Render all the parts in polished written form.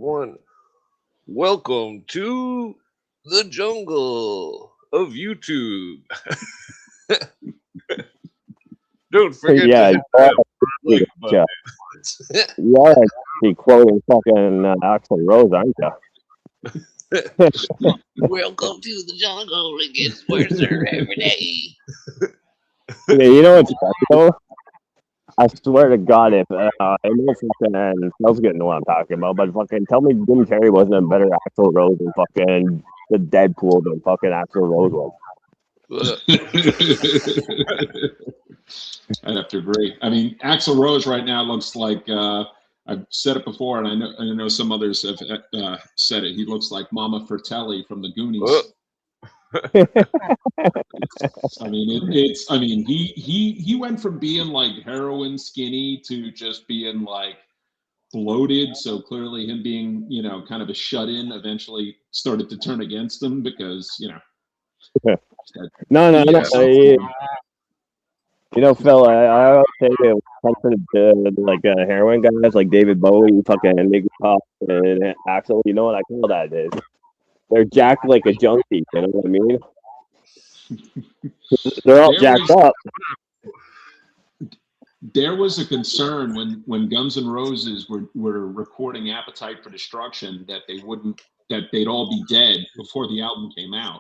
one. Welcome to the jungle of YouTube. Don't forget to Yeah, hit that like button. you are actually quoting fucking Axl Rose, aren't you? Welcome to the jungle. It gets worse every day. Yeah, you know what's funny though? I swear to God, if I know fucking Phil's gonna know what I'm talking about, but fucking tell me Jim Carrey wasn't a better Axl Rose than fucking the Deadpool than fucking Axl Rose was. I'd have to agree. I mean, Axl Rose right now looks like I've said it before, and I know some others have said it. He looks like Mama Fratelli from the Goonies. I mean, he went from being like heroin skinny to just being like bloated. So clearly, him being kind of a shut in eventually started to turn against him because No. Phil, I always say it comes to like heroin guys like David Bowie, fucking Iggy Pop, and Axl. You know what I call that is? They're jacked like a junkie. You know what I mean? They're all jacked up. There was a concern when Guns N' Roses were recording Appetite for Destruction that they'd all be dead before the album came out.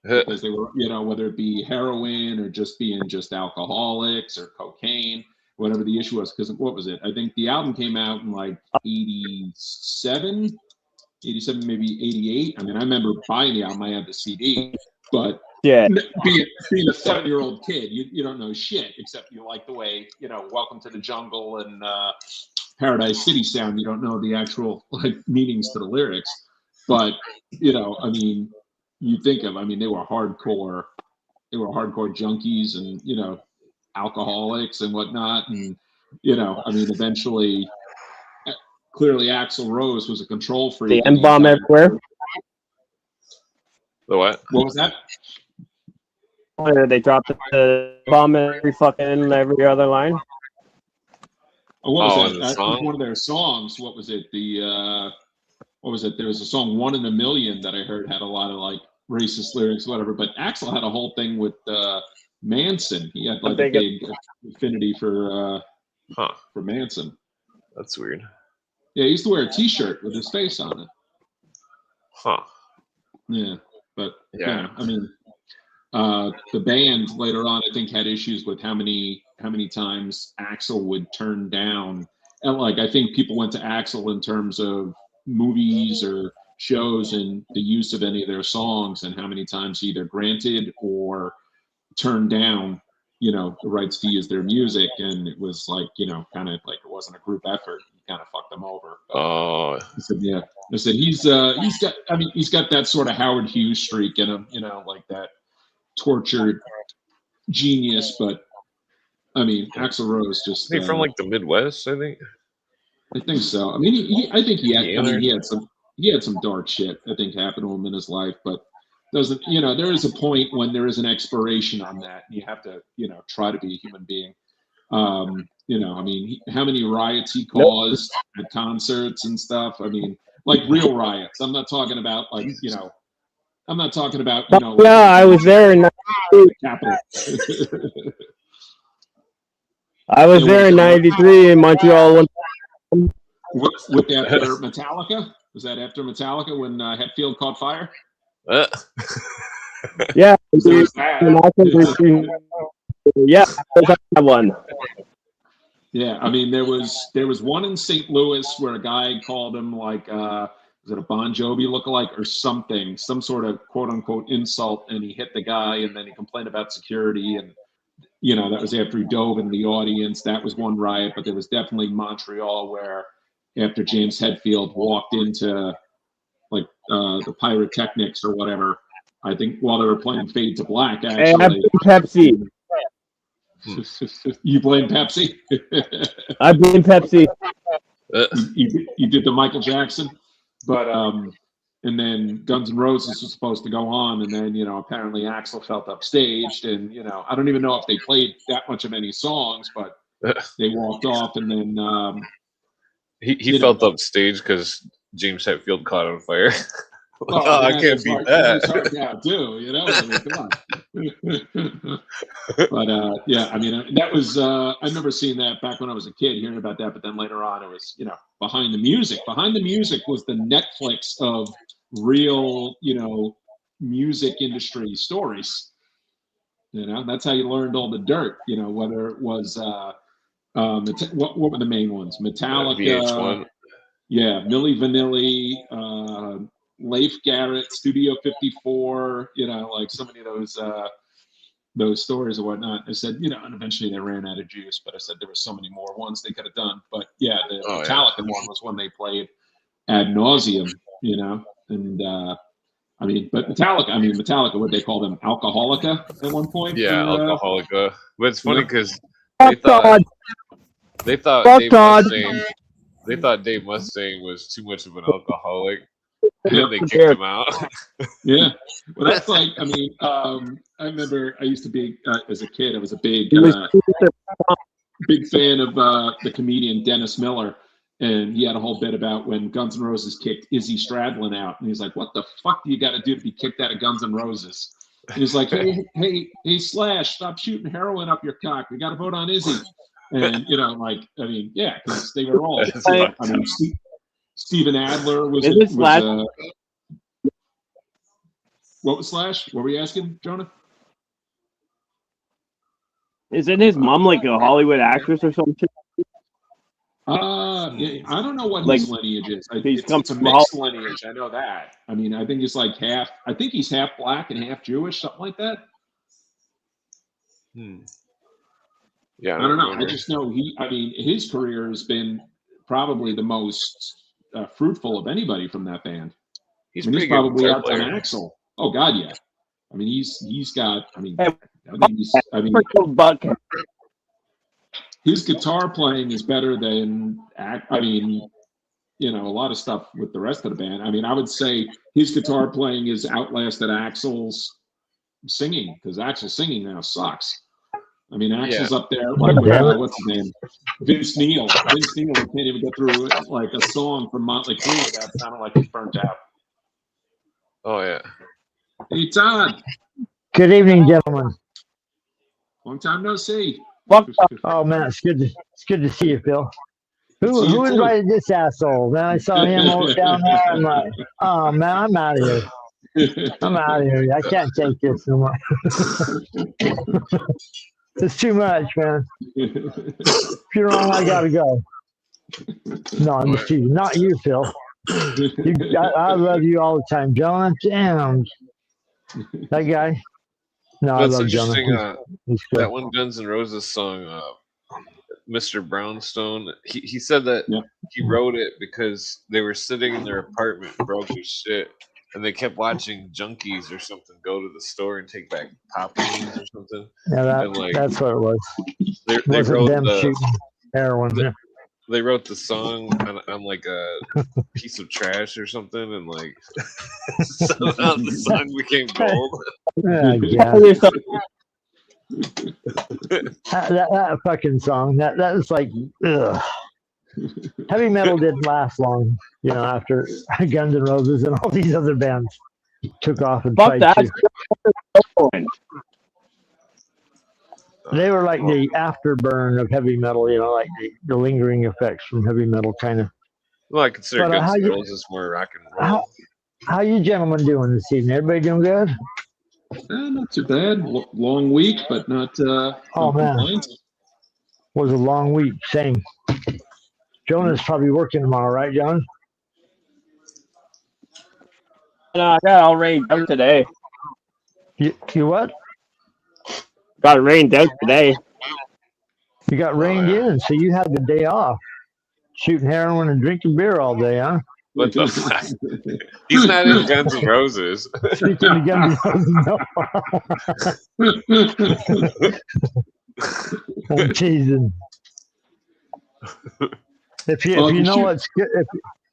Because they were, whether it be heroin or just being alcoholics or cocaine, whatever the issue was. Because what was it? I think the album came out in like 87, maybe 88. I mean, I remember buying the album. I had the CD, but being a 7-year-old kid, you don't know shit except you like the way Welcome to the Jungle and Paradise City sound. You don't know the actual meanings to the lyrics, but I mean. You think of, they were hardcore junkies and, alcoholics and whatnot. And, eventually, clearly Axl Rose was a control freak. The M-bomb everywhere. The what? What was that? They dropped the bomb every other line. Oh, what was that? That was one of their songs. What was it? What was it? There was a song "1 in a Million" that I heard had a lot of racist lyrics, whatever. But Axl had a whole thing with Manson. He had a big affinity for Manson. That's weird. Yeah, he used to wear a T-shirt with his face on it. Huh. Yeah, but the band later on, I think, had issues with how many times Axl would turn down. And I think people went to Axl in terms of movies or shows and the use of any of their songs, and how many times he either granted or turned down, the rights to use their music. And it was kind of like it wasn't a group effort. He kind of fucked them over. Oh, I said, yeah. I said he's got that sort of Howard Hughes streak in him, like that tortured genius. But Axl Rose just. Is he from the Midwest? I think so. He had some dark shit I think happened to him in his life, but doesn't there is a point when there is an expiration on that. You have to try to be a human being. How many riots he caused at concerts and stuff. Real riots. I'm not talking about Yeah, I was there in Capitol. I was there in '93 in Montreal. With that after Metallica? Was that after Metallica when Hetfield caught fire? Yeah. Yeah, that one. Yeah, there was one in St. Louis where a guy called him was it a Bon Jovi lookalike or something, some sort of quote unquote insult, and he hit the guy, and then he complained about security, and that was after he dove in the audience. That was one riot, but there was definitely Montreal where after James Hetfield walked into the pyrotechnics or whatever, I think while they were playing Fade to Black, actually. Pepsi. You blame Pepsi? I blame Pepsi. You did the Michael Jackson, but and then Guns N' Roses was supposed to go on, and then apparently Axl felt upstaged, and I don't even know if they played that much of any songs, but they walked off, and then he felt upstaged because James Hetfield caught on fire. Oh, I can't beat that. Hard now too, you know. I mean, come on. But yeah, I mean, that was I remember seeing that back when I was a kid, hearing about that. But then later on, it was Behind the Music. Behind the Music was the Netflix of real music industry stories. That's how you learned all the dirt. Whether it was what were the main ones? Metallica, VH1. Yeah, Milli Vanilli, Leif Garrett, Studio 54, like so many of those stories and whatnot. I said, and eventually they ran out of juice, but I said there were so many more ones they could have done. But yeah, the Metallica one was one they played ad nauseum, and but Metallica, what they call them, Alcoholica at one point? Yeah, Alcoholica. But it's funny because they thought Dave Mustaine was too much of an alcoholic. And they kicked him out. Yeah. Well, that's like, I remember I used to be, as a kid, I was a big fan of the comedian Dennis Miller. And he had a whole bit about when Guns N' Roses kicked Izzy Stradlin out. And he's like, what the fuck do you got to do to be kicked out of Guns N' Roses? And he's like, hey, Slash, stop shooting heroin up your cock. We got to vote on Izzy. And, yeah, because they were all, Steven Adler was what was Slash? What were you asking, Jonah? Isn't his mom like a Hollywood actress or something? Yeah, I don't know what his lineage is. It's a mixed lineage. I know that. I think he's like half. I think he's half black and half Jewish, something like that. Yeah, I don't know. I just know his career has been probably the most fruitful of anybody from that band. He's probably out on Axl. Oh God, yeah. He's got. His guitar playing is better than a lot of stuff with the rest of the band. I would say his guitar playing is outlasted Axl's singing, because Axl's singing now sucks. Axl's up there. What's his name? Vince Neil. Vince Neil can't even get through like a song from Motley Crue without sounding like he's burnt out. Oh yeah. Hey Todd. Good evening, gentlemen. Long time no see. Oh man, it's good to see you, Phil. Who invited this asshole? Man, I saw him over down there. I'm like, oh man, I'm out of here. I can't take this no more. It's too much, man. If you're wrong, I gotta go. No, I'm just teasing. Not you, Phil. I love you all the time, Jonah. Damn, that guy. No, I love Jonah. That one Guns N' Roses song, Mr. Brownstone. He said that he wrote it because they were sitting in their apartment, broke as shit, and they kept watching junkies or something go to the store and take back pop beans or something. Yeah, that's what it was. They wrote them shooting heroin. They wrote the song on like a piece of trash or something, and like somehow the song became gold. That fucking song. That was like, ugh. Heavy metal didn't last long, after Guns N' Roses and all these other bands took off and tried to. They were like the afterburn of heavy metal, like the lingering effects from heavy metal, kind of. Well, I consider Guns N' Roses more rock and roll. How you gentlemen doing this evening? Everybody doing good? Not too bad. Long week, but not. Oh man, was a long week. Same. Jonah's probably working tomorrow, right, John? No, I got all rained out today. You what? Got rained out today. You got rained in, so you had the day off. Shooting heroin and drinking beer all day, huh? What the fuck? He's not in Guns N' Roses. Speaking of Guns N' Roses, no. I'm teasing. If you know what's good,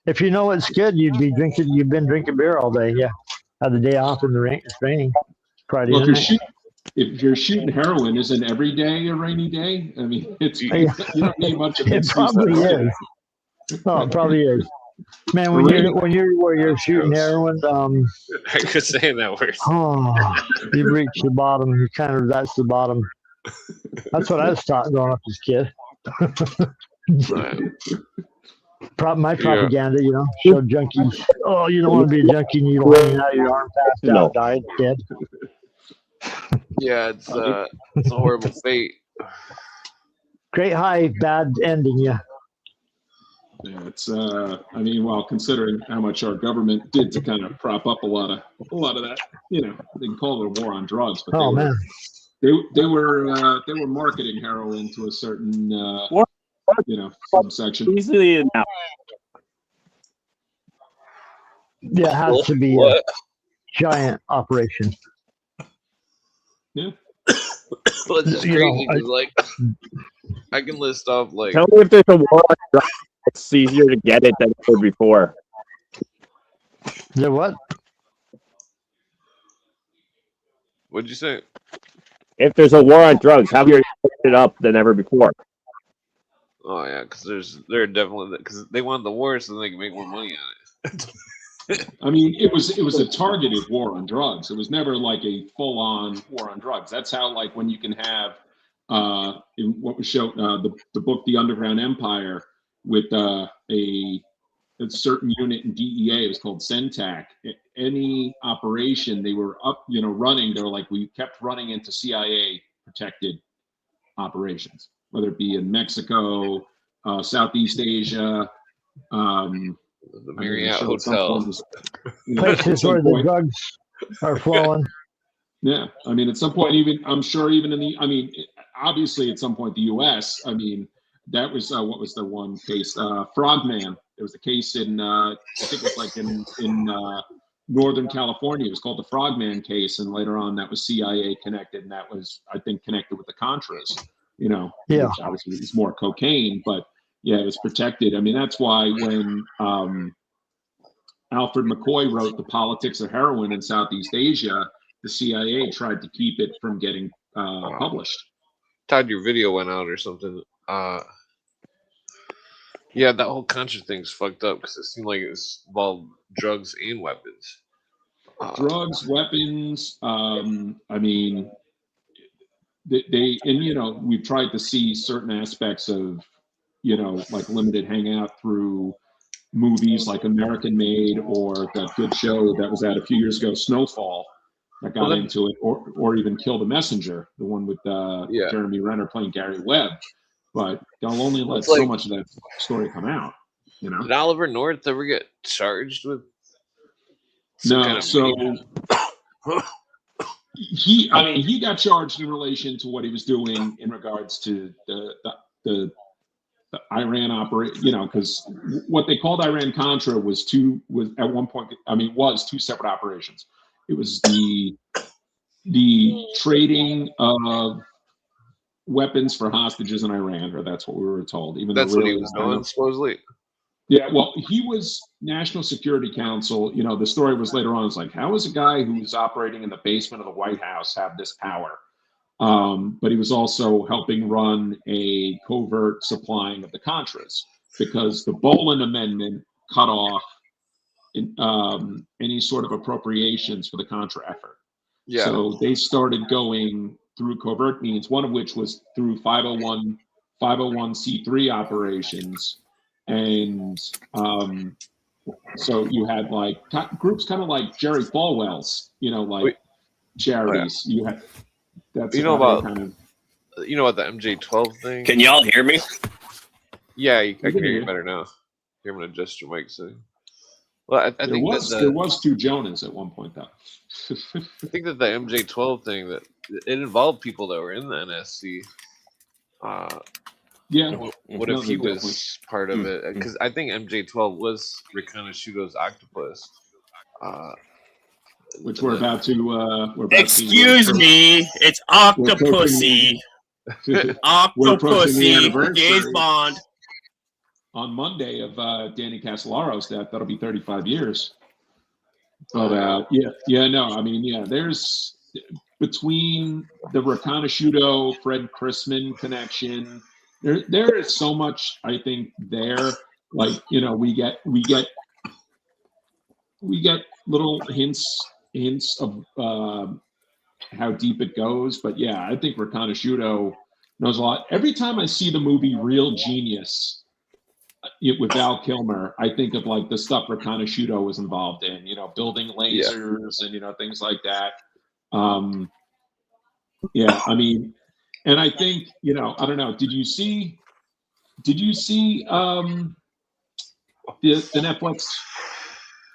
if you know what's good, you've been drinking beer all day. Yeah, had the day off in the rain. It's raining Friday night. If you're shooting heroin, isn't every day a rainy day? You don't need much of it. It probably is. Oh, it probably is. Man, when you're shooting heroin, I could say that word. oh, you reach the bottom. That's the bottom. That's what I was taught growing up as a kid. My propaganda, show junkies. Oh, you don't want to be a junkie, and you don't hang out your arm, passed out, died, dead. Yeah, it's a horrible fate. Great high, bad ending. Yeah. Yeah, it's I mean, well, considering how much our government did to kind of prop up a lot of that, they can call it a war on drugs, but they were marketing heroin to a certain subsection. Easily enough. Yeah, it has to be a giant operation. Yeah. Well, it's just crazy because, I can list off Tell me if there's a war on drugs, it's easier to get it than ever before. The what? What'd you say? If there's a war on drugs, how you picked it up than ever before? Oh yeah, because they're definitely because they want the war so they can make more money on it. I mean, it was a targeted war on drugs. It was never like a full-on war on drugs. That's how, when you can have in what was shown the book The Underground Empire with a certain unit in DEA. It was called CENTAC. Any operation they were running, they were like, we kept running into CIA protected operations, whether it be in Mexico, Southeast Asia. The Marriott Hotel. Places where the drugs are flowing. Yeah, I mean, at some point, I'm sure even in the, obviously at some point the U.S. That was what was the one case? Frogman. There was a case in I think it was in Northern California. It was called the Frogman case, and later on that was CIA connected, and that was, I think, connected with the Contras. Yeah. Which obviously it was more cocaine, but yeah, it was protected. I mean, that's why when Alfred McCoy wrote The Politics of Heroin in Southeast Asia, the CIA tried to keep it from getting published. Todd, your video went out or something. Yeah, that whole Contra thing's fucked up because it seemed like it was involved drugs and weapons. Drugs, weapons. I mean, we've tried to see certain aspects of, limited hangout through movies like American Made or that good show that was out a few years ago, Snowfall, that got into it, or even Kill the Messenger, the one with Jeremy Renner playing Gary Webb. But they'll only let so much of that story come out. Did Oliver North ever get charged with? No, he got charged in relation to what he was doing in regards to the Iran operation. Because what they called Iran Contra was two separate operations. It was the trading of weapons for hostages in Iran, or that's what we were told. Even that's though what he was doing, supposedly. Yeah, well, he was National Security Council. The story was later on. It's like, how is a guy who's operating in the basement of the White House have this power? But he was also helping run a covert supplying of the Contras because the Boland Amendment cut off any sort of appropriations for the Contra effort. Yeah. So they started going through covert means, one of which was through 501c3 operations. And so you had groups kind of like Jerry Falwell's, charities. Oh, yeah. You had that's about kind of the MJ12 thing. Can y'all hear me? Yeah, I can hear you better now. Here, I'm gonna adjust your mic so. Well, I think there was two Jonas at one point though. I think that the MJ12 thing that it involved people that were in the NSC. Yeah. What if he was part of it? Because I think MJ12 was Riconosciuto's octopus. Which we're about to. Excuse me, it's Octopussy. Octopussy, James Bond. On Monday of Danny Casolaro's death, that'll be 35 years. But there's between the Riconosciuto, Fred Chrisman connection. There is so much, I think, there. like, you know, we get little hints of how deep it goes. But yeah, I think Riconosciuto knows a lot. Every time I see the movie Real Genius with Val Kilmer, I think of like the stuff Riconosciuto was involved in, you know, building lasers and, you know, things like that. Yeah, I mean, and I think, you know, I don't know, did you see the Netflix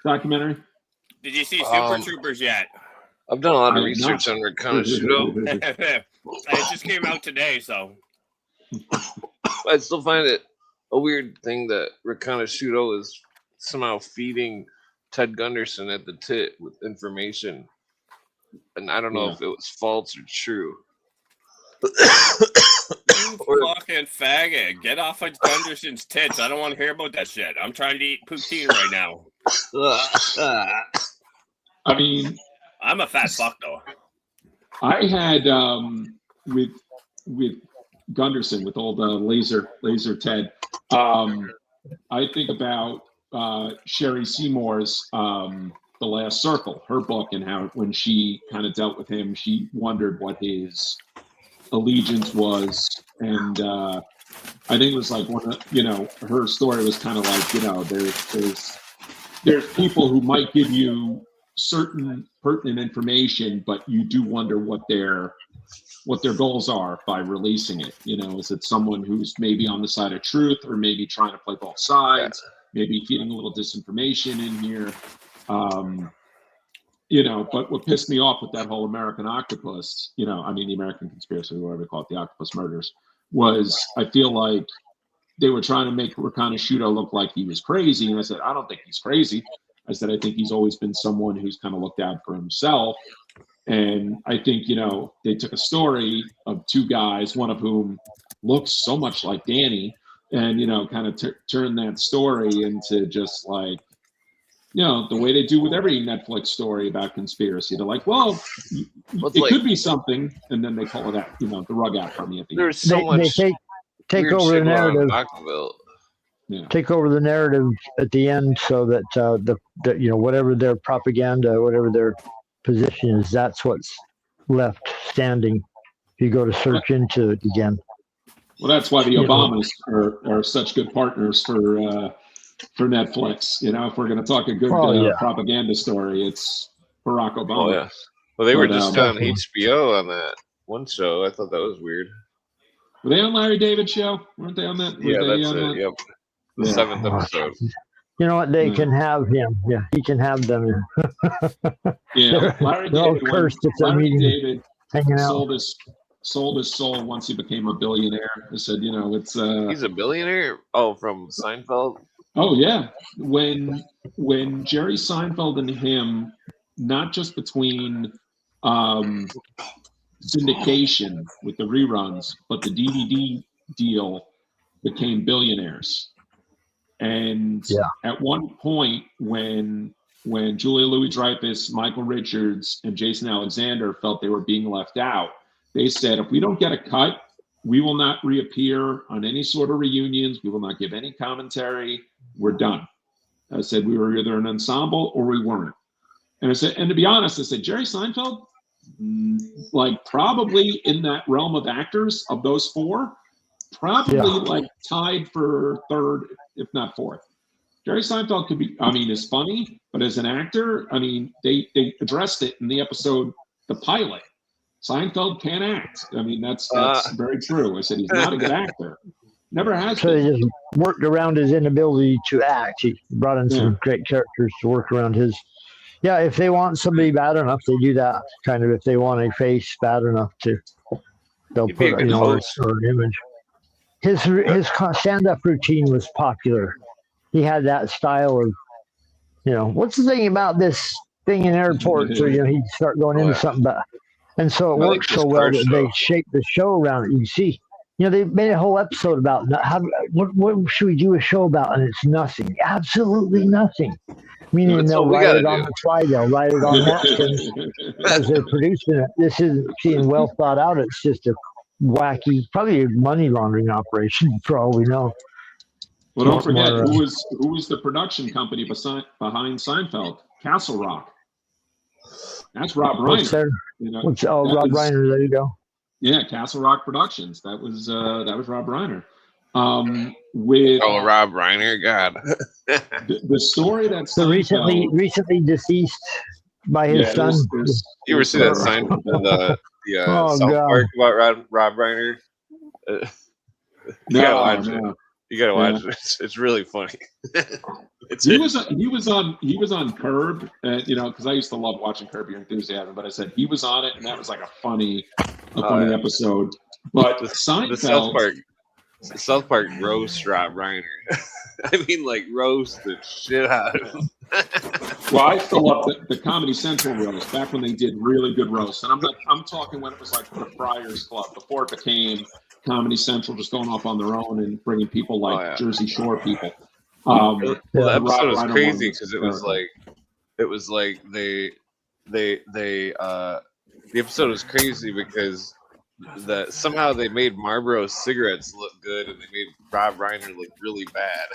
documentary? Did you see Super Troopers yet? I've done a lot I of have research not. on Riconosciuto. It just came out today, so. I still find it a weird thing that Riconosciuto is somehow feeding Ted Gunderson at the tit with information. And I don't know if it was false or true. You fucking faggot. Get off of Gunderson's tits. I don't want to hear about that shit. I'm trying to eat poutine right now. I mean, I'm a fat fuck, though. I had with Gunderson, with old laser Ted. I think about Sherry Seymour's The Last Circle, her book, and how when she kind of dealt with him, she wondered what his allegiance was, and I think it was like one of, you know, her story was kind of like, you know, there's people who might give you certain pertinent information, but you do wonder what their goals are by releasing it. You know, is it someone who's maybe on the side of truth, or maybe trying to play both sides, maybe feeding a little disinformation in here? You know, but what pissed me off with that whole American Octopus, you know, I mean, the American Conspiracy, whatever they call it, the Octopus Murders, was I feel like they were trying to make Riconosciuto look like he was crazy. And I said, I don't think he's crazy. I said, I think he's always been someone who's kind of looked out for himself. And I think, you know, they took a story of two guys, one of whom looks so much like Danny, and, you know, kind of turned that story into just like, you know, the way they do with every Netflix story about conspiracy. They're like, well, it could be something, and then they pull it out, you know, the rug out from you at the end. There's so much. They take over the narrative. Yeah. Take over the narrative at the end, so that the you know, whatever their propaganda, whatever their position is, that's what's left standing. If you go to search into it again. Well, that's why the Obamas are such good partners for Netflix. You know, if we're going to talk a good propaganda story, it's Barack Obama. Oh, yeah. Well, they were just on HBO on that one show. I thought that was weird. Were they on Larry David's show? Weren't they on that? That's it. Yep. The 7th episode. You know what? They can have him. Yeah, he can have them. Yeah, Larry David. Larry David hanging out. Sold his soul once he became a billionaire. I said, you know, it's he's a billionaire. Oh, from Seinfeld. Oh yeah, when Jerry Seinfeld and him, not just between syndication with the reruns, but the DVD deal, became billionaires. And at one point, when Julia Louis-Dreyfus, Michael Richards, and Jason Alexander felt they were being left out, they said, if we don't get a cut, we will not reappear on any sort of reunions. We will not give any commentary. We're done. I said, we were either an ensemble or we weren't. And I said, and to be honest, I said, Jerry Seinfeld, like probably in that realm of actors of those four, probably like tied for third, if not fourth. Jerry Seinfeld could be, I mean, is funny, but as an actor, I mean, they addressed it in the episode, the pilot. Seinfeld can't act. I mean, that's very true. I said, he's not a good actor. Never has so been. They just worked around his inability to act. He brought in some great characters to work around his. Yeah, if they want somebody bad enough, they do that. Kind of, if they want a face bad enough they'll put an image. His stand-up routine was popular. He had that style of, you know, what's the thing about this thing in airports? Or, you know, he'd start going into something, and so it worked so well that they shaped the show around it. You see, you know, they made a whole episode about what should we do a show about, and it's nothing, absolutely nothing. Meaning they'll write it on the fly, they'll write it on napkins as they're producing it. This isn't being well thought out. It's just a wacky, probably a money laundering operation for all we know. Well, don't forget who was the production company behind Seinfeld? Castle Rock. That's Rob Reiner. Rob Reiner. There you go. Yeah, Castle Rock Productions. That was Rob Reiner. Rob Reiner, God. the story that's so recently deceased by his son. You ever see that Seinfeld South Park about Rob Reiner? You gotta watch it. You gotta watch it. It's really funny. He was on Curb, because I used to love watching Curb Your Enthusiasm. But I said he was on it, and that was like a funny episode. But the South Park roast Rob Reiner. I mean, like roast the shit out of him. Well, I fill up the Comedy Central roast back when they did really good roasts, and I'm talking when it was like the Friars Club before it became Comedy Central, just going off on their own and bringing people like Jersey Shore people. The episode was crazy because it was like the episode was crazy because somehow they made Marlboro cigarettes look good and they made Rob Reiner look really bad.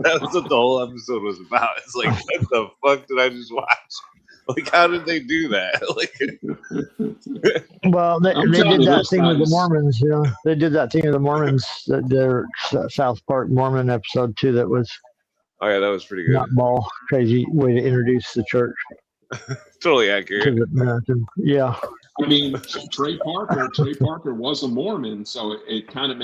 That was what the whole episode was about. It's like, what the fuck did I just watch? Like, how did they do that? Well, they did that thing with the Mormons. They did that thing with the Mormons. Their South Park Mormon episode too. That was. Oh yeah, that was pretty good. Nutball, crazy way to introduce the church. Totally accurate. Yeah. I mean, Trey Parker was a Mormon, so it kind of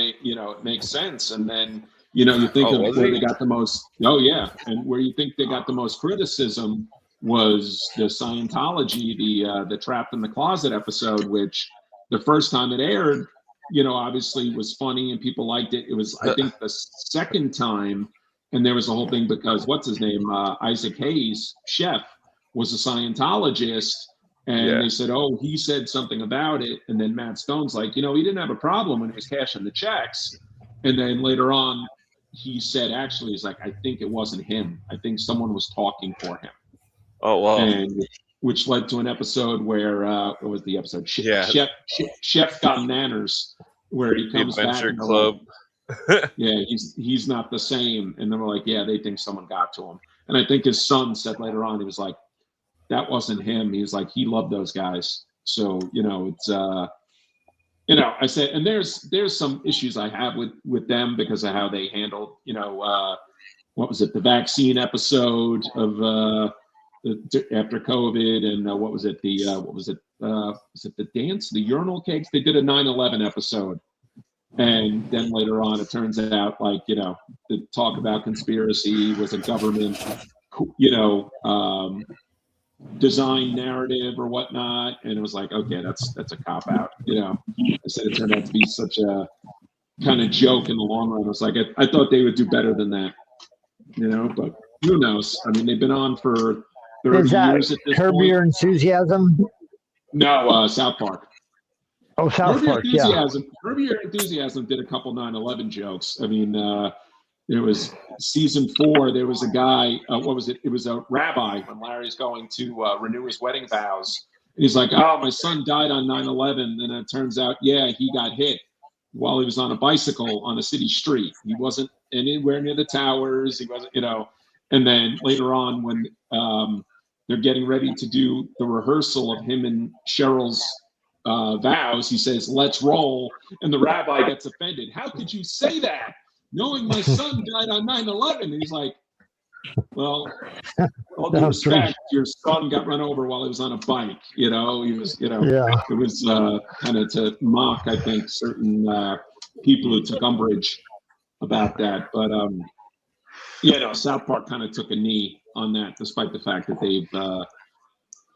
makes sense. And then you think of where they got the most. Oh yeah, and where you think they got the most criticism was the Scientology, the Trapped in the Closet episode, which the first time it aired, obviously was funny and people liked it. It was, I think, the second time, and there was a whole thing because what's his name, Isaac Hayes, chef, was a Scientologist, and they said, oh, he said something about it, and then Matt Stone's like, he didn't have a problem when he was cashing the checks, and then later on, he said, actually, he's like, I think it wasn't him. I think someone was talking for him. Oh wow! And which led to an episode where what was the episode? Chef got manners, where he comes the Adventure back. Club. Yeah, he's not the same, and then we're like, yeah, they think someone got to him. And I think his son said later on, he was like, that wasn't him. He was like, he loved those guys. So it's I said, and there's some issues I have with them because of how they handled what was it, the vaccine episode of after COVID, and what was it, the dance, the urinal cakes? They did a 9/11 episode, and then later on it turns out the talk about conspiracy was a government design narrative or whatnot, and it was like, okay, that's a cop out. I said it turned out to be such a kind of joke in the long run. I was like, I thought they would do better than that, but who knows? I mean, they've been on for 30 years at this Curb point. Your Enthusiasm? No, South Park. Oh, South Park, Curb Your Enthusiasm did a couple 9/11 jokes. I mean, it was season 4. There was a guy, what was it? It was a rabbi when Larry's going to renew his wedding vows. And he's like, oh, my son died on 9/11. And it turns out, he got hit while he was on a bicycle on a city street. He wasn't anywhere near the towers. He wasn't, And then later on when they're getting ready to do the rehearsal of him and Cheryl's vows, he says, let's roll. And the rabbi gets offended. How could you say that? Knowing my son died on 9/11. And he's like, well, all due respect, your son got run over while he was on a bike. He was, it was kind of to mock, I think, certain people who took umbrage about that. But, South Park kind of took a knee on that, despite the fact that they've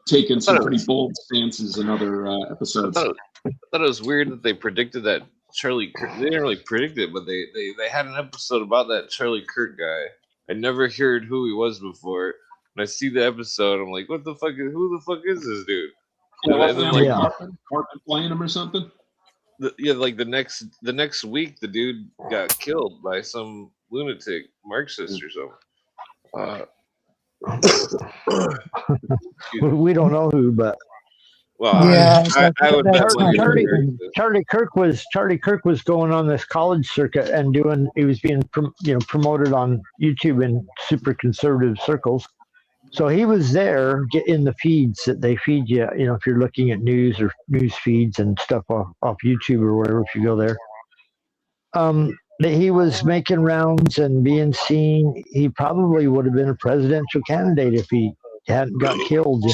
taken some pretty bold stances in other episodes. I thought it was weird that they predicted that Charlie Kirk. They didn't really predict it, but they had an episode about that Charlie Kirk guy. I never heard who he was before. When I see the episode, I'm like, who the fuck is this dude? Cartman playing him or something? The next week, the dude got killed by some lunatic Marxist or something. We don't know who, but Well, Yeah, I would bet that's money not they're true. racist. Charlie Kirk was going on this college circuit and he was being promoted on YouTube in super conservative circles. So he was there in the feeds that they feed you. If you're looking at news or news feeds and stuff off YouTube or whatever, if you go there. That he was making rounds and being seen. He probably would have been a presidential candidate if he hadn't got killed,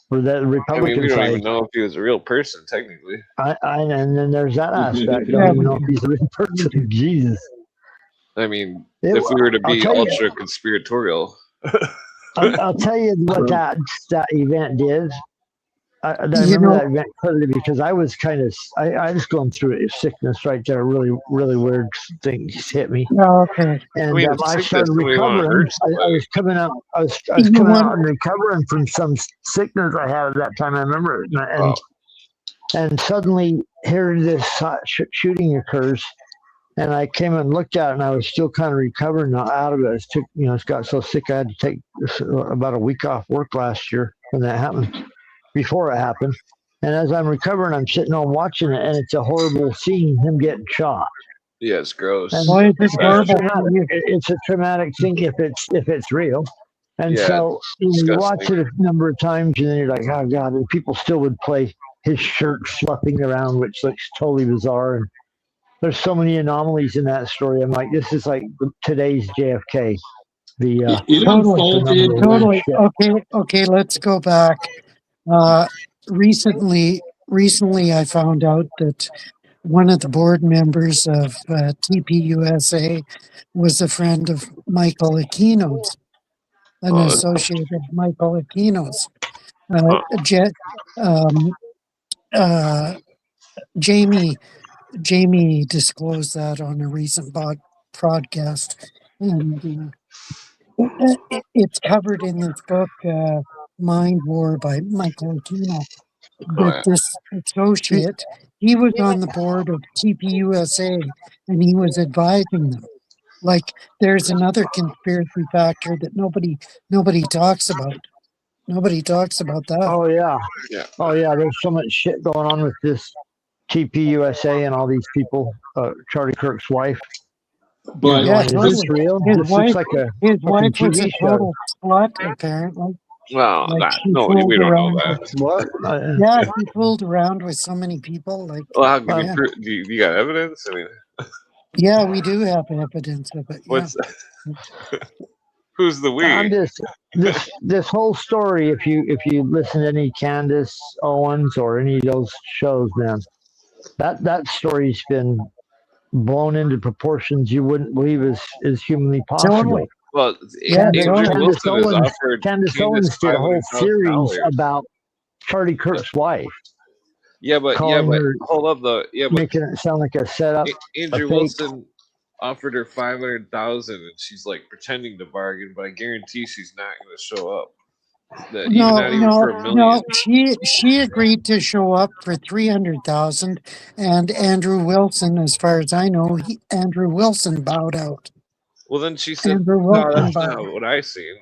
for the Republican we don't side. even know if he was a real person, technically. And then there's that aspect. Don't even know if he's a real person. Jesus. I mean, if we were to be ultra conspiratorial. I'll tell you what that event did. I remember that event clearly because I was I was going through a sickness right there. Really, really weird things hit me. Oh, okay. And I started recovering. I was coming out. I was coming out and recovering from some sickness I had at that time. I remember it. And suddenly here this shooting occurs. And I came and looked at it, and I was still kind of recovering out of it. It got so sick I had to take about a week off work last year when that happened. Before it happened, and as I'm recovering, I'm sitting on watching it, and it's a horrible scene. Him getting shot. Yeah, it's gross. And why is it horrible? It's a traumatic thing if it's real. And so you watch it a number of times, and then you're like, oh God! And people still would play his shirt fluffing around, which looks totally bizarre. And there's so many anomalies in that story. I'm like, this is like today's JFK. Totally. Okay. Let's go back. Recently, I found out that one of the board members of TPUSA was a friend of Michael Aquino's, an associate of Michael Aquino's. Jamie disclosed that on a recent podcast, and it's covered in this book, Mind War by Michael Aquino. But this associate, he was on the board of TPUSA, and he was advising them. Like, there's another conspiracy factor that nobody talks about. Nobody talks about that. Oh yeah. Oh yeah. There's so much shit going on with this TPUSA and all these people. Charlie Kirk's wife. But is this real? His wife was a TV total slut, apparently. Well, no, we don't know that. What? Yeah, he fooled around with so many people. Well, do you got evidence? I mean, yeah, we do have evidence of it. What's who's the we? I'm just this whole story. If you listen to any Candace Owens or any of those shows, man, that story's been blown into proportions you wouldn't believe is humanly possible. Totally. Well, Candace Owens did a whole series about Charlie Kirk's wife. Yeah, but hold up though. Yeah, but making it sound like a setup. Andrew Wilson offered her $500,000, and she's like pretending to bargain, but I guarantee she's not going to show up. No. She agreed to show up for $300,000, and Andrew Wilson, as far as I know, Andrew Wilson bowed out. Well, then she said, "No, that's not what I seen."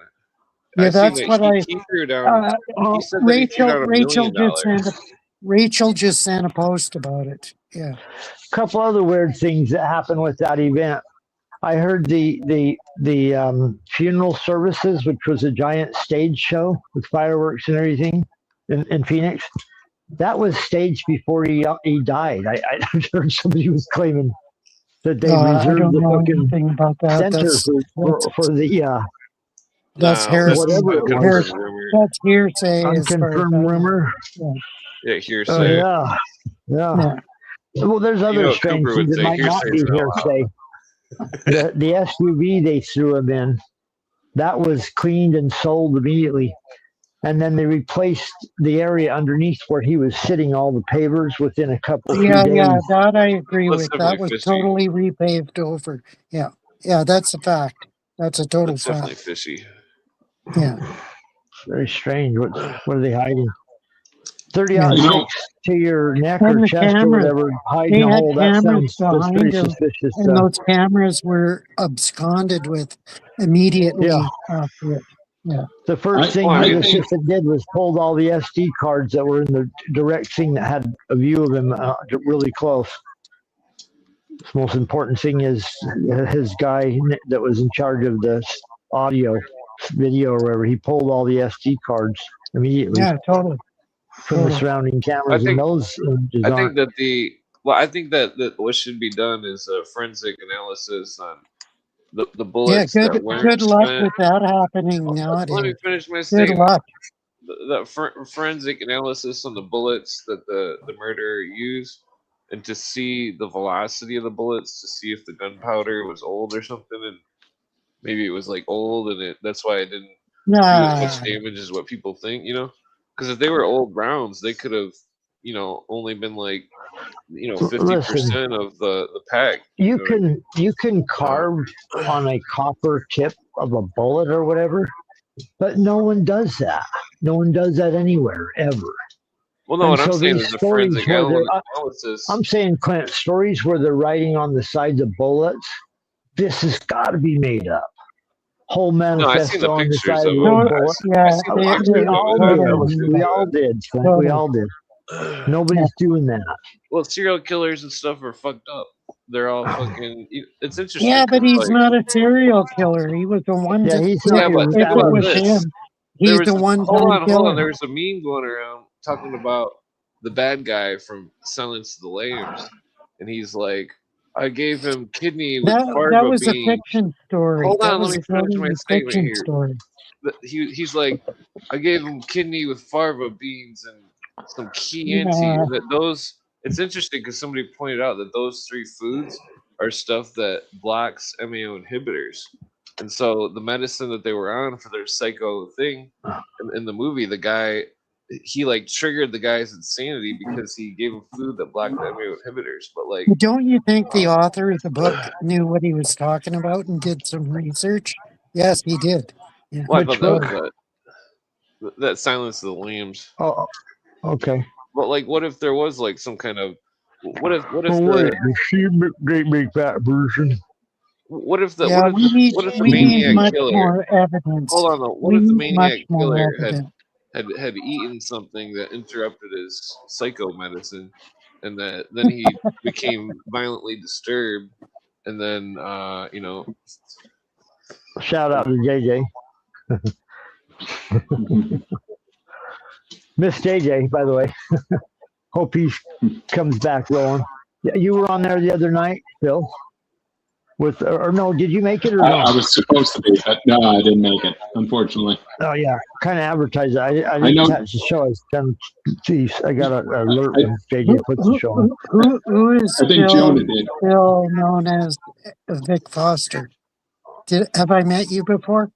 Yeah, that's what he threw down. He said Rachel just sent a post about it. Yeah. A couple other weird things that happened with that event. I heard the funeral services, which was a giant stage show with fireworks and everything in Phoenix. That was staged before he died. I heard somebody was claiming that they reserved the fucking about that. center for the that's hearsay. That's hearsay. Unconfirmed rumor. Yeah, hearsay. Yeah. Well, there's other strange things that might not be hearsay. The SUV they threw him in, that was cleaned and sold immediately. And then they replaced the area underneath where he was sitting, all the pavers, within a couple of days. Yeah, that I agree with. That was totally repaved over. Yeah, that's a fact. That's a total fact. Definitely fishy. Yeah. Very strange. What are they hiding? 30-06 to your neck or chest or whatever, hiding a hole. That sounds pretty suspicious. And those cameras were absconded with immediately after it. The first thing his assistant did was pulled all the SD cards that were in the direct thing that had a view of him really close. The most important thing is his guy that was in charge of the audio, video, or whatever. He pulled all the SD cards immediately. Yeah, totally. From the surrounding cameras, and those images I think that what should be done is a forensic analysis on the bullets. Yeah, that weren't good luck spent. with that happening nowadays. Let me finish my Good statement. luck. The forensic analysis on the bullets that the murderer used, and to see the velocity of the bullets, to see if the gunpowder was old or something, and maybe it was like old, and that's why it didn't do as much damage as what people think, you know? Because if they were old rounds, they could have, only been like, 50% of the pack. You can carve on a copper tip of a bullet or whatever, but no one does that. No one does that anywhere ever. Well, no, what I'm saying is the forensic analysis. I'm saying, Clint, stories where they're writing on the sides of bullets. This has got to be made up. Whole manifesto on the side of the bullet. We all did. We all did. Nobody's doing that. Well, serial killers and stuff are fucked up. They're all fucking. It's interesting. Yeah, but he's not a serial killer. He was the one. Yeah, he's not. If it was him, he's the one. Hold on. There was a meme going around talking about the bad guy from Silence of the Lambs, and he's like, "I gave him kidney with farva That was beans." a fiction story. Hold on, that let me finish my statement here. Story. He's like, "I gave him kidney with farva beans and some Chianti." Yeah. It's interesting because somebody pointed out that those three foods are stuff that blocks MAO inhibitors. And so the medicine that they were on for their psycho thing in the movie, the guy, he like triggered the guy's insanity because he gave him food that blocked the MAO inhibitors. But like, don't you think the author of the book knew what he was talking about and did some research? Yes, he did. Yeah. Well, I thought that Silence of the Lambs. Oh, okay. But like, what if there was like some kind of what if great big fat version? What if the we need maniac much killer? More evidence. Hold on, though. What if the maniac killer had eaten something that interrupted his psycho medicine, and then he became violently disturbed, and then Shout out to JJ. Miss JJ, by the way. Hope he comes back rolling. Yeah, you were on there the other night, Phil. Or no, did you make it or no? I was supposed to be, but no, I didn't make it, unfortunately. Oh yeah, kind of advertised. I didn't catch the show. I got an alert when JJ puts the show on. Who is I think Jonah did. Phil known as Vic Foster? Have I met you before?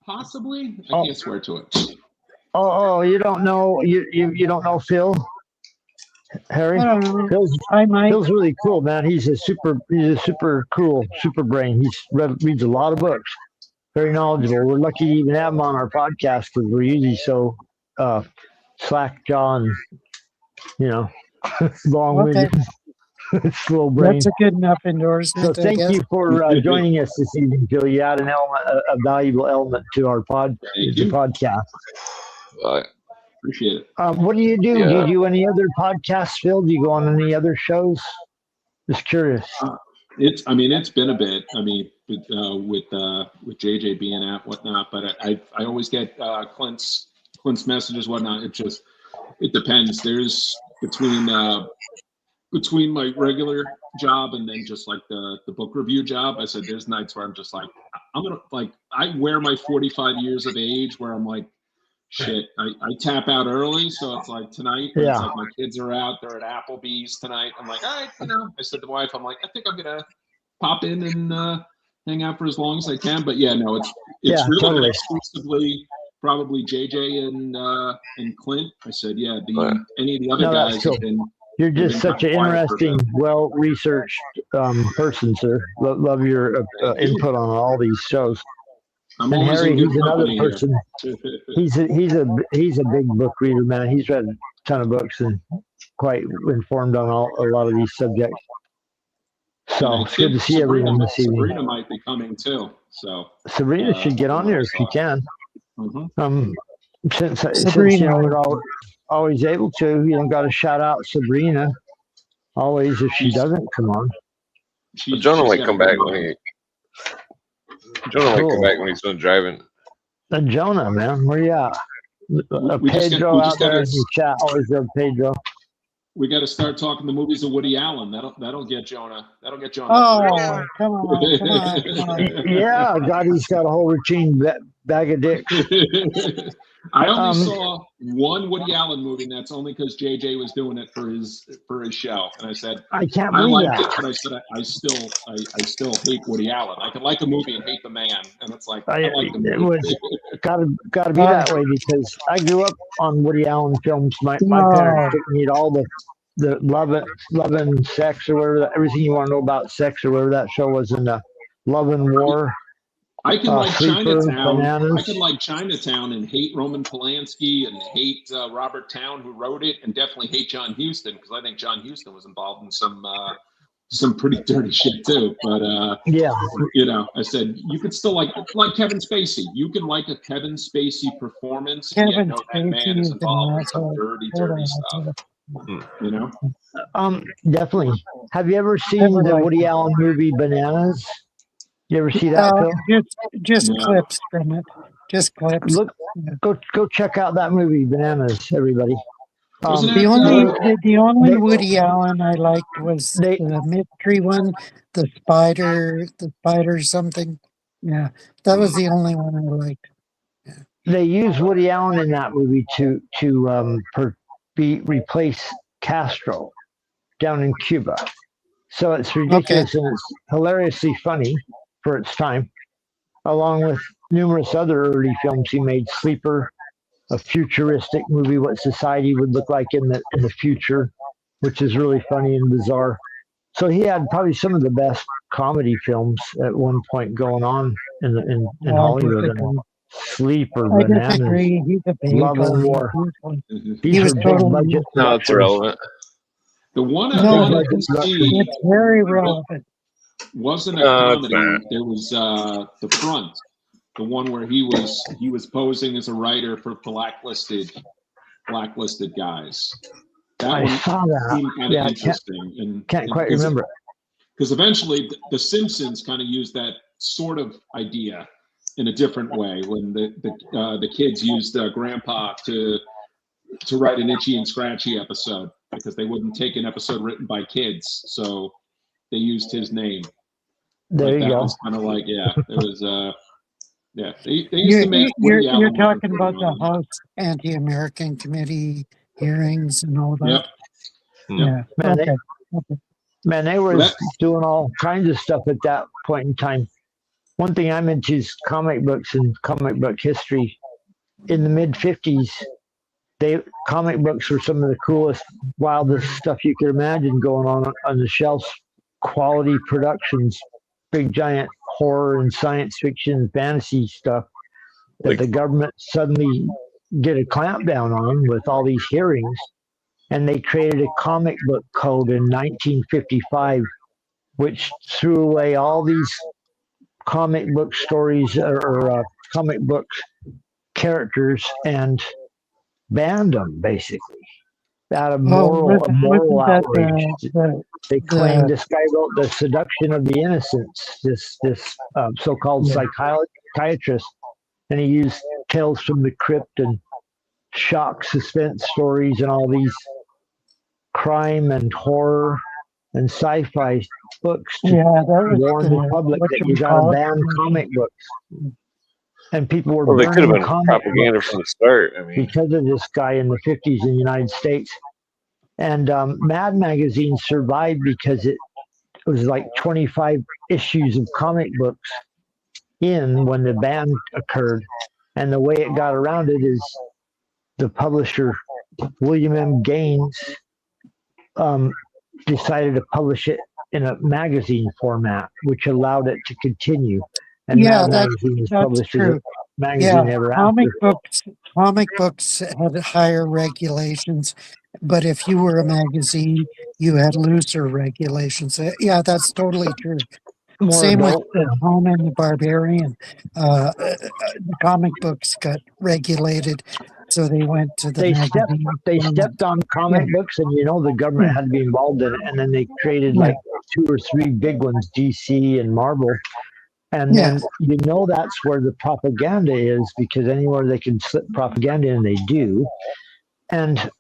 Possibly. I can't swear to it. Oh, you don't know you don't know Phil? Harry? Phil's really cool, man. He's a super cool super brain. Reads a lot of books. Very knowledgeable. We're lucky to even have him on our podcast because we're usually so slack jawed, long-winded. Slow brain. That's a good enough endorsement. So thank you for joining us this evening, Phil. You add a valuable element to our podcast. Appreciate it. What do you do? Yeah. Do you do any other podcasts, Phil? Do you go on any other shows? Just curious. It's been a bit. With JJ being at whatnot, but I always get Clint's messages, whatnot. It depends. There's between my regular job and then just like the book review job, I said there's nights where I'm just like, I wear my 45 years of age where I'm like, shit, I tap out early. So it's like tonight, it's like my kids are out, they're at Applebee's tonight. I'm like, all right, I said to my wife, I'm like, I think I'm going to pop in and hang out for as long as I can. But yeah, no, it's really totally. Exclusively probably JJ and Clint. I said, yeah, any of the other guys have been. You're just such an interesting, well-researched person, sir. Love your input on all these shows. And Harry, he's another person. He's a big book reader, man. He's read a ton of books and quite informed on a lot of these subjects. So And I it's good to think see everyone this evening. Sabrina might be coming too. So Sabrina should get on there if she can. Mhm. Since Sabrina. we're always able to, got to shout out Sabrina always if she doesn't come on. Jonah might come back when he's done driving. Jonah, man, where you at? Pedro out there in the chat. Always love Pedro. We got to start talking the movies of Woody Allen. That'll get Jonah. That'll get Jonah. Oh, come on. Yeah, God, he's got a whole routine bag of dicks. I only saw one Woody Allen movie, and that's only because JJ was doing it for his show. And I said, I can't I believe liked that. it, but I said I still hate Woody Allen. I can like a movie and hate the man, and it's like I like the movie. It was gotta be that way because I grew up on Woody Allen films. My parents took me to all the Love and Sex or whatever, everything you want to know about sex or whatever that show was in the Love and War. I can like Chinatown. Bananas. I can like Chinatown and hate Roman Polanski and hate Robert Towne, who wrote it, and definitely hate John Huston because I think John Huston was involved in some pretty dirty shit too. But I said you could still like Kevin Spacey. You can like a Kevin Spacey performance. Kevin that man is involved in some dirty stuff. Definitely. Have you ever seen the Woody Allen movie Bananas? You ever see that film? Just clips from it. Just clips. Look, go check out that movie Bananas, everybody. The only Woody Allen I liked was the mystery one, the spider something. Yeah, that was the only one I liked. Yeah. They used Woody Allen in that movie to replace Castro down in Cuba. So it's ridiculous and it's hilariously funny for its time, along with numerous other early films he made. Sleeper, a futuristic movie, what society would look like in the future, which is really funny and bizarre. So he had probably some of the best comedy films at one point going on in Hollywood. And Sleeper, Bananas, Love and War. He was totally. No, it's irrelevant. The one I wanted to see, it's very relevant. Wasn't a comedy. There was The Front, the one where he was posing as a writer for blacklisted guys. I saw that. Seemed kind of interesting. Can't quite remember it. Because eventually, The Simpsons kind of used that sort of idea in a different way when the kids used Grandpa to write an Itchy and Scratchy episode because they wouldn't take an episode written by kids, so they used his name. There you go. Was kind of like it was They used to make. You're talking about the House Anti-American Committee hearings and all that. Yep. Yeah. Man, they were doing all kinds of stuff at that point in time. One thing I'm into is comic books and comic book history. In the mid-'50s, comic books were some of the coolest, wildest stuff you could imagine going on the shelves. Quality productions, big giant horror and science fiction, fantasy stuff that the government suddenly did a clampdown on with all these hearings. And they created a comic book code in 1955, which threw away all these comic book stories or comic book characters and banned them basically out of moral outrage. They claimed this guy wrote The Seduction of the Innocents, this so-called psychiatrist, and he used Tales from the Crypt and shock suspense stories and all these crime and horror and sci-fi books to warn the public that you got to ban comic books. And people were they could have been comic propaganda books from the start. I mean, because of this guy in the 50s in the United States. And Mad Magazine survived because it was like 25 issues of comic books when the ban occurred. And the way it got around it is the publisher, William M. Gaines, decided to publish it in a magazine format, which allowed it to continue. And Mad Magazine was published magazine ever after. Comic books had higher regulations, but if you were a magazine, you had looser regulations. Yeah, that's totally true. More Same with adult. Conan the Barbarian. The comic books got regulated, so they went to the They magazine. stepped on comic books, and the government had to be involved in it. And then they created like 2 or 3 big ones, DC and Marvel. And then that's where the propaganda is, because anywhere they can slip propaganda in, they do. And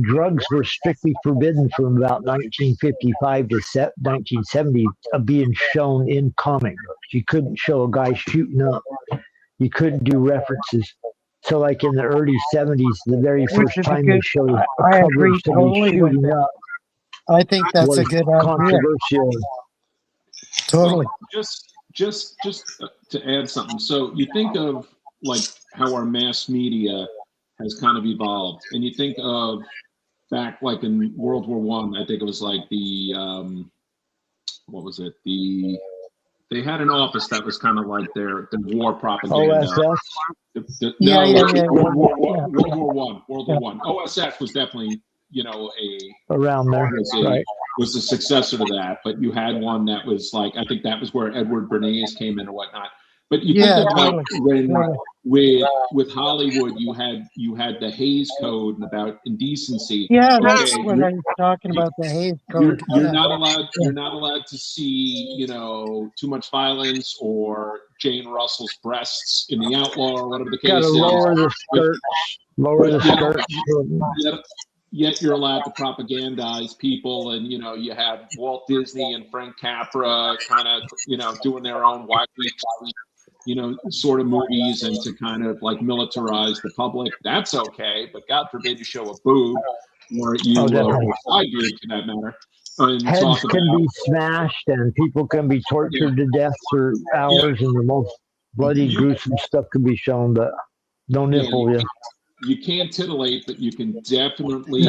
drugs were strictly forbidden from about 1955 to 1970 of being shown in comic books. You couldn't show a guy shooting up. You couldn't do references. So, like in the early 70s, the very first time they showed a cover of somebody shooting up, I think that's a good idea. Controversial. Totally. Just to add something. So you think of like how our mass media has kind of evolved, and you think of back like in World War One. I think it was like the what was it? They had an office that was kind of like their war propaganda. OSS. World War One. OSS was definitely around there, was a successor to that. But you had one that was like, I think that was where Edward Bernays came in or whatnot. But you think of like when with Hollywood, you had the Hays Code about indecency. Yeah, that's what I was talking about, the Hays Code. You're not allowed to see too much violence or Jane Russell's breasts in The Outlaw or whatever the case is. Lower the skirts. Yet you're allowed to propagandize people, and you have Walt Disney and Frank Capra kind of doing their own wacky sort of movies, and to kind of like militarize the public. That's okay, but God forbid you show a boob or you a side boob, for that matter. Heads can be smashed, and people can be tortured to death for hours, and the most bloody, gruesome stuff can be shown, but no nipple. You can't titillate, but you can definitely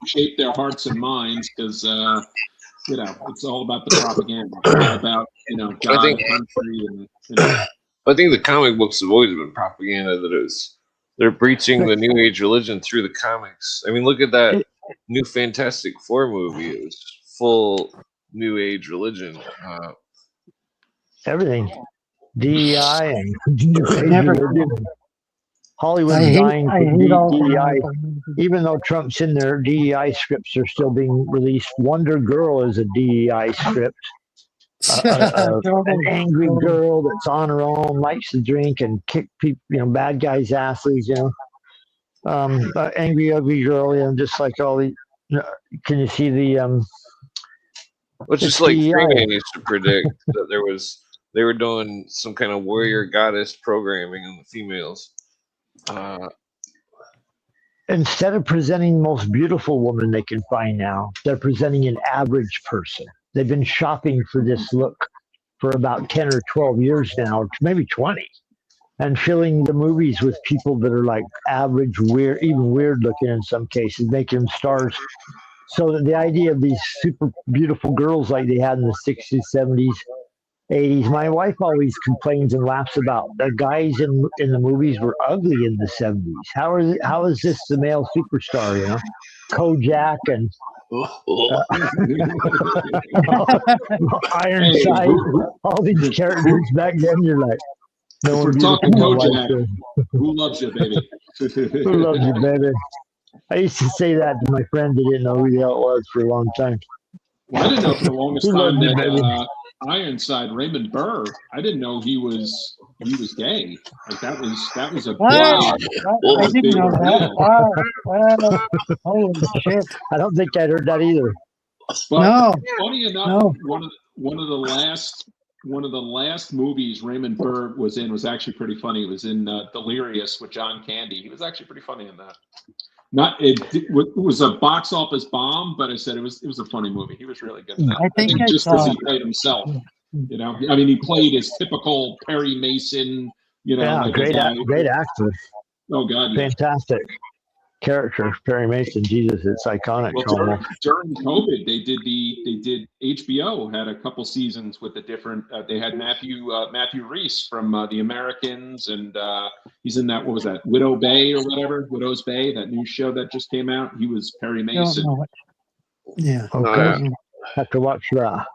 shape their hearts and minds, because it's all about the propaganda. It's all about God and country, and I think the comic books have always been propaganda. They're preaching the New Age religion through the comics. I mean, look at that new Fantastic Four movie. It was full New Age religion. Everything, DEI and Hollywood's dying for DEI. Even though Trump's in there, DEI scripts are still being released. Wonder Girl is a DEI script. An angry girl that's on her own, likes to drink and kick people, bad guys' asses. Angry, ugly girl. Just like all the. Can you see the? Well, just like Freeman used to predict that they were doing some kind of warrior goddess programming on the females. Instead of presenting the most beautiful woman they can find now, they're presenting an average person. They've been shopping for this look for about 10 or 12 years now, maybe 20, and filling the movies with people that are like average, weird, even weird looking in some cases, making them stars. So that the idea of these super beautiful girls like they had in the 60s, 70s, 80s. My wife always complains and laughs about the guys in the movies were ugly in the 70s. How is this the male superstar? Kojak and Ironside, all these characters back then. You're like, no one. We're talking Kojak. Who loves you, baby? Who loves you, baby? I used to say that to my friend that didn't know who the hell it was for a long time. Well, I didn't know for the longest time that Ironside, Raymond Burr, I didn't know he was gay. Like that was a I didn't know that. Holy shit! I don't think I'd heard that either. But funny enough, one of the last movies Raymond Burr was in was actually pretty funny. It was in Delirious with John Candy. He was actually pretty funny in that. It was a box office bomb, but I said it was a funny movie. He was really good in that. I think just because he played himself. I mean, he played his typical Perry Mason. Great actor. Oh God, fantastic. character, Perry Mason. Jesus, it's iconic. Well, during COVID, they did HBO had a couple seasons with the different. They had Matthew Reese from The Americans, and he's in that. What was that? Widow Bay or whatever? Widow's Bay, that new show that just came out. He was Perry Mason. Yeah. Okay. Have to watch that.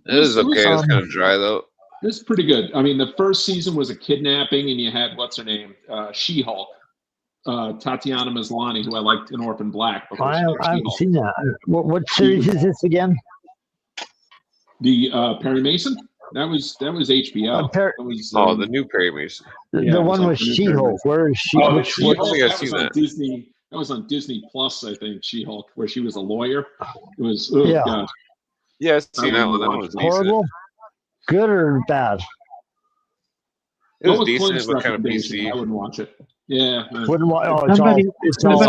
It is okay. It's kind of dry though. It's pretty good. I mean, the first season was a kidnapping, and you had what's her name, She-Hulk, Tatiana Maslany, who I liked in Orphan Black. I haven't seen that. What series is this again? The Perry Mason. That was HBO. That was, the new Perry Mason. The one with She-Hulk. Where is she? Oh, She-Hulk. That was on Disney. That was on Disney Plus, I think. She-Hulk, where she was a lawyer. It was. Oh, yeah. God. Yeah, I've seen that one. That one was horrible. Decent. Good or bad? It was decent, but kind of PC. I wouldn't watch it. Yeah. Wouldn't watch. Oh, it's all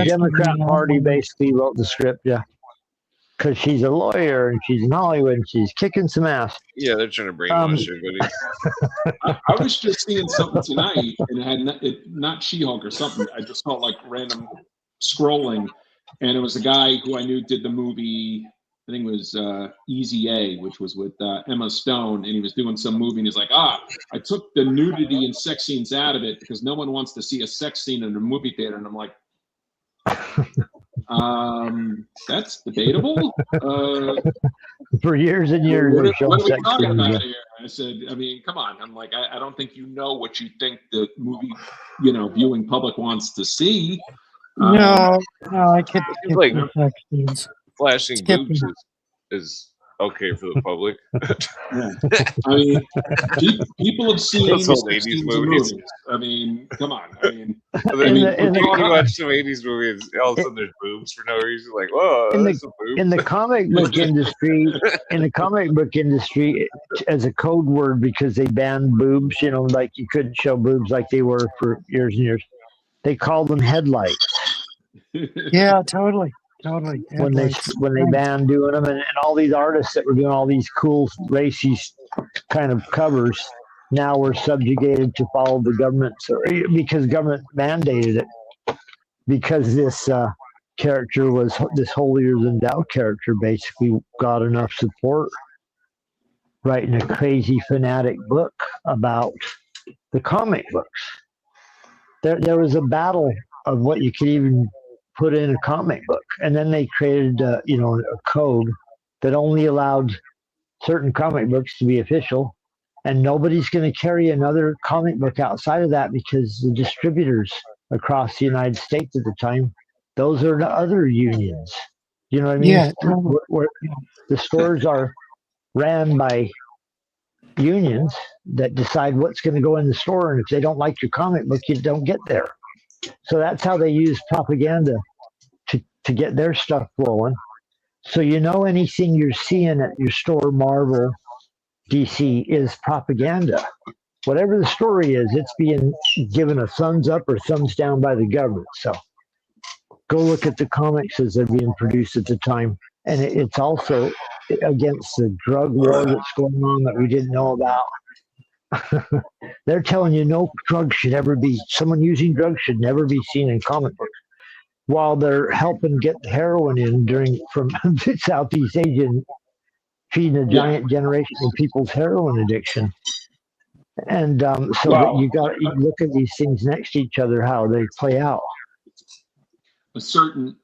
Democrat Party basically wrote the script. Yeah. Because she's a lawyer and she's in Hollywood and she's kicking some ass. Yeah, they're trying to brainwash everybody. I was just seeing something tonight, and it had not She-Hulk or something. I just felt like random scrolling, and it was a guy who I knew did the movie. I think it was Easy A, which was with Emma Stone, and he was doing some movie, and he's like, I took the nudity and sex scenes out of it because no one wants to see a sex scene in a movie theater. And I'm like, that's debatable. For years and years. What are we talking about here? I said, I mean, come on. I'm like, I don't think you know what you think the movie, viewing public wants to see. No, I can't. Like, flashing boobs is okay for the public. Yeah. I mean, people have seen those old 80s movies. I mean, come on. I mean, you watch some 80s movies, all of a sudden there's boobs for no reason. Like, whoa, in the comic book industry, as a code word, because they banned boobs, like you couldn't show boobs like they were for years and years. They called them headlights. Yeah, totally. When they banned doing them, and all these artists that were doing all these cool racy kind of covers now were subjugated to follow the government, because government mandated it, because this character was this holier than thou character basically got enough support writing a crazy fanatic book about the comic books. There was a battle of what you could even put in a comic book, and then they created a code that only allowed certain comic books to be official, and nobody's going to carry another comic book outside of that, because the distributors across the United States at the time, those are the other unions. You know what I mean? Yeah. Where the stores are ran by unions that decide what's going to go in the store, and if they don't like your comic book, you don't get there. So that's how they use propaganda to get their stuff flowing. So anything you're seeing at your store, Marvel, DC, is propaganda. Whatever the story is, it's being given a thumbs up or thumbs down by the government. So go look at the comics as they're being produced at the time. And it's also against the drug war that's going on that we didn't know about. They're telling you no drugs should ever be, someone using drugs should never be seen in comic books, while they're helping get heroin in from Southeast Asia, feeding a giant generation of people's heroin addiction. And you look at these things next to each other, how they play out. A certain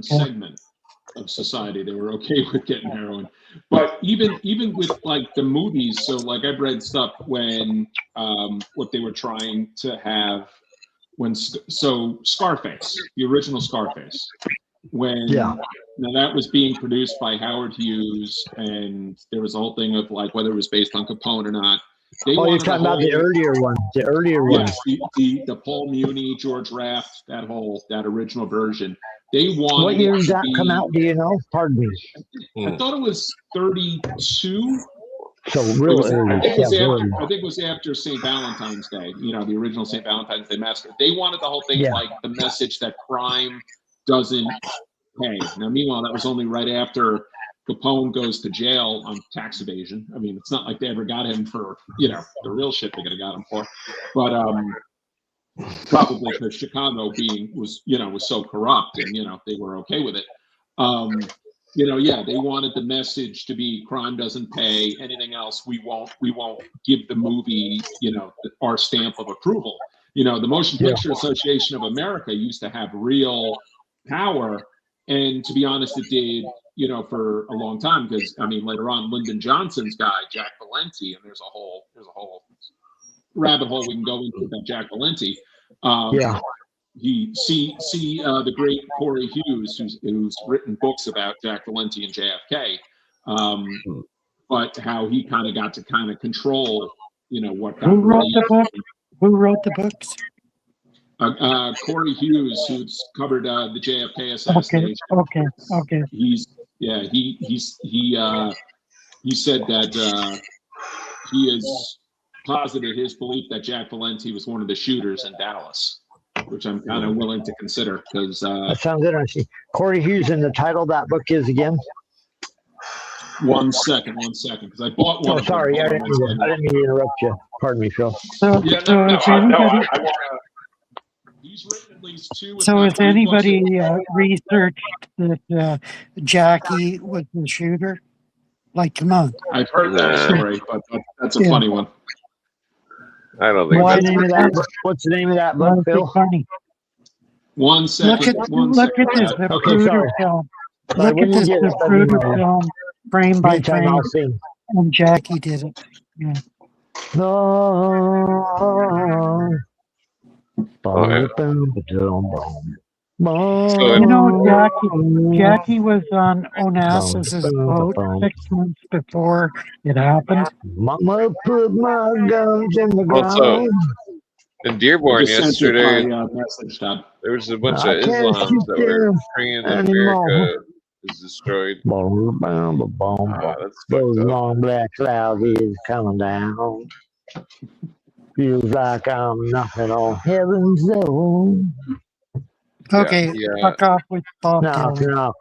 segment of society, they were okay with getting heroin, but even with like the movies. So like I've read stuff when what they were trying to have Scarface, the original Scarface, now that was being produced by Howard Hughes, and there was a whole thing of like whether it was based on Capone or not. You're talking about the earlier one. The Paul Muni, George Raft, that original version. They wanted. What year did that come out? Do you know? Pardon me. I thought it was 32. So really early. I think it was after St. Valentine's Day. The original St. Valentine's Day massacre. They wanted the whole thing like the message that crime doesn't pay. Now, meanwhile, that was only right after Capone goes to jail on tax evasion. I mean, it's not like they ever got him for the real shit they could have got him for. But probably because Chicago was so corrupt, and they were okay with it. They wanted the message to be crime doesn't pay. Anything else, we won't give the movie, our stamp of approval. The Motion Picture Association of America used to have real power, and to be honest, it did, for a long time, because later on, Lyndon Johnson's guy, Jack Valenti, and there's a whole rabbit hole we can go into about Jack Valenti. The great Corey Hughes, who's written books about Jack Valenti and JFK, but how he kind of got to control, what got Who wrote the book? Who wrote the books? Corey Hughes, who's covered the JFK assassination. Okay. He said that he is posited his belief that Jack Valenti was one of the shooters in Dallas, which I'm kind of willing to consider, because that sounds interesting. Corey Hughes, and the title of that book is again? One second, because I bought one. Oh, sorry, I didn't mean to interrupt you. Pardon me, Phil. He's written at least two. So has anybody researched that Jackie was the shooter? Like, come on. I've heard that story, but that's a funny one. I don't think What's the name of that book, Phil? Funny. 1 second. Look at this Zapruder film. Look at this Zapruder film, frame by frame, and Jackie did it. Yeah. Jackie was on Onassis' boat 6 months before it happened. Mama put my guns in the ground. In Dearborn yesterday, there was a bunch of Islams that were praying that America is destroyed. Those long black clouds is coming down. Feels like I'm knocking on heaven's door. Okay, fuck off with Bob knocking on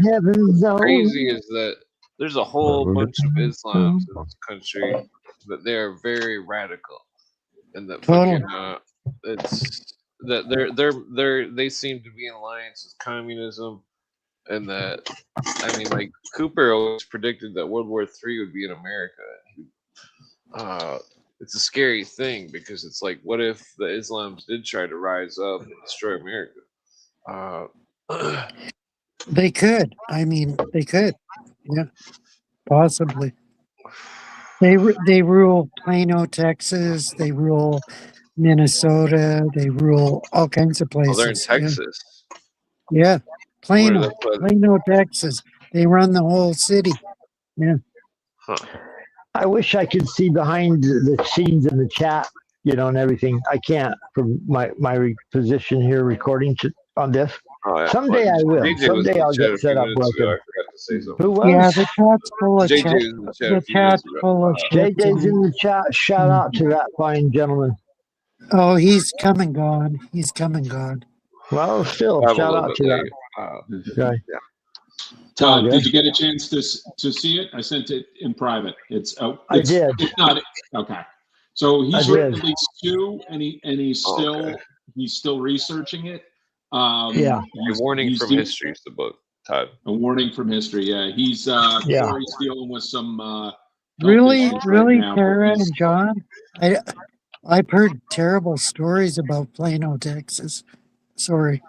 heaven's door. Crazy is that there's a whole bunch of Islams in this country that they are very radical, and that it's that they seem to be in alliance with communism, and that like Cooper always predicted that World War III would be in America. It's a scary thing, because it's like, what if the Islams did try to rise up and destroy America? They could. They could. Yeah, possibly. They rule Plano, Texas. They rule Minnesota. They rule all kinds of places. Oh, they're in Texas. Yeah, Plano, Texas. They run the whole city. Yeah. Huh. I wish I could see behind the scenes in the chat, and everything. I can't from my position here recording on this. Oh, yeah. Someday I will. Someday I'll get set up like it. Who was? Yeah, the chat's full of chat. The chat's full of shit. JJ's in the chat. Shout out to that fine gentleman. Oh, he's come and gone. Well, still, shout out to that guy. Yeah. Todd, did you get a chance to see it? I sent it in private. I did. It's not okay. So he's written at least two, and he's still researching it. A Warning from History is the book, Todd. A Warning from History. Yeah, he's dealing with some. Really, Tara and John. I've heard terrible stories about Plano, Texas. Sorry,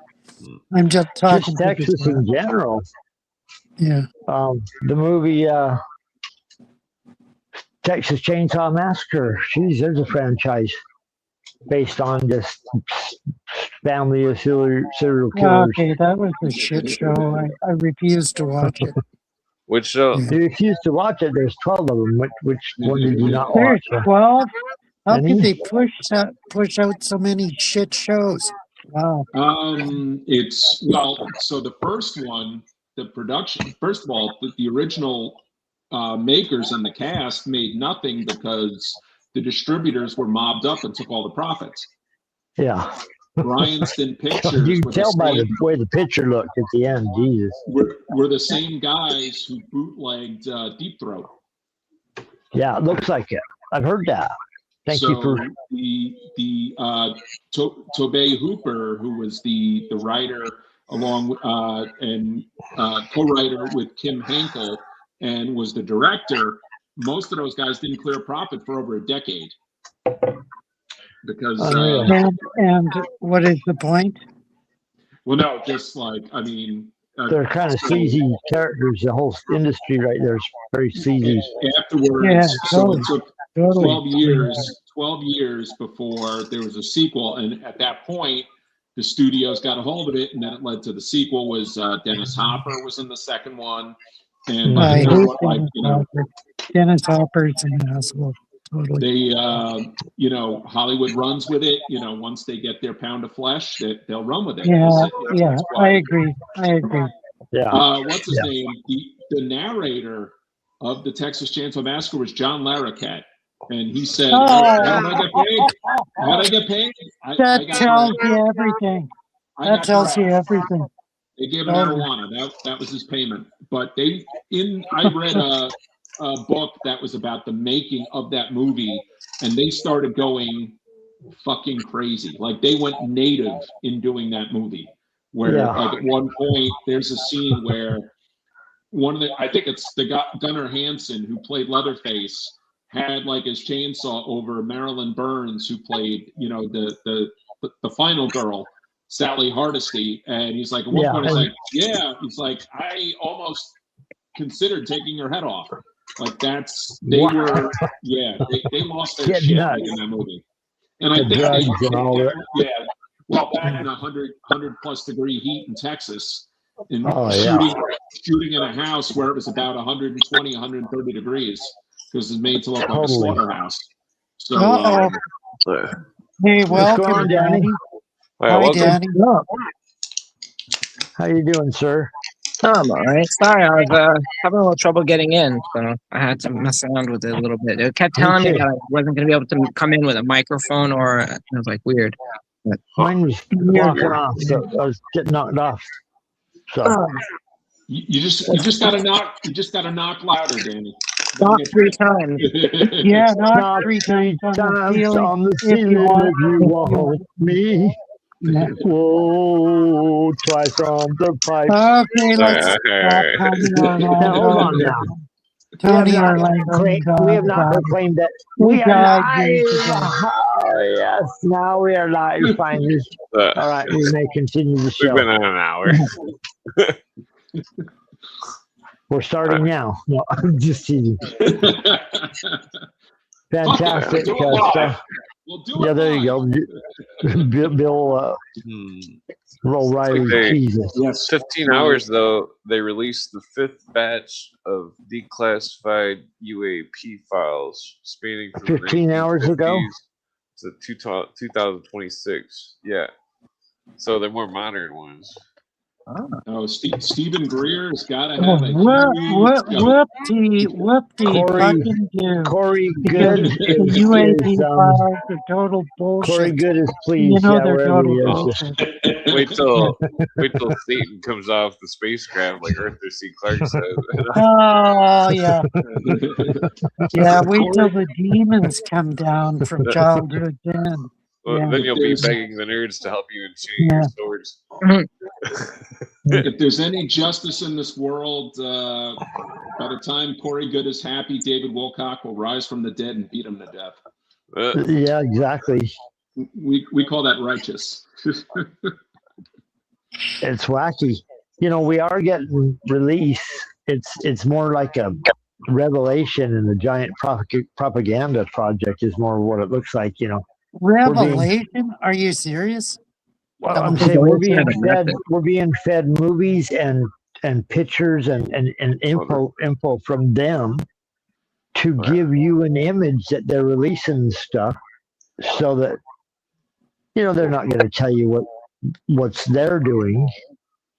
I'm just talking. Just Texas in general. Yeah. The movie Texas Chainsaw Massacre. Jeez, there's a franchise based on just family of serial killers. Okay, that was a shit show. I refused to watch it. Which show? You refused to watch it. There's 12 of them. Which one did you not watch? There's 12? How could they push out so many shit shows? Wow. So the first one, the production, first of all, the original makers and the cast made nothing because the distributors were mobbed up and took all the profits. Yeah. Bryanston Pictures. You can tell by the way the picture looked at the end. Jesus. Were the same guys who bootlegged Deep Throat. Yeah, it looks like it. I've heard that. Thank you for Tobey Hooper, who was the writer along and co-writer with Kim Henkel and was the director. Most of those guys didn't clear a profit for over a decade because and what is the point? well, no, just like I mean, they're kind of sleazy characters. The whole industry right there is very sleazy. Afterwards, so it took 12 years before there was a sequel, and at that point, the studios got a hold of it, and then it led to the sequel. Was Dennis Hopper was in the second one, and I hate Dennis Hopper's an asshole. Totally. They, Hollywood runs with it. Once they get their pound of flesh, they'll run with it. Yeah, I agree. Yeah. What's his name? The narrator of the Texas Chainsaw Massacre was John Larroquette, and he said, "How did I get paid? How did I get paid? That tells you everything. That tells you everything." They gave him marijuana. That was his payment. But I read a book that was about the making of that movie, and they started going fucking crazy. Like they went native in doing that movie. Where like at one point there's a scene where I think it's the guy Gunnar Hansen who played Leatherface had like his chainsaw over Marilyn Burns who played the final girl Sally Hardesty, and he's like at one point he's like I almost considered taking her head off. Like they lost their shit like, in that movie. And I think back in 100 plus degree heat in Texas, and shooting in a house where it was about 120, 130 degrees because it's made to look like a slaughterhouse. So, hey, welcome, Danny. Hi, Danny. How you doing, sir? I'm all right. Sorry, I was having a little trouble getting in, so I had to mess around with it a little bit. It kept telling me that I wasn't going to be able to come in with a microphone, or it was like weird. But mine was knocking off, so I was getting knocked off. So you just gotta knock louder, Danny. Knock 3 times. Yeah, knock 3 times on the ceiling if you want me. Whoa, twice on the pipe. Okay, let's hold on now. Tony, we have not proclaimed that we are live. Oh, yes, now we are live finally. All right, we may continue the show. We've been on an hour. We're starting now. No, I'm just teasing. Fantastic stuff. Yeah, there you go. Bill Roll Riley. Jesus. Yes. 15 hours though, they released the 5th batch of declassified UAP files spanning from 15 hours ago to 2026. Yeah. So they're more modern ones. Oh, Stephen Greer's got to have a whoopty. Corey Good. The UAP files are total bullshit. Corey Good is pleased. They're total bullshit. Wait till Satan comes off the spacecraft like Arthur C. Clarke said. Oh yeah. Yeah, wait till the demons come down from childhood then. Well, then you'll be begging the nerds to help you in changing swords. If there's any justice in this world, by the time Corey Good is happy, David Wilcock will rise from the dead and beat him to death. Yeah, exactly. We call that righteous. It's wacky. We are getting release. It's more like a revelation, and the giant propaganda project is more what it looks like. Revelation? Are you serious? Well, I'm saying we're being fed movies and pictures and info from them to give you an image that they're releasing stuff, so that they're not going to tell you what's they're doing.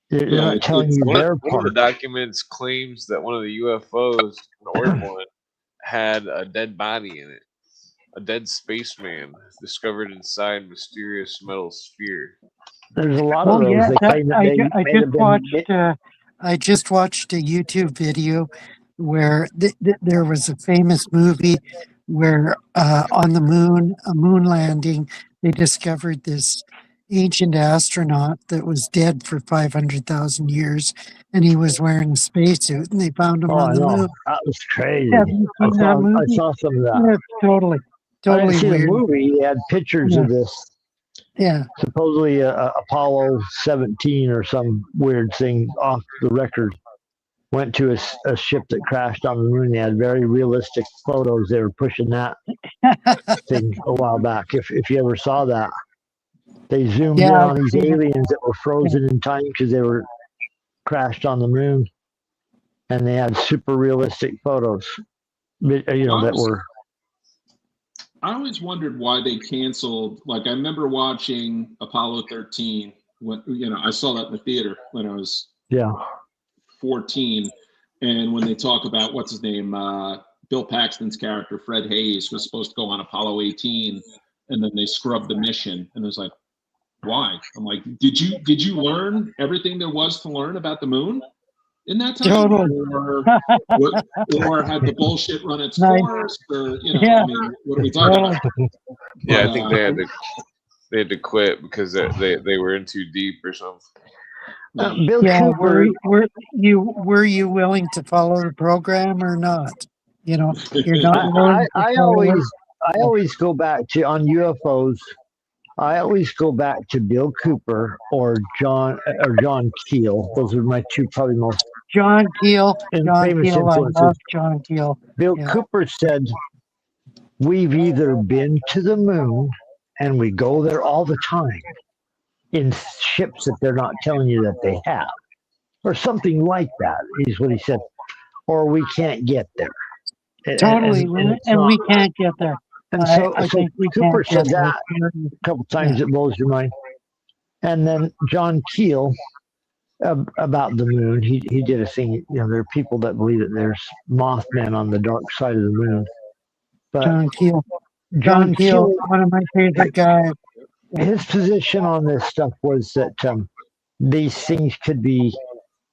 They're not telling you their part. One of the documents claims that one of the UFOs, an orange one, had a dead body in it. A dead spaceman discovered inside mysterious metal sphere. There's a lot of those. Yeah, I just watched a YouTube video where there was a famous movie where on the moon, a moon landing, they discovered this ancient astronaut that was dead for 500,000 years, and he was wearing a spacesuit, and they found him Oh, on I the know. moon. That was crazy. Have you seen that I movie? saw some of that. Yeah, totally I didn't see weird. the movie. They had pictures Yeah. of this. Yeah. Supposedly Apollo 17 or some weird thing off the record went to a ship that crashed on the moon. They had very realistic photos. They were pushing that thing a while back. If you ever saw that, they zoomed in Yeah, on these aliens that were frozen in time because they were crashed on the moon, and they had super realistic photos. That were. I always wondered why they canceled. Like, I remember watching Apollo 13 when I saw that in the theater when I was 14, and when they talk about what's his name, Bill Paxton's character Fred Hayes was supposed to go on Apollo 18, and then they scrubbed the mission, and it was like, why? I'm like, did you learn everything there was to learn about the moon in that time? Totally. Or had the bullshit run its course? Or I mean, what are we talking about? Yeah, I think they had to quit because they were in too deep or something. Bill Cooper, were you willing to follow the program or not? You're not. I always go back to on UFOs. I always go back to Bill Cooper or John Keel. Those are my two probably most John Keel. famous influences. I love John Keel. Bill Cooper said, "We've either been to the moon and we go there all the time in ships that they're not telling you that they have, or something like that," is what he said, "or we can't get there." Totally, and we can't get there. And so Cooper said that a couple times. It blows your mind. And then John Keel about the moon. He did a thing. There are people that believe that there's Mothman on the dark side of the moon. But John Keel, one of my favorite guys. His position on this stuff was that these things could be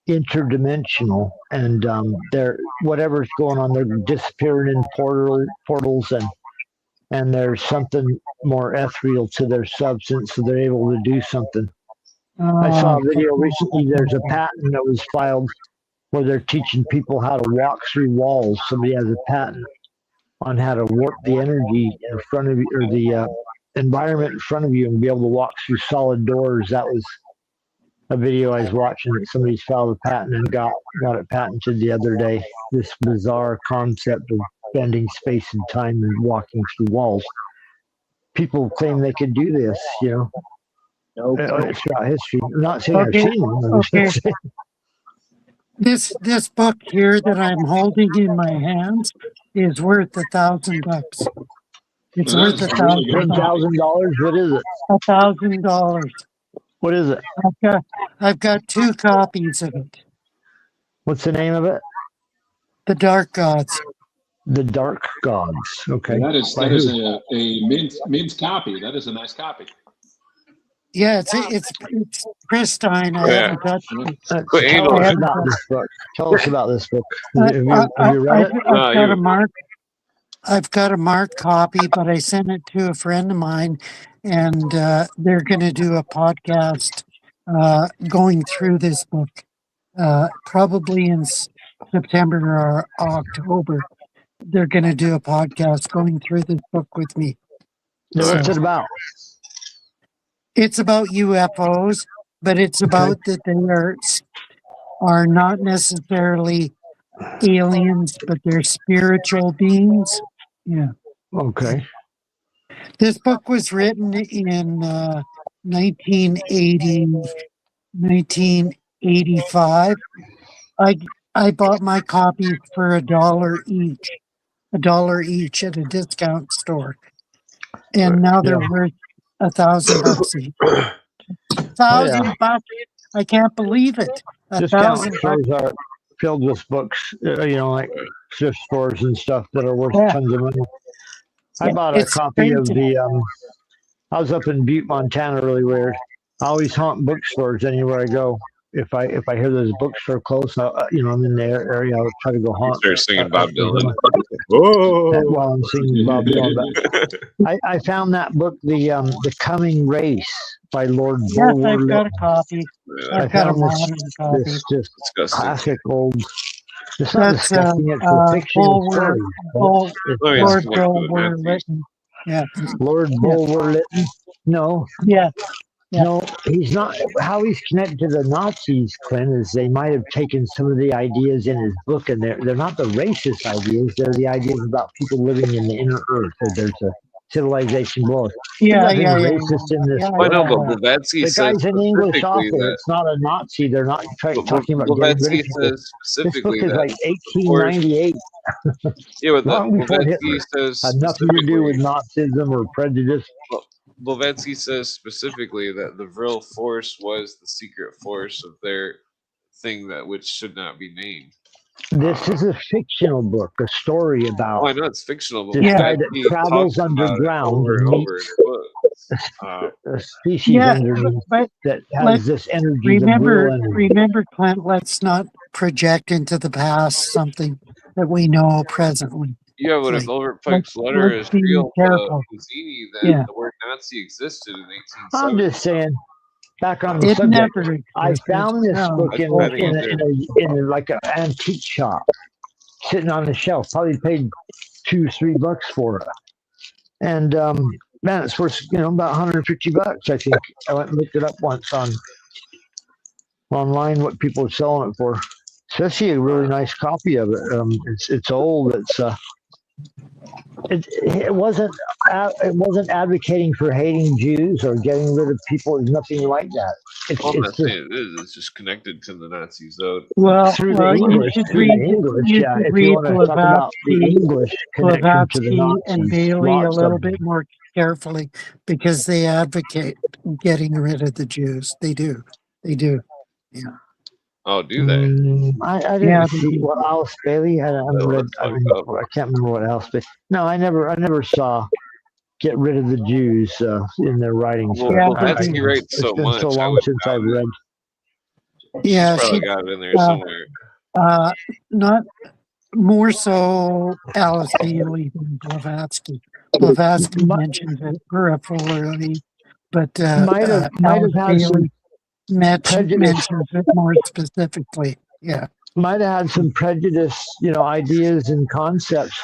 interdimensional, and they're whatever's going on, they're disappearing in portals, and there's something more ethereal to their substance, so they're able to do something. I saw a video recently. There's a patent that was filed where they're teaching people how to walk through walls. Somebody has a patent on how to warp the energy in front of you, or the environment in front of you, and be able to walk through solid doors. That was a video I was watching that somebody's filed a patent and got it patented the other day. This bizarre concept of bending space and time and walking through walls. People claim they could do this, throughout history. I'm not saying I've seen them. This book here that I'm holding in my hands is worth $1,000. It's worth $1,000. $1,000. What is it? $1,000. What is it? I've got 2 copies of it. What's the name of it? The Dark Gods. The Dark Gods. Okay. That is a mint copy. That is a nice copy. Yeah, it's pristine. I haven't touched it. Tell us about this book. Have you read it? I've got a marked copy, but I sent it to a friend of mine, and they're going to do a podcast going through this book, probably in September or October. They're going to do a podcast going through this book with me. What's it about? It's about UFOs, but it's about that they are not necessarily aliens, but they're spiritual beings. Yeah. Okay. This book was written in 1985. I bought my copies for $1 each at a discount store, and now they're worth $1,000 each. $1,000! I can't believe it. Discount stores are filled with books, like thrift stores and stuff that are worth tons of money. I bought a copy of I was up in Butte, Montana, really weird. I always haunt bookstores anywhere I go. if I hear those bookstore close, I'm in the area, I'll try to go You haunt. start singing Bob Dylan. While I'm singing Bob Dylan. I found that book, the Coming Race by Lord Yes, Bulwer I've got a Lytton. copy. Yeah, I've got a found modern copy. this just disgusting. classic old. It's not That's disgusting. It's a fictional Bulwer, story. Bull, Oh, he's Lord connected to the Bulwer Nazis. Lytton. Yeah, Lord Bulwer Lytton. No, yeah. Yeah. no, he's not. How he's connected to the Nazis, Clint, is they might have taken some of the ideas in his book, and they're not the racist ideas. They're the ideas about people living in the inner earth. That there's a civilization below. Yeah, There's nothing yeah, yeah, racist in this yeah, I know, book. but Blavatsky The says guy's an English specifically author. that. It's not a Nazi. They're not talking about getting rid of Blavatsky people. says This book specifically is that. like 1898. Yeah, but Long before Blavatsky Hitler. says Had nothing to do with specifically. Nazism or prejudice. Blavatsky says specifically that the real force was the secret force of their thing that which should not be named. This is a fictional book, a story about I know it's fictional, but this guy that Blavatsky travels talks about it underground over and and over meets in her books. a species Yeah, underneath but that has let's this energy, the remember, real energy. remember, Clint. Let's not project into the past something that we know presently. Yeah, but if Like, Albert Pike's letter let's is be real to careful. Mazzini, then Yeah. the word Nazi existed in I'm 1870. just saying, back on the It subject, never I existed. found this No. book in I think it did. in like an antique shop, sitting on the shelf. Probably paid $2-3 for it, and man, it's worth about $150. I think I went and looked it up once online what people are selling it for. Especially a really nice copy of it. It's old. It wasn't advocating for hating Jews or getting rid of people. There's nothing like that. I'm not It's just saying it is. It's just connected to the Nazis, though. Well, through the you English. should Through read. the English, You yeah. should If you read want to talk about the Blavatsky, English connection to the Blavatsky and Nazis, Bailey a lots little of bit more carefully because they advocate getting rid of the Jews. They do. They do. Yeah. Oh, do they? I didn't Yeah, see what Alice Bailey. I Oh, read. that's I fucked up. can't remember what Alice Bailey. No, I never saw get rid of the Jews in their writings. Well, Yeah, Blavatsky writes so it's been much. so I long would since I've doubt it. read. Yeah, She's probably she got it in there somewhere. not more so Alice Bailey than Blavatsky. Blavatsky mentions it peripherally, but Might have Alice had some Bailey prejudice. mentions it more specifically. Yeah. Might have had some prejudice, ideas and concepts.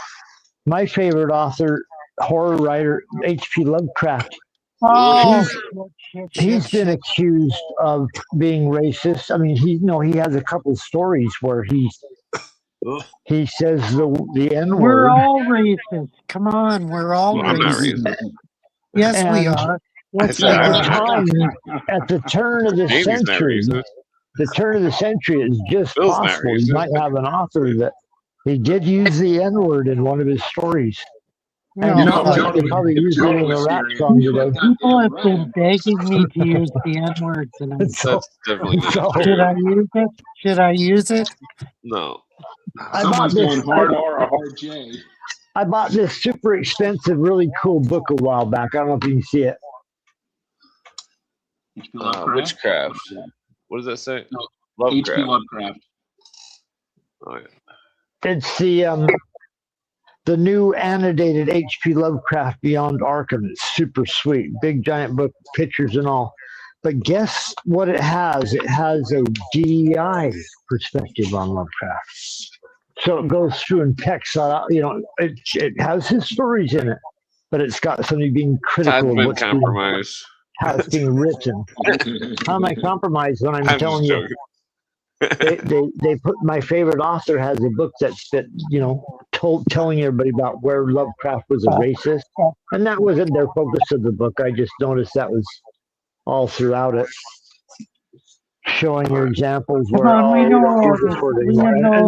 My favorite author, horror writer, H.P. Lovecraft. Oh, He's been accused of being racist. I mean, he has a couple stories where he says the N we're word. all racist. Come on, we're all I'm not racist. racist. Yes, we And are. At the turn of the Jamie's not century, racist. it's just Bill's not possible. You racist. might have an author that he did use the N word in one of his stories. And No, he probably used it in a rap song today. people have been begging me to use the N word tonight. That's definitely not Should true. I use it? Should I use it? No. Someone's going hard R or hard J. I bought this super expensive, really cool book a while back. I don't know if you can see it. Witchcraft. What does that say? No, H.P. Lovecraft. Oh, yeah. It's the new annotated H.P. Lovecraft Beyond Arkham. It's super sweet. Big giant book, pictures and all. But guess what it has? It has a DEI perspective on Lovecraft. So it goes through and pecks out, it has his stories in it, but it's got somebody being critical of how it's being written. How am I compromised when I'm telling you? They put my favorite author has a book telling everybody about where Lovecraft was a racist, and that wasn't their focus of the book. I just noticed that was all throughout it, showing you examples where we know all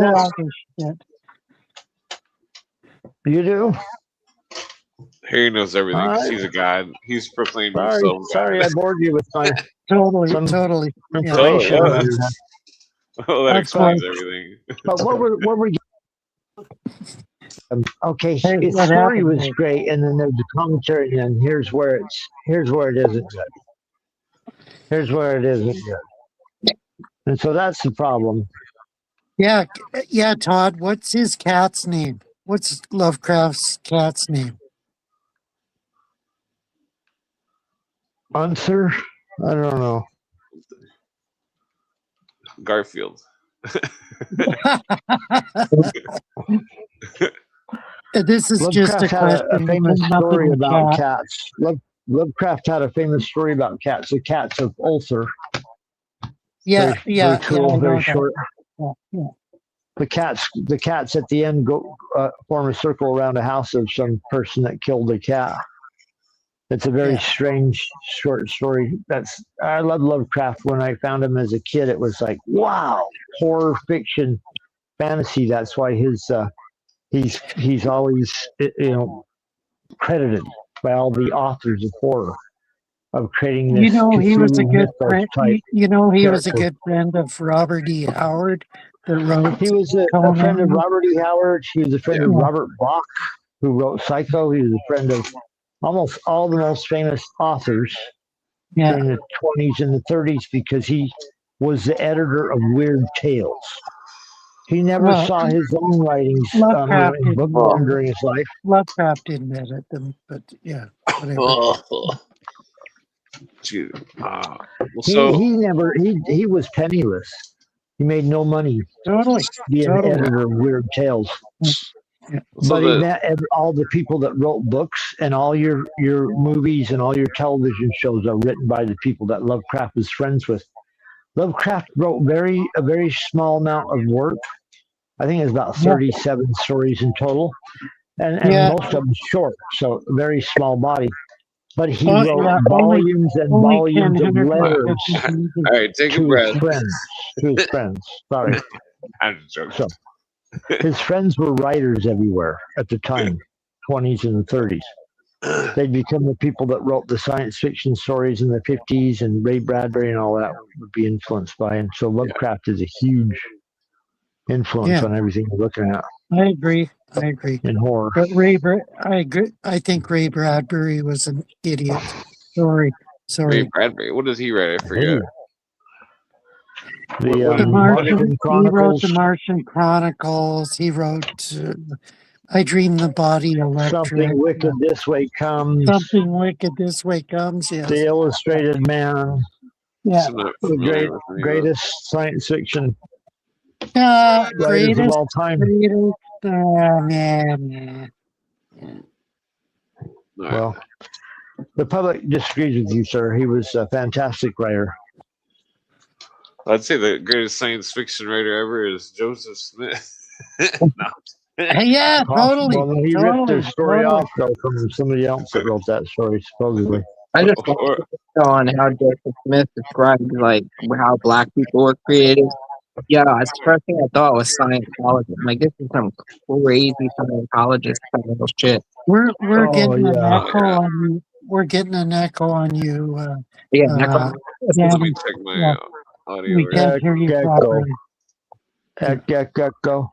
this shit. You do? Harry knows everything. Right. He's a god. He's proclaimed himself. Sorry, I bored you with my totally information. Oh, that explains everything. But what were you? Okay, his story was great, and then there's the commentary, and here's where it isn't good. Here's where it isn't good. And so that's the problem. Yeah, Todd, what's his cat's name? What's Lovecraft's cat's name? Answer? I don't know. Garfield. This is just a Lovecraft had question. a famous nothing story with about cat. cats. Lovecraft had a famous story about cats. The cats of Ulcer. Yeah, Very cool, I very know short. that. Yeah. The cats at the end go form a circle around a house of some person that killed a cat. It's a very strange short story. I love Lovecraft. When I found him as a kid, it was like, wow, horror fiction, fantasy. That's why he's always credited by all the authors of horror of creating this. He was a good friend. type He was a character. good friend of Robert E. Howard. That wrote. He was a friend of Robert E. Howard. He was a friend of Robert Bloch, who wrote Psycho. He was a friend of almost all the most famous authors during the 20s and the 30s because he was the editor of Weird Tales. He never saw his own writings in book form during his life. Lovecraft didn't edit them, but yeah, whatever. He was penniless. He made no money. Totally. Being an editor of Weird Tales. But he met all the people that wrote books, and all your movies and all your television shows are written by the people that Lovecraft was friends with. Lovecraft wrote a very small amount of work. I think it's about 37 stories in total, and most of them short, so a very small body. But he wrote volumes and volumes of letters All right, take a breath. To his friends. Sorry. I'm just joking. So, his friends were writers everywhere at the time, 20s and 30s. They'd become the people that wrote the science fiction stories in the 50s, and Ray Bradbury and all that would be influenced by him. So Lovecraft is a huge influence on everything you're looking at. I agree. In horror. But I agree. I think Ray Bradbury was an idiot. Sorry. Ray Bradbury. What does he write? I forget. The Martian Chronicles. He wrote the Martian Chronicles. He wrote I Dream the Body Electric. Something Wicked This Way Comes. Something Wicked This Way Comes, yes. The Illustrated Man. Yeah. The greatest science fiction greatest of all time. Well, the public disagrees with you, sir. He was a fantastic writer. I'd say the greatest science fiction writer ever is Joseph Smith. Yeah, totally. Well, he ripped the story off though from somebody else that wrote that story, supposedly. I just want to go on how Joseph Smith described like how black people were created. Yeah, it's the first thing I thought was Scientology. I'm like, this is some crazy Scientologist kind of shit. We're getting an echo on you. We're getting an echo on you. Let me check my audio. We can't hear you properly. Echo.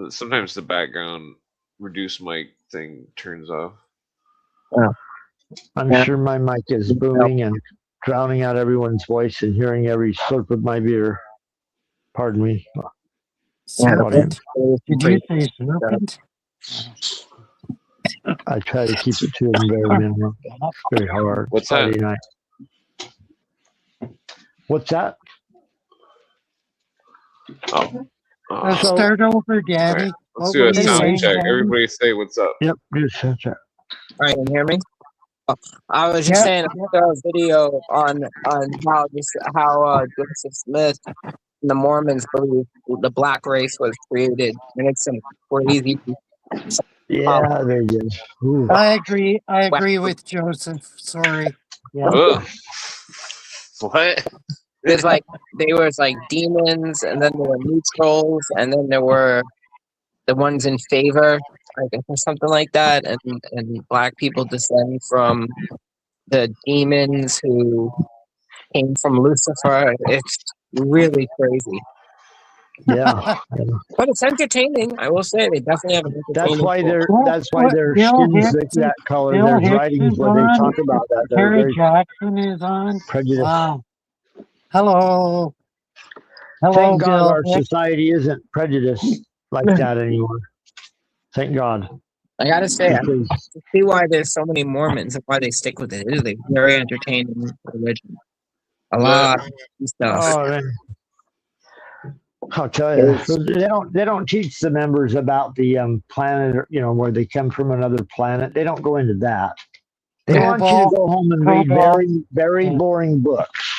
Sometimes the background reduce mic thing turns off. I'm sure my mic is booming and drowning out everyone's voice and hearing every slurp of my beer. Pardon me. Serpent. Did you say serpent? I try to keep it to a very minimum. It's very hard. What's that? Night. What's that? Let's start over, Daddy. Right. Let's do a sound check. Everybody say what's up. Yep, do a sound check. All right, can you hear me? I was just saying, I saw a video on how Joseph Smith and the Mormons believe the black race was created, and it's some crazy. Yeah, they did. Ooh. I agree with Joseph. Sorry. Yeah. What? There's there was demons, and then there were neutrals, and then there were the ones in favor, I guess, or something like that. And black people descend from the demons who came from Lucifer. It's really crazy. Yeah. But it's entertaining. I will say they definitely have an entertaining. That's why their skin's that color. There's writings where they talk about that. Terry Jackson is on. Prejudice. Wow. Hello. Hello, Thank God Bill. our society isn't prejudiced like that anymore. Thank God. I gotta say, I Because see why there's so many Mormons and why they stick with it. It is a very entertaining religion. A lot of stuff. oh man, I'll tell you, they don't teach the members about the planet, or, where they come from, another planet. They don't go into that. They want you to go home and read very boring books.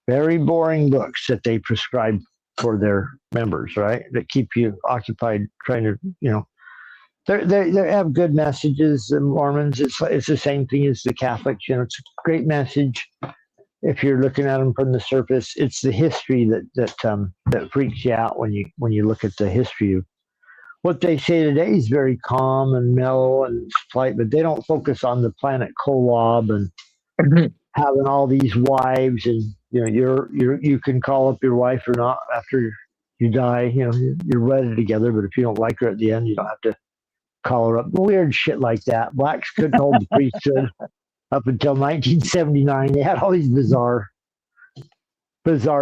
Very boring books that they prescribe for their members, right? That keep you occupied trying to, they have good messages. The Mormons, it's the same thing as the Catholics. It's a great message. If you're looking at them from the surface, it's the history that freaks you out when you look at the history of what they say today is very calm and mellow and polite, but they don't focus on the planet Kolob and having all these wives, and you can call up your wife or not after you die. You're wedded together, but if you don't like her at the end, you don't have to call her up. Weird shit like that. Blacks couldn't hold the priesthood up until 1979. They had all these bizarre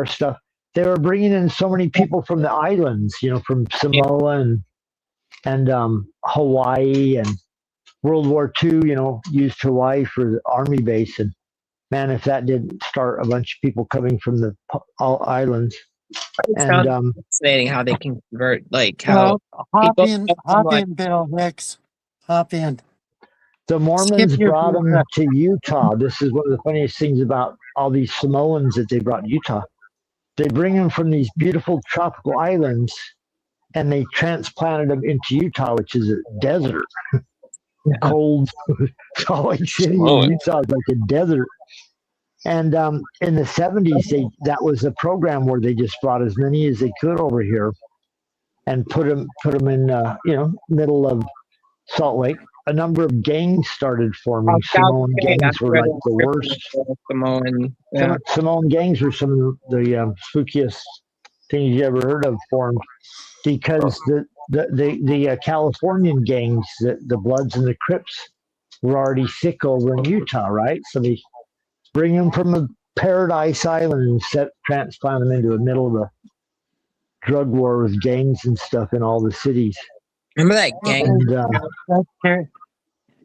stuff. They were bringing in so many people from the islands, from Samoa and Hawaii, and World War II, used Hawaii for the army base. And man, if that didn't start a bunch of people coming from the islands. It sounds fascinating how they can convert, like how hop in, Bill Hicks. Hop in. The Mormons brought them to Utah. This is one of the funniest things about all these Samoans that they brought to Utah. They bring them from these beautiful tropical islands, and they transplanted them into Utah, which is a desert. Cold. Salt Lake City, Utah is like a desert. And in the 70s, that was a program where they just brought as many as they could over here and put them in, middle of Salt Lake. A number of gangs started forming. Samoan gangs were like the worst. Samoan gangs were some of the spookiest things you ever heard of formed, because the Californian gangs, the Bloods and the Crips, were already sick over in Utah, right? So they bring them from a paradise island and transplant them into the middle of a drug war with gangs and stuff in all the cities. Remember that gang?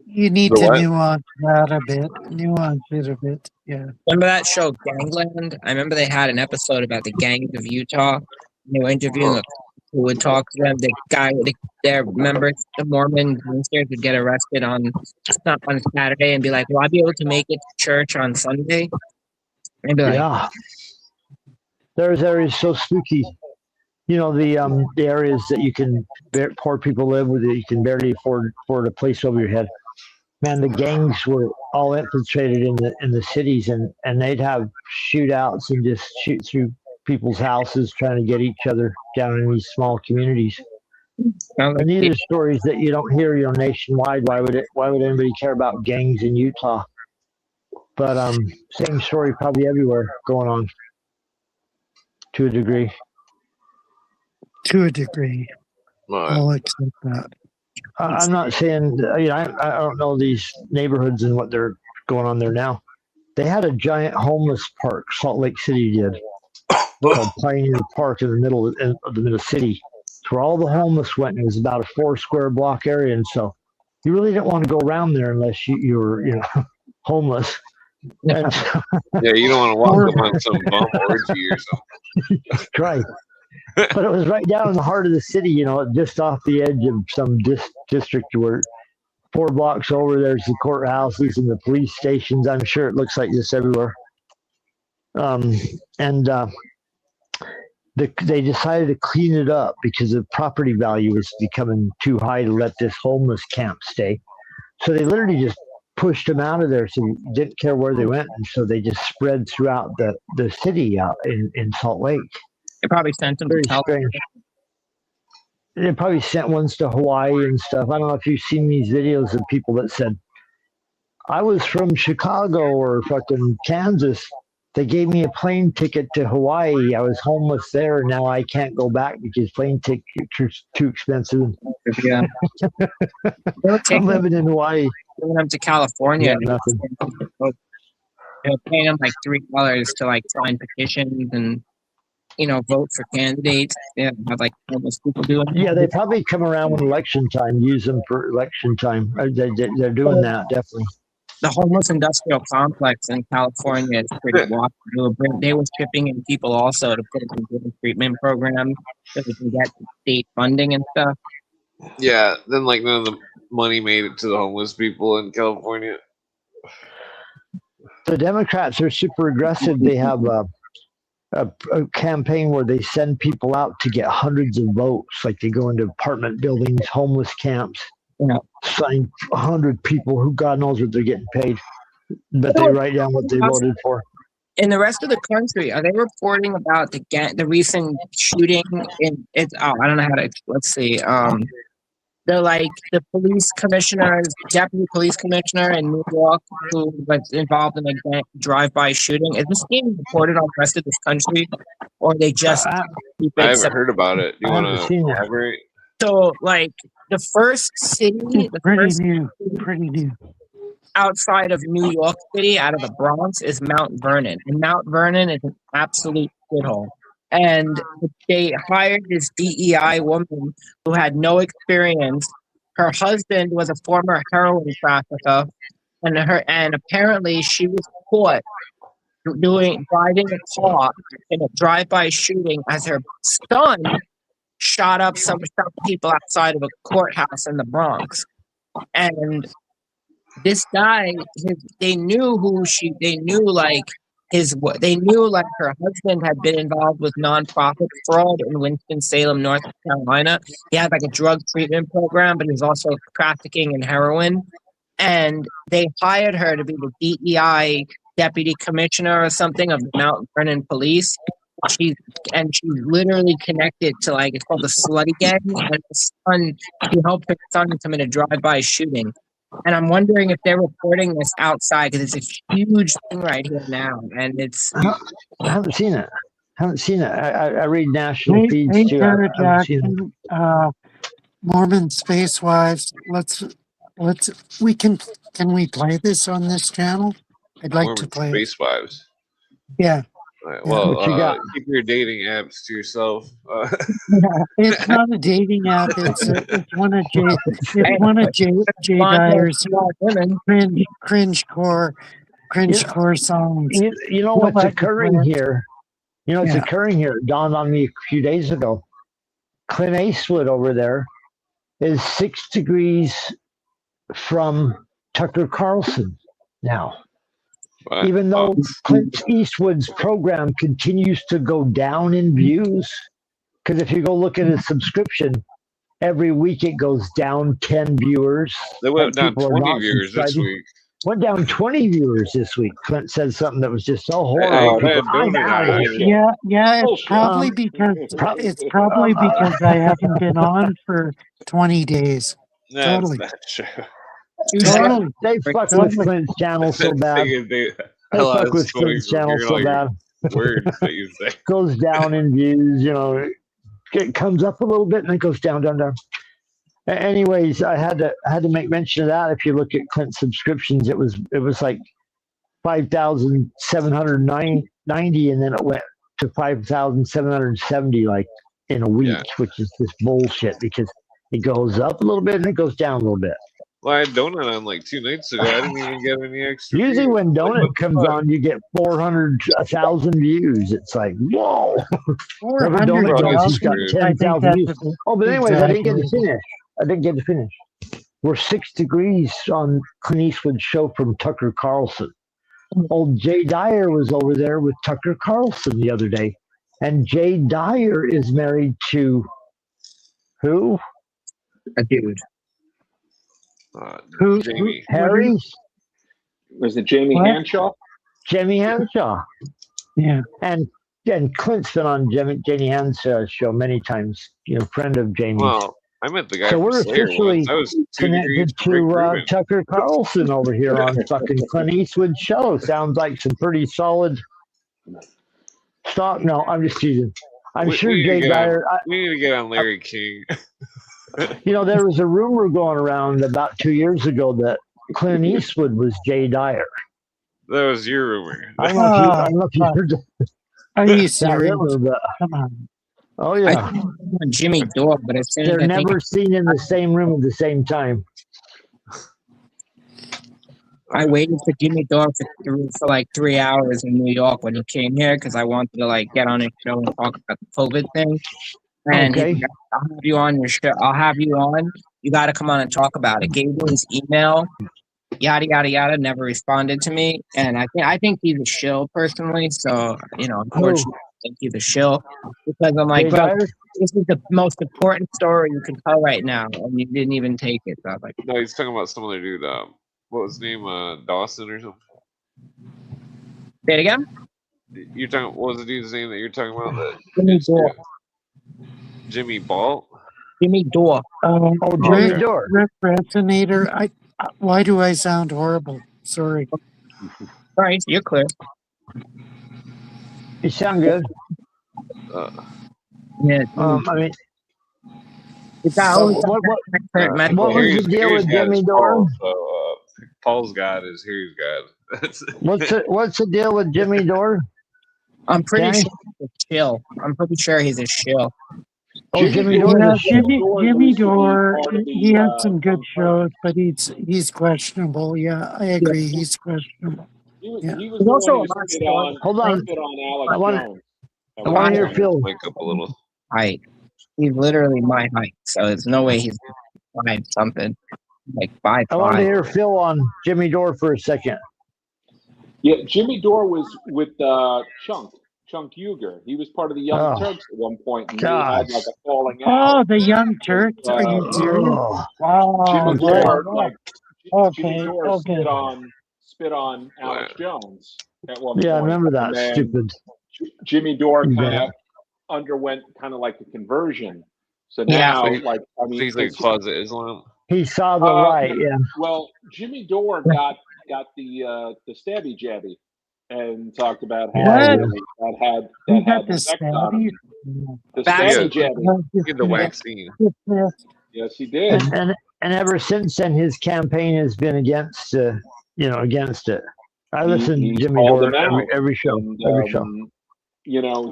You need to nuance that a bit. Nuance it a bit, yeah. Remember that show Gangland? I remember they had an episode about the gangs of Utah. They were interviewing a who would talk to them. Their members, the Mormon ministers, would get arrested on Saturday and be like, "Will I be able to make it to church on Sunday?" And be like, yeah. There's areas so spooky. The areas that poor people live with, that you can barely afford a place over your head. Man, the gangs were all infiltrated in the cities, and they'd have shootouts and just shoot through people's houses trying to get each other down in these small communities. And these are stories that you don't hear, nationwide. Why would anybody care about gangs in Utah? But same story probably everywhere going on, to a degree. To a degree, I'll accept that. I'm not saying, I don't know these neighborhoods and what they're going on there now. They had a giant homeless park, Salt Lake City did, called Pioneer Park in the middle of the city, where all the homeless went. And it was about a 4 square block area, and so you really didn't want to go around there unless you were homeless. And so, yeah, you don't want to walk up on some bum orgy or something. Right. But it was right down in the heart of the city, just off the edge of some district where 4 blocks over there's the courthouses and the police stations. I'm sure it looks like this everywhere. They decided to clean it up because the property value was becoming too high to let this homeless camp stay. So they literally just pushed them out of there, so they didn't care where they went. And so they just spread throughout the city out in Salt Lake. They probably sent them to California. They probably sent ones to Hawaii and stuff. I don't know if you've seen these videos of people that said, I was from Chicago or fucking Kansas. They gave me a plane ticket to Hawaii. I was homeless there, and now I can't go back because plane tickets are too expensive. Yeah. I'm living in Hawaii. Going up to California. Yeah, nothing. They're paying them like $3 to like sign petitions and vote for candidates. They have like homeless people doing. Yeah, they probably come around when election time, use them for election time. They're doing that definitely. The homeless industrial complex in California is pretty wild. They were shipping in people also to put them in treatment programs so they can get state funding and stuff. Yeah, then like none of the money made it to the homeless people in California. The Democrats are super aggressive. They have a campaign where they send people out to get hundreds of votes. Like they go into apartment buildings, homeless camps, sign 100 people who God knows what they're getting paid, but they write down what they voted for. In the rest of the country, are they reporting about the recent shooting? I don't know how to. Let's see. They're like the deputy police commissioner in New York who was involved in a drive-by shooting. Is this being reported on the rest of this country, or they just keep it? I haven't heard about it. You want to elaborate? So, like the first city, Pretty new. Outside of New York City, out of the Bronx, is Mount Vernon, and Mount Vernon is an absolute shithole. And they hired this DEI woman who had no experience. Her husband was a former heroin trafficker, and apparently she was caught driving a car in a drive-by shooting as her son shot up some people outside of a courthouse in the Bronx. And this guy, they knew like her husband had been involved with nonprofit fraud in Winston-Salem, North Carolina. He had like a drug treatment program, but he was also trafficking in heroin. And they hired her to be the DEI deputy commissioner or something of the Mount Vernon police. She's literally connected to it's called the Slutty Gang. And she helped her son commit a drive-by shooting. And I'm wondering if they're reporting this outside because it's a huge thing right here now, and it's. I haven't seen it. I read national feeds Hey, too. Mormon Space Wives. Can we play this on this channel? I'd like to play Space Wives. Yeah. Right, well, keep your dating apps to yourself. It's not a dating app. It's one of Jay Dyer's cringecore songs. You know what's occurring here? Occurring here. It dawned on me a few days ago. Clint Eastwood over there is 6 degrees from Tucker Carlson now. What? Even though Clint Eastwood's program continues to go down in views, because if you go look at his subscription, every week it goes down 10 viewers. They went down 20 viewers this week. Went down 20 viewers this week. Clint said something that was just so horrible. It's probably because I haven't been on for 20 days. That's not true. They fuck with Clint's channel so bad. They fuck with Clint's channel so bad. Words that you say. Goes down in views, it comes up a little bit and then goes down. Anyways, I had to make mention of that. If you look at Clint's subscriptions, it was like 5,790, and then it went to 5,770 like in a week, which is just bullshit because it goes up a little bit and it goes down a little bit. Well, I had Donut on like 2 nights ago. I didn't even get any extra. Usually when Donut comes on, you get 1,000 views. It's like, whoa. 400 He's got 10,000 views. Oh, but anyways, I didn't get to finish. We're 6 degrees on Clint Eastwood's show from Tucker Carlson. Old Jay Dyer was over there with Tucker Carlson the other day. And Jay Dyer is married to who? A dude. Jamie. Harry? Was it Jamie Hanshaw? Jamie Hanshaw. Yeah. And Clint's been on Jamie Hanshaw's show many times, friend of Jamie's. Well, I met the guy. So from we're Slayer officially once. connected to Tucker Carlson over here on fucking Clint Eastwood's show. Sounds like some pretty solid stock. No, I'm just teasing. I'm sure Jay Dyer. We need to get on Larry King. There was a rumor going around about 2 years ago that Clint Eastwood was Jay Dyer. That was your rumor. I don't know if you heard Are you that serious? rumor, but Come on. oh I yeah, think it's Jimmy Dore, but as soon as they're I think never seen in the same room at the same time. I waited for Jimmy Dore for like 3 hours in New York when he came here because I wanted to like get on his show and talk about the COVID thing. And he's Okay. like, I'll have you on your show. I'll have you on. You got to come on and talk about it. Gave me his email. Yada yada yada. Never responded to me. And I think he's a shill personally. So unfortunately, I think he's a shill because I'm like, Jay bro, Dyer? this is the most important story you can tell right now, and you didn't even take it. So I was like, No, he's talking about some other dude. What was his name? Dawson or something. say it again. You're talking. What was the dude's name that you're talking about? Jimmy Dore. Jimmy Ball. Jimmy Dore. Oh, Jimmy Dore. Resonator. Why do I sound horrible? Sorry. All right, you're clear. You sound good. Yeah. I mean, It's always what medical. was the deal with Jimmy Dore? So Paul's God is Harry's God. That's What's the deal with Jimmy Dore? I'm pretty Danny? sure he's a shill. I'm pretty sure he's a shill. Oh, Jimmy Dore. Yeah, is a shit. Jimmy Dore. part of the, He had some good shows, but he's questionable. Yeah, I agree. He's questionable. He was, Yeah. he was There's the also one a who lot of spit stories. Hold on. spit on I Alex want- Jones. I want to hear Phil. wake up a little. Height. He's literally my height, so there's no way he's 5 something, like 5'5". I want to hear Phil on Jimmy Dore for a second. Yeah, Jimmy Dore was with Chunk Uger. He was part of the Young Oh. Turks at one point, and Gosh. they had like a falling Oh, out. the Young Turks. Are you serious? Oh, Wow. Jimmy okay. Dore, like Jimmy Okay, Dore okay. spit on Alex Jones at one yeah, I point. remember And that. then Stupid. Jimmy Dore kind Yeah. of underwent kind of like a conversion. So Yeah. now, So he- like, I mean, Things like closet Islam. He saw the Uh, light. Yeah. well, Jimmy Dore got the stabby jabby and talked about how What? that had You got the the effect on him. stabby? The That's- stabby jabby. Get the vaccine. Yes, he did. And ever since then, his campaign has been against against it. I listen to He's Jimmy called Dore him out. every show. And, Every show. you know,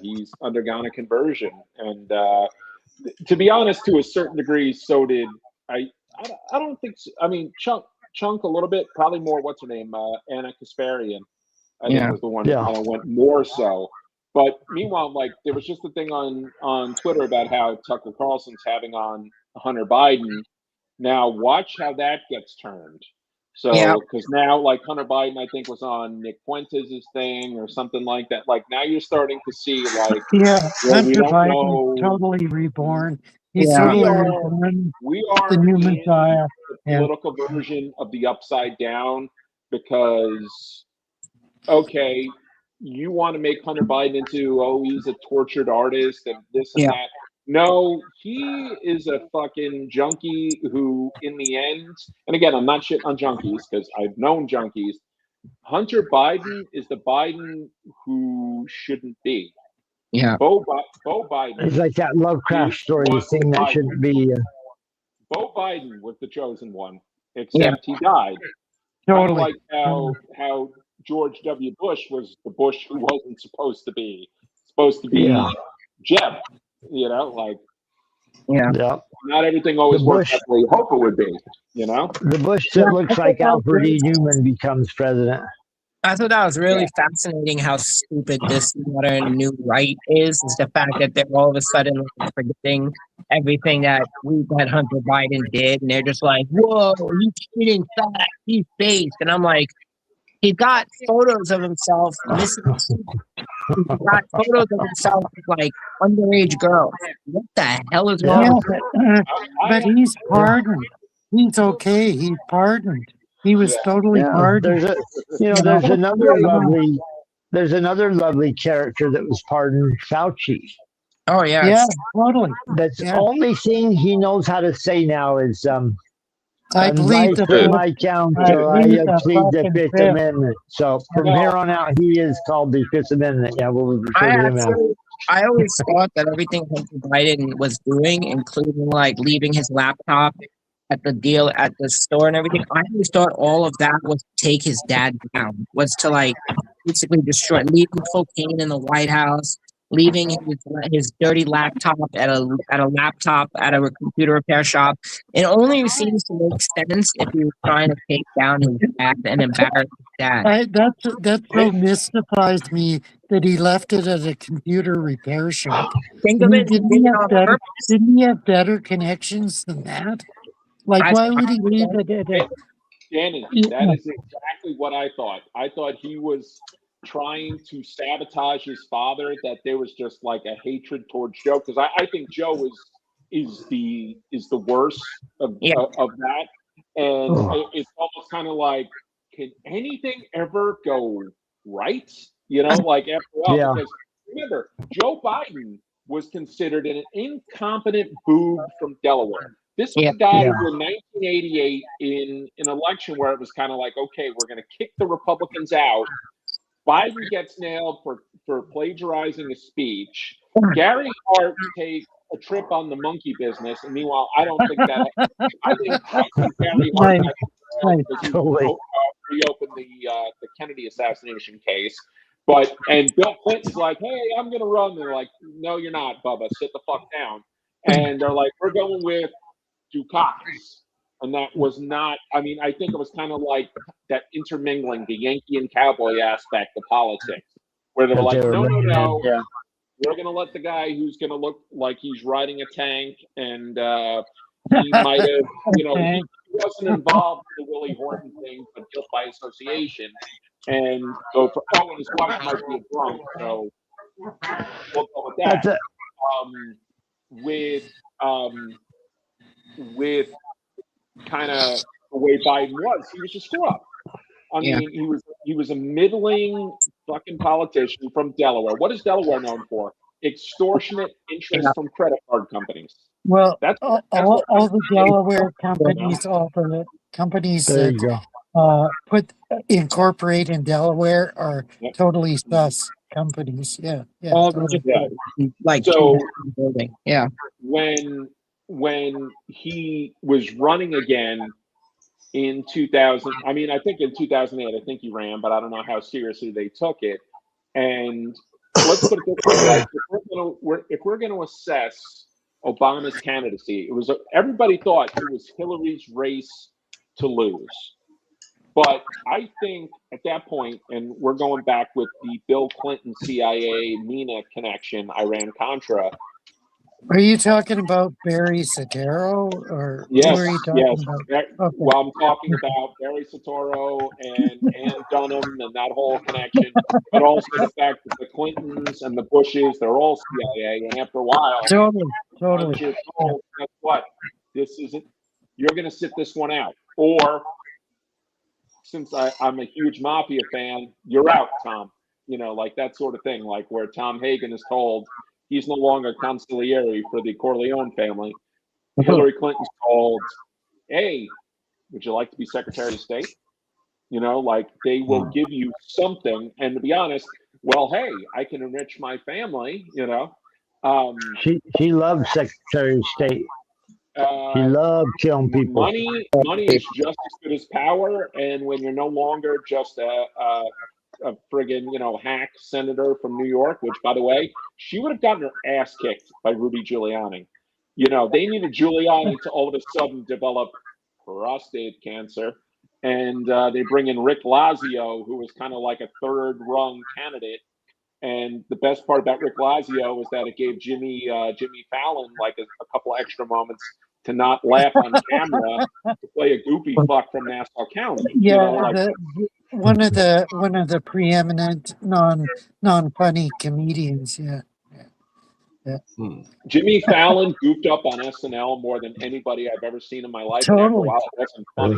he's undergone a conversion, and to be honest, to a certain degree, so did I don't think so. I mean, Chunk a little bit, probably more. What's her name? Anna Kasparian. I think was the one Yeah. that kind of went more so. But meanwhile, like there was just a thing on Twitter about how Tucker Carlson's having on Hunter Biden. Now watch how that gets turned. So, Yeah. because now, like Hunter Biden, I think was on Nick Fuentes' thing or something like that. Like now, you're starting to see like Yeah, well, we Hunter don't Biden, know. totally reborn. He's Yeah. totally We are- reborn. We are The new in Messiah. the Yeah. political version of the upside down because, okay, you want to make Hunter Biden into he's a tortured artist and this and Yeah. that. No, he is a fucking junkie who, in the end, and again, I'm not shitting on junkies because I've known junkies. Hunter Biden is the Biden who shouldn't be. Yeah. Bo Biden. It's like that Lovecraft story, the thing that shouldn't be. Bo Biden was the chosen one, except he died. Kind of Totally. like how George W. Bush was the Bush who wasn't supposed to be Yeah. Jeb. You know, like Yeah. Yeah. not everything always The works Bush- out the way you hope it would be. You know, The Bush that looks like Alfred E. Newman becomes president. I thought that was really fascinating how stupid this modern new right is the fact that they're all of a sudden forgetting everything that Hunter Biden did. And they're just like, whoa, he's cheating fat, he's based. And I'm like, he got photos of himself missing. He got photos of himself with like underage girls. What the hell is wrong Yeah, with him? but he's pardoned. He's okay. He's pardoned. He was totally Yeah. pardoned. There's another lovely character that was pardoned, Fauci. Oh, yeah. Yeah, totally. That's Yeah. the only thing he knows how to say now is I believe the advice to my counsel. I believe the plead the fucking Fifth fifth. Amendment. So from here on out, he is called the Fifth Amendment. Yeah, we'll refer to him now. I always thought that everything Hunter Biden was doing, including like leaving his laptop at the deal at the store and everything. I always thought all of that was to take his dad down, was to like basically destroy, leaving cocaine in the White House, leaving his dirty laptop at a computer repair shop. It only seems to make sense if he was trying to take down his dad and embarrass his dad. That so mystifies me that he left it at a computer repair shop. Think of it, he did it on purpose. Didn't he have better connections than that? Like, I- why would he leave it at a... Danny, that is exactly what I thought. I thought he was trying to sabotage his father, that there was just like a hatred towards Joe, because I think Joe is the worst of that. And it's almost kind of like, can anything ever go right? You know, like after a while, because remember, Joe Biden was considered an incompetent boob from Delaware. This was a guy who in 1988 in an election where it was kind of like, okay, we're going to kick the Republicans out. Biden gets nailed for plagiarizing a speech. Gary Hart takes a trip on the monkey business, and meanwhile, I don't think that. I think Gary Hart reopened the Kennedy assassination case. And Bill Clinton's like, hey, I'm going to run. They're like, no, you're not, Bubba. Sit the fuck down. And they're like, we're going with Dukakis. And that was not, I mean, I think it was kind of like that intermingling, the Yankee and cowboy aspect of politics, where they were like, no. Yeah. We're going to let the guy who's going to look like he's riding a tank and he might have, you know, he wasn't involved in the Willie Horton thing, but guilt by association. And go for, and his wife might be a drunk, so we'll go with that. With kind of the way Biden was, he was a screw up. I mean, he was a middling fucking politician from Delaware. What is Delaware known for? Extortionate interest from credit card companies. Well, that's all the Delaware companies, all the companies that incorporate in Delaware are totally sus companies. Yeah. Like so. Yeah. When he was running again in 2000, I mean, I think in 2008, I think he ran, but I don't know how seriously they took it. And let's put it this way: if we're going to assess Obama's candidacy, it was everybody thought it was Hillary's race to lose. But I think at that point, and we're going back with the Bill Clinton CIA MENA connection, Iran-Contra. Are you talking about Barry Soetoro, or who are you talking about? Okay. Well, I'm talking about Barry Soetoro and Ann Dunham and that whole connection, but also the fact that the Clintons and the Bushes, they're all CIA, and after a while, totally. You're told, guess what? This isn't. You're going to sit this one out, or since I'm a huge Mafia fan, you're out, Tom. You know, like that sort of thing, like where Tom Hagen is told he's no longer consigliere for the Corleone family. Hillary Clinton's told, hey, would you like to be Secretary of State? You know, like they will give you something. And to be honest, well, hey, I can enrich my family, you know. She loves Secretary of State. She loved killing people. Money is just as good as power. And when you're no longer just a friggin', you know, hack senator from New York, which, by the way, she would have gotten her ass kicked by Rudy Giuliani. You know, they needed Giuliani to all of a sudden develop prostate cancer. And they bring in Rick Lazio, who was kind of like a third-rung candidate. And the best part about Rick Lazio was that it gave Jimmy Fallon like a couple extra moments to not laugh on camera to play a goofy fuck from Nassau County. Yeah, you know, like, one of the preeminent non-funny comedians. Yeah. Jimmy Fallon goofed up on SNL more than anybody I've ever seen in my life. Totally. And after a while, it wasn't funny.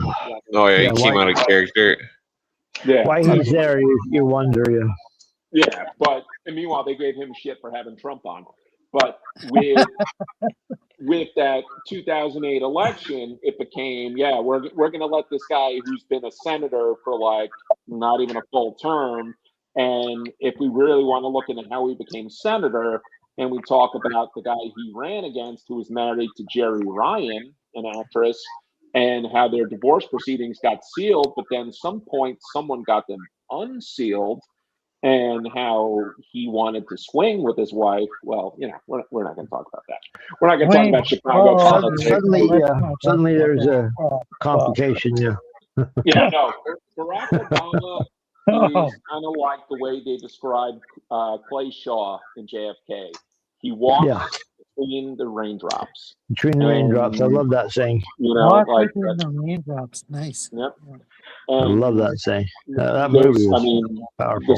Oh yeah, he came out of character. Yeah. Why he's there, you wonder. Yeah, and meanwhile, they gave him shit for having Trump on. But with that 2008 election, it became, we're going to let this guy who's been a senator for like not even a full term. And if we really want to look into how he became senator, and we talk about the guy he ran against, who was married to Jerry Ryan, an actress, and how their divorce proceedings got sealed, but then some point someone got them unsealed, and how he wanted to swing with his wife. Well, we're not going to talk about that. We're not going to talk about Chicago politics. Suddenly there's a complication. Yeah. Yeah, no. Barack Obama is kind of like the way they described Clay Shaw in JFK. He walks between the raindrops. Between the raindrops. I love that saying. Walk between the raindrops. Nice. Yep. I love that saying. That movie was powerful.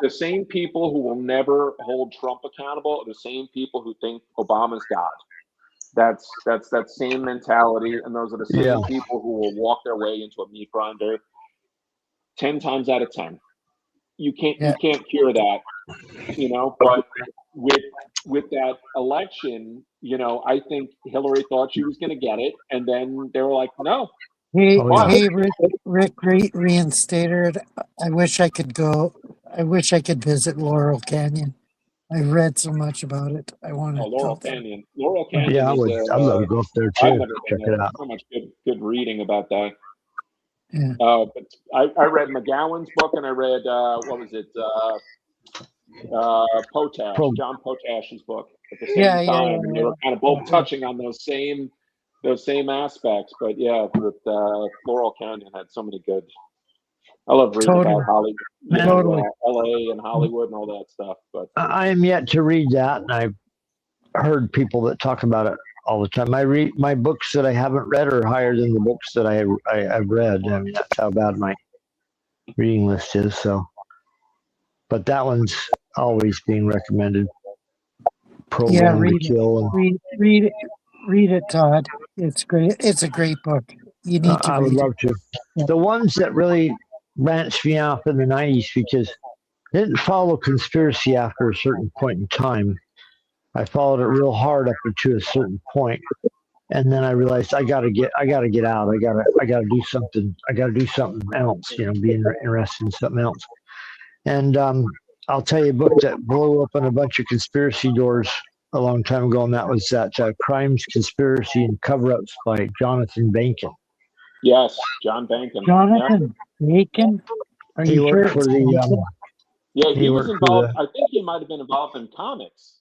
The same people who will never hold Trump accountable are the same people who think Obama's God. That's that same mentality, and those are the same people who will walk their way into a meat grinder 10 times out of 10. You can't cure that, but with that election, I think Hillary thought she was going to get it, and then they were like, no. Hey, Rick reinstated. I wish I could go. I wish I could visit Laurel Canyon. I've read so much about it. I want to. Laurel Canyon. Laurel Canyon. Yeah, I'd love to go up there too. Check it out. So much good reading about that. Yeah. But I read McGowan's book, and I read what was it? Potash, John Potash's book at the same time. And they were kind of both touching on those same aspects. But yeah, with Laurel Canyon had so many good. I love reading about Hollywood, LA and Hollywood and all that stuff. But I am yet to read that, and I've heard people that talk about it all the time. My books that I haven't read are higher than the books that I've read. I mean, that's how bad my reading list is. So, but that one's always being recommended. Program to Kill. Read it, Todd. It's great. It's a great book. You need to. I would love to. Yeah. The ones that really branched me off in the 90s because I didn't follow conspiracy after a certain point in time. I followed it real hard up to a certain point, and then I realized I gotta get out. I gotta do something. I gotta do something else. Be interested in something else. And I'll tell you a book that blew open a bunch of conspiracy doors a long time ago, and that was that Crimes, Conspiracy, and Cover-Ups by Jonathan Bacon. Yes, John Bacon. Jonathan Bacon? Are you sure? For the, he was involved. I think he might have been involved in comics.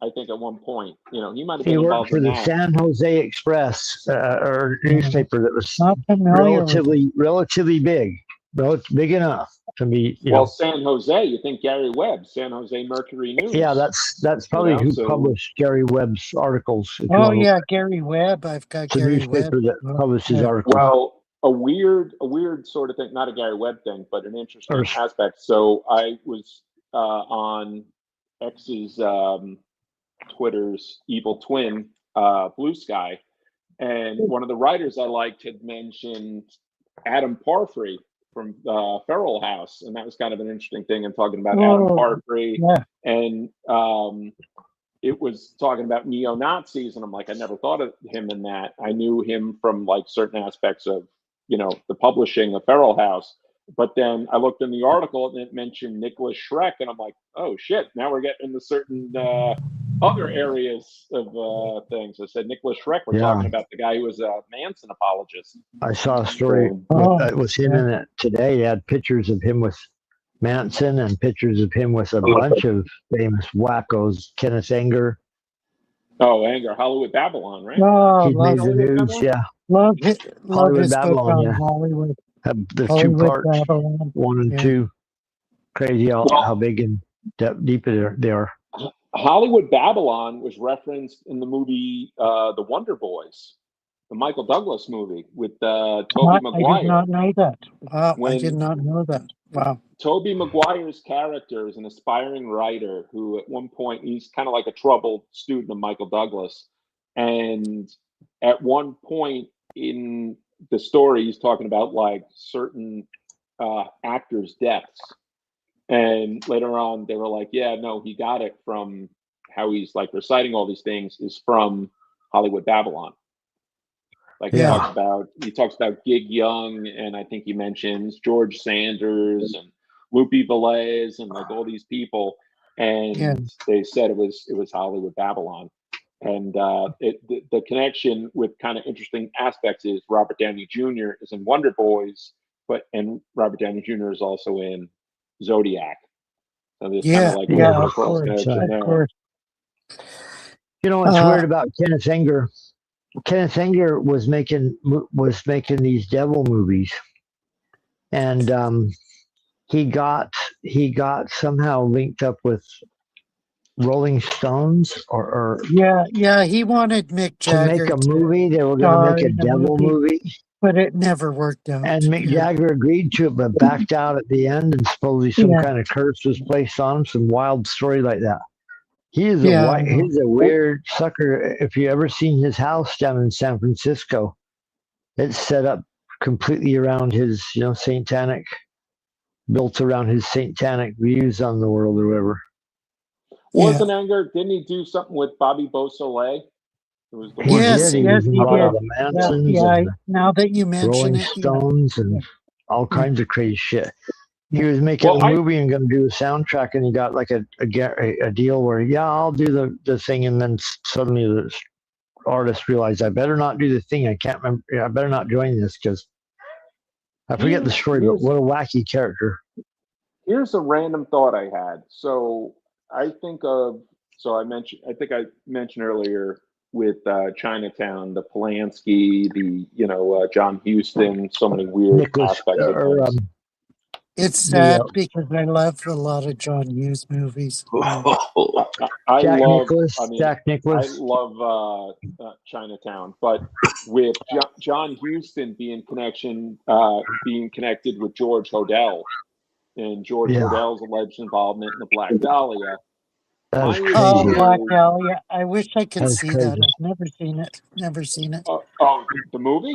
I think at one point, he might have been involved in that. He worked for the San Jose Express, or newspaper that was relatively big, big enough to be. Well, San Jose, you think Gary Webb, San Jose Mercury News? Yeah, that's probably who published Gary Webb's articles. Gary Webb. I've got it's Gary a newspaper Webb. that publishes articles. Well, a weird sort of thing, not a Gary Webb thing, but an interesting aspect. So I was on X's Twitter's evil twin, Blue Sky, and one of the writers I liked had mentioned Adam Parfrey from Feral House, and that was kind of an interesting thing. I'm talking about Adam Parfrey, and it was talking about neo-Nazis, and I'm like, I never thought of him in that. I knew him from like certain aspects of the publishing of Feral House. But then I looked in the article and it mentioned Nicholas Schreck, and I'm like, oh shit, now we're getting into certain other areas of things. I said Nicholas Schreck, we're talking about the guy who was a Manson apologist. I saw a story with him in it today. He had pictures of him with Manson and pictures of him with a bunch of famous wackos. Kenneth Anger. Oh, Anger, Hollywood Babylon, right? Oh, he made the news, Babylon? Love Hollywood his Babylon, book on Hollywood. The two parts, Babylon. 1 and 2. Crazy how big and deep they are. Hollywood Babylon was referenced in the movie The Wonder Boys, the Michael Douglas movie with Tobey Maguire. I did not know that. Wow, I did not know that. Wow. Tobey Maguire's character is an aspiring writer who at one point, he's kind of like a troubled student of Michael Douglas. And at one point in the story, he's talking about like certain actors' deaths. And later on, they were like, yeah, no, he got it from how he's like reciting all these things is from Hollywood Babylon. Like he talks about Gig Young, and I think he mentions George Sanders and Lupe Velez and like all these people. And they said it was Hollywood Babylon. And the connection with kind of interesting aspects is Robert Downey Jr. is in Wonder Boys, and Robert Downey Jr. is also in Zodiac. So there's kind of like a little bit of cross connection there. You know what's weird about Kenneth Anger? Kenneth Anger was making these devil movies, and he got somehow linked up with Rolling Stones or he wanted Mick Jagger to make a movie. They were going to make a devil movie, but it never worked out. And Mick Jagger agreed to it, but backed out at the end, and supposedly some kind of curse was placed on him. Some wild story like that. He's a weird sucker. If you ever seen his house down in San Francisco, it's set up completely around his, satanic, built around his satanic views on the world or whatever. Wasn't Anger? Didn't he do something with Bobby Beausoleil? It was the yes, he did. The now that you mention Rolling it, Stones and all kinds of crazy shit. He was making a movie and going to do a soundtrack, and he got like a deal where, I'll do the thing, and then suddenly the artist realized, I better not do the thing. I can't remember. I better not join this because I forget the story. But what a wacky character! Here's a random thought I had. So I think I mentioned earlier with Chinatown, the Polanski, the John Huston, so many weird aspects of things. It's sad because I love a lot of John Hughes movies. Jack Nicklaus. I love Chinatown, but with John Huston being connected with George Hodel, and George Hodel's alleged involvement in the Black Dahlia. Black Dahlia! I wish I could see that. I've never seen it. The movie?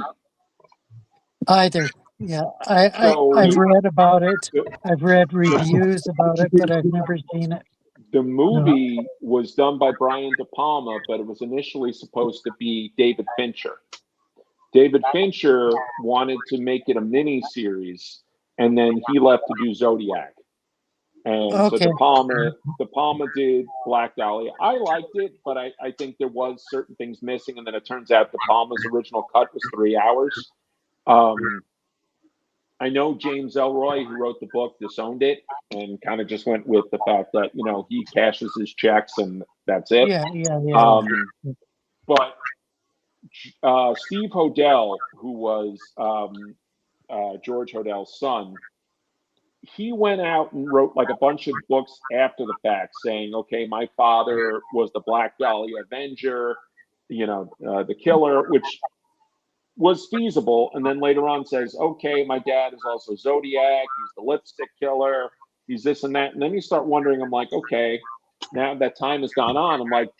Either. Yeah, I've read about it. I've read reviews about it, but I've never seen it. The movie was done by Brian De Palma, but it was initially supposed to be David Fincher. David Fincher wanted to make it a mini series, and then he left to do Zodiac. And so De Palma did Black Dahlia. I liked it, but I think there was certain things missing, and then it turns out De Palma's original cut was 3 hours. I know James Ellroy, who wrote the book, disowned it and kind of just went with the fact that, he cashes his checks and that's it. Yeah. But Steve Hodel, who was George Hodel's son, he went out and wrote like a bunch of books after the fact saying, okay, my father was the Black Dahlia Avenger, the killer, which was feasible, and then later on says, okay, my dad is also Zodiac, he's the lipstick killer, he's this and that. And then you start wondering, I'm like, okay, now that time has gone on, I'm like,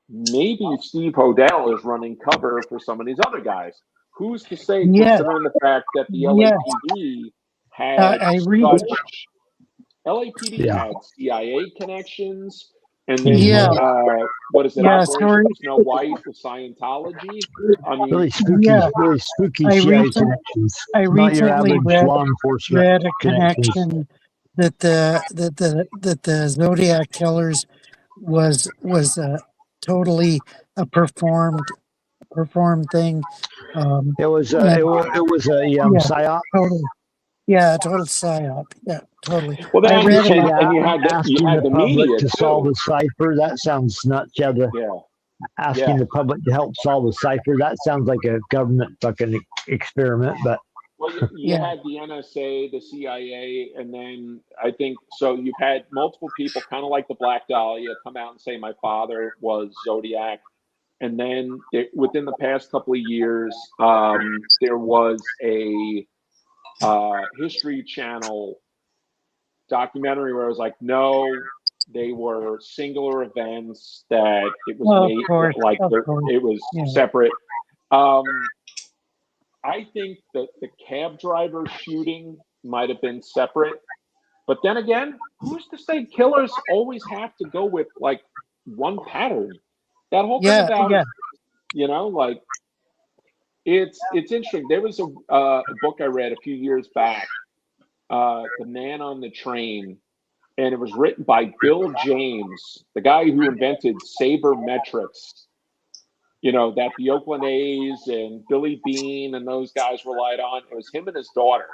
maybe Steve Hodel is running cover for some of these other guys. Who's to say, considering the fact that the LAPD had LAPD had CIA connections, and then what is it? Operation Snow White with Scientology. I mean, really spooky. I recently read a connection that the Zodiac killers was totally a performed thing. It was a psyop. Totally. Yeah, total psyop. Yeah, totally. Well, then I read about and you had the media to solve the cipher. That sounds nuts. Asking the public to help solve the cipher. That sounds like a government fucking experiment. But you had the NSA, the CIA, and then I think so. You've had multiple people, kind of like the Black Dahlia, come out and say my father was Zodiac. And then within the past couple of years, there was a History Channel documentary where I was like, no, they were singular events, that it was it was separate. I think that the cab driver shooting might have been separate, but then again, who's to say killers always have to go with like one pattern? That whole thing about like it's interesting. There was a book I read a few years back, The Man on the Train, and it was written by Bill James, the guy who invented sabermetrics. that the Oakland A's and Billy Bean and those guys relied on. It was him and his daughter.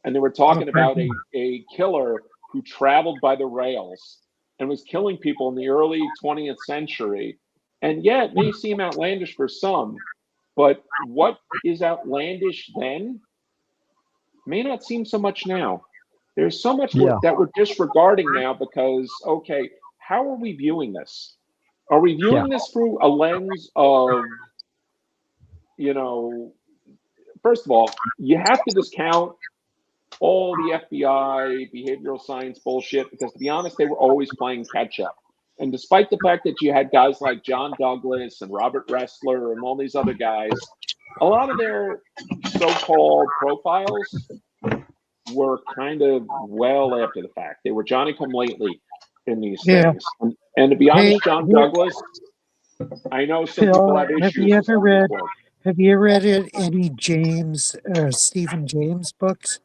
And they were talking about a killer who traveled by the rails and was killing people in the early 20th century. And yeah, it may seem outlandish for some, but what is outlandish then may not seem so much now. There's so much that we're disregarding now because, okay, how are we viewing this? Are we viewing this through a lens of, first of all, you have to discount all the FBI behavioral science bullshit because, to be honest, they were always playing catch up. And despite the fact that you had guys like John Douglas and Robert Ressler and all these other guys, a lot of their so-called profiles were kind of well after the fact. They were Johnny-come-lately in these things. And to be honest, John Douglas, I know some people have issues. Have you ever read any Stephen James books?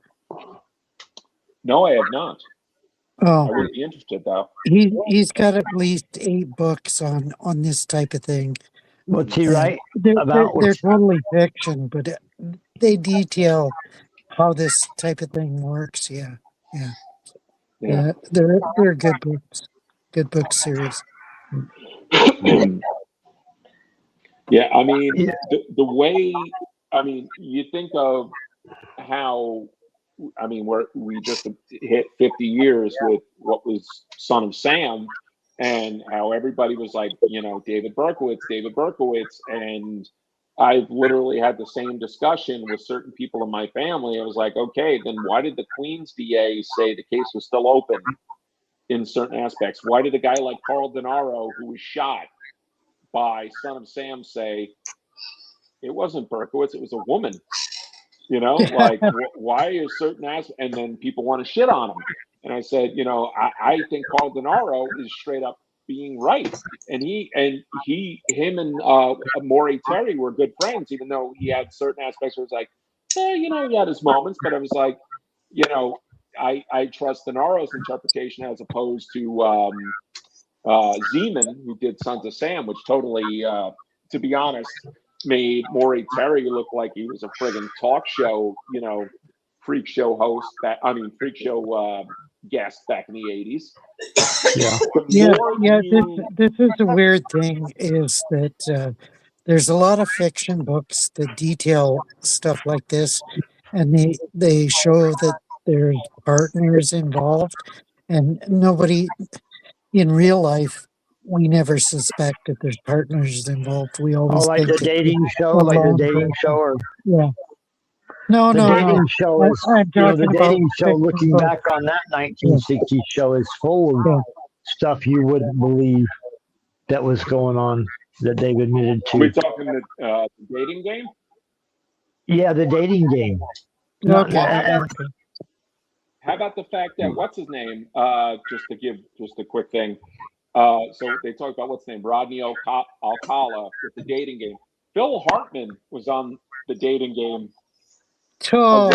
No, I have not. Oh, I would be interested though. He's got at least 8 books on this type of thing. What's he write about? They're totally fiction, but they detail how this type of thing works. Yeah. They're good books, good book series. Yeah, I mean, the way, I mean, you think of how, I mean, we just hit 50 years with what was Son of Sam, and how everybody was like, David Berkowitz, and I've literally had the same discussion with certain people in my family. I was like, okay, then why did the Queens DA say the case was still open in certain aspects? Why did a guy like Carl Denaro, who was shot by Son of Sam, say it wasn't Berkowitz, it was a woman? Like, why is certain aspects? And then people want to shit on him. And I said, I think Carl Denaro is straight up being right. And him and Maury Terry were good friends, even though he had certain aspects where it was like, he had his moments. But I was like, I trust Denaro's interpretation as opposed to Zeman, who did Sons of Sam, which totally, to be honest, made Maury Terry look like he was a friggin' talk show, freak show host. Freak show guest back in the 80s. This is the weird thing is that there's a lot of fiction books that detail stuff like this, and they show that there's partners involved, and nobody in real life. We never suspect that there's partners involved. We always like think the dating show, or No, the dating show is the dating show. Looking books. back on that 1960s show is full of stuff you wouldn't believe that was going on that they've admitted to. Are we talking the dating game? Yeah, the dating game. Okay. How about the fact that what's his name? Just to give just a quick thing. So they talk about what's his name, Rodney Alcala with the dating game. Phil Hartman was on the dating game. Ron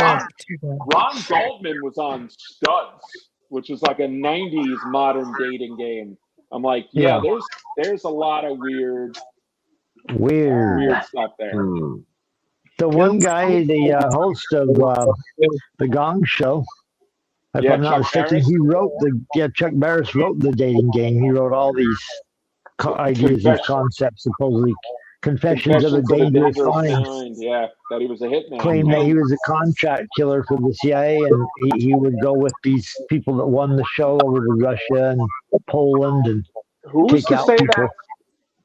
Goldman was on Studs, which is like a 90s modern dating game. I'm like, there's a lot of weird stuff there. The one guy, the host of the Gong Show, if I'm not mistaken, he wrote Chuck Barris wrote the dating game. He wrote all these ideas and concepts, supposedly Confessions of a Dangerous Mind. Yeah, that he was a hitman. Claimed that he was a contract killer for the CIA, and he would go with these people that won the show over to Russia and Poland and who's take to out say people.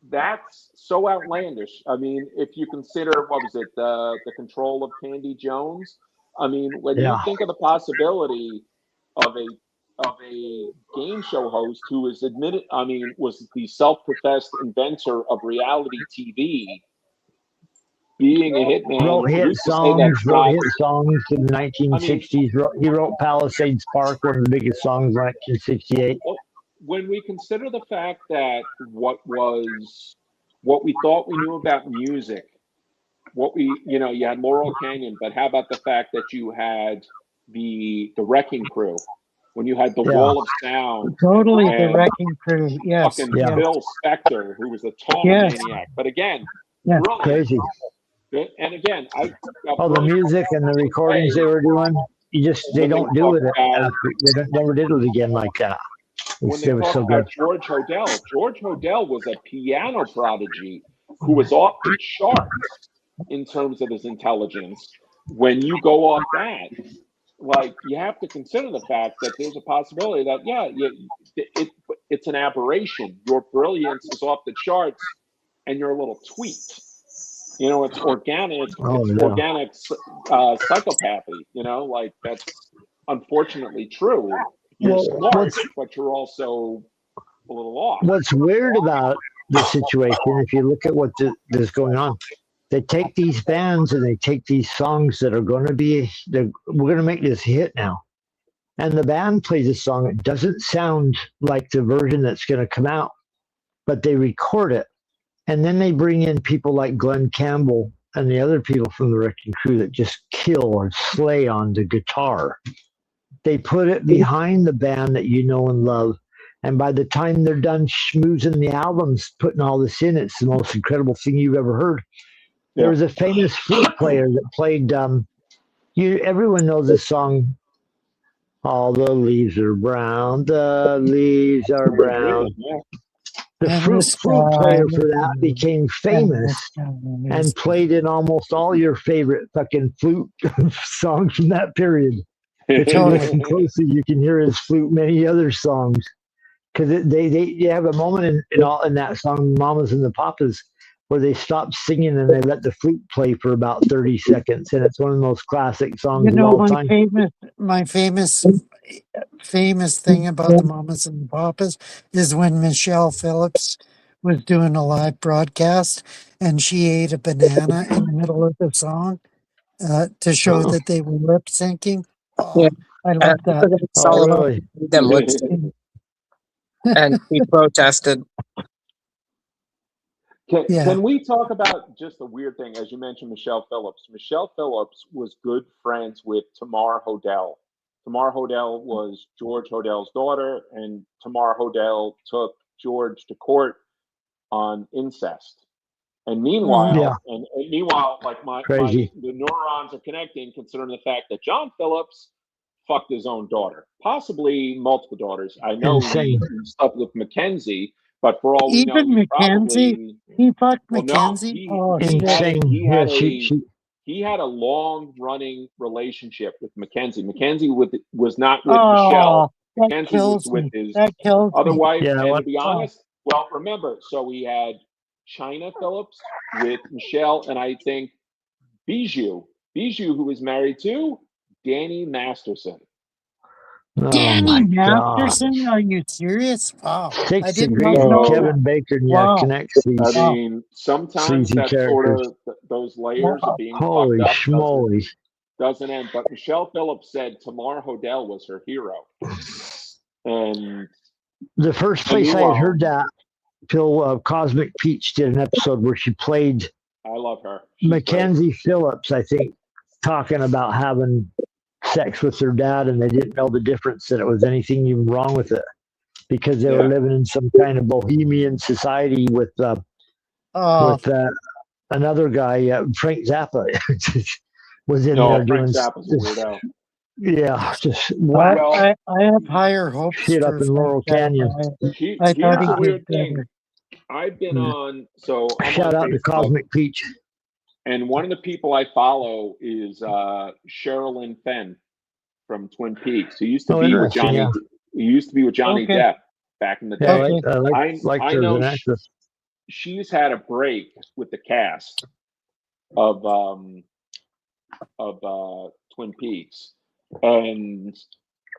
That's so outlandish? I mean, if you consider the control of Candy Jones. I mean, when you think of the possibility of a game show host who is was the self-professed inventor of reality TV, being a hitman, wrote hit songs in the 1960s. He wrote Palisades Park, one of the biggest songs in 1968. When we consider the fact that what we thought we knew about music, you had Laurel Canyon, but how about the fact that you had the Wrecking Crew? When you had the Wall of Sound. Totally, the Wrecking Crew, yes. Fucking Bill Spector, who was a total maniac. But again, Yeah, brilliant. crazy. And again, Oh, the music and the recordings they were doing, they don't do it after, never did it again like that. When they It was talk so about good. George Hodel was a piano prodigy who was off the charts in terms of his intelligence. When you go off that, like, you have to consider the fact that there's a possibility that it's an aberration. Your brilliance is off the charts, and you're a little tweaked. You know, it's organic. Organic psychopathy. You know, like, that's unfortunately true. You're smart, but you're also a little off. What's weird about the situation, if you look at what is going on, they take these bands and they take these songs that are going to be, we're going to make this hit now. And the band plays a song. It doesn't sound like the version that's going to come out, but they record it. And then they bring in people like Glenn Campbell and the other people from the Wrecking Crew that just kill or slay on the guitar. They put it behind the band that you know and love. And by the time they're done schmoozing the albums, putting all this in, it's the most incredible thing you've ever heard. There was a famous flute player that played, everyone knows this song, All the Leaves Are Brown, the Leaves Are Brown. The flute player for that became famous and played in almost all your favorite fucking flute songs from that period. If you listen closely, you can hear his flute many other songs. Because they have a moment in that song, Mamas and the Papas, where they stop singing and they let the flute play for about 30 seconds. And it's one of the most classic songs of all time. My famous thing about the Mamas and the Papas is when Michelle Phillips was doing a live broadcast and she ate a banana in the middle of the song to show that they were lip syncing. Oh, I love that. Really? Them lip syncing. And he protested. Can we talk about just a weird thing? As you mentioned, Michelle Phillips. Michelle Phillips was good friends with Tamar Hodel. Tamar Hodel was George Hodel's daughter, and Tamar Hodel took George to court on incest. And meanwhile, like the neurons are connecting, considering the fact that John Phillips fucked his own daughter, possibly multiple daughters. I know he slept with Mackenzie, but for all we know, he fucked Mackenzie. He had a long-running relationship with Mackenzie. Mackenzie was not with Michelle. Mackenzie was with his other wife. And to be honest, well, remember, so he had China Phillips with Michelle, and I think Bijou, who was married to Danny Masterson. Danny Masterson? Are you serious? Wow. I didn't know Kevin Bacon connects these. I mean, sometimes that sort of those layers of being holy schmoly doesn't end. But Michelle Phillips said Tamar Hodel was her hero. And the first place I had heard that, Phil, Cosmic Peach did an episode where she played. I love her. She's Mackenzie Phillips, I think, talking about having sex with their dad, and they didn't know the difference, that it was anything even wrong with it, because they were living in some kind of bohemian society with another guy, Frank Zappa, was in there doing Zappa's just I have higher hopes shit up in Laurel Canyon. Here's a weird thing. I've been on, so shout out to Cosmic Peach. And one of the people I follow is Sherilyn Fenn from Twin Peaks. He used to be with Johnny. He used to be with Johnny Depp back in the day. I know she's had a break with the cast of Twin Peaks, and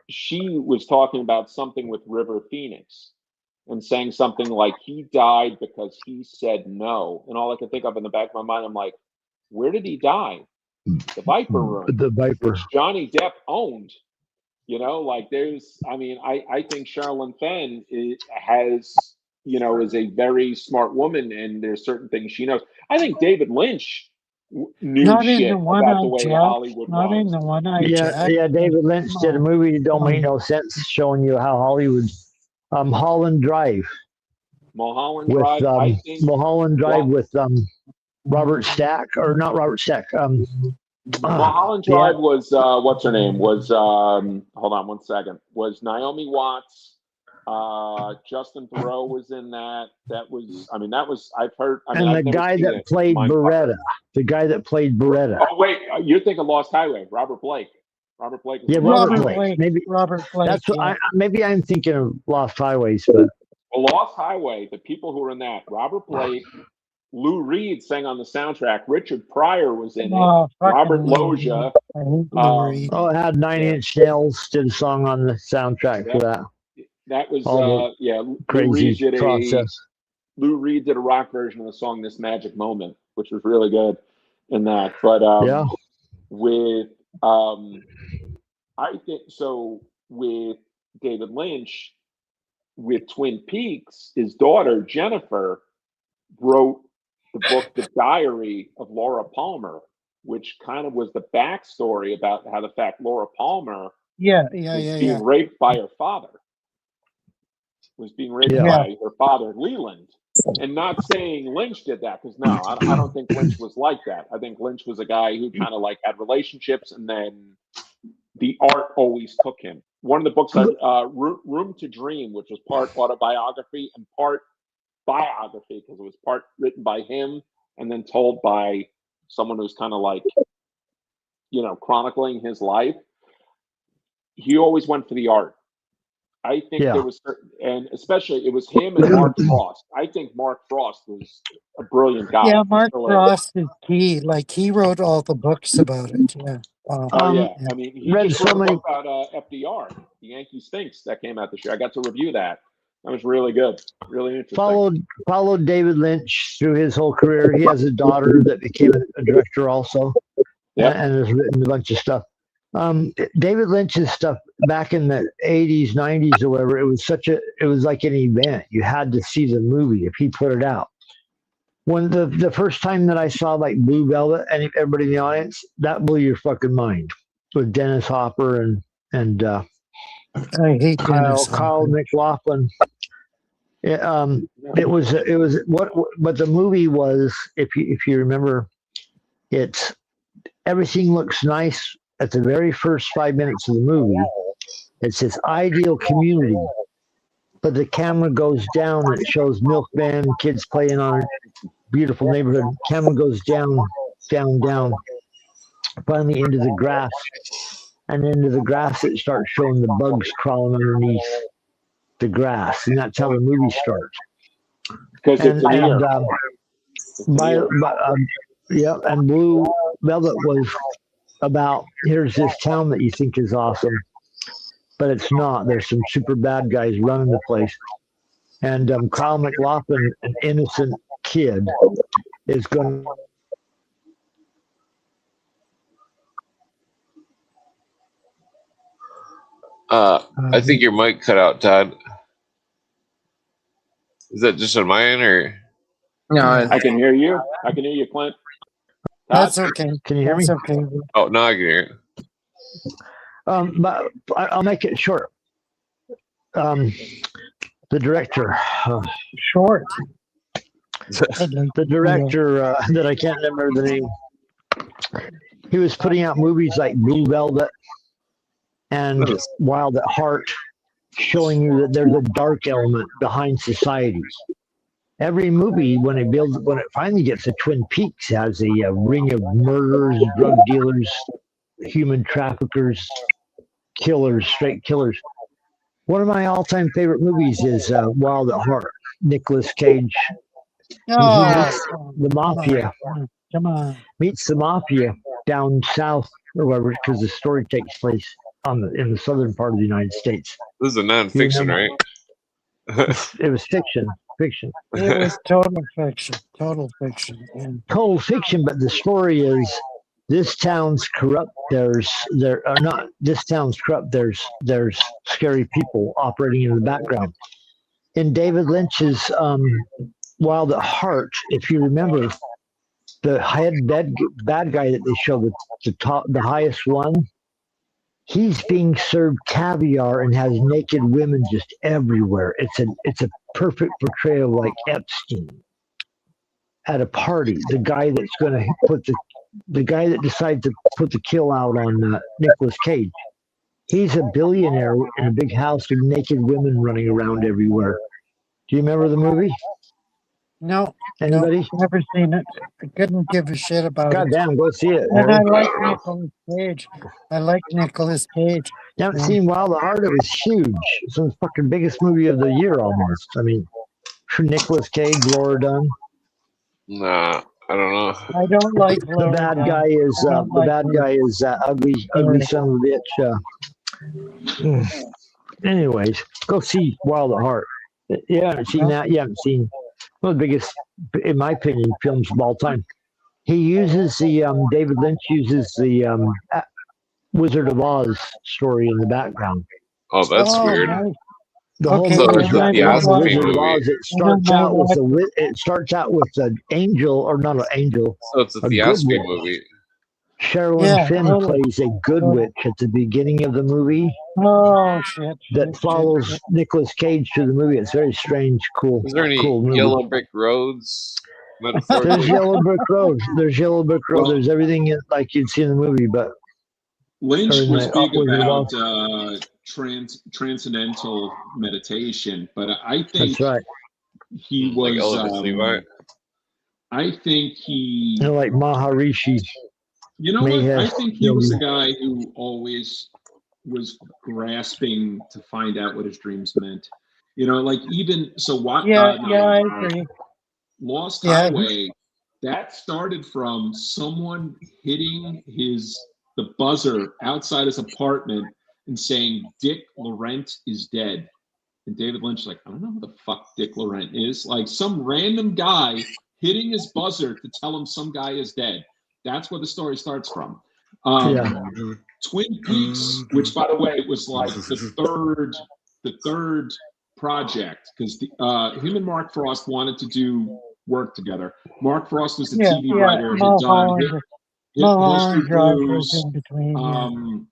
she was talking about something with River Phoenix and saying something like he died because he said no. And all I could think of in the back of my mind, I'm like, where did he die? The Viper Room. The Viper. Which Johnny Depp owned. You know, like I think Sherilyn Fenn is a very smart woman, and there's certain things she knows. I think David Lynch knew about the way Hollywood was. In the one I yeah, David Lynch did a movie that don't make no sense, showing you how Hollywood, Mulholland Drive. Mulholland Drive, I think. Mulholland Drive with Robert Stack, or not Robert Stack. Mulholland Drive was what's her name? Was hold on one second. Was Naomi Watts? Justin Theroux was in that. That was I've heard. I mean, and I've the never guy seen that it. played Mind Beretta. The guy that played Beretta. Oh wait, you're thinking Lost Highway. Robert Blake. Robert Blake. Yeah, Robert Blake. Maybe Robert Blake. that's what yeah. maybe I'm thinking of Lost Highways, but Well, Lost Highway. The people who were in that: Robert Blake, Lou Reed sang on the soundtrack. Richard Pryor was in it. Robert Loggia. it had 9 Inch Nails did a song on the soundtrack for that. That was crazy process. Lou Reed did a rock version of the song "This Magic Moment," which was really good in that. But with I think so with David Lynch, with Twin Peaks, his daughter Jennifer wrote the book The Diary of Laura Palmer, which kind of was the backstory about how the fact Laura Palmer was being raped by her father. Was being raped by her father, Leland. And not saying Lynch did that, because no, I don't think Lynch was like that. I think Lynch was a guy who kind of like had relationships, and then the art always took him. One of the books, Room to Dream, which was part autobiography and part biography, because it was part written by him and then told by someone who's kind of like, chronicling his life. He always went for the art. I think there was, and especially it was him and Mark Frost. I think Mark Frost was a brilliant guy. Yeah, Mark Frost is key. Like, he wrote all the books about it. Yeah. I mean, he just wrote a book about FDR, The Yankee Stinks, that came out this year. I got to review that. That was really good, really interesting. Followed David Lynch through his whole career. He has a daughter that became a director also, and has written a bunch of stuff. David Lynch's stuff back in the 80s, 90s, or whatever, it was like an event. You had to see the movie if he put it out. When the first time that I saw like Blue Velvet, and everybody in the audience, that blew your fucking mind, with Dennis Hopper and I hate Kyle MacLachlan. It was but the movie was, if you remember, it's everything looks nice at the very first 5 minutes of the movie. It's this ideal community, but the camera goes down and it shows milkman kids playing on a beautiful neighborhood. Camera goes down, finally into the grass, and into the grass it starts showing the bugs crawling underneath the grass, and that's how the movie starts. Because it's and Blue Velvet was about, here's this town that you think is awesome, but it's not. There's some super bad guys running the place. And Kyle MacLachlan, an innocent kid, is going to... I think your mic cut out, Todd. Is that just on my end, or? No, I can hear you. I can hear you, Clint. That's okay. Can you hear me? That's okay. Oh, now I can hear you. But I'll make it short. The director. Short. The director that I can't remember the name. He was putting out movies like Blue Velvet and Wild at Heart, showing you that there's a dark element behind society. Every movie, when it finally gets to Twin Peaks, has a ring of murderers, drug dealers, human traffickers, killers, straight killers. One of my all-time favorite movies is Wild at Heart. Nicolas Cage. The mafia. Come on. Meets the mafia down south, or whatever, because the story takes place in the southern part of the United States. This is a non-fiction, right? It was fiction. It was total fiction. Total fiction. Yeah. Total fiction, but the story is this town's corrupt. There's scary people operating in the background. In David Lynch's Wild at Heart, if you remember, the head bad guy that they show, the highest one, he's being served caviar and has naked women just everywhere. It's a perfect portrayal like Epstein. at a party. The guy that's going to put the guy that decides to put the kill out on Nicolas Cage. He's a billionaire in a big house with naked women running around everywhere. Do you remember the movie? No, Anybody? never seen it. I couldn't give a shit about God it. damn, go see it. And I Harry. like Nicolas Cage. I like Nicolas Cage. You haven't seen Wild at Heart? It was huge. It's the fucking biggest movie of the year almost. I mean, Nicolas Cage, Laura Dunn. Nah, I don't know. I don't like The Laura bad Dern. guy is I don't the like bad her. guy is ugly son of a bitch. Anyways, go see Wild at Heart. You haven't seen that. You haven't seen one of the biggest, in my opinion, films of all time. He uses the David Lynch uses the Wizard of Oz story in the background. Oh, that's weird. Nice. The whole Okay, So movie it's is a about the theosophy Wizard of movie. Oz. It starts out with an angel, or not an angel. So it's a A good theosophy witch. movie. Sherilyn Finn totally. plays a good witch at the beginning of the movie Oh shit! that follows Nicolas Cage through the movie. It's very strange, cool, Is there any cool movie. yellow brick roads? There's Metaphorically, Yellow Brick Road. There's Yellow Brick Road. Well- There's everything like you'd see in the movie, but Lynch Or in was the big Wizard of about transcendental meditation, but I think that's right. he like was. Elvis Levi. I think he. You know, like Maharishi. You know what? Mayhem. I think he was a guy who always was grasping to find out what his dreams meant. You know, like even so. What? I agree. Lost Yeah. Highway. That started from someone hitting the buzzer outside his apartment and saying Dick Laurent is dead. And David Lynch is like, I don't know who the fuck Dick Laurent is. Like some random guy hitting his buzzer to tell him some guy is dead. That's where the story starts from. Twin Peaks, which by the way was like the third project, because him and Mark Frost wanted to do work together. Mark Frost was the TV writer. Hill Street Blues. In between,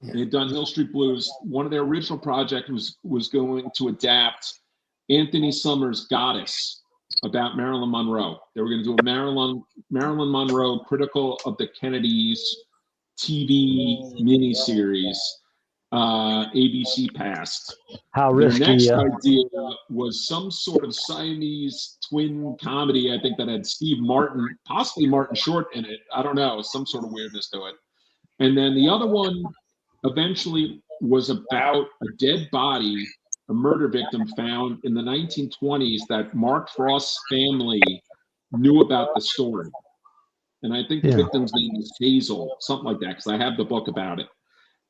They had done Hill Street Blues. One of their original projects was going to adapt Anthony Summers' Goddess about Marilyn Monroe. They were going to do a Marilyn Monroe critical of the Kennedys TV miniseries. ABC passed. How Their risky. next idea was some sort of Siamese twin comedy, I think, that had Steve Martin, possibly Martin Short in it. I don't know, some sort of weirdness to it. And then the other one eventually was about a dead body, a murder victim found in the 1920s that Mark Frost's family knew about the story. And I think the victim's name is Hazel, something like that, because I have the book about it.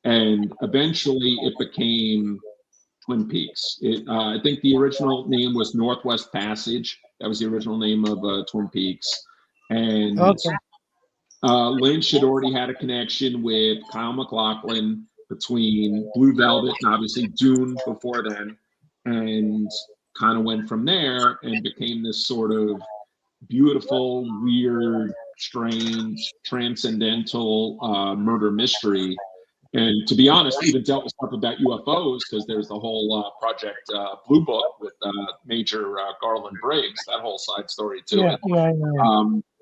And eventually it became Twin Peaks. I think the original name was Northwest Passage. That was the original name of Twin Peaks. And Lynch had already had a connection with Kyle MacLachlan between Blue Velvet and obviously Dune before then, and kind of went from there and became this sort of beautiful, weird, strange, transcendental murder mystery. And to be honest, even dealt with stuff about UFOs, because there's the whole Project Blue Book with Major Garland Briggs, that whole side story to it.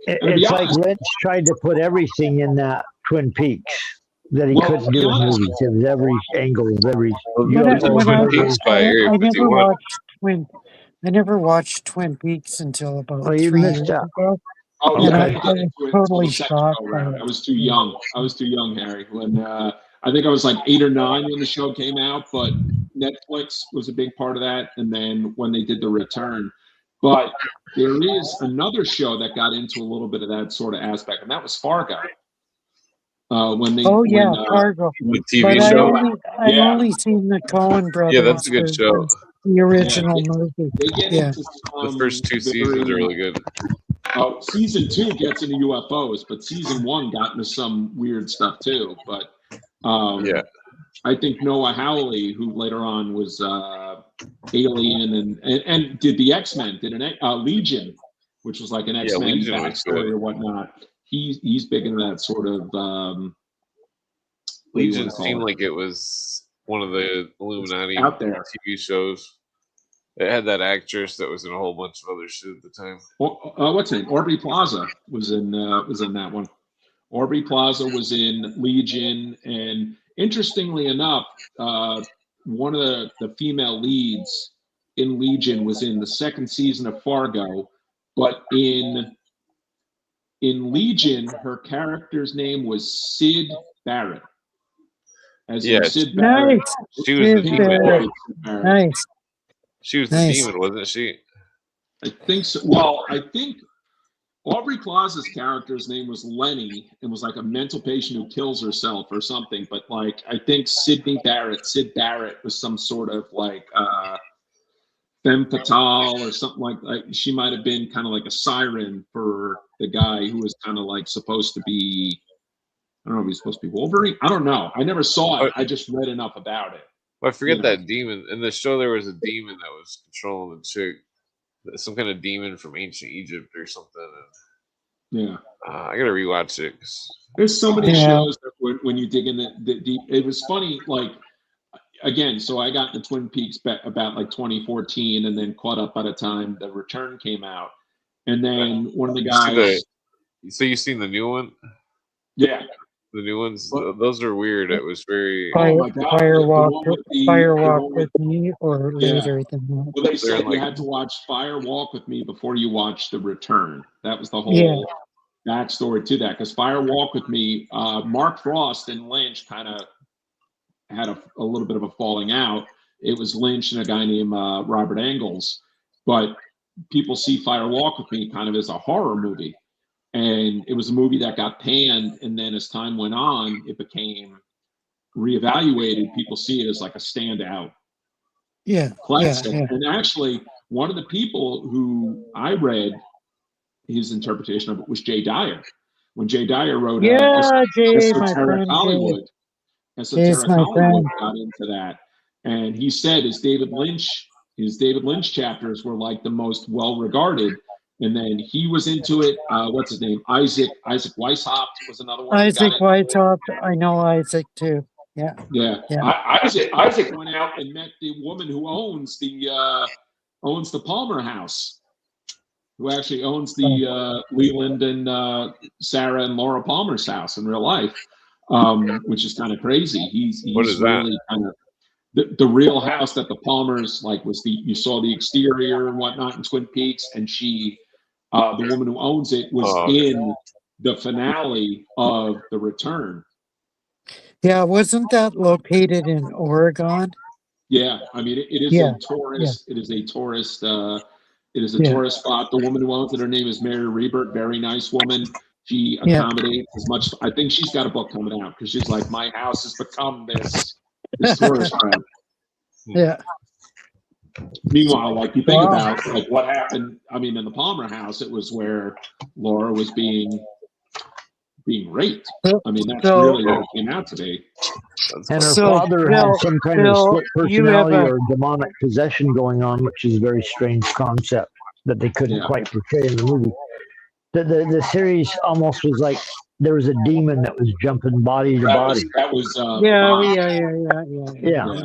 It's like Lynch tried to put everything in that Twin Peaks that he couldn't do in movies. It was every angle of every. I never watched Twin Peaks until about 3 years ago. Oh, and yeah, I was totally shocked. I was too young. Harry. When I think I was like 8 or 9 when the show came out, but Netflix was a big part of that. And then when they did The Return, but there is another show that got into a little bit of that sort of aspect, and that was Fargo. Fargo. The TV show. I've only seen the Coen brothers. Yeah, that's a good show. The original movie. The first 2 seasons are really good. Season 2 gets into UFOs, but season 1 got into some weird stuff too. But I think Noah Hawley, who later on was Alien and did the X-Men, did an Legion, which was like an X-Men backstory or whatnot. He's big into that sort of. Legion seemed like it was one of the Illuminati out there TV shows. It had that actress that was in a whole bunch of other shit at the time. What's her name? Aubrey Plaza was in that one. Aubrey Plaza was in Legion, and interestingly enough, one of the female leads in Legion was in the second season of Fargo, but in Legion, her character's name was Sid Barrett. As in Sid Barrett. Nice. She was the Sid demon. Barrett. Nice. She was the Nice. demon, wasn't she? I think so. Well, I think Aubrey Plaza's character's name was Lenny and was like a mental patient who kills herself or something. But like, I think Sid Barrett was some sort of like femme fatale or something like she might have been kind of like a siren for the guy who was kind of like supposed to be, I don't know if he's supposed to be Wolverine. I don't know. I never saw it. I just read enough about it. Well, I forget that demon. In the show, there was a demon that was controlling the chick. Some kind of demon from ancient Egypt or something. Yeah. I gotta rewatch it. There's so many shows that when you dig in the deep, it was funny. Like, again, so I got into Twin Peaks about like 2014 and then caught up by the time The Return came out. And then one of the guys. So you seen the new one? Yeah. The new ones, those are weird. It was very Firewalk with me, or later than that. Well, they said you had to watch Firewalk with Me before you watch The Return. That was the whole backstory to that. Because Firewalk with Me, Mark Frost and Lynch kind of had a little bit of a falling out. It was Lynch and a guy named Robert Engels, but people see Firewalk with Me kind of as a horror movie. And it was a movie that got panned, and then as time went on, it became reevaluated. People see it as like a standout classic. And actually, one of the people who I read his interpretation of it was Jay Dyer. When Jay Dyer wrote Esoteric Hollywood, Esoteric Hollywood got into that. And he said his David Lynch chapters were like the most well-regarded. And then he was into it. What's his name? Isaac Weishaupt was another one. Isaac Weishaupt. I know Isaac too. Yeah. Isaac went out and met the woman who owns the Palmer House, who actually owns the Leland and Sarah and Laura Palmer's house in real life, which is kind of crazy. He's really kind of the real house that the Palmers like was you saw the exterior and whatnot in Twin Peaks, and she. The woman who owns it was in the finale of The Return. Yeah, wasn't that located in Oregon? Yeah, I mean it is a tourist. Yeah. It is a tourist. It is a tourist spot. The woman who owns it, her name is Mary Rebert. Very nice woman. She accommodates as much. I think she's got a book coming out because she's like, my house has become this tourist trap. Yeah. Meanwhile, like you think about like what happened. I mean, in the Palmer house, it was where Laura was being raped. I mean, that's really what came out today. And her father had some kind of split personality or demonic possession going on, which is a very strange concept that they couldn't quite portray in the movie. The series almost was like there was a demon that was jumping body to body.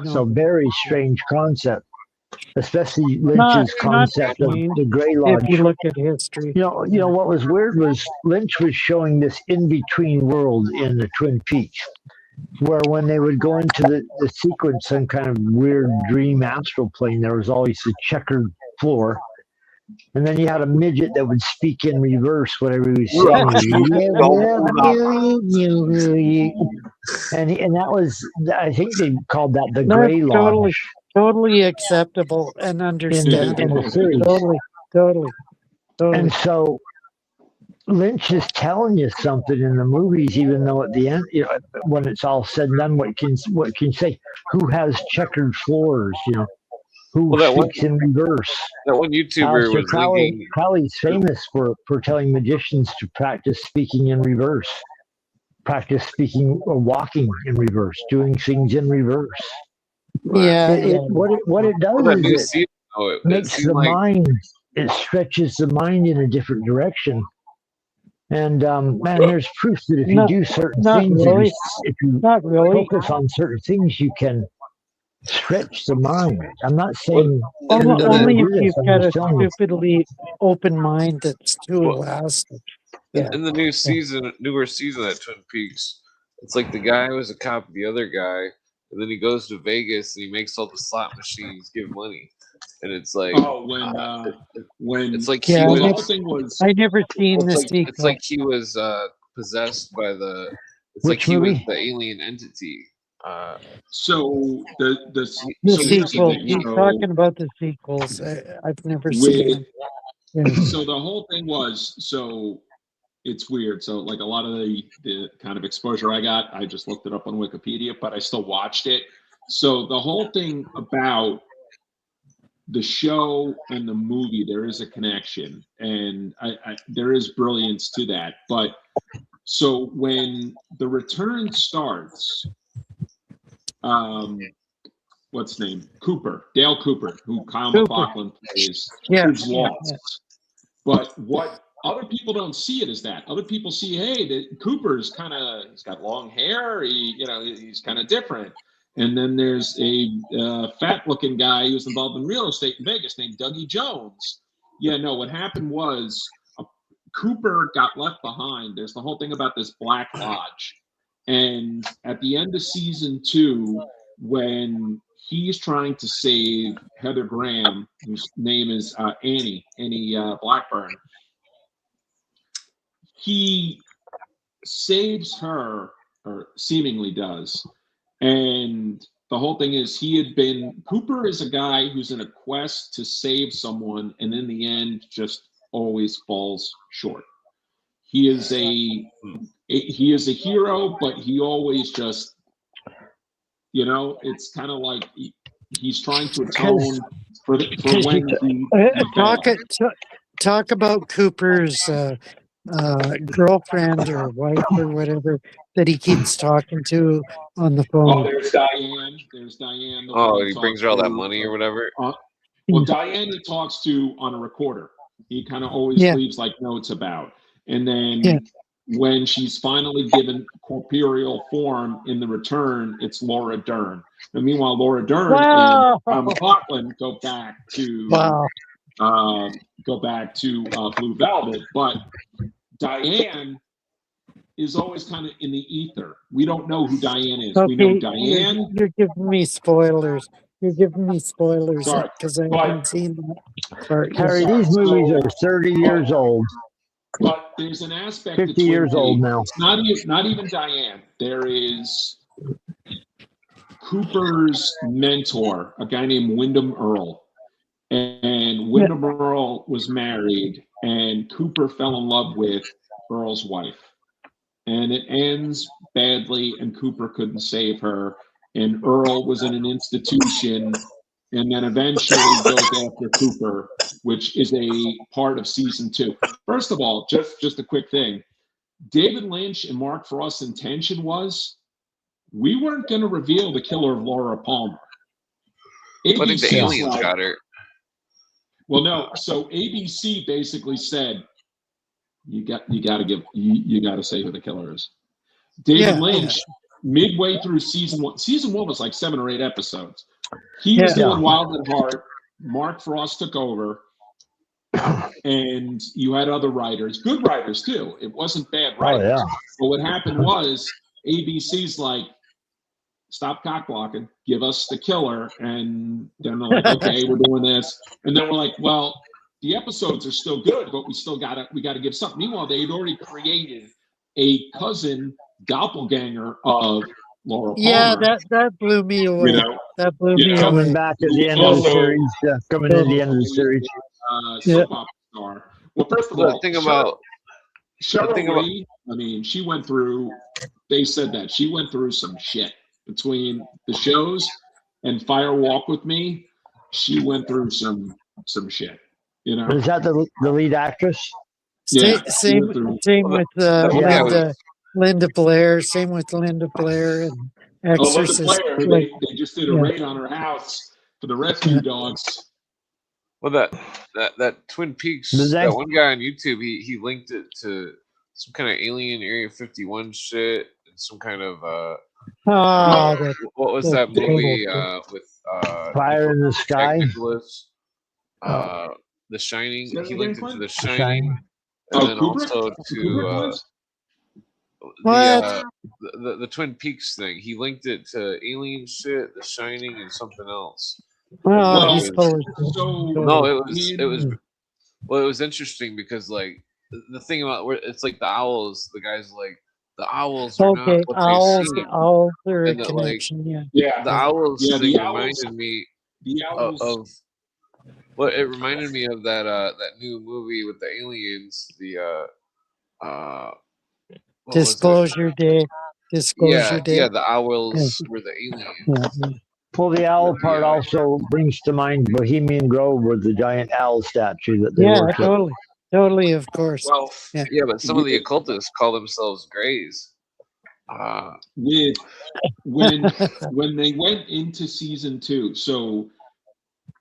So very strange concept. Especially Lynch's concept of the Grey Lodge. If you look at history, you know what was weird was Lynch was showing this in-between world in the Twin Peaks, where when they would go into the sequence, some kind of weird dream astral plane, there was always a checkered floor, and then you had a midget that would speak in reverse whatever he was saying. And that was, I think they called that the Grey Lodge. Totally acceptable and understandable. Totally. And so Lynch is telling you something in the movies, even though at the end, when it's all said and done, what can you say? Who has checkered floors? Who speaks in reverse? That one YouTuber was Crowley's famous for telling magicians to practice speaking in reverse, practice speaking or walking in reverse, doing things in reverse. What it does is it makes the mind. It stretches the mind in a different direction. And there's proof that if you do certain things, if you focus on certain things, you can stretch the mind. I'm not saying Only, everybody only will if do this. you've I'm got a just telling you. stupidly open mind that's too Well, elastic. Yeah. in the newer season of Twin Peaks, it's like the guy was a cop of the other guy, and then he goes to Vegas and he makes all the slot machines give money, and it's like, when it's like Yeah, he I was. the never, whole thing was I never seen the It's sequel. like he was possessed by the. It's like Which he was movie? the alien entity. so The so here's the sequels. thing. He's So talking about the sequels. I've never seen with them. Yeah. so the whole thing was so it's weird. So like a lot of the kind of exposure I got, I just looked it up on Wikipedia, but I still watched it. So the whole thing about the show and the movie, there is a connection, and there is brilliance to that. But so when the return starts, what's his name? Dale Cooper, who Kyle MacLachlan plays, Yeah, is lost. But what other people don't see it is that other people see, hey, Cooper's he's got long hair, he's kind of different. And then there's a fat-looking guy who's involved in real estate in Vegas named Dougie Jones. Yeah, no, what happened was Cooper got left behind. There's the whole thing about this Black Lodge. And at the end of season 2, when he's trying to save Heather Graham, whose name is Annie Blackburn, he saves her, or seemingly does. And the whole thing is Cooper is a guy who's in a quest to save someone, and in the end just always falls short. He is a hero, but he always just, it's kind of like he's trying to atone for when he talk about Cooper's girlfriend or wife or whatever that he keeps talking to on the phone. Oh, there's Diane. He brings her all that money or whatever. Well, Diane he talks to on a recorder. He kind of always leaves like notes about. And then when she's finally given corporeal form in the return, it's Laura Dern. And meanwhile, Laura Dern and MacLachlan go back to Blue Velvet. But Diane is always kind of in the ether. We don't know who Diane is. Okay, we know Diane. You're giving me spoilers. Sorry, because I haven't seen that. Harry, these movies are 30 years old. But there's an aspect 50 years old now. It's not even Diane. There is Cooper's mentor, a guy named Wyndham Earl. And Wyndham Earl was married, and Cooper fell in love with Earl's wife. And it ends badly, and Cooper couldn't save her. And Earl was in an institution, and then eventually goes after Cooper, which is a part of season 2. First of all, just a quick thing. David Lynch and Mark Frost's intention was we weren't going to reveal the killer of Laura Palmer. I think the aliens got her. Well, no. So ABC basically said you got to say who the killer is. David Lynch, midway through season 1 was like 7 or 8 episodes. He was doing Wild at Heart. Mark Frost took over, and you had other writers, good writers too. It wasn't bad writers. Oh, yeah. But what happened was ABC's like, stop cock blocking, give us the killer. And then they're like, okay, we're doing this. And then we're like, well, the episodes are still good, but we gotta give something. Meanwhile, they had already created a cousin doppelganger of Laura Palmer. Yeah, that blew me away. That blew me Coming away. back at the end of the series. Coming in the end of the series. Soap opera star. Well, first of all, Cheryl Reed, she went through, they said that she went through some shit between the shows and Fire Walk with Me. She went through some shit, Is that the lead actress? Yeah. Same with Linda Blair. Same with Linda Blair and Exorcist. Linda Blair, they just did a raid on her house for the rescue dogs. Well, that Twin Peaks, that one guy on YouTube, he linked it to some kind of Alien Area 51 shit and some kind of what was that movie with Fire in the Sky. Nicholas, The Shining. Say that He again, linked it to Clint? The Shining. Shining, and Oh, then Kubrick? also Kubrick to was? What? the Twin Peaks thing. He linked it to Alien shit, The Shining, and something else. Well, Like, he's it was- full of So no, it was in- well, it was interesting because like the thing about where it's like the owls. The guy's like the owls are Okay, not what owls, they seem, owls are a and that like connection. Yeah. yeah, the owls yeah, thing the owls, reminded me the owls. of well, it reminded me of that new movie with the aliens. The what was it? Disclosure Day. Disclosure Day. Yeah, the owls were the aliens. Yeah. Well, the owl part also brings to mind Bohemian Grove with the giant owl statue that they Yeah, worship. totally, of course. Well, Yeah. yeah, but some of the occultists call themselves Greys. With when they went into season 2, so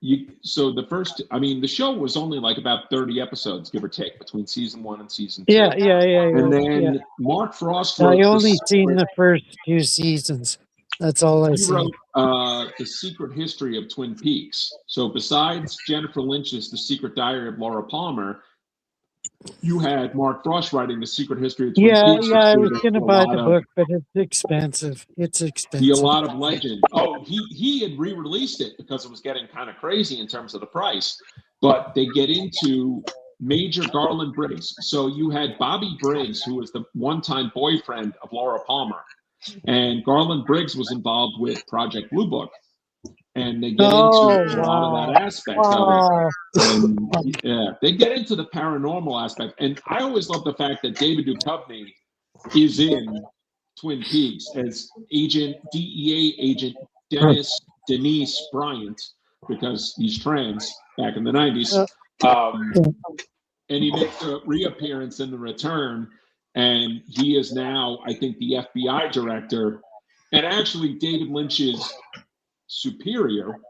the first, I mean, the show was only like about 30 episodes, give or take, between season 1 and season 2. Yeah. And then Mark Frost I wrote only seen the first 2 seasons. That's all I he seen. wrote The Secret History of Twin Peaks. So besides Jennifer Lynch's The Secret Diary of Laura Palmer, you had Mark Frost writing The Secret History of Twin Peaks. Yeah, I was gonna buy the book, but it's expensive. It's expensive. A lot of legend. Oh, he had re-released it because it was getting kind of crazy in terms of the price. But they get into Major Garland Briggs. So you had Bobby Briggs, who was the one-time boyfriend of Laura Palmer. And Garland Briggs was involved with Project Blue Book. And they get into a lot of that aspect of it. And yeah, they get into the paranormal aspect. And I always love the fact that David Duchovny is in Twin Peaks as DEA agent Denise Bryant, because he's trans back in the 90s. And he makes a reappearance in The Return. And he is now, I think, the FBI director. And actually, David Lynch's superior,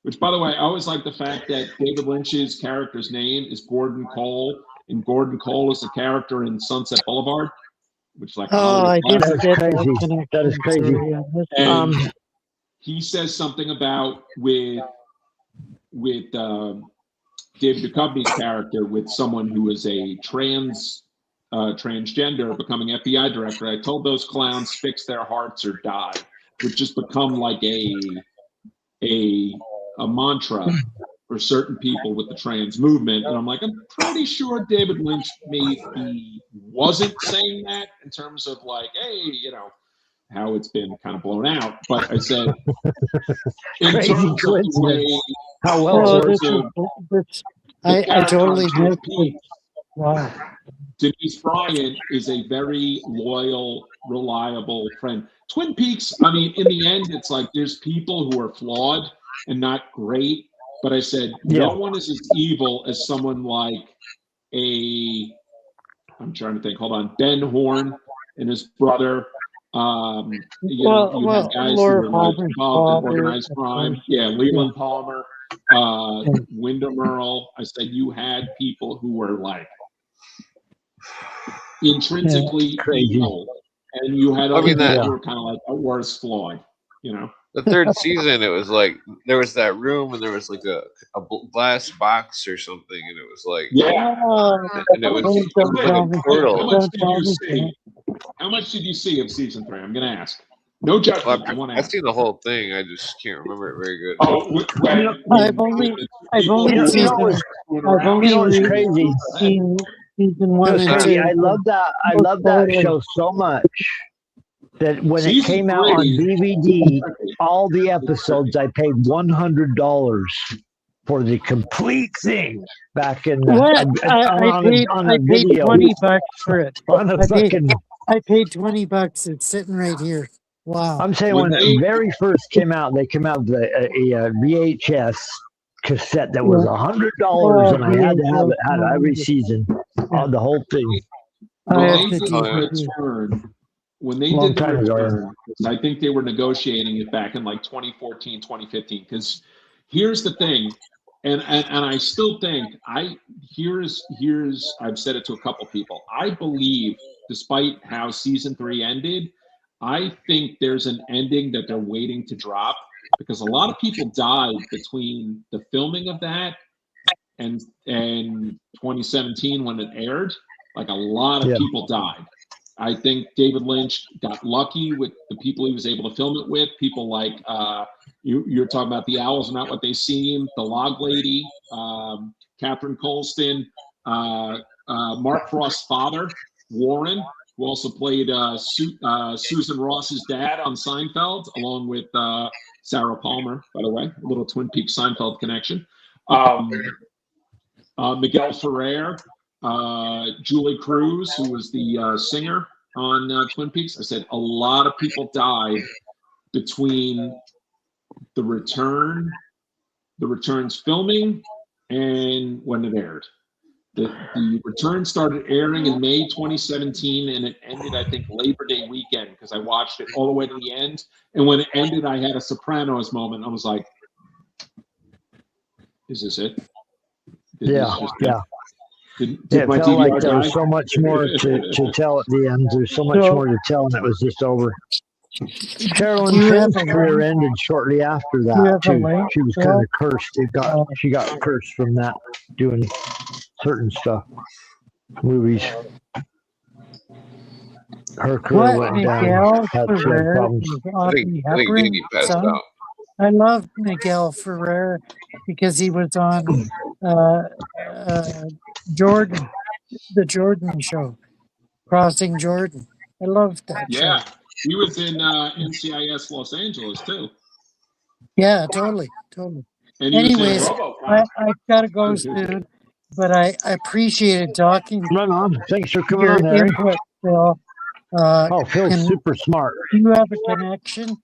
which, by the way, I always like the fact that David Lynch's character's name is Gordon Cole, and Gordon Cole is the character in Sunset Boulevard, which is like I didn't get crazy. That is crazy. And he says something about with David Duchovny's character, with someone who is a transgender becoming FBI director. I told those clowns fix their hearts or die, which just become like a mantra for certain people with the trans movement. And I'm like, I'm pretty sure David Lynch maybe wasn't saying that in terms of like, hey, you know, how it's been kind of blown out. But I said, in terms of the way, how well I totally missed it. Wow. Denise Bryant is a very loyal, reliable friend. Twin Peaks, I mean, in the end, it's like there's people who are flawed and not great. But I said, no one is as evil as someone like I'm trying to think, hold on, Ben Horn and his brother. You had guys who were like involved in organized crime. Yeah, Leland Palmer, Wyndham Earl. I said, you had people who were like intrinsically evil, and you had other people who were kind of like a worse flawed, you know. The third season, it was like there was that room and there was like a glass box or something, and it was like and it was like a portal. How much did you see of season 3? I'm gonna ask. No judgment. Well, I've seen the whole thing. I just can't remember it very good. I've only crazy. Seen season 1 and 2. I love that show so much that when it came out on DVD, all the episodes I paid $100 for the complete thing back in I paid $20 for it. I paid $20. It's sitting right here. Wow. I'm saying when it very first came out, they came out with a VHS cassette that was $100, and I had to have it every season, the whole thing. When they did the return, I think they were negotiating it back in like 2014, 2015. Because here's the thing, and I still think here's I've said it to a couple people. I believe, despite how season 3 ended, I think there's an ending that they're waiting to drop because a lot of people died between the filming of that and 2017 when it aired. Like a lot of people died. I think David Lynch got lucky with the people he was able to film it with. People like you're talking about The Owls Are Not What They Seem, The Log Lady, Catherine Colston, Mark Frost's father, Warren, who also played Susan Ross's dad on Seinfeld, along with Sarah Palmer, by the way, a little Twin Peaks Seinfeld connection. Miguel Ferrer, Julie Cruz, who was the singer on Twin Peaks. I said a lot of people died between the Return's filming and when it aired. The Return started airing in May 2017, and it ended, I think, Labor Day weekend because I watched it all the way to the end. And when it ended, I had a Sopranos moment. I was like, "Is this it?" Yeah. Did It my felt like DVR there was die? so much more to tell at the end. There's so much more to tell, and it was just over. Carolyn Do you have Finn's a career link? ended shortly after Do you that have a too. link, She was Phil? kind of cursed. She got cursed from that, doing certain stuff, movies. Her career What, went down. Miguel She had Ferrer problems. is I Audrey think Hepburn's Davey passed son? out. I love Miguel Ferrer because he was on Jordan, the Jordan show, Crossing Jordan. I love that Yeah, show. he was in NCIS Los Angeles too. Yeah, totally. And he Anyways, was in RoboCop. I've got to go soon, but I appreciated talking Right on. Thanks for coming your on, Harry. input, Phil. Oh, Phil's and super smart. do you have a connection?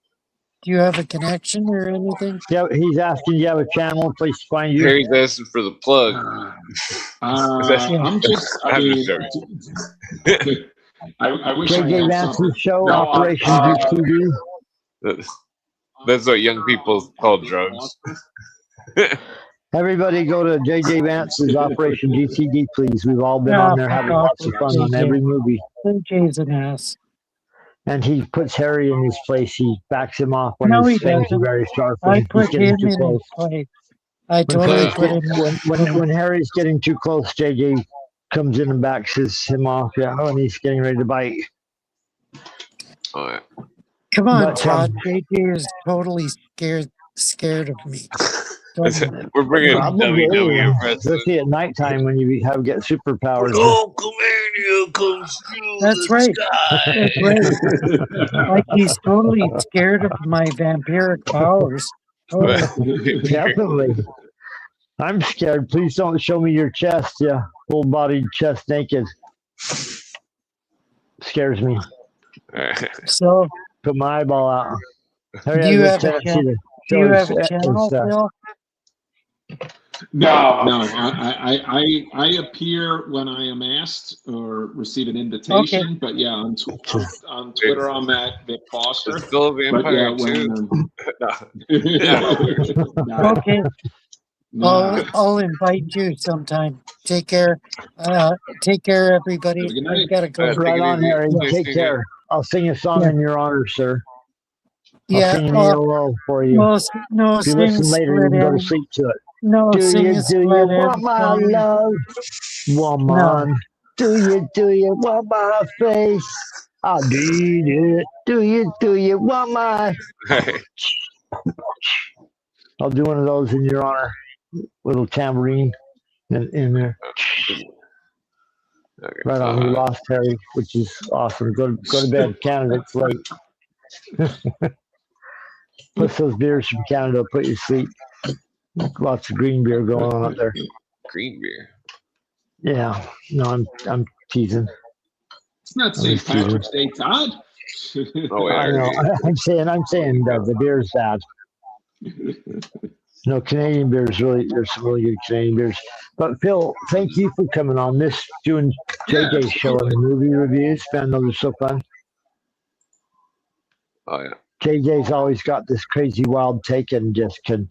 Do you have a connection or anything? Yeah, he's asking, do you have a channel, a place to find you? Harry's asking for the plug. I'm just, I I'm mean, just joking. I wish I JJ had Vance's something. show, No, Operation GTD. That's what young people call drugs. Everybody go to JJ Vance's Operation GTD, please. We've all been on there having lots of fun on every movie. JJ's an ass. And he puts Harry in his place. He backs him off when No, he his things are doesn't. very sharp. I He's put getting him too in close. his place. I totally put him in. When Harry's getting too close, JJ comes in and backs him off. Yeah, and he's getting ready to bite. All right. Come on, But, Todd. JJ is totally scared of me. We're bringing WWE wrestling. Especially at nighttime when you get superpowers. Oh, Commando comes through That's the right. sky. That's right. Like he's totally scared of my vampiric powers. Totally. Definitely. I'm scared. Please don't show me your chest. Yeah, full-bodied chest naked. Scares me. So, Put my eyeball out. Harry do you has have a tendency channel? to Do you show have a his, channel, Phil? No. I appear when I am asked or receive an invitation. Okay. But yeah, on Twitter I'm at Vic Foster. It's still a vampire too. Okay. I'll invite you sometime. Take care. Take care, everybody. Have a good night. I've got to go. Right on, Harry. Nice Take to care. I'll sing a song in your honor, sir. I'll Yeah. sing an ELO for you. No, If you listen later, you can go to sleep to it. No, Do you split want my love, woman? No. Do you want my face? I need it. Do you want my? I'll do one of those in your honor. Little tambourine in there. Okay. Right on. We lost Harry, which is awesome. Go to bed, Canada. It's late. Plus those beers from Canada will put you to sleep. Lots of green beer going on up there. Green beer. Yeah. No, I'm teasing. It's not St. Patrick's Day, Todd. Oh, I know. I'm saying the beer's bad. No, Canadian beers there's some really good Canadian beers. But Phil, thank you for coming on this, doing JJ's show and the movie reviews. Found those are so fun. Oh yeah. JJ's always got this crazy wild take and just can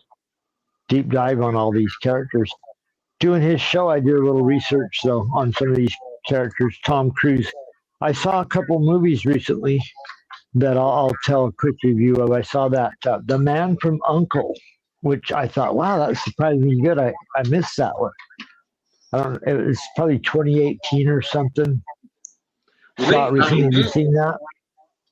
deep dive on all these characters. Doing his show, I did a little research though on some of these characters. Tom Cruise. I saw a couple movies recently that I'll tell a quick review of. I saw that The Man from U.N.C.L.E., which I thought, wow, that's surprisingly good. I missed that one. I don't. It was probably 2018 or something. Saw it recently. Have you seen that?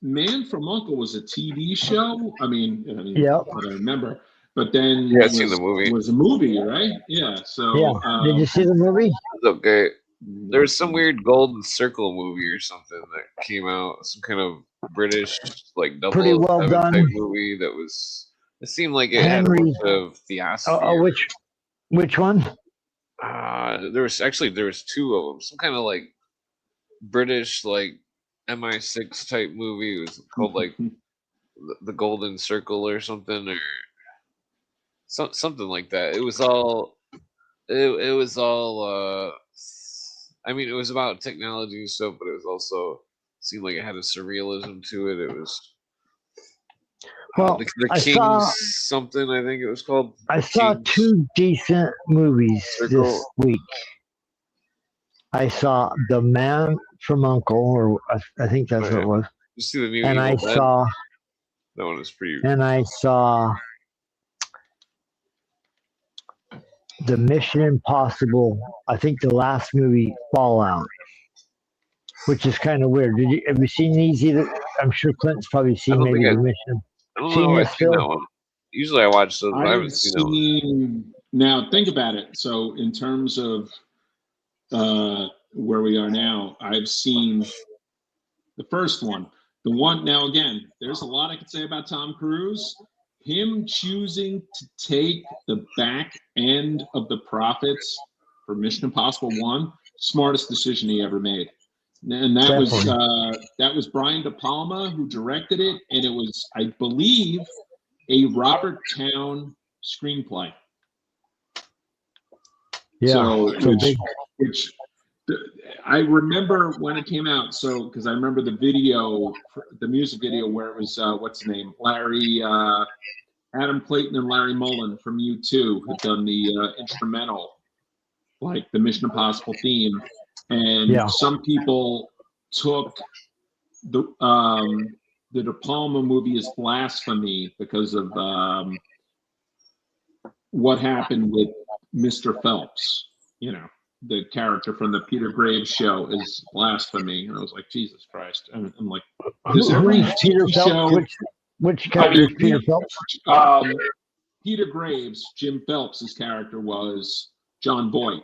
Man from U.N.C.L.E. was a TV show. I mean, Yep. I remember. But then Yeah, I've seen the movie. It was a movie, right? Yeah. So yeah. Did you see the movie? It's okay. There was some weird Golden Circle movie or something that came out. Some kind of British like Pretty well 007 done. type movie that was. It seemed like it had a bunch of theosophy. Which one? There was two of them. Some kind of like British like MI6 type movie. It was called like the Golden Circle or something, or something like that. It was all. It was all. I mean, it was about technology and stuff, but it was also seemed like it had a surrealism to it. It was. Well, the King's something, I think it was called. I saw two decent movies this week. I saw The Man from U.N.C.L.E., or I think that's what it was. You see the new and I saw that one was pretty. And I saw the Mission Impossible. I think the last movie, Fallout, which is kind of weird. Have you seen these either? I'm sure Clint's probably seen maybe the Mission. I don't know if I've seen that one. Usually I watch those, but I haven't seen that one. Now, think about it. So, in terms of where we are now, I've seen the first one. The one, now again, there's a lot I could say about Tom Cruise. Him choosing to take the back end of the profits for Mission Impossible 1, smartest decision he ever made. And that was Brian De Palma who directed it, and it was, I believe, a Robert Towne screenplay. Yeah, so which I remember when it came out. So because I remember the video, the music video where it was what's his name, Adam Clayton and Larry Mullen from U2 had done the instrumental, like the Mission Impossible theme. And some people took the De Palma movie as blasphemy because of what happened with Mr. Phelps. You know, the character from the Peter Graves show is blasphemy. And I was like, Jesus Christ. And I'm like, does every Peter Phelps? Which character is Peter Phelps? Peter Graves, Jim Phelps' character was John Boyd.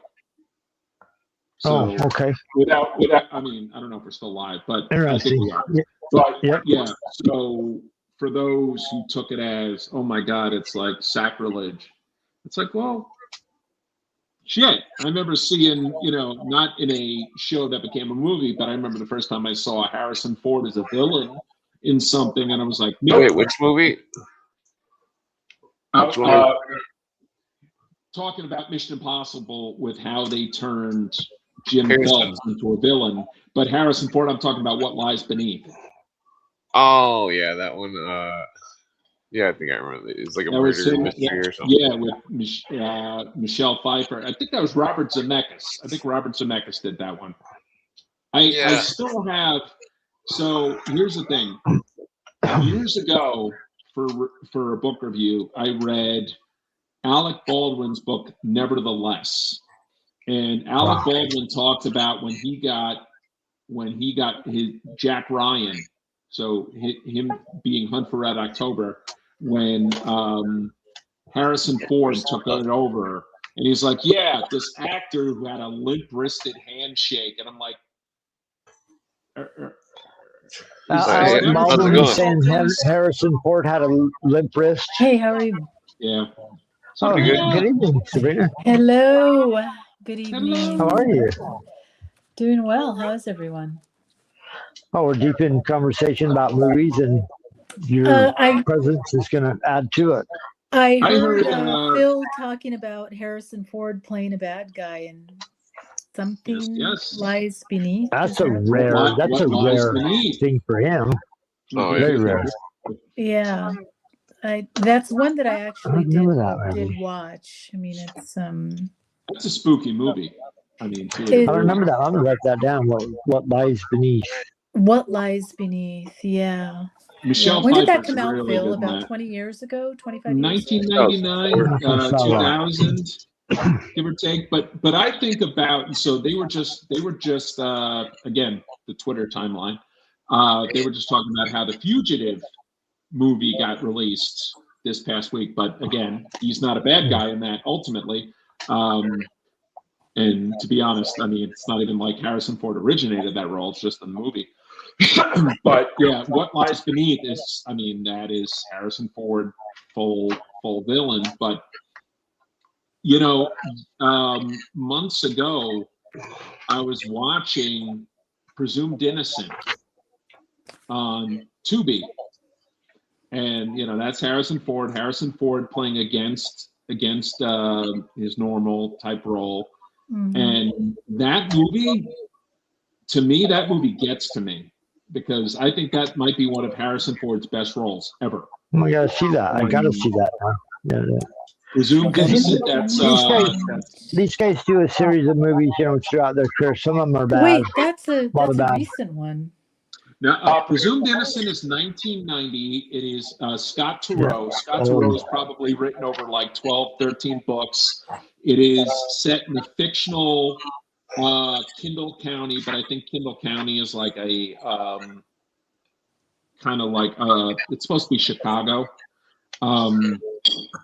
So, okay. Without, I mean, I don't know if we're still live, but I think we are. Yeah. So for those who took it as, oh my God, it's like sacrilege. It's like, well, shit. I remember seeing, not in a show that became a movie, but I remember the first time I saw Harrison Ford as a villain in something, and I was like, no. Wait, which movie? Talking about Mission Impossible with how they turned Jim Phelps into a villain, but Harrison Ford, I'm talking about What Lies Beneath. Oh yeah, that one. Yeah, I think I remember. It's like a murder mystery or something. Yeah, with Michelle Pfeiffer. I think that was Robert Zemeckis. I think Robert Zemeckis did that one. I still have. So here's the thing. Years ago, for a book review, I read Alec Baldwin's book, Nevertheless. And Alec Baldwin talked about when he got his Jack Ryan, so him being Hunt for Red October, when Harrison Ford took it over, and he's like, yeah, this actor who had a limp-wristed handshake, and I'm like, Baldwin saying Harrison Ford had a limp wrist. Hey, how are you? Yeah. Good evening, Sabrina. Hello. Good evening. How are you? Doing well. How is everyone? Oh, we're deep in conversation about movies, and your presence is going to add to it. I heard Phil talking about Harrison Ford playing a bad guy, and something lies beneath. That's a rare thing for him. Oh, very rare. Yeah. That's one that I actually did watch. I mean, it's It's a spooky movie. I mean, I remember that. I'm gonna write that down. What lies beneath? What lies beneath? Yeah. Michelle When did that Pfeiffer's come out, really Phil? good in About that. 20 years ago? 25 years? 1999, 2000, give or take. But I think about, so they were just again, the Twitter timeline. They were just talking about how the Fugitive movie got released this past week. But again, he's not a bad guy in that ultimately. And to be honest, I mean, it's not even like Harrison Ford originated that role. It's just the movie. But yeah, What Lies Beneath is, I mean, that is Harrison Ford full villain. But you know, months ago, I was watching Presumed Innocent on Tubi, and you know that's Harrison Ford. Harrison Ford playing against his normal type role, and that movie, to me, that movie gets to me because I think that might be one of Harrison Ford's best roles ever. Oh, I gotta see that. I gotta see that. Yeah. Presumed Innocent. That's these guys do a series of movies, you know, throughout their career. Some of them are bad. Wait, that's a bad. recent one. Now, Presumed Innocent is 1990. It is Scott Turow. Yeah. Scott Turow has probably written over like 12, 13 books. It is set in the fictional Kendall County, but I think Kendall County is like a kind of like it's supposed to be Chicago.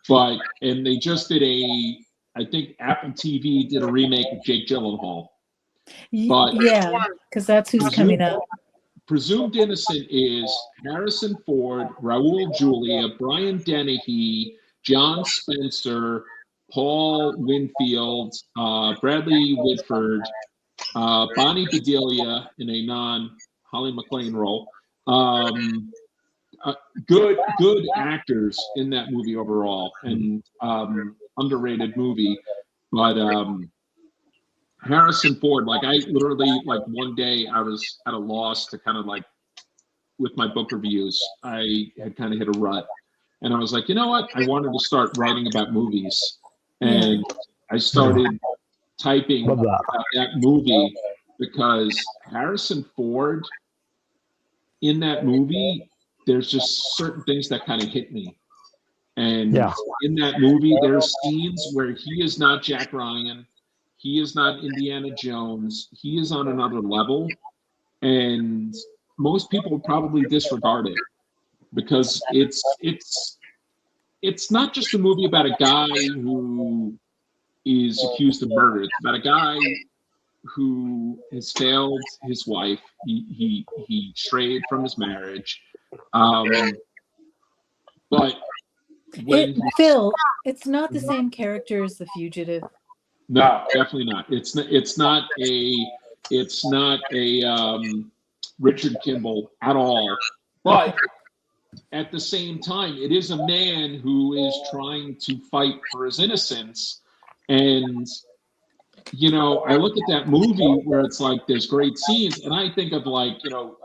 But they just did I think Apple TV did a remake of Jake Gyllenhaal. But yeah, because that's who's coming up. Presumed Innocent is Harrison Ford, Raul Julia, Brian Dennehy, John Spencer, Paul Winfield, Bradley Whitford, Bonnie Bedelia in a non-Holly McClane role. Good actors in that movie overall, and underrated movie. But Harrison Ford, like I literally, like one day I was at a loss to kind of like, with my book reviews, I had kind of hit a rut, and I was like, you know what? I wanted to start writing about movies, and I started typing about that movie because Harrison Ford in that movie, there's just certain things that kind of hit me. And in that movie, there's scenes where he is not Jack Ryan. He is not Indiana Jones. He is on another level. And most people would probably disregard it because it's not just a movie about a guy who is accused of murder. It's about a guy who has failed his wife. He strayed from his marriage. But Phil, it's not the same character as The Fugitive. No, definitely not. It's not a Richard Kimball at all. But at the same time, it is a man who is trying to fight for his innocence. And you know, I look at that movie where it's like there's great scenes, and I think of like, you know,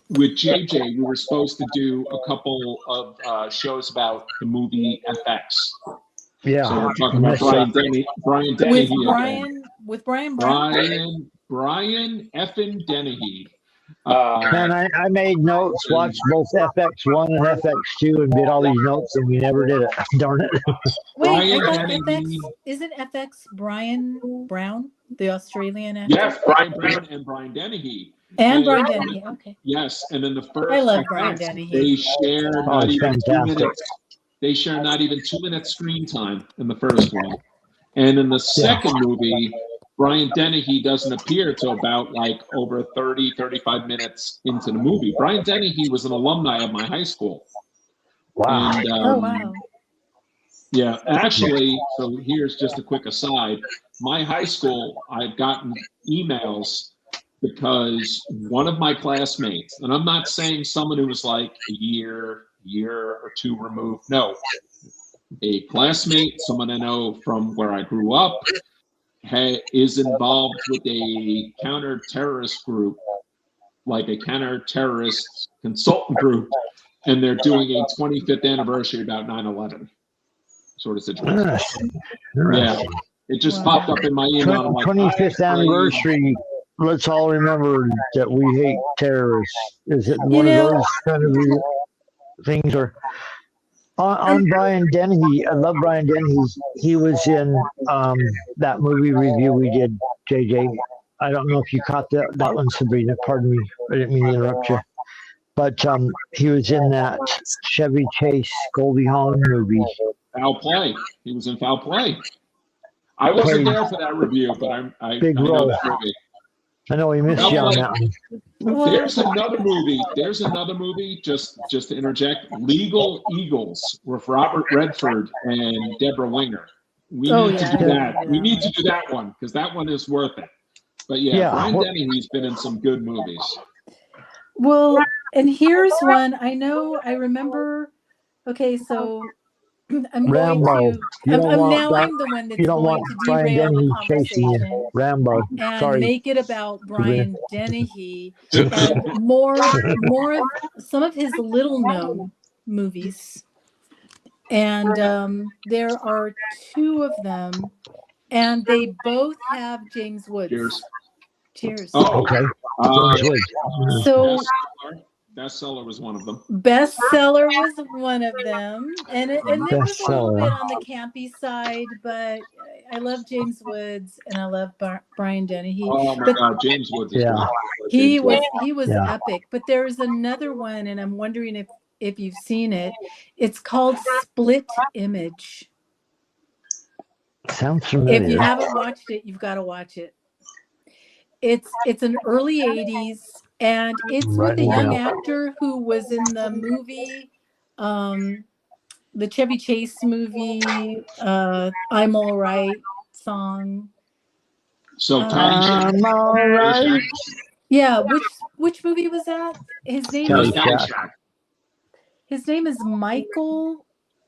with JJ, we were supposed to do a couple of shows about the movie FX. Yeah. So we're talking about Brian Dennehy. With Brian Brown. Brian effing Dennehy. Man, I made notes, watched both FX1 and FX2, and did all these notes, and we never did it. Darn it. Wait, I thought FX isn't FX Brian Brown, the Australian actor? Yes, Brian Brown and Brian Dennehy. And Brian Dennehy, okay. Yes, and then the first I love Brian Dennehy. They share not even 2 minutes. They share not even 2 minutes screen time in the first one. And in the second movie, Brian Dennehy doesn't appear till about like over 30, 35 minutes into the movie. Brian Dennehy was an alumni of my high school. Wow. And, wow. Yeah, actually, so here's just a quick aside. My high school, I've gotten emails because one of my classmates, and I'm not saying someone who was like a year or two removed. No, a classmate, someone I know from where I grew up, is involved with a counter-terrorist group, like a counter-terrorist consultant group, and they're doing a 25th anniversary about 9/11 sort of situation. Yeah, it just popped up in my email. I'm like, 25th anniversary let's all remember that we hate terrorists. Is it You one of know, those kind of things? Or on Brian Dennehy, I love Brian Dennehy. He was in that movie review we did, JJ. I don't know if you caught that one, Sabrina. Pardon me. I didn't mean to interrupt you. But he was in that Chevy Chase Goldie Hawn movie. Foul Play. He was in Foul Play. I wasn't there for that review, but I Big know role. that movie. I know we missed Foul you on Play. that one. well, There's another movie. Just to interject, Legal Eagles with Robert Redford and Deborah Winger. We Oh, need to yeah, do I that. remember We that need to do that one because that one is worth it. But yeah, Yeah. Brian Dennehy's been in some good movies. well, and here's one. I remember. Okay, so I'm going Rambo. to. You don't want now that. I'm the one You that's don't going want to Brian derail the Dennehy chasing you. conversation Rambo. and Sorry. make it about Brian Dennehy and more of some of his little known movies. And there are two of them, and they both have James Woods. Cheers. Cheers. Oh, Okay. uh, So Bestseller was one of them. Bestseller was one of them, and it was a little Bestseller. bit on the campy side, but I love James Woods and I love Brian Dennehy. Oh my But God, James Woods is Yeah. great. he James Woods. was Yeah. epic. But there's another one, and I'm wondering if you've seen it. It's called Split Image. Sounds familiar. If you haven't watched it, you've got to watch it. It's an early 80s, and it's with a young actor who was in the movie, the Chevy Chase movie, I'm All Right song. So Caddyshack. I'm all right. Yeah, which movie was that? His name is Caddyshack. His name is Michael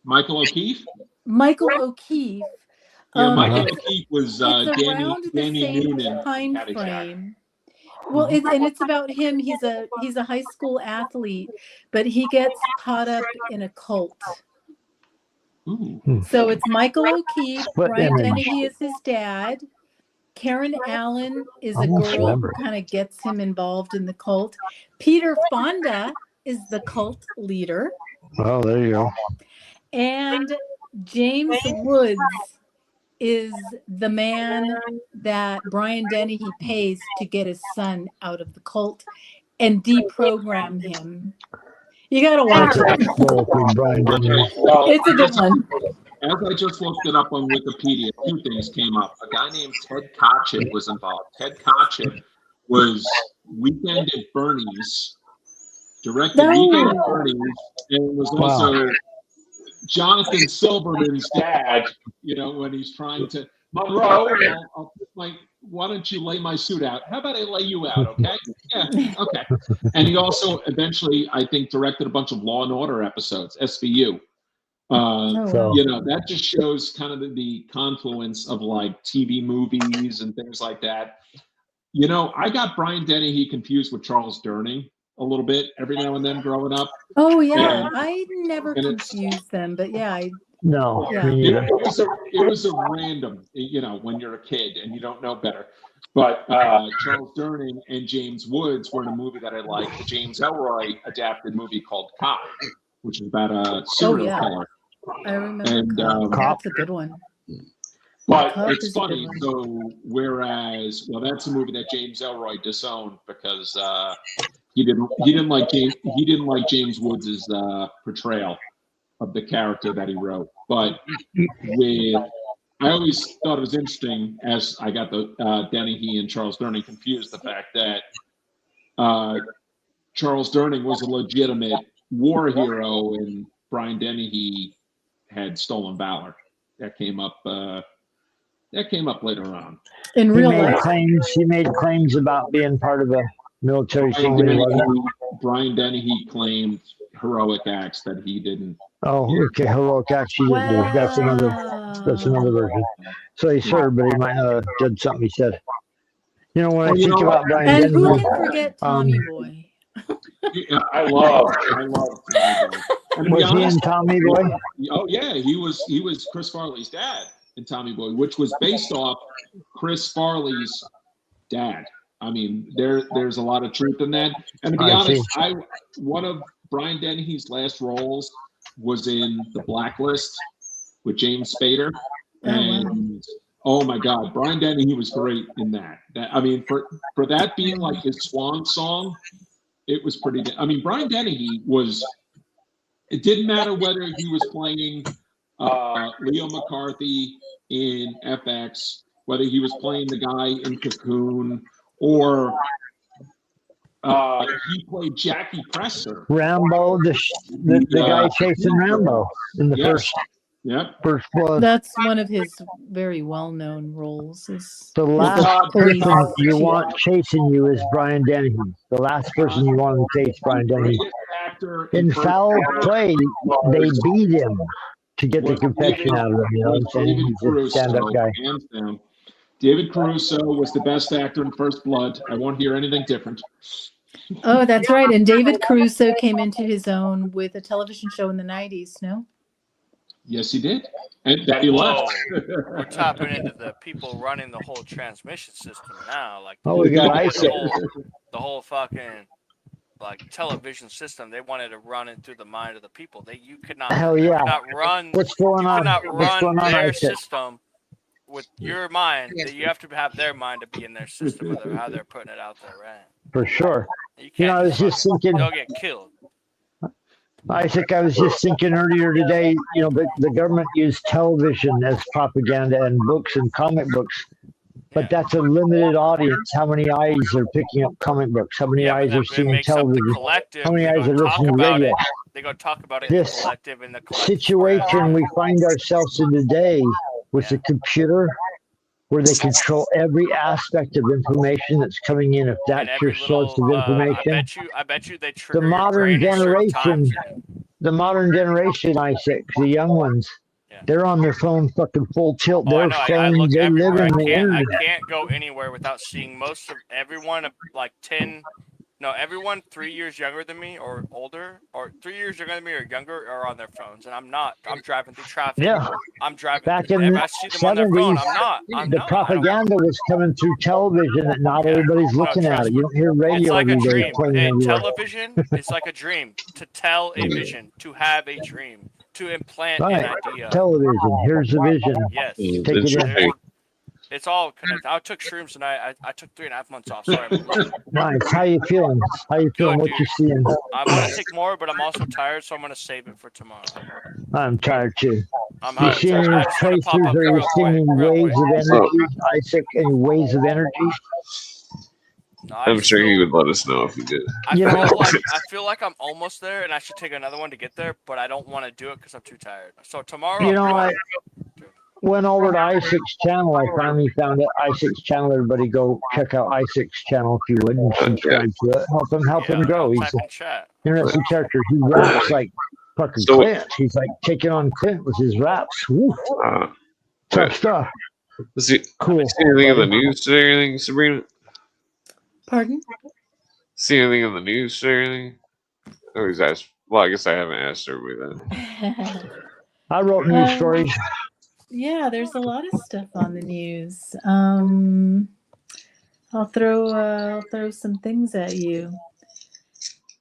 O'Keefe. Michael O'Keefe. Yeah, Michael O'Keefe was it's Danny around the same Noonan. time frame. Well, it's about him. He's a high school athlete, but he gets caught up in a cult. Ooh. So it's Michael O'Keefe. Brian Image? Dennehy is his dad. Karen Allen is a Almost girl remember. who kind of gets him involved in the cult. Peter Fonda is the cult leader. Oh, there you go. And James Woods is the man that Brian Dennehy pays to get his son out of the cult and deprogram him. You gotta watch it. Brian Dennehy. It's a good one. As I just looked it up on Wikipedia, two things came up. A guy named Ted Kotcheff was involved. Ted Kotcheff was Weekend at Bernie's, directed Weekend at Bernie's, and was also Jonathan Silverman's dad, you know, when he's trying to, Monroe, why don't you lay my suit out? How about I lay you out, okay? Yeah, okay. And he also eventually, I think, directed a bunch of Law and Order episodes, SVU. You know, that just shows kind of the confluence of like TV movies and things like that. You know, I got Brian Dennehy confused with Charles Durning a little bit every now and then growing up. Oh yeah, I never confused them, but yeah, it was a random, you know, when you're a kid and you don't know better. But Charles Durning and James Woods were in a movie that I liked, the James Ellroy adapted movie called Cop, which is about a serial killer. I remember. And Cop's a good one. But Cop it's is a good funny. one. So whereas, well, that's a movie that James Ellroy disowned because he didn't like James Woods' portrayal of the character that he wrote. But I always thought it was interesting as I got the Dennehy and Charles Durning confused, the fact that Charles Durning was a legitimate war hero and Brian Dennehy had stolen valor. That came up later on. In real life, he made claims about being part of a military thing. Brian Dennehy claimed heroic acts that he didn't. Oh, okay, heroic acts he didn't do. That's another version. So he served, but he might not have did something he said. You know, when I think about Brian and Dennehy, who can forget Tommy Boy? Yeah, I love Tommy Boy. Was he in Tommy Boy? Oh yeah, he was Chris Farley's dad in Tommy Boy, which was based off Chris Farley's dad. I mean, there's a lot of truth in that. And to be honest, one of Brian Dennehy's last roles was in The Blacklist with James Spader, and oh my God, Brian Dennehy was great in that. I mean, for that being like his swan song, it was pretty. I mean, Brian Dennehy was. It didn't matter whether he was playing Leo McCarthy in FX, whether he was playing the guy in Cocoon, or he played Jackie Presser. Rambo, the guy chasing Rambo in the first blood. That's one of his very well-known roles. The last person you want chasing you is Brian Dennehy. The last person you want to chase Brian Dennehy. In foul play, they beat him to get the confession out of him. You know what I'm saying? He's a stand-up guy. David Caruso was the best actor in First Blood. I won't hear anything different. Oh, that's right. And David Caruso came into his own with a television show in the 90s, no? Yes, he did. And that he left. We're tapping into the people running the whole transmission system now. Like, we got the whole fucking like television system. They wanted to run it through the mind of the people. You could not. Hell yeah. You could not run. What's going on? You could not run their Isaac? system with your mind. You have to have their mind to be in their system, with how they're putting it out there, right? For sure. You can't. I was just thinking. They'll get killed. I was just thinking earlier today, the government used television as propaganda and books and comic books, but that's a limited audience. How many eyes are picking up comic books? How many eyes are seeing television? How many eyes are listening to radio? They're going to talk about it in the collective, in the collective situation we find ourselves in today with the computer, where they control every aspect of information that's coming in. If that's your source of information, I bet you they trigger the modern generation, Isaac, the young ones, they're on their phone fucking full tilt. They're living the internet. I can't go anywhere without seeing most of everyone, like 10. No, everyone 3 years younger than me or older, or 3 years younger than me or younger, are on their phones, and I'm not. I'm driving through traffic. Yeah. I'm driving. Back in the 70s, the propaganda was coming through television that not everybody's looking at it. You don't hear radio every day playing everywhere. Television is like a dream. To tell a vision, to have a dream, to implant an idea. Television, here's the vision. Yes. Take it in. It's all connected. I took shrooms tonight. I took 3.5 months off. Sorry. Nice. How you feeling? What you seeing? I'm gonna take more, but I'm also tired, so I'm gonna save it for tomorrow. I'm tired too. You seeing any tracers? Are you seeing any waves of energy, Isaac? Any waves of energy? No, I'm sure he would let us know if he did. I feel like I'm almost there, and I should take another one to get there, but I don't want to do it because I'm too tired. So tomorrow, went over to Isaac's channel. I finally found it. Isaac's channel. Everybody go check out Isaac's channel if you would, and subscribe to it. Help him grow. He's an interesting character. He raps like fucking Clint. He's like taking on Clint with his raps. Tough stuff. Cool. See anything in the news today or anything, Sabrina? Pardon? See anything in the news today or anything? Oh, he's asked. Well, I guess I haven't asked everybody that. I wrote news stories. Yeah, there's a lot of stuff on the news. I'll throw some things at you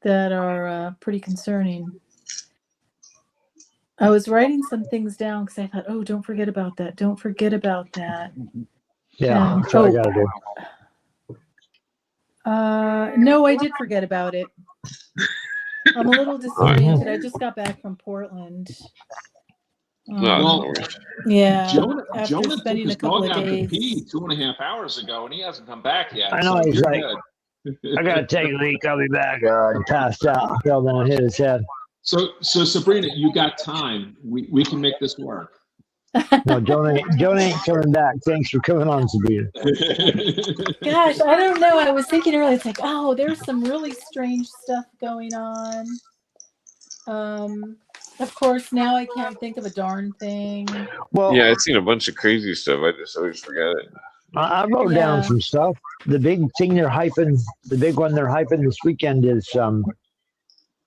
that are pretty concerning. I was writing some things down because I thought, oh, don't forget about that. Don't forget about that. Yeah, that's what I gotta do. No, I did forget about it. I'm a little disoriented. I just got back from Portland. Yeah. Jonah after took spending his a couple dog of out to days. pee 2.5 hours ago, and he hasn't come back yet. I know, so he's you're like, good. I gotta take a leak. I'll be back. He passed out. Fell down, hit his head. So Sabrina, you got time. We can make this work. No, Jonah ain't coming back. Thanks for coming on, Sabrina. Gosh, I don't know. I was thinking earlier, it's like, oh, there's some really strange stuff going on. Of course, now I can't think of a darn thing. Well, yeah, I've seen a bunch of crazy stuff. I just always forget it. I wrote down some stuff. The big thing they're hyping, the big one they're hyping this weekend is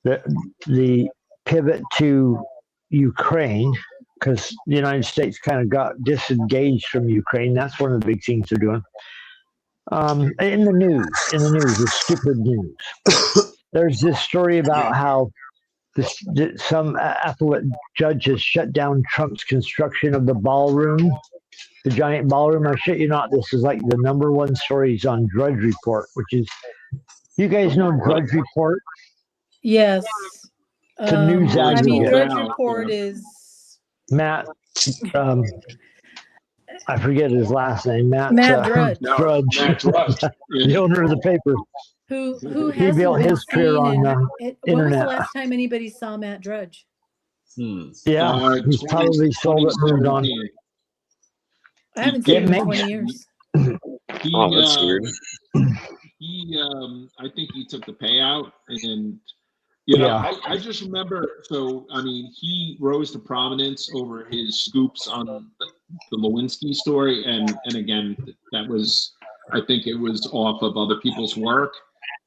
the pivot to Ukraine, because the United States kind of got disengaged from Ukraine. That's one of the big things they're doing. In the news, the stupid news. There's this story about how some appellate judge has shut down Trump's construction of the ballroom, the giant ballroom. I shit you not, this is like the #1 stories on Drudge Report, which is, you guys know Drudge Report? Yes. It's a news I mean, aggregate. Drudge Report is Matt, I forget his last name. Matt Drudge. Drudge, Matt Drudge. the owner of the paper. Who He hasn't built been his career seen on in the when was the internet. last time anybody saw Matt Drudge? Yeah, he's probably sold it, moved on. I haven't seen him in 20 years. That's weird. I think he took the payout, and you know, I just remember. So I mean, he rose to prominence over his scoops on the Lewinsky story, and again, that was, I think it was off of other people's work.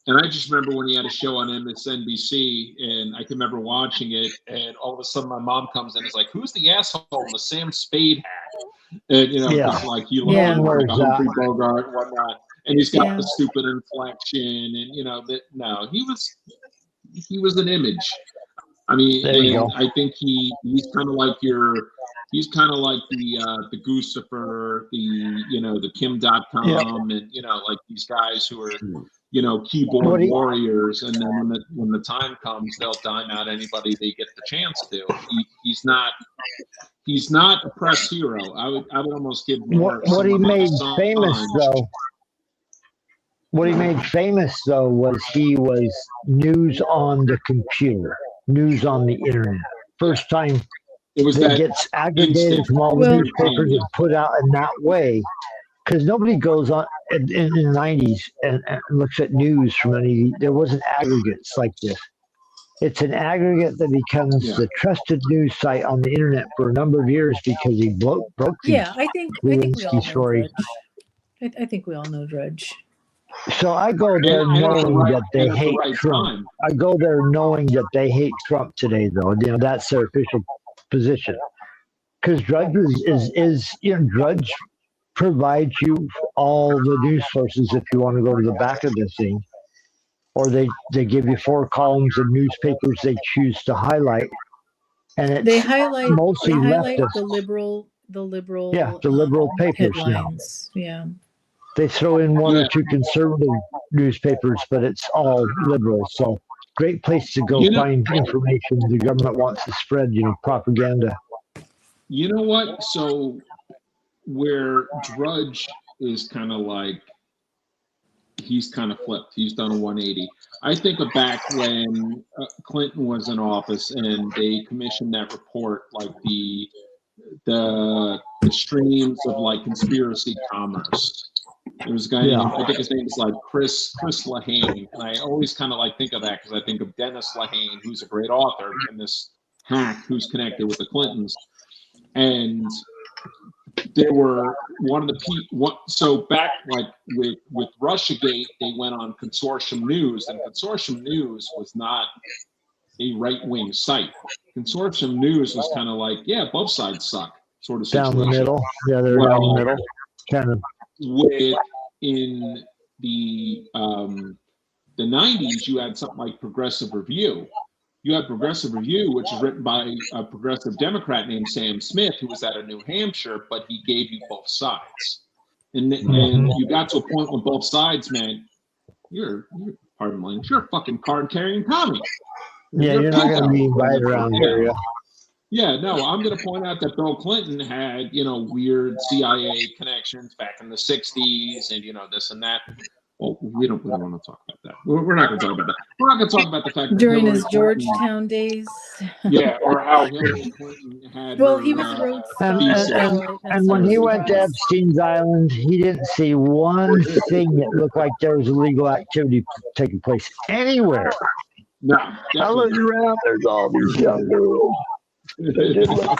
And I just remember when he had a show on MSNBC, and I can remember watching it, and all of a sudden my mom comes in and is like, "Who's the asshole in the Sam Spade hat?" And you know, just like he looked like a Humphrey Bogart and whatnot, and he's got the stupid inflection, and you know that. No, he was an image. I mean, and I think he's kind of like he's kind of like the Guccifer, the Kim.com, and you know, like these guys who are, you know, keyboard warriors, and then when the time comes, they'll dime out anybody they get the chance to. He's not a press hero. I would almost give more. What he made famous though. What he made famous though was he was news on the computer, news on the internet. First time that gets aggregated from all the newspapers and put out in that way. Because nobody goes on in the 90s and looks at news from any. There wasn't aggregates like this. It's an aggregate that becomes the trusted news site on the internet for a number of years because he broke these I think we all stories. Know Drudge. I think we all know Drudge. So I go there knowing that they hate Trump. I go there knowing that they hate Trump today, though. You know, that's their official position. Because Drudge is Drudge provides you all the news sources if you want to go to the back of the thing. Or they give you 4 columns of newspapers they choose to highlight. And they highlight mostly leftist. the liberal the liberal papers headlines. now. Yeah. They throw in 1 or 2 conservative newspapers, but it's all liberal. So great place to go find information the government wants to spread, propaganda. You know what? So where Drudge is kind of like, he's kind of flipped. He's done a 180. I think of back when Clinton was in office and they commissioned that report, like the streams of like conspiracy commerce. There was a guy named, I think his name is like Chris Lehane, and I always kind of like think of that because I think of Dennis Lehane, who's a great author, and this hack who's connected with the Clintons. And they were one of the people. So back like with Russiagate, they went on Consortium News, and Consortium News was not a right-wing site. Consortium News was kind of like, both sides suck, sort of situation. Down the middle. Yeah, they're down the middle. Kind of. In the 90s, you had something like Progressive Review. You had Progressive Review, which is written by a progressive Democrat named Sam Smith, who was out of New Hampshire, but he gave you both sides. And you got to a point when both sides meant, you're pardon my language, you're a fucking card-carrying commie. You're not going to be invited around here. Yeah, no, I'm going to point out that Bill Clinton had, weird CIA connections back in the 60s and, this and that. Well, we don't want to talk about that. We're not going to talk about that. We're not going to talk about the fact that during Hillary his Georgetown days. Yeah, or how Hillary Clinton had. Well, he was Rhodes Scholar. And when he went to Epstein's Island, he didn't see one thing that looked like there was illegal activity taking place anywhere. No, I looked around. There's all these young girls. They did look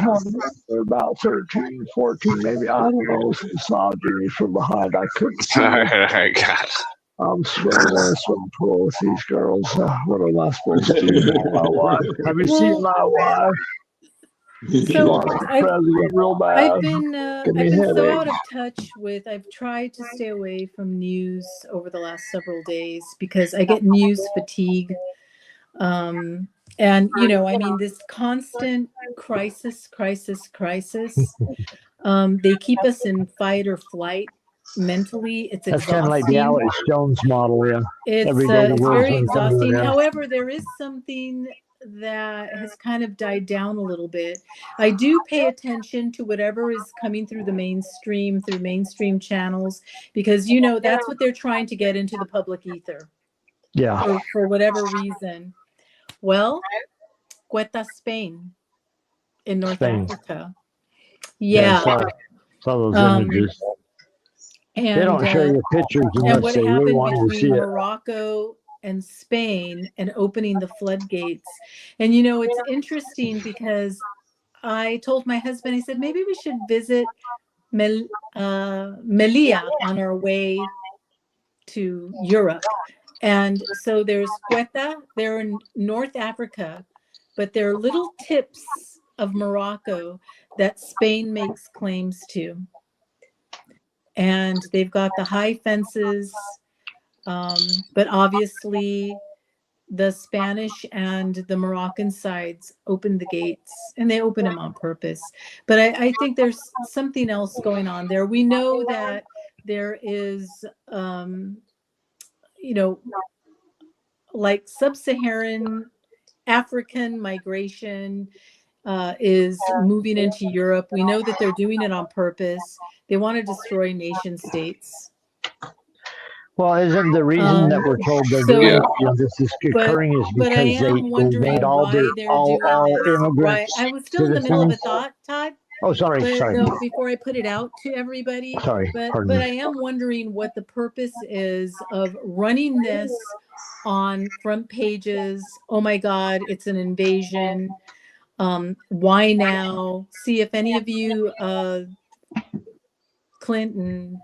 they're about 13, 14, maybe. I don't know. Misogyny from behind. I couldn't see. All right, God. I'm swimming in a swimming pool with these girls. What am I supposed to do? My wife. Have you seen my wife? So president real bad. I've been so out of touch with. I've tried to stay away from news over the last several days because I get news fatigue. And I mean, this constant crisis. They keep us in fight or flight mentally. It's That's kind exhausting. of like the Alex Jones model, yeah. It's Every day the it's world's very on something, exhausting. yeah. However, there is something that has kind of died down a little bit. I do pay attention to whatever is coming through mainstream channels, because that's what they're trying to get into the public ether. Yeah. For whatever reason. Well, Quetta, Spain, in North Africa. Yeah. I saw those images. And they don't show you pictures and what unless they really happened want you to see between it. Morocco and Spain and opening the floodgates. And it's interesting because I told my husband, I said, maybe we should visit Melilla on our way to Europe. And so there's Quetta, they're in North Africa, but there are little tips of Morocco that Spain makes claims to. And they've got the high fences, but obviously the Spanish and the Moroccan sides open the gates, and they open them on purpose. But I think there's something else going on there. We know that there is, like sub-Saharan African migration is moving into Europe. We know that they're doing it on purpose. They want to destroy nation states. Well, isn't the reason that we're told they're doing this is occurring is because they made all immigrants? Right. I was still in the middle of a thought, Todd. Oh, sorry. No, before I put it out to everybody. Sorry. But I am wondering what the purpose is of running this on front pages. Oh my God, it's an invasion. Why now? See if any of you, Clinton,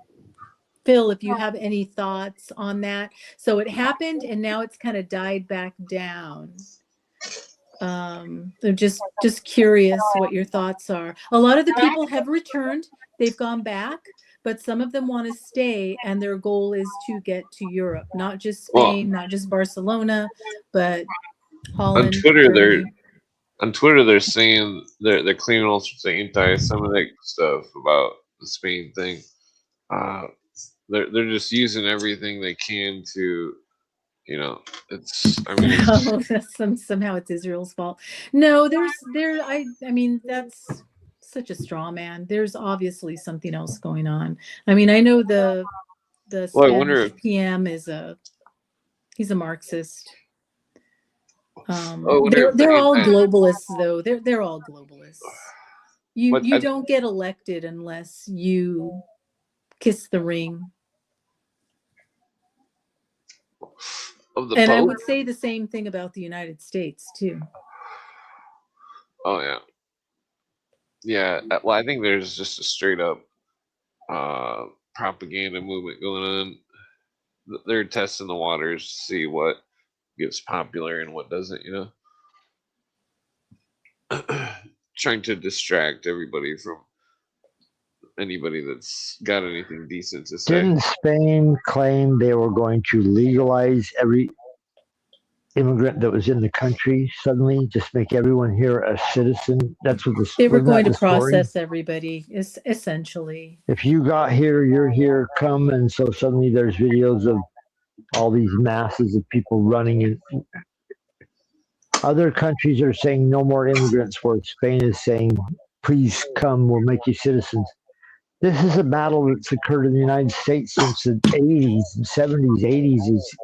Phil, if you have any thoughts on that. So it happened and now it's kind of died back down. I'm just curious what your thoughts are. A lot of the people have returned. They've gone back, but some of them want to stay, and their goal is to get to Europe, not just Spain, not just Barcelona, but Holland. On Twitter, they're saying they're claiming all sorts of anti-Semitic stuff about the Spain thing. They're just using everything they can to, somehow it's Israel's fault. No, I mean, that's such a straw man. There's obviously something else going on. I mean, I know the Spanish PM he's a Marxist. They're all globalists, though. They're all globalists. You don't get elected unless you kiss the ring. I would say the same thing about the United States too. Oh yeah. Yeah. Well, I think there's just a straight up propaganda movement going on. They're testing the waters to see what gets popular and what doesn't, trying to distract everybody from anybody that's got anything decent to say. Didn't Spain claim they were going to legalize every immigrant that was in the country suddenly, just make everyone here a citizen? That's what they were going to process everybody, essentially. If you got here, you're here, come. And so suddenly there's videos of all these masses of people running in. Other countries are saying no more immigrants, where Spain is saying, please come, we'll make you citizens. This is a battle that's occurred in the United States since the 80s, 70s, 80s is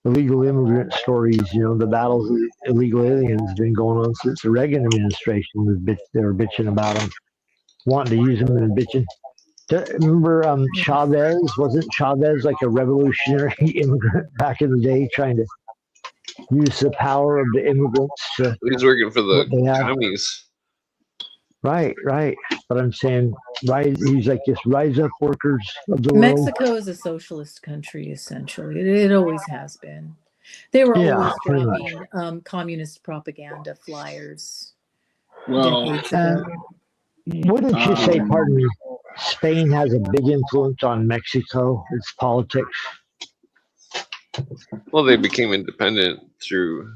illegal immigrant stories. The battles of illegal aliens have been going on since the Reagan administration. They were bitching about them, wanting to use them and bitching. Remember Chavez? Wasn't Chavez like a revolutionary immigrant back in the day, trying to use the power of the immigrants? He's working for the commies. Right. But I'm saying, he's like this rise up workers of the world. Mexico is a socialist country, essentially. It always has been. They were always dropping communist propaganda flyers. Well, decades And ago. wouldn't you say, pardon me, Spain has a big influence on Mexico, its politics? Well, they became independent through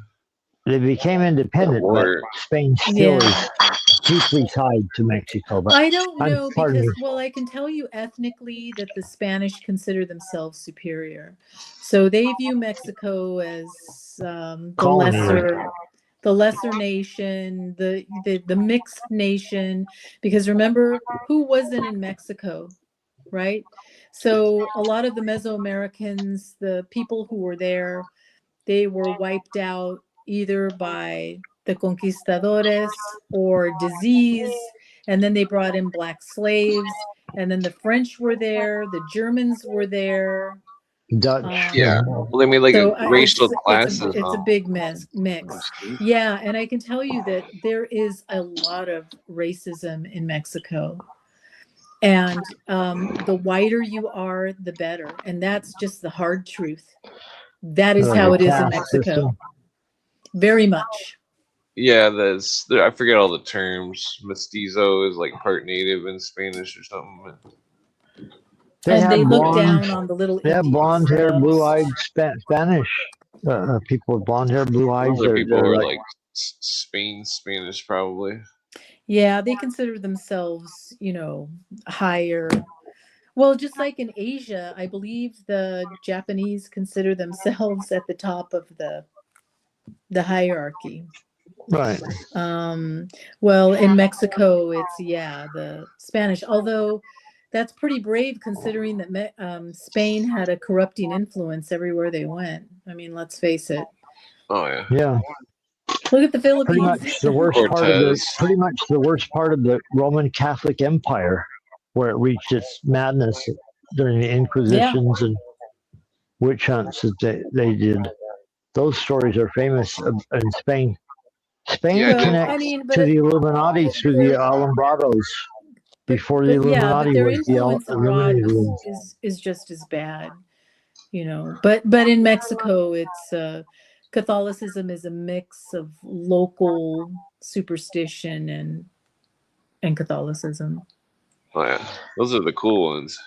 They became the independent, but war. Spain still Yeah. is deeply tied to Mexico. But I don't know pardon because, me. well, I can tell you ethnically that the Spanish consider themselves superior. So they view Mexico as Colony. the lesser nation, the mixed nation. Because remember, who wasn't in Mexico, right? So a lot of the Mesoamericans, the people who were there, they were wiped out either by the conquistadores or disease, and then they brought in black slaves, and then the French were there, the Germans were there. Dutch. Yeah. Well, they made like a So racial classes. it's a big mix. Yeah, and I can tell you that there is a lot of racism in Mexico. And the whiter you are, the better. And that's just the hard truth. That is how it is in Mexico. Very much. Yeah, I forget all the terms. Mestizo is like part native in Spanish or something. And they look down on the little They have Indians. blonde hair, blue eyed Spanish people with blonde hair, blue eyes. Other people they're are like Spanish, probably. Yeah, they consider themselves, higher. Well, just like in Asia, I believe the Japanese consider themselves at the top of the hierarchy. Right. Well, in Mexico, it's the Spanish. Although that's pretty brave considering that Spain had a corrupting influence everywhere they went. I mean, let's face it. Oh yeah. Yeah. Look at the Philippines. Pretty much the worst part of the Roman Catholic Empire, where it reached its madness during the Inquisitions and witch hunts that they did. Those stories are famous in Spain. Spain connects to the Illuminati through the Alumbrados. Before the Illuminati their was the influence abroad is just as bad, But in Mexico, it's Catholicism is a mix of local superstition and Catholicism. Oh yeah, those are the cool ones.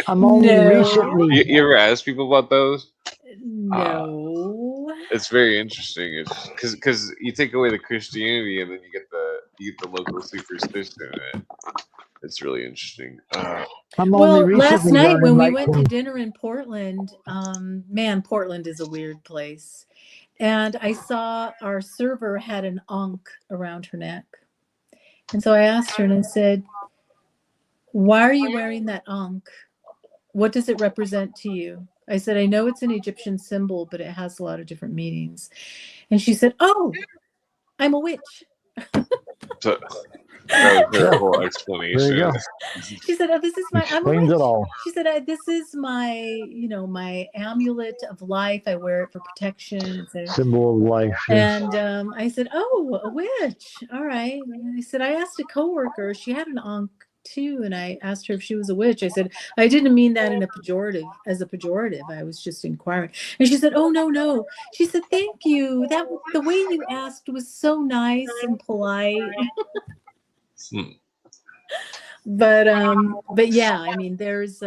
I'm only recently. You ever ask people about those? No. It's very interesting. It's because you take away the Christianity and then you get the local superstition. It's really interesting. Well, last night when we went to dinner in Portland, man, Portland is a weird place. And I saw our server had an ankh around her neck. And so I asked her and I said, "Why are you wearing that ankh? What does it represent to you?" I said, "I know it's an Egyptian symbol, but it has a lot of different meanings." And she said, "Oh, I'm a witch." So, that was her whole explanation. There you go. She said, "Oh, this is my." Explains it all. She said, "This is my, my amulet of life. I wear it for protection." Symbol of life. Yes. And I said, "Oh, a witch. All right." And I said, "I asked a coworker. She had an ankh too, and I asked her if she was a witch." I said, "I didn't mean that in a pejorative. I was just inquiring." And she said, "Oh, no." She said, "Thank you. The way you asked was so nice and polite." But yeah, I mean, there's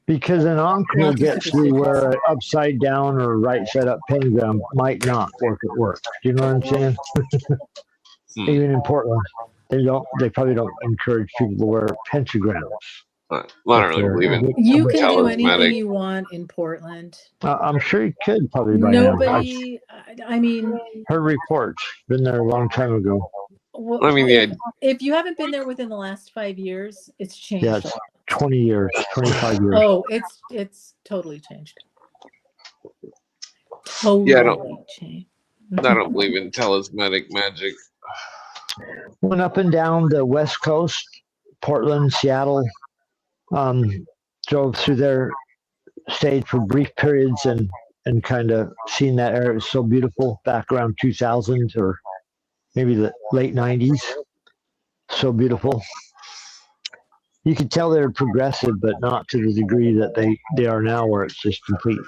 because an ankh will get you where an upside down or right side up pentagram might not work at work. Do you know what I'm saying? Even in Portland, they probably don't encourage people to wear pentagrams. I don't really believe in. You can do anything you want in Portland. I'm sure you could probably. Nobody. I mean, heard reports. Been there a long time ago. Well, I mean, if you haven't been there within the last 5 years, it's changed. Yeah, it's 20 years, 25 years. Oh, it's totally changed. Totally changed. I don't believe in talismanic magic. Went up and down the West Coast, Portland, Seattle. Drove through there, stayed for brief periods, and kind of seen that area. It was so beautiful back around 2000 or maybe the late 90s. So beautiful. You could tell they were progressive, but not to the degree that they are now, where it's just complete.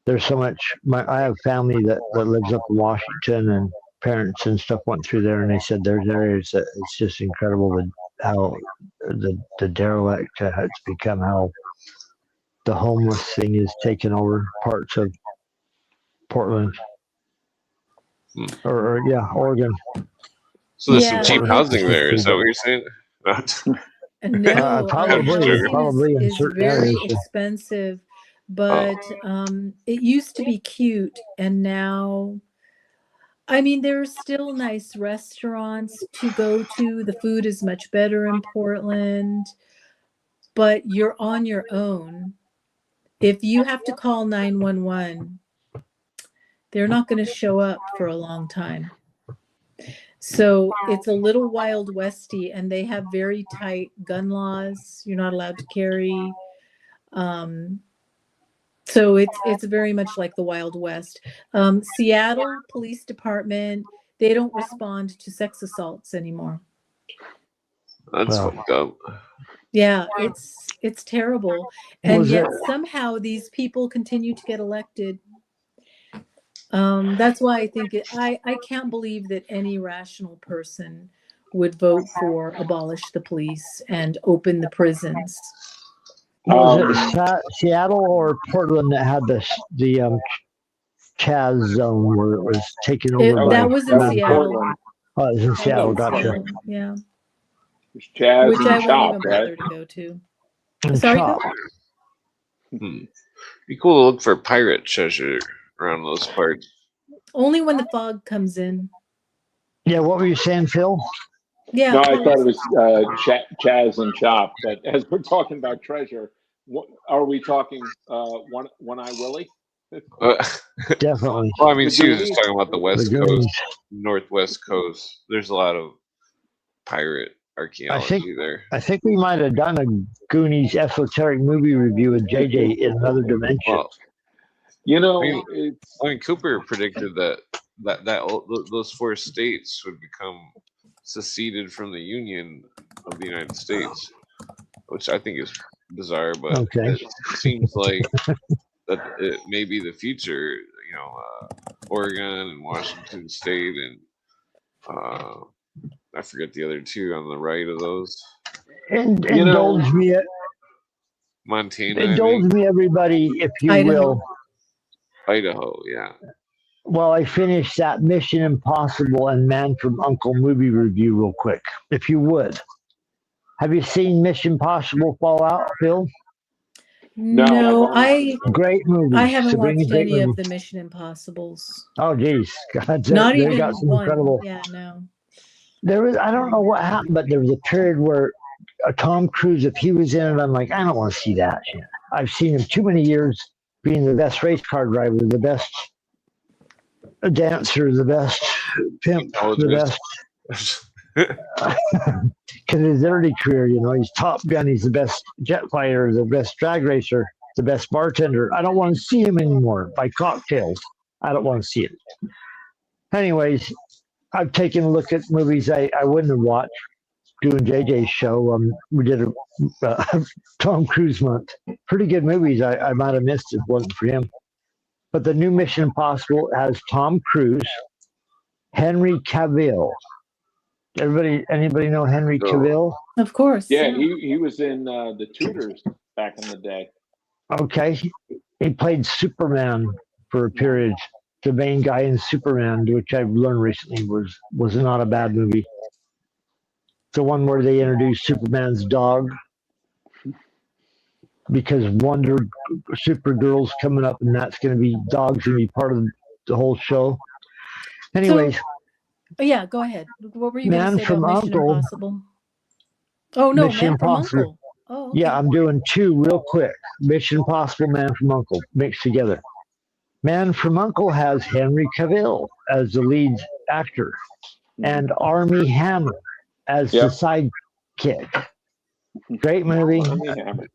There's so much. I have family that lives up in Washington, and parents and stuff went through there, and they said there's areas that it's just incredible how the derelict has become, how the homeless thing is taking over parts of Portland. Or Oregon. So there's Yeah, some cheap it- housing there. Is that what you're saying? No, Probably housing in is certain very areas. expensive, but it used to be cute, and now, I mean, there are still nice restaurants to go to. The food is much better in Portland, but you're on your own. If you have to call 911, they're not going to show up for a long time. So it's a little Wild Westy, and they have very tight gun laws. You're not allowed to carry. So it's very much like the Wild West. Seattle Police Department, they don't respond to sex assaults anymore. That's fucked up. Yeah, it's terrible, and yet somehow these people continue to get elected. That's why I think I can't believe that any rational person would vote for abolish the police and open the prisons. Was it Seattle or Portland that had the Chaz zone where it was taken over? That was in Seattle. Portland. Oh, it was in Seattle. Gotcha. Seattle, yeah. There's Chaz Which and I Chop, won't even right? bother to go to. And Sorry, Chop. Be cool to look for pirate treasure around those parts. Only when the fog comes in. Yeah, what were you saying, Phil? Yeah. No, I thought it was Chaz and Chop. But as we're talking about treasure, are we talking One Eye Willie? Definitely. Well, I mean, she was just talking about the West The Coast, Goonies. Northwest Coast. There's a lot of pirate archaeology there. I think we might have done a Goonies esoteric movie review with JJ in another dimension. Well, You know, I mean, Cooper predicted that those 4 states would become seceded from the Union of the United States, which I think is bizarre, but it seems like that it may be the future. You know, Oregon and Washington State, and I forget the other 2 on the right of those. Indulge me, Montana. indulge me, everybody, if you will. Idaho, yeah. Well, I finished that Mission Impossible and Man from U.N.C.L.E. movie review real quick, if you would. Have you seen Mission Impossible Fallout, Phil? No, great movie. I haven't Sabrina, watched great any of movie. the Mission Impossibles. Oh, geez. God, Not they even got some one. incredible. Yeah, no. There was, I don't know what happened, but there was a period where Tom Cruise, if he was in it, I'm like, I don't want to see that shit. I've seen him too many years being the best race car driver, the best dancer, the best pimp, the best. Because his early career, you know, he's Top Gun, he's the best jet fighter, the best drag racer, the best bartender. I don't want to see him anymore by cocktails. I don't want to see it. Anyways, I've taken a look at movies I wouldn't have watched doing JJ's show. We did a Tom Cruise month. Pretty good movies. I might have missed it if it wasn't for him. But the new Mission Impossible has Tom Cruise, Henry Cavill. Anybody know Henry Cavill? Of course. Yeah, he was in The Tudors back in the day. Okay. He played Superman for a period. The main guy in Superman, which I've learned recently was not a bad movie. The one where they introduced Superman's dog because Supergirl's coming up, and that's going to be dogs going to be part of the whole show. Anyways. Yeah, go ahead. What were you going to Man say from about Mission U.N.C.L.E. Impossible? Oh, no, Mission Man from Impossible. U.N.C.L.E. Oh, okay. Yeah, I'm doing 2 real quick. Mission Impossible, Man from U.N.C.L.E. mixed together. Man from U.N.C.L.E. has Henry Cavill as the lead actor and Armie Hammer as the sidekick. Great movie.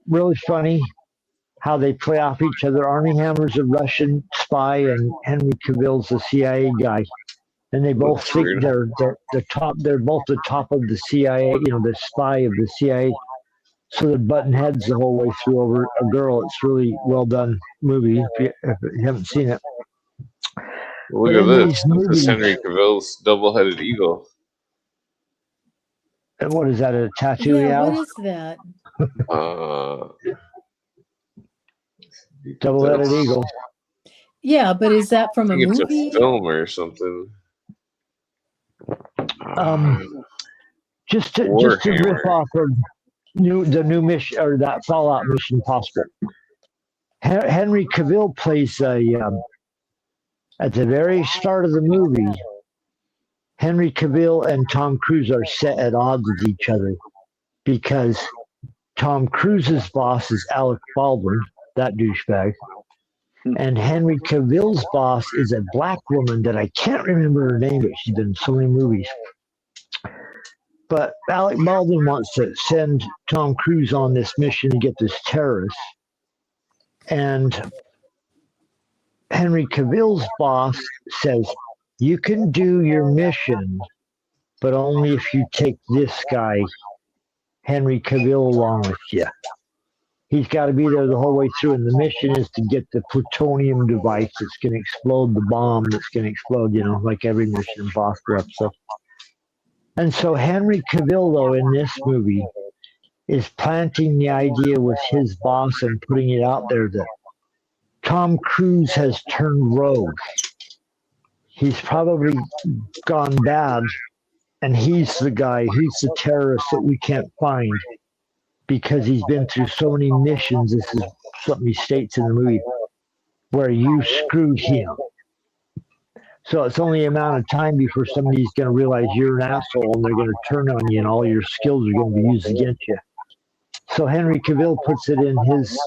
Really funny how they play off each other. Armie Hammer's a Russian spy and Henry Cavill's a CIA guy. And they both think they're the top. They're both the top of the CIA. You know, the spy of the CIA. So they're butting heads the whole way through over a girl. It's really well done movie if you haven't seen it. Look at this. This is Henry Cavill's double-headed eagle. And what is that? A tattoo? Yeah, what is that? Double-headed eagle. Yeah, but is that from a movie? It's a film or something. Just to riff off of the new mission or that Fallout Mission Impossible. Henry Cavill plays at the very start of the movie. Henry Cavill and Tom Cruise are set at odds with each other because Tom Cruise's boss is Alec Baldwin, that douchebag, and Henry Cavill's boss is a black woman that I can't remember her name, but she's been in so many movies. But Alec Baldwin wants to send Tom Cruise on this mission to get this terrorist. And Henry Cavill's boss says, you can do your mission, but only if you take this guy, Henry Cavill, along with you. He's got to be there the whole way through, and the mission is to get the plutonium device that's going to explode, the bomb that's going to explode, like every Mission Impossible episode. And so Henry Cavill, though, in this movie, is planting the idea with his boss and putting it out there that Tom Cruise has turned rogue. He's probably gone bad, and he's the guy, he's the terrorist that we can't find because he's been through so many missions. This is something he states in the movie, where you screwed him. So it's only a amount of time before somebody's going to realize you're an asshole and they're going to turn on you and all your skills are going to be used against you. So Henry Cavill puts it in his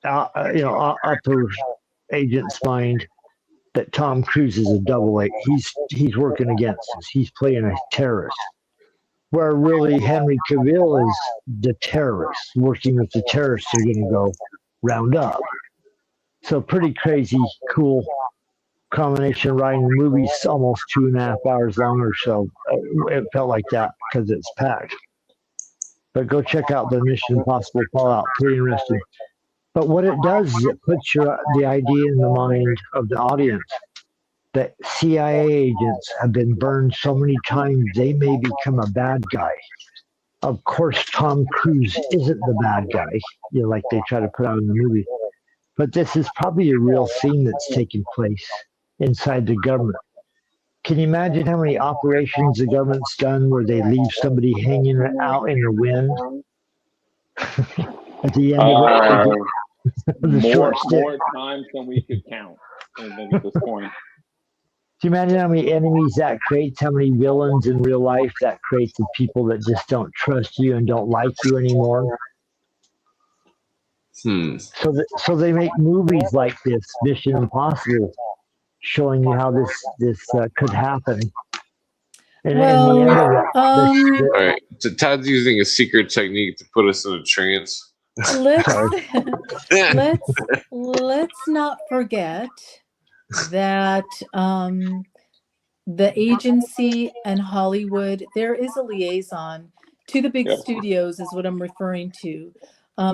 upper agent's mind that Tom Cruise is a double agent. He's working against us. He's playing a terrorist. Where really Henry Cavill is the terrorist, working with the terrorists they're going to go round up. So pretty crazy, cool combination riding the movie's almost 2.5 hours long or so. It felt like that because it's packed. But go check out the Mission Impossible Fallout. Pretty interesting. But what it does is it puts the idea in the mind of the audience that CIA agents have been burned so many times they may become a bad guy. Of course, Tom Cruise isn't the bad guy, like they try to put out in the movie. But this is probably a real scene that's taking place inside the government. Can you imagine how many operations the government's done where they leave somebody hanging out in the wind? At the end of it, more times than we could count, I think, at this point. Do you imagine how many enemies that creates, how many villains in real life that creates the people that just don't trust you and don't like you anymore? So they make movies like this, Mission Impossible, showing you how this could happen. And Well, in the end of it, All right. So Todd's using a secret technique to put us in a trance. let's not forget that the agency and Hollywood, there is a liaison to the big studios is what I'm referring to.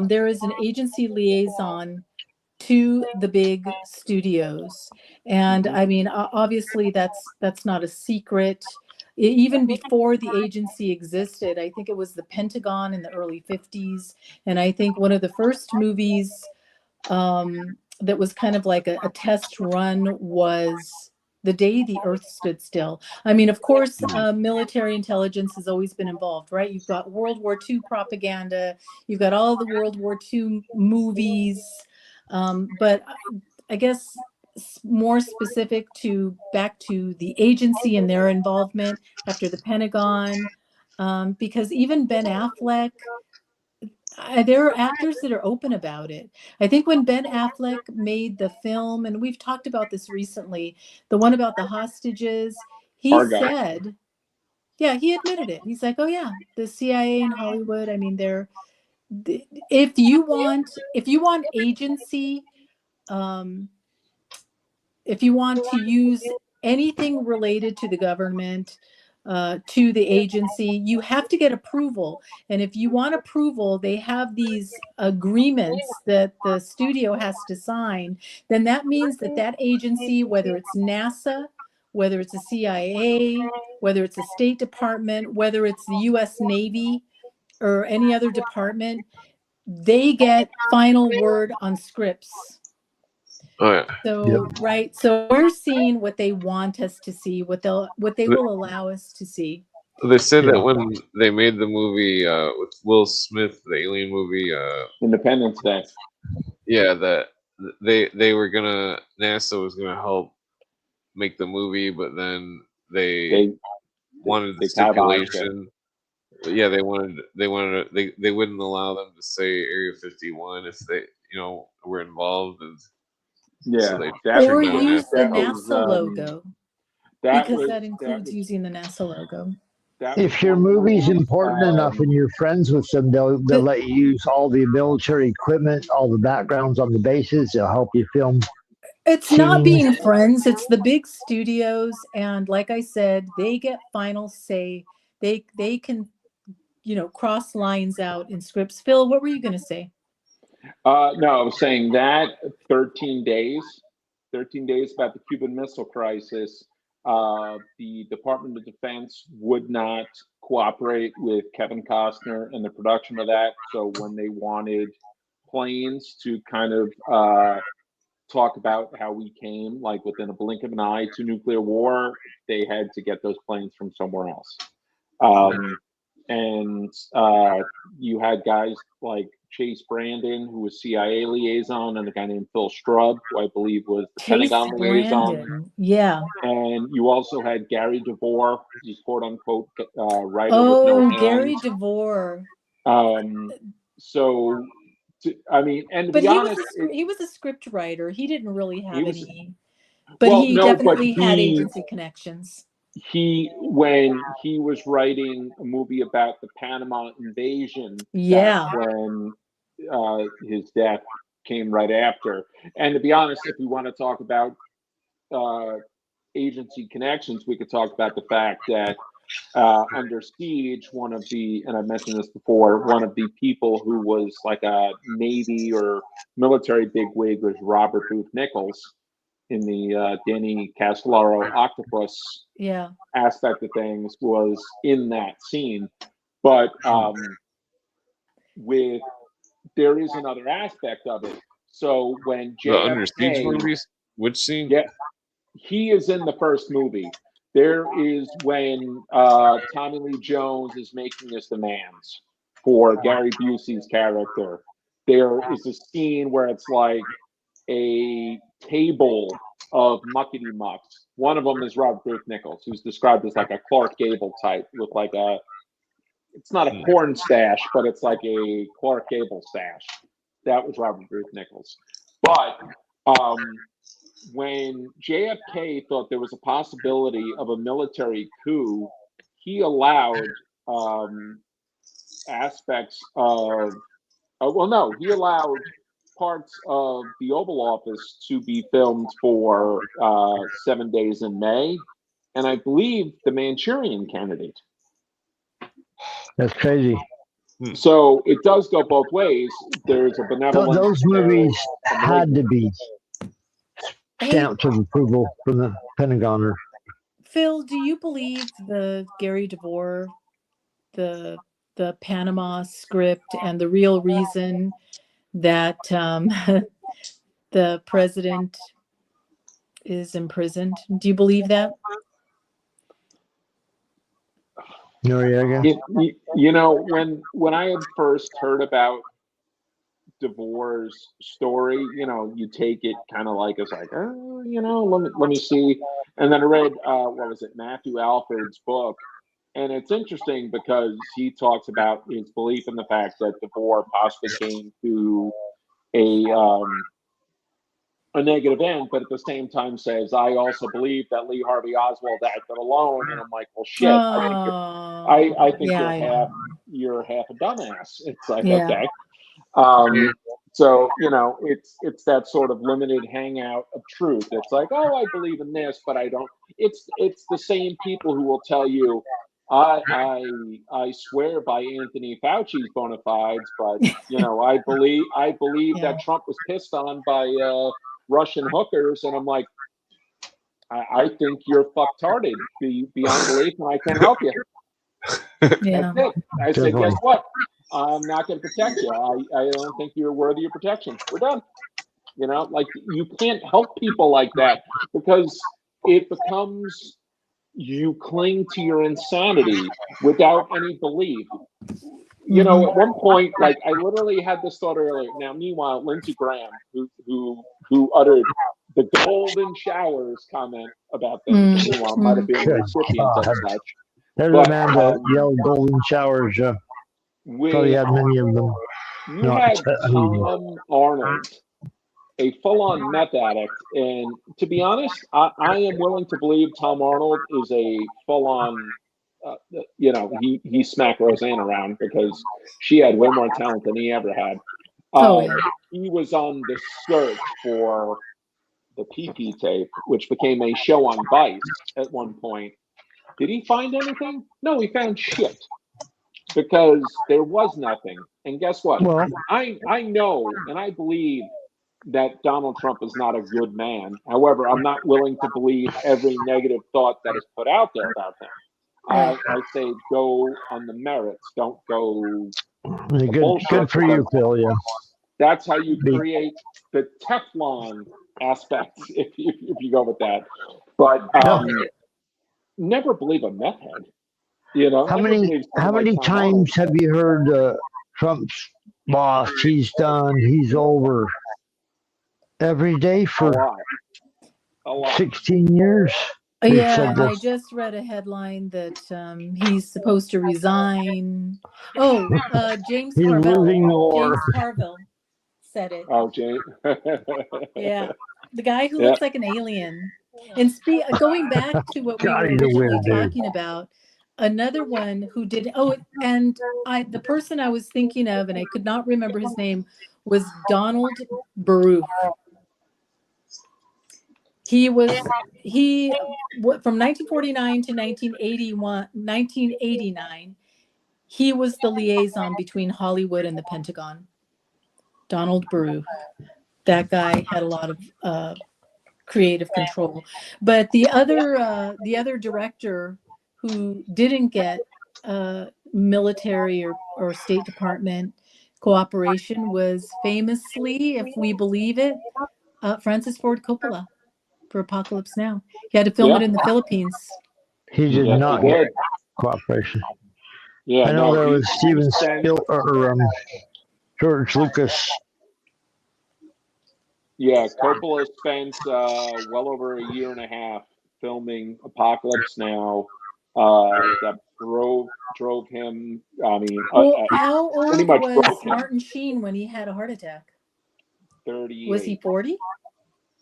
There is an agency liaison to the big studios. And I mean, obviously that's not a secret. Even before the agency existed, I think it was the Pentagon in the early 50s. And I think one of the first movies that was kind of like a test run was The Day the Earth Stood Still. I mean, of course, military intelligence has always been involved, right? You've got World War II propaganda. You've got all the World War II movies. But I guess more specific back to the agency and their involvement after the Pentagon, because even Ben Affleck, there are actors that are open about it. I think when Ben Affleck made the film, and we've talked about this recently, the one about the hostages, he said, he admitted it. He's like, oh yeah, the CIA in Hollywood, I mean, if you want agency, if you want to use anything related to the government, to the agency, you have to get approval. And if you want approval, they have these agreements that the studio has to sign. Then that means that that agency, whether it's NASA, whether it's a CIA, whether it's a State Department, whether it's the U.S. Navy or any other department, they get final word on scripts. Oh yeah. So right, so we're seeing what they want us to see, what they will allow us to see. They said that when they made the movie with Will Smith, the alien movie, Independence Day. Yeah, that they were NASA was gonna help make the movie, but then they wanted the stipulation. Yeah, they wouldn't allow them to say Area 51 if they were involved, and yeah, so or use the NASA logo, because that includes using the NASA logo. If your movie's important enough and you're friends with them, they'll let you use all the military equipment, all the backgrounds on the bases. They'll help you film. It's not being friends. It's the big studios, and like I said, they get final say. They can, cross lines out in scripts. Phil, what were you going to say? No, I was saying that 13 days about the Cuban Missile Crisis. The Department of Defense would not cooperate with Kevin Costner in the production of that. So when they wanted planes to kind of talk about how we came, like within a blink of an eye, to nuclear war, they had to get those planes from somewhere else. And you had guys like Chase Brandon, who was CIA liaison, and a guy named Phil Strub, who I believe was the Pentagon liaison. Yeah. And you also had Gary DeVore, the quote unquote writer with no hands. Gary DeVore. So, I mean, and to but be honest, he was a script writer. He didn't really have any, but he definitely had agency connections. When he was writing a movie about the Panama invasion, that's when his death came right after. And to be honest, if we want to talk about agency connections, we could talk about the fact that Under Siege, one of the, and I've mentioned this before, one of the people who was like a Navy or military bigwig was Robert Booth Nichols in the Danny Castellaro Octopus aspect of things, was in that scene. But there is another aspect of it. So when the Under Siege movies, which scene? Yeah, he is in the first movie. There is when Tommy Lee Jones is making his demands for Gary Busey's character. There is a scene where it's like a table of muckety mucks. One of them is Robert Booth Nichols, who's described as like a Clark Gable type with like it's not a porn stash, but it's like a Clark Gable stash. That was Robert Booth Nichols. But when JFK thought there was a possibility of a military coup, he allowed aspects of, he allowed parts of the Oval Office to be filmed for 7 Days in May, and I believe The Manchurian Candidate. That's crazy. So it does go both ways. There's a benevolent. Those movies had to be stamped of approval from the Pentagon. Phil, do you believe the Gary DeVore, the Panama script, and the real reason that the president is imprisoned? Do you believe that? Noriega? When I had first heard about DeVore's story, you take it kind of like it's like, let me see. And then I read Matthew Alford's book, and it's interesting because he talks about his belief in the fact that DeVore possibly came to a negative end, but at the same time says, I also believe that Lee Harvey Oswald acted alone. And I'm like, well, shit, I think you're half a dumbass. It's like, okay. So, it's that sort of limited hangout of truth. It's like, oh, I believe in this, but I don't. It's the same people who will tell you, I swear by Anthony Fauci's bona fides, but I believe Yeah. that Trump was pissed on by Russian hookers, and I'm like, I think you're fucktarded beyond belief, and I can't help you. Yeah. That's it. I said, Definitely. guess what? I'm not going to protect you. I don't think you're worthy of protection. We're done. Like, you can't help people like that, because it becomes, you cling to your insanity without any belief. At one point, like, I literally had this thought earlier. Now, meanwhile, Lindsey Graham, who uttered the golden showers comment about things, meanwhile, might have been the Good recipient of God. such. There's But a man that yelled golden showers. Probably with had many of them. you No, had I mean, Tom Arnold, a full-on meth addict, and to be honest, I am willing to believe Tom Arnold is a full-on. He smacked Roseanne around, because she had way more talent than he ever had. Oh, yeah. He was on the search for the PP tape, which became a show on Vice at one point. Did he find anything? No, he found shit, because there was nothing. And guess what? well, I know and I believe that Donald Trump is not a good man. However, I'm not willing to believe every negative thought that is put out there about him. Right. I say go on the merits. Don't go good for you, Phil. Yeah. That's how you create the Teflon aspect, if you go with that. But never believe a meth head. How never many believe someone like Tom times have you heard Trump's lost? He's done. He's over. Every day for A lot. 16 years. Yeah, I just read a headline that he's supposed to resign. Oh, James He's Carville. losing the war. James Carville said it. Oh, James. Yeah, the guy who looks like an alien. And going back to what we were originally talking about, another one who did. Oh, and the person I was thinking of, and I could not remember his name, was Donald Baruch. He from 1949 to 1989, he was the liaison between Hollywood and the Pentagon. Donald Baruch. That guy had a lot of creative control. But the other director who didn't get military or State Department cooperation was famously, if we believe it, Francis Ford Coppola for Apocalypse Now. He had to film it in the Philippines. He did not get cooperation. Yeah, I know there was Steven Spielberg or George Lucas. Yeah, Coppola spent well over a year and a half filming Apocalypse Now. That drove him. I mean, how old pretty much was Martin Sheen when he had a heart attack? 38. Was he 40?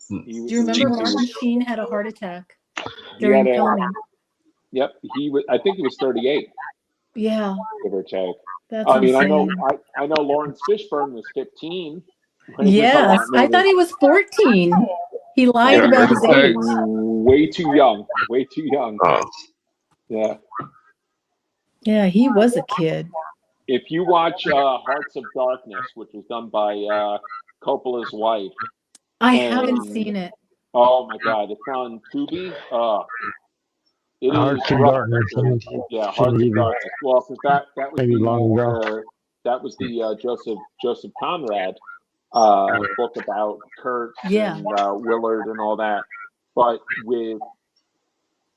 Do you remember Martin Sheen had a heart attack during filming? Yep, I think he was 38. Yeah, give or take. That's I mean, insane. I know Lawrence Fishburne was 15. Yes, I thought he was 14. He lied about his age. Way too young. Way too young. Yeah. Yeah, he was a kid. If you watch Hearts of Darkness, which was done by Coppola's wife. I haven't seen it. Oh my God, it's on Tubi. It Hearts is of Darkness. Yeah, Hearts of Darkness. Well, because that was maybe long ago. That was the Joseph Conrad book about Kurt and Willard and all that. But with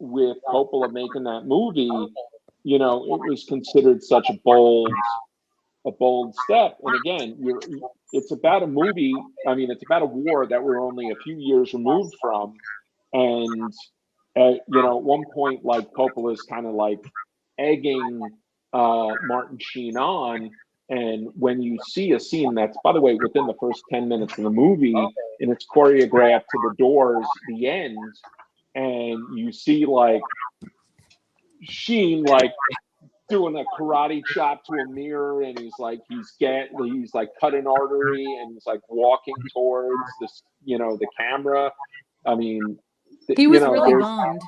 Coppola making that movie, you know, it was considered such a bold step. And again, it's about a movie. I mean, it's about a war that we're only a few years removed from. And, you know, at one point, like, Coppola's kind of like egging Martin Sheen on. And when you see a scene that's, by the way, within the first 10 minutes of the movie, and it's choreographed to the Doors, the end, and you see, like, Sheen, like, doing a karate chop to a mirror, and he's like cut an artery, and he's like walking towards this, the camera. I mean, He was really bummed.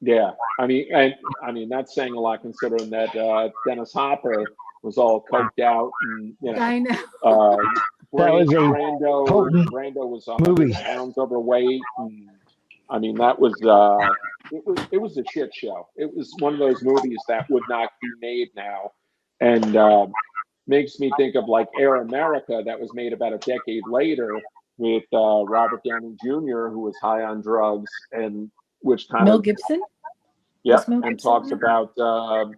Yeah, I mean that's saying a lot considering that Dennis Hopper was all coked out, and I know. That was a Brando was 100 pounds overweight. And, I mean, that was it was a shit show. It was one of those movies that would not be made now, and makes me think of like Air America, that was made about a decade later with Robert Downey Jr., who was high on drugs, and which kind Mel of Gibson. yeah, and talks about the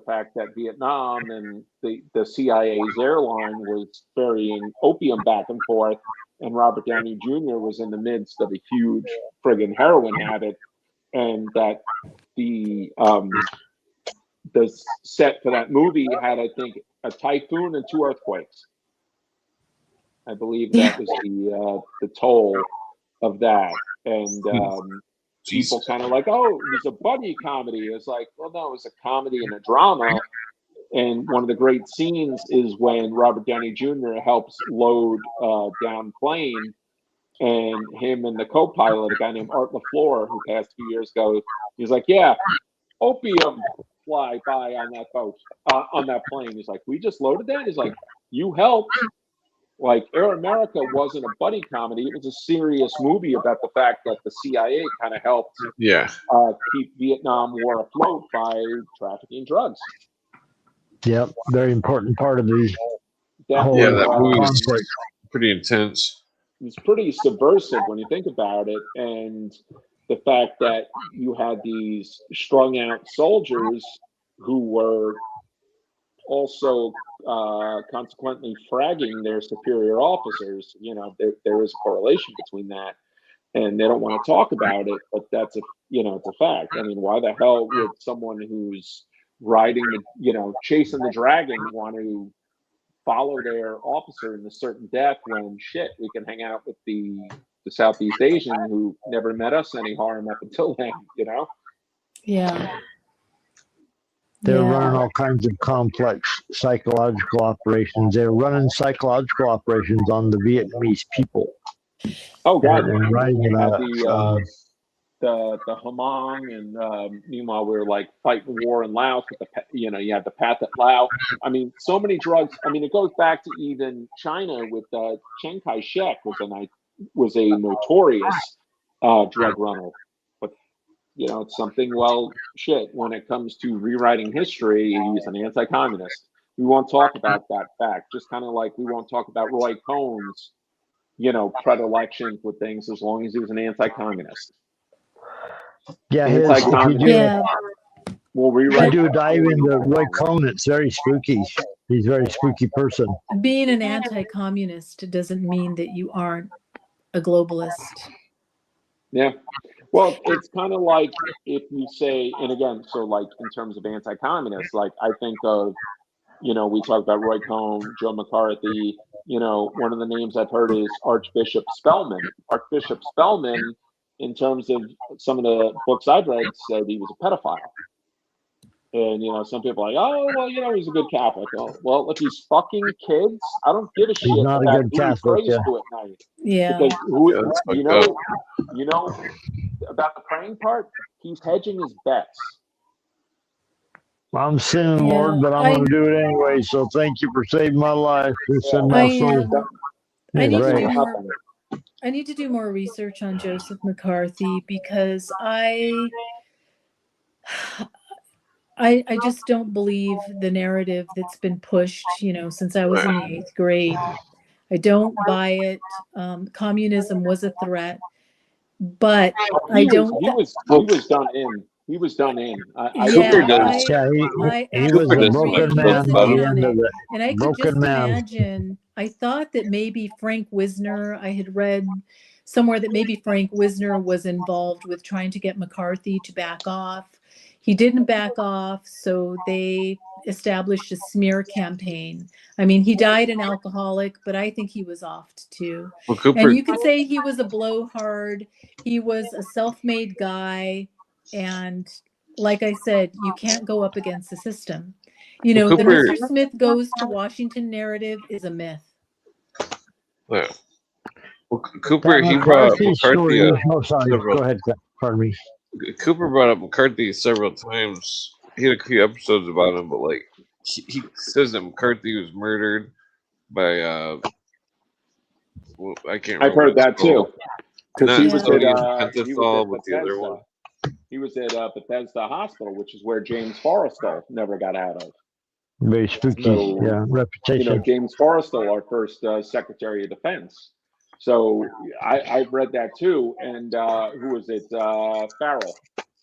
fact that Vietnam and the CIA's airline was ferrying opium back and forth, and Robert Downey Jr. was in the midst of a huge friggin' heroin habit, and that the set for that movie had, I think, a typhoon and 2 earthquakes. I believe that was the toll of that, and people kind of like, oh, it was a buddy comedy. It's like, well, no, it was a comedy and a drama. And one of the great scenes is when Robert Downey Jr. helps load down plane, and him and the co-pilot, a guy named Art LaFleur, who passed a few years ago, he's like, yeah, opium fly by on that boat, on that plane. He's like, we just loaded that? He's like, you helped. Like, Air America wasn't a buddy comedy. It was a serious movie about the fact that the CIA kind of helped keep Vietnam War afloat by trafficking drugs. Yep, very important part of the that movie was pretty intense. It was pretty subversive when you think about it, and the fact that you had these strung out soldiers who were also consequently fragging their superior officers. There is a correlation between that, and they don't want to talk about it, but that's it's a fact. I mean, why the hell would someone who's riding chasing the dragon want to follow their officer in a certain death when we can hang out with the Southeast Asian who never met us any harm up until then, Yeah. They're running all kinds of complex psychological operations. They're running psychological operations on the Vietnamese people. Oh God! And writing about the Hmong, and meanwhile we're like fighting war in Laos with you have the Pathet Lao. I mean, so many drugs. I mean, it goes back to even China with Chiang Kai-shek was a notorious drug runner. But it's something. Well, shit. When it comes to rewriting history, he's an anti-communist. We won't talk about that fact. Just kind of like we won't talk about Roy Cohn's, predilections with things as long as he was an anti-communist. Yeah, we'll rewrite. I do a dive into Roy Cohn. It's very spooky. He's a very spooky person. Being an anti-communist doesn't mean that you aren't a globalist. Yeah. Well, it's kind of like if you say, and again, so like in terms of anti-communist, like I think of, we talk about Roy Cohn, Joe McCarthy. One of the names I've heard is Archbishop Spellman. Archbishop Spellman, in terms of some of the books I've read, said he was a pedophile. And, some people are like, oh, well, he's a good Catholic. Well, if he's fucking kids, I don't give a shit about who he prays to at night. Yeah. Because about the praying part, he's hedging his bets. I'm sinning, Lord, but I'm going to do it anyway. So thank you for saving my life. I need to do more research on Joseph McCarthy because I just don't believe the narrative that's been pushed, since I was in the 8th grade. I don't buy it. Communism was a threat, but I don't. He was done in. He was done in. He was a broken man. And I could just imagine. I thought that maybe Frank Wisner. I had read somewhere that maybe Frank Wisner was involved with trying to get McCarthy to back off. He didn't back off, so they established a smear campaign. I mean, he died an alcoholic, but I think he was offed too. And you could say he was a blowhard. He was a self-made guy, and like I said, you can't go up against the system. You Well, know, the Cooper, Mr. Smith goes to Washington narrative is a myth. yeah. Well, Cooper, That he brought up McCarthy McCarthy story. Oh, sorry. several. Go ahead. Pardon me. Cooper brought up McCarthy several times. He had a few episodes about him, but like he says that McCarthy was murdered by well, I can't I've remember heard what that it's called. too. Because Not he was sodium at pentothal, but the other Bethesda. one. He was at Bethesda Hospital, which is where James Forrestal never got out of. Very spooky. So, Reputation. James Forrestal, our first Secretary of Defense. So I've read that too. And who was it? Farrell,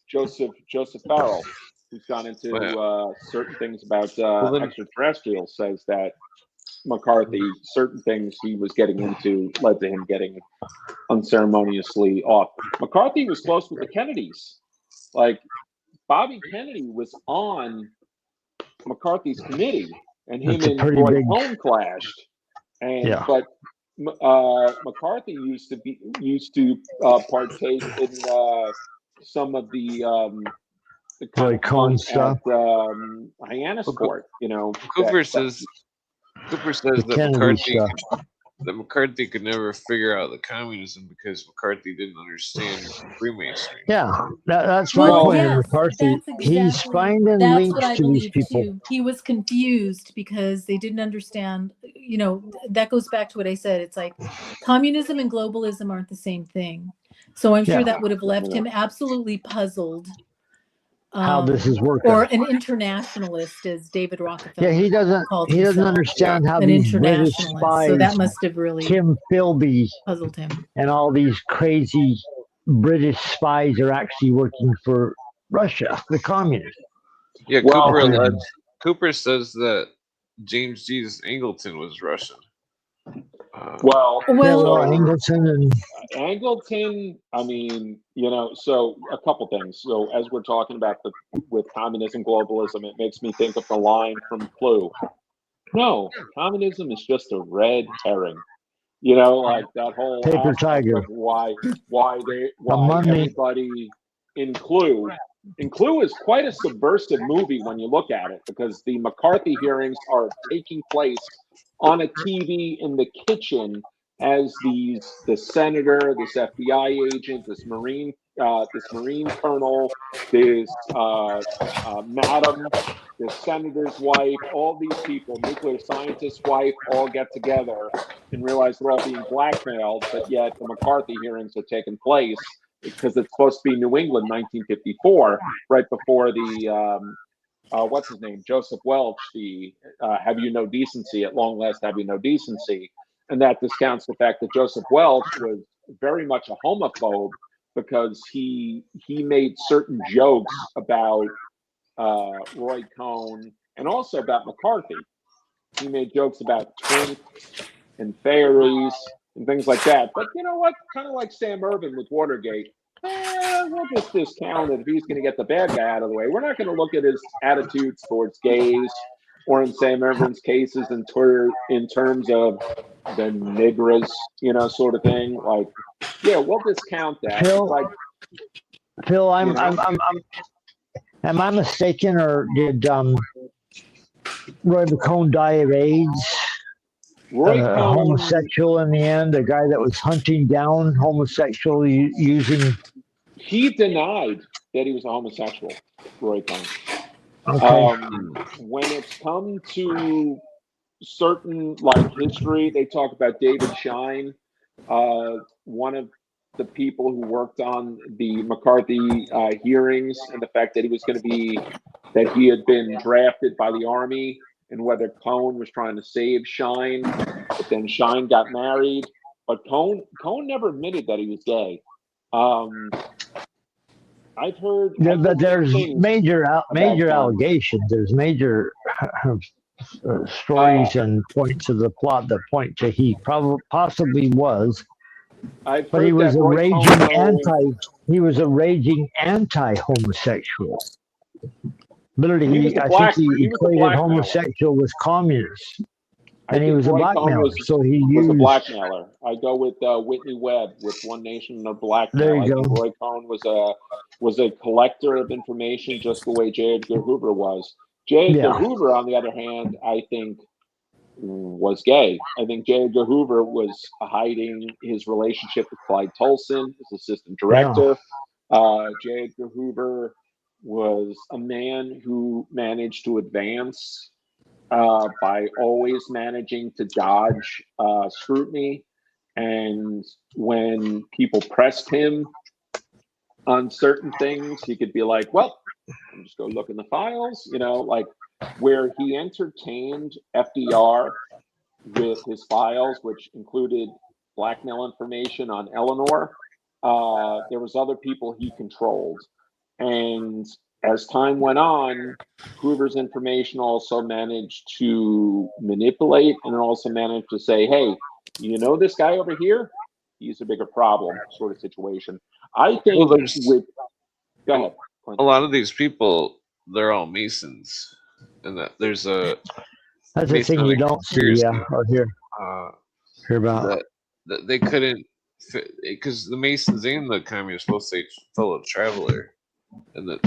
Joseph Farrell, who's gone into certain things about extraterrestrials, says that McCarthy, certain things he was getting into led to him getting unceremoniously off. McCarthy was close with the Kennedys. Like, Bobby Kennedy was on McCarthy's committee, and him and Roy Cohn clashed. And but McCarthy used to partake in some of the Roy Cohn stuff. Hyannisport, Cooper says that McCarthy could never figure out the communism because McCarthy didn't understand Freemasonry. Yeah, that's my point. Yes, McCarthy, he's finding that's links what I to these believe people. too. He was confused because they didn't understand. That goes back to what I said. It's like communism and globalism aren't the same thing. So I'm sure that would have left him absolutely puzzled. How this is working, or an internationalist, as David Rockefeller. Yeah, he doesn't understand how these British spies, so that must have really Tim Philby, puzzled him, and all these crazy British spies are actually working for Russia, the communists. Yeah, Cooper says that James Jesus Angleton was Russian. Angleton, I mean, so a couple things. So as we're talking about with communism, globalism, it makes me think of the line from Clue. No, communism is just a red herring. Like that whole paper tiger. Why everybody in Clue. And Clue is quite a subversive movie when you look at it, because the McCarthy hearings are taking place on a TV in the kitchen as this senator, this FBI agent, this Marine colonel, this madam, this senator's wife, all these people, nuclear scientist's wife, all get together and realize they're all being blackmailed, but yet the McCarthy hearings are taking place because it's supposed to be New England, 1954, right before the what's his name, Joseph Welch, the Have You No Decency, at long last have you no decency. And that discounts the fact that Joseph Welch was very much a homophobe because he made certain jokes about Roy Cohn and also about McCarthy. He made jokes about twinks and fairies and things like that. But you know what? Kind of like Sam Ervin with Watergate. We'll just discount it if he's going to get the bad guy out of the way. We're not going to look at his attitudes towards gays, or in Sam Ervin's cases in terms of the nigras, sort of thing. Like, yeah, we'll discount that. Phil, am I mistaken, or did Roy Cohn die of AIDS? Roy Cohn, homosexual in the end, a guy that was hunting down homosexual using. He denied that he was a homosexual, Roy Cohn. Okay. When it's come to certain history, they talk about David Shine, one of the people who worked on the McCarthy hearings, and the fact that he had been drafted by the Army, and whether Cohn was trying to save Shine, but then Shine got married. But Cohn never admitted that he was gay. I've heard. But there's major allegations. There's major stories and points of the plot that point to he possibly was. But he was a raging anti-homosexual. Literally, I think he equated homosexual with communist. And he think was a Roy Cohn blackmailer, so he was a used. blackmailer. I go with Whitney Webb with One Nation of Blackmail. There you I think go. Roy Cohn was a collector of information, just the way J. Edgar Hoover was. J. Edgar Yeah. Hoover, on the other hand, I think was gay. I think J. Edgar Hoover was hiding his relationship with Clyde Tolson, his assistant director. J. Edgar Hoover was a man who managed to advance by always managing to dodge scrutiny. And when people pressed him on certain things, he could be like, well, I'm just go look in the files, like where he entertained FDR with his files, which included blackmail information on Eleanor. There was other people he controlled. And as time went on, Hoover's information also managed to manipulate and also managed to say, hey, this guy over here? He's a bigger problem, sort of situation. I think Well, go ahead. a lot of these people, they're all Masons, and that there's a That's the thing you don't see, or hear about. That they couldn't, because the Masons and the communists both say fellow traveler, and that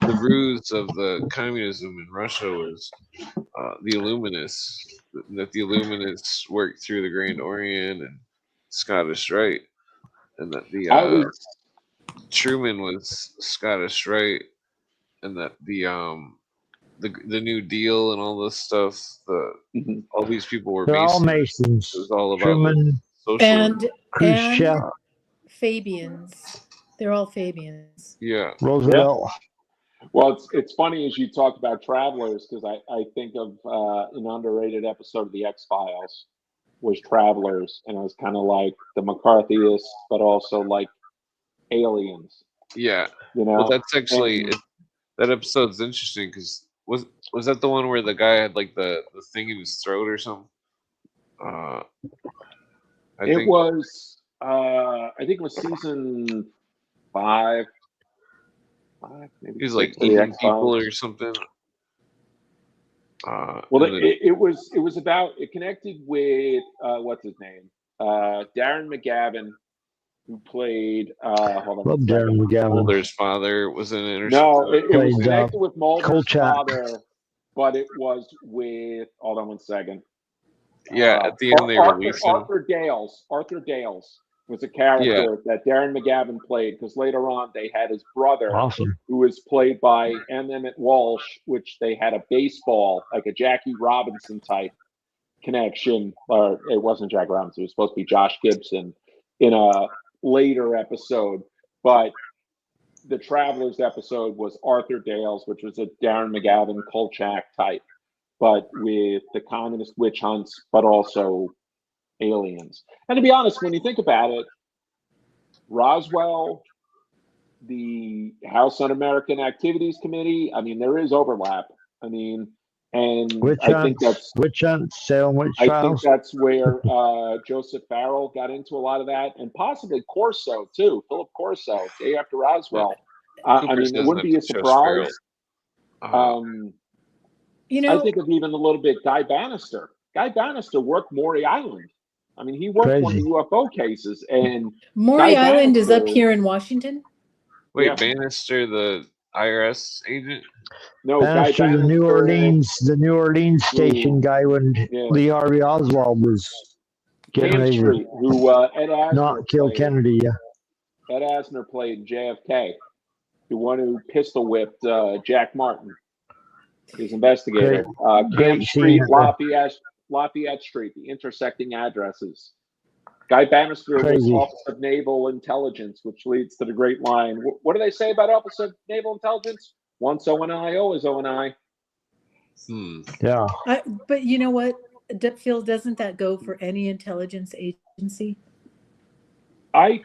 the ruse of the communism in Russia was the Illuminists, that the Illuminists worked through the Grand Orient and Scottish Rite, and that the Truman was Scottish Rite, and that the New Deal and all this stuff, all these people were They're Masons. all Masons. It was all about Truman socialism. Khrushchev. Fabians. They're all Fabians. Yeah. Roosevelt. Yeah. Well, it's funny as you talk about travelers, because I think of an underrated episode of The X-Files was Travelers, and it was kind of like the McCarthyists, but also like aliens. Yeah. But that's actually that episode's interesting because was that the one where the guy had like the thing in his throat or something? I think it was season 5. Maybe he's like 6 of the eating X-Files. people or something. It was about, it connected with what's his name, Darren McGavin, who played Love Darren McGavin. Mulder's father was in it. No, it was connected with Mulder's Kolchak. father, but it was with, hold on one second. Yeah, at the end they released him. Arthur Dales was a character that Darren McGavin played, because later on they had his brother, who was played by M. Emmett Walsh, which they had a baseball, like a Jackie Robinson type connection, or it wasn't Jack Robinson, it was supposed to be Josh Gibson in a later episode, but the Travelers episode was Arthur Dales, which was a Darren McGavin Kolchak type, but with the communist witch hunts, but also aliens. And to be honest, when you think about it, Roswell, the House Un-American Activities Committee, I mean, there is overlap. I mean, and I think that's witch hunts, Salem witch I trials. think that's where Joseph Farrell got into a lot of that, and possibly Corso too, Philip Corso, day after Roswell. I mean, it wouldn't be a surprise. I think of even a little bit Guy Bannister. Guy Bannister worked Maury Island. I mean, he worked one of the UFO cases, and Maury Island is up here in Washington. Wait, Bannister, the IRS agent? No, Bannister, Guy Bannister, the New Orleans station guy when Lee Harvey Oswald was getting ready to who Ed Asner not kill played. Kennedy. Yeah. Ed Asner played JFK, the one who pistol whipped Jack Martin, his investigator. Camp Street, Lafayette Street, the intersecting addresses. Guy Bannister was Office of Naval Intelligence, which leads to the great line. What do they say about Office of Naval Intelligence? Once O&I, always O&I. Yeah. But you know what, Phil, doesn't that go for any intelligence agency? I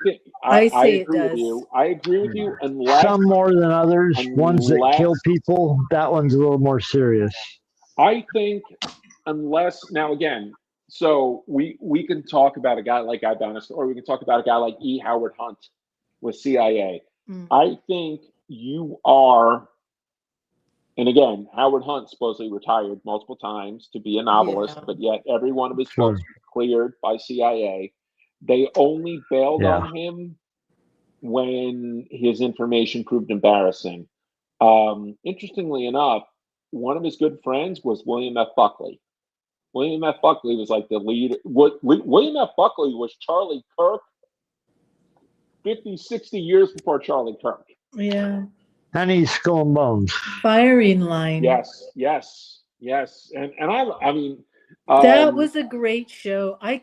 say it agree does. with you. I agree with you, unless some more than others. Ones that kill people, that one's a little more serious. I think unless, now again, so we can talk about a guy like Guy Bannister, or we can talk about a guy like E. Howard Hunt with CIA. I think you are And again, Howard Hunt supposedly retired multiple times to be a novelist, Yeah. but yet every one of his Sure. books was cleared by CIA. They only bailed Yeah. on him when his information proved embarrassing. Interestingly enough, one of his good friends was William F. Buckley. William F. Buckley was like the lead. William F. Buckley was Charlie Kirk 50, 60 years before Charlie Kirk. Yeah. And he's Skull and Bones. Firing line. Yes. And I mean, that was a great show. I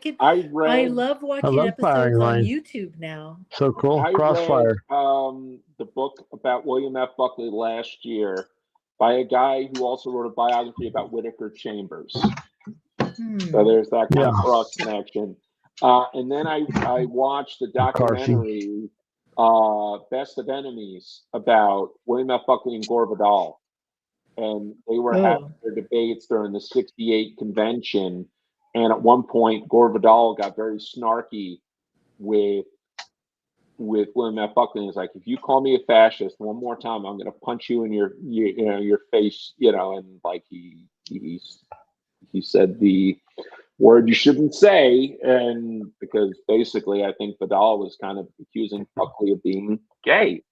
love I watching love Firing episodes on Line. YouTube now. So cool. I Crossfire. read the book about William F. Buckley last year by a guy who also wrote a biography about Whittaker Chambers. So there's that kind of cross connection. And then I watched the documentary Best of Enemies about William F. Buckley and Gore Vidal. And they were having their debates during the 68 convention. And at one point, Gore Vidal got very snarky with William F. Buckley. And was like, if you call me a fascist one more time, I'm going to punch you in your face, and like he said the word you shouldn't say. And because basically, I think Vidal was kind of accusing Buckley of being gay.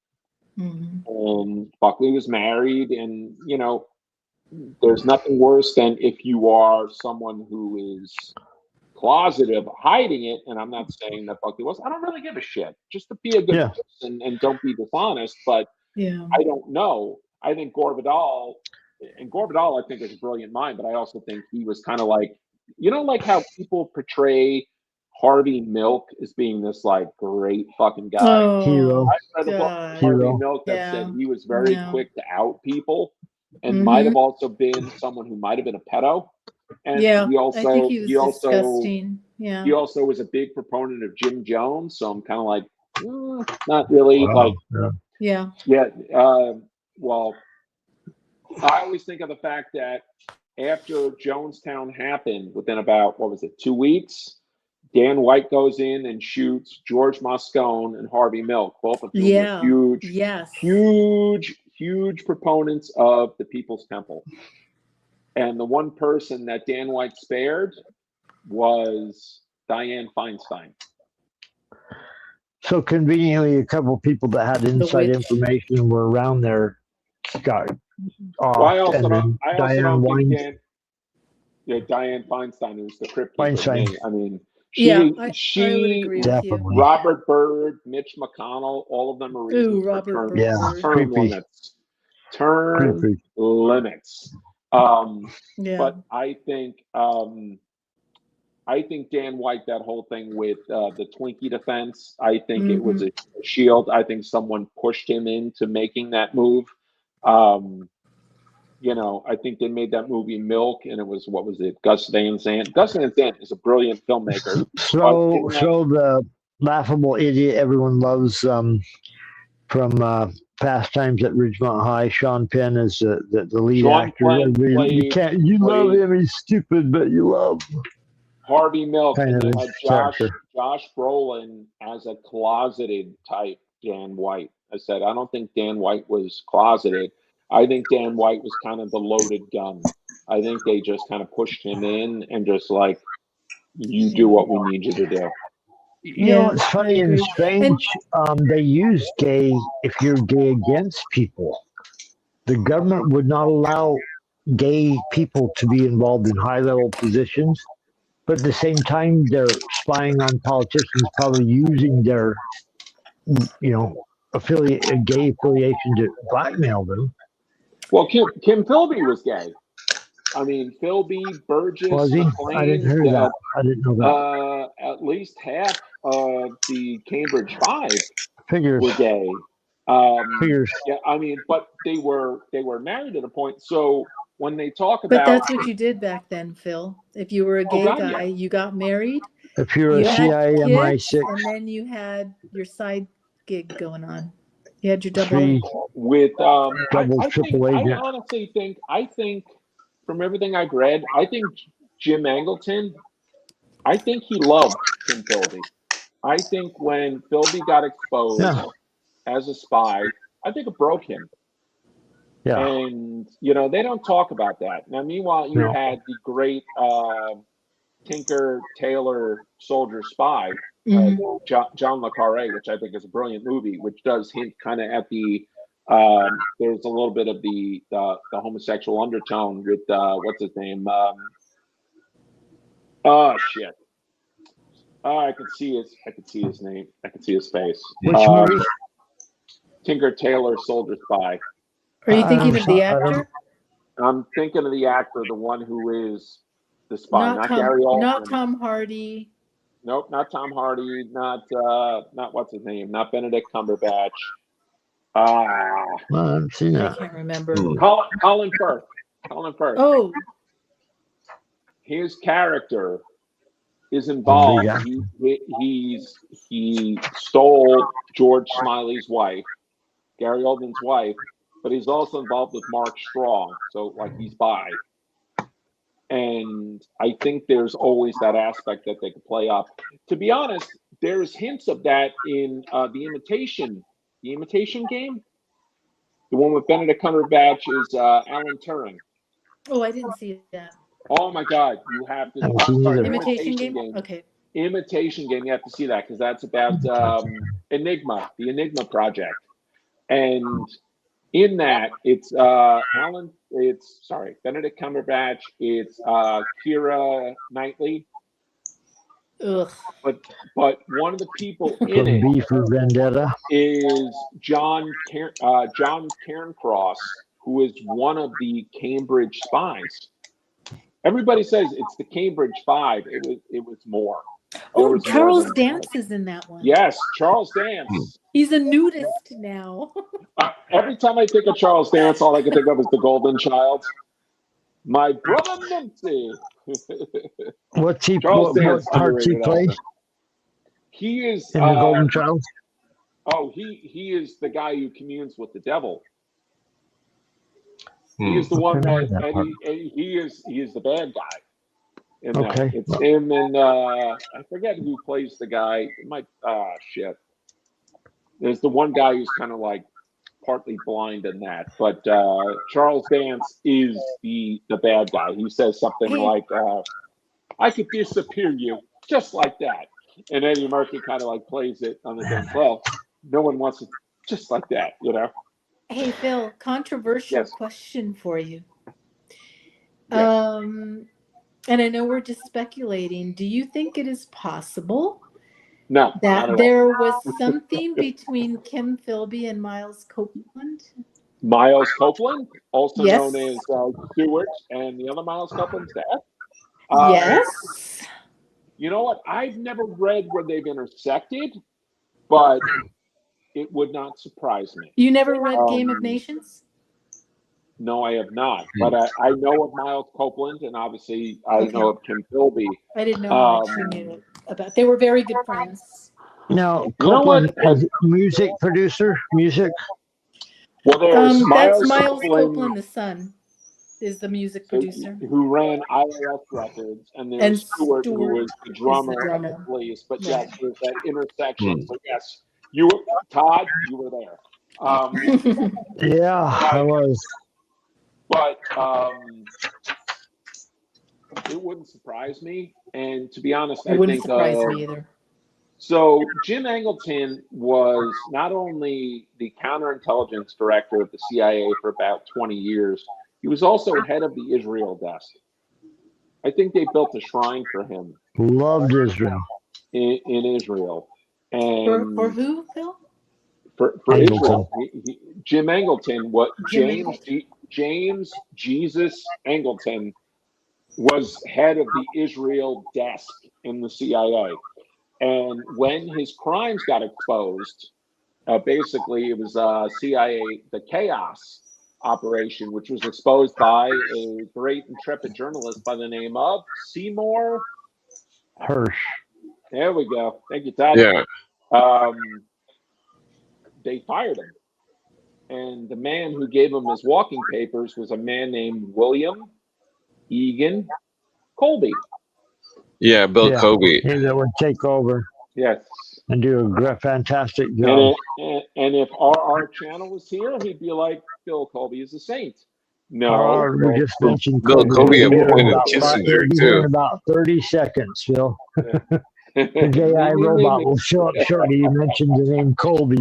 And Buckley was married, and there's nothing worse than if you are someone who is closeted, hiding it. And I'm not saying that Buckley was. I don't really give a shit. Just to be a good person and don't be dishonest. But I don't know. I think Gore Vidal, I think is a brilliant mind, but I also think he was kind of like, like how people portray Harvey Milk as being this like great fucking guy. Hero. I read a book of Harvey Milk that said he was very quick to out people and might have also been someone who might have been a pedo. And he also, I think he was disgusting. Yeah. He also was a big proponent of Jim Jones. So I'm kind of like, not really. Well, I always think of the fact that after Jonestown happened, within about, 2 weeks, Dan White goes in and shoots George Moscone and Harvey Milk. Both of whom were huge proponents of the People's Temple. And the one person that Dan White spared was Dianne Feinstein. So conveniently, a couple people that had inside information and were around there got off. Well, I also don't think Dianne Feinstein, who's the crypt keeper. I mean, I would agree with you. Robert Byrd, Mitch McConnell, all of them are reasons for term limits. Term limits. But I think Dan White, that whole thing with the Twinkie defense, I think it was a shield. I think someone pushed him into making that move. I think they made that movie Milk, and it was, Gus Van Sant. Gus Van Sant is a brilliant filmmaker. So the laughable idiot everyone loves from Fast Times at Ridgemont High, Sean Penn is the lead actor. You love him, he's stupid, but you love him. Harvey Milk, kind and of Josh Brolin as a closeted type Dan White. I said, I don't think Dan White was closeted. I think Dan White was kind of the loaded gun. I think they just kind of pushed him in and just like, you do what we need you to do. It's funny and strange. They use gay if you're gay against people. The government would not allow gay people to be involved in high-level positions, but at the same time, they're spying on politicians, probably using their, gay affiliation to blackmail them. Well, Kim Philby was gay. I mean, Philby, Burgess, was he? McLean, I didn't hear that. I didn't know that. At least half of the Cambridge Five were gay. Yeah, I mean, but they were married at a point. So when they talk about, but that's what you did back then, Phil. If you were a gay guy, you got married. If you're a CIA MI6, and then you had your side gig going on. You had your double with triple agent. I honestly think from everything I've read, I think Jim Angleton, I think he loved Kim Philby. I think when Philby got exposed as a spy, I think it broke him. Yeah. And, they don't talk about that. Now, meanwhile, you had the great Tinker Tailor Soldier Spy, John Le Carre, which I think is a brilliant movie, which does hint kind of at the there's a little bit of the homosexual undertone with what's his name? Oh shit! I could see his name. I could see his face. Which movie? Tinker Tailor Soldier Spy. Are you thinking of the actor? I'm thinking of the actor, the one who is the spy, not Gary Oldman. Not Tom Hardy. Nope, not Tom Hardy. Not what's his name? Not Benedict Cumberbatch. I haven't seen that. I can't remember. Colin Firth. Colin Firth. Oh. His character is involved. He stole George Smiley's wife, Gary Oldman's wife, but he's also involved with Mark Strong. So he's bi. And I think there's always that aspect that they could play up. To be honest, there's hints of that in the Imitation Game. The one with Benedict Cumberbatch is Alan Turing. Oh, I didn't see that. Oh my God, you have to. Imitation Game? Okay. Imitation Game, you have to see that because that's about Enigma, the Enigma project. And in that, it's Benedict Cumberbatch, it's Keira Knightley. Ugh. But one of the people in it is John Cairncross, who is one of the Cambridge spies. Everybody says it's the Cambridge Five. It was more. Oh, Charles Dance is in that one. Yes, Charles Dance. He's a nudist now. Every time I think of Charles Dance, all I can think of is the Golden Child. My brother Nancy. What's he? What parts he play? He is in the Golden Child. Oh, he is the guy who communes with the devil. He is the one that he is the bad guy. Okay. It's him and I forget who plays the guy. Shit. There's the one guy who's kind of partly blind in that, but Charles Dance is the bad guy. He says something like, "I could disappear you just like that," and Eddie Murphy kind of plays it on the thing. Well, no one wants it just like that, Hey Phil, controversial question for you. Yes. And I know we're just speculating. Do you think it is possible that there was something between Kim Philby and Miles Copeland? Miles Copeland, also known as Stewart, and the other Miles Copeland's dad? Yes. You know what? I've never read where they've intersected, but it would not surprise me. You never read Game of Nations? No, I have not. But I know of Miles Copeland, and obviously I know of Kim Philby. I didn't know how much you knew about. They were very good friends. Now, Copeland as music producer, music. Well, there's that's Miles Copeland, the son, is the music producer who ran IRS Records, and there's Stewart, who was the drummer of the Police. But yes, there's that intersection. So yes, Todd, you were there. Yeah, I was. But it wouldn't surprise me, and to be honest, it wouldn't surprise me either. So Jim Angleton was not only the counterintelligence director of the CIA for about 20 years, he was also head of the Israel desk. I think they built a shrine for him. Loved Israel. In Israel. And for who, Phil? For Israel. Jim Angleton, James Jesus Angleton was head of the Israel desk in the CIA. And when his crimes got exposed, basically it was CIA, the Chaos operation, which was exposed by a great intrepid journalist by the name of Seymour Hersh. There we go. Thank you, Todd. Yeah. They fired him. And the man who gave him his walking papers was a man named William Egan Colby. Yeah, Bill Colby. He that would take over. Yes. and do a fantastic And, job. and if our channel was here, he'd be like, Bill Colby is a saint. No, We just mentioned Bill Kobe. Kobe He'll be here in appointed about Kissinger he'll be here in too. about 30 seconds, Phil. The AI robot will show up shortly. You mentioned the name Colby.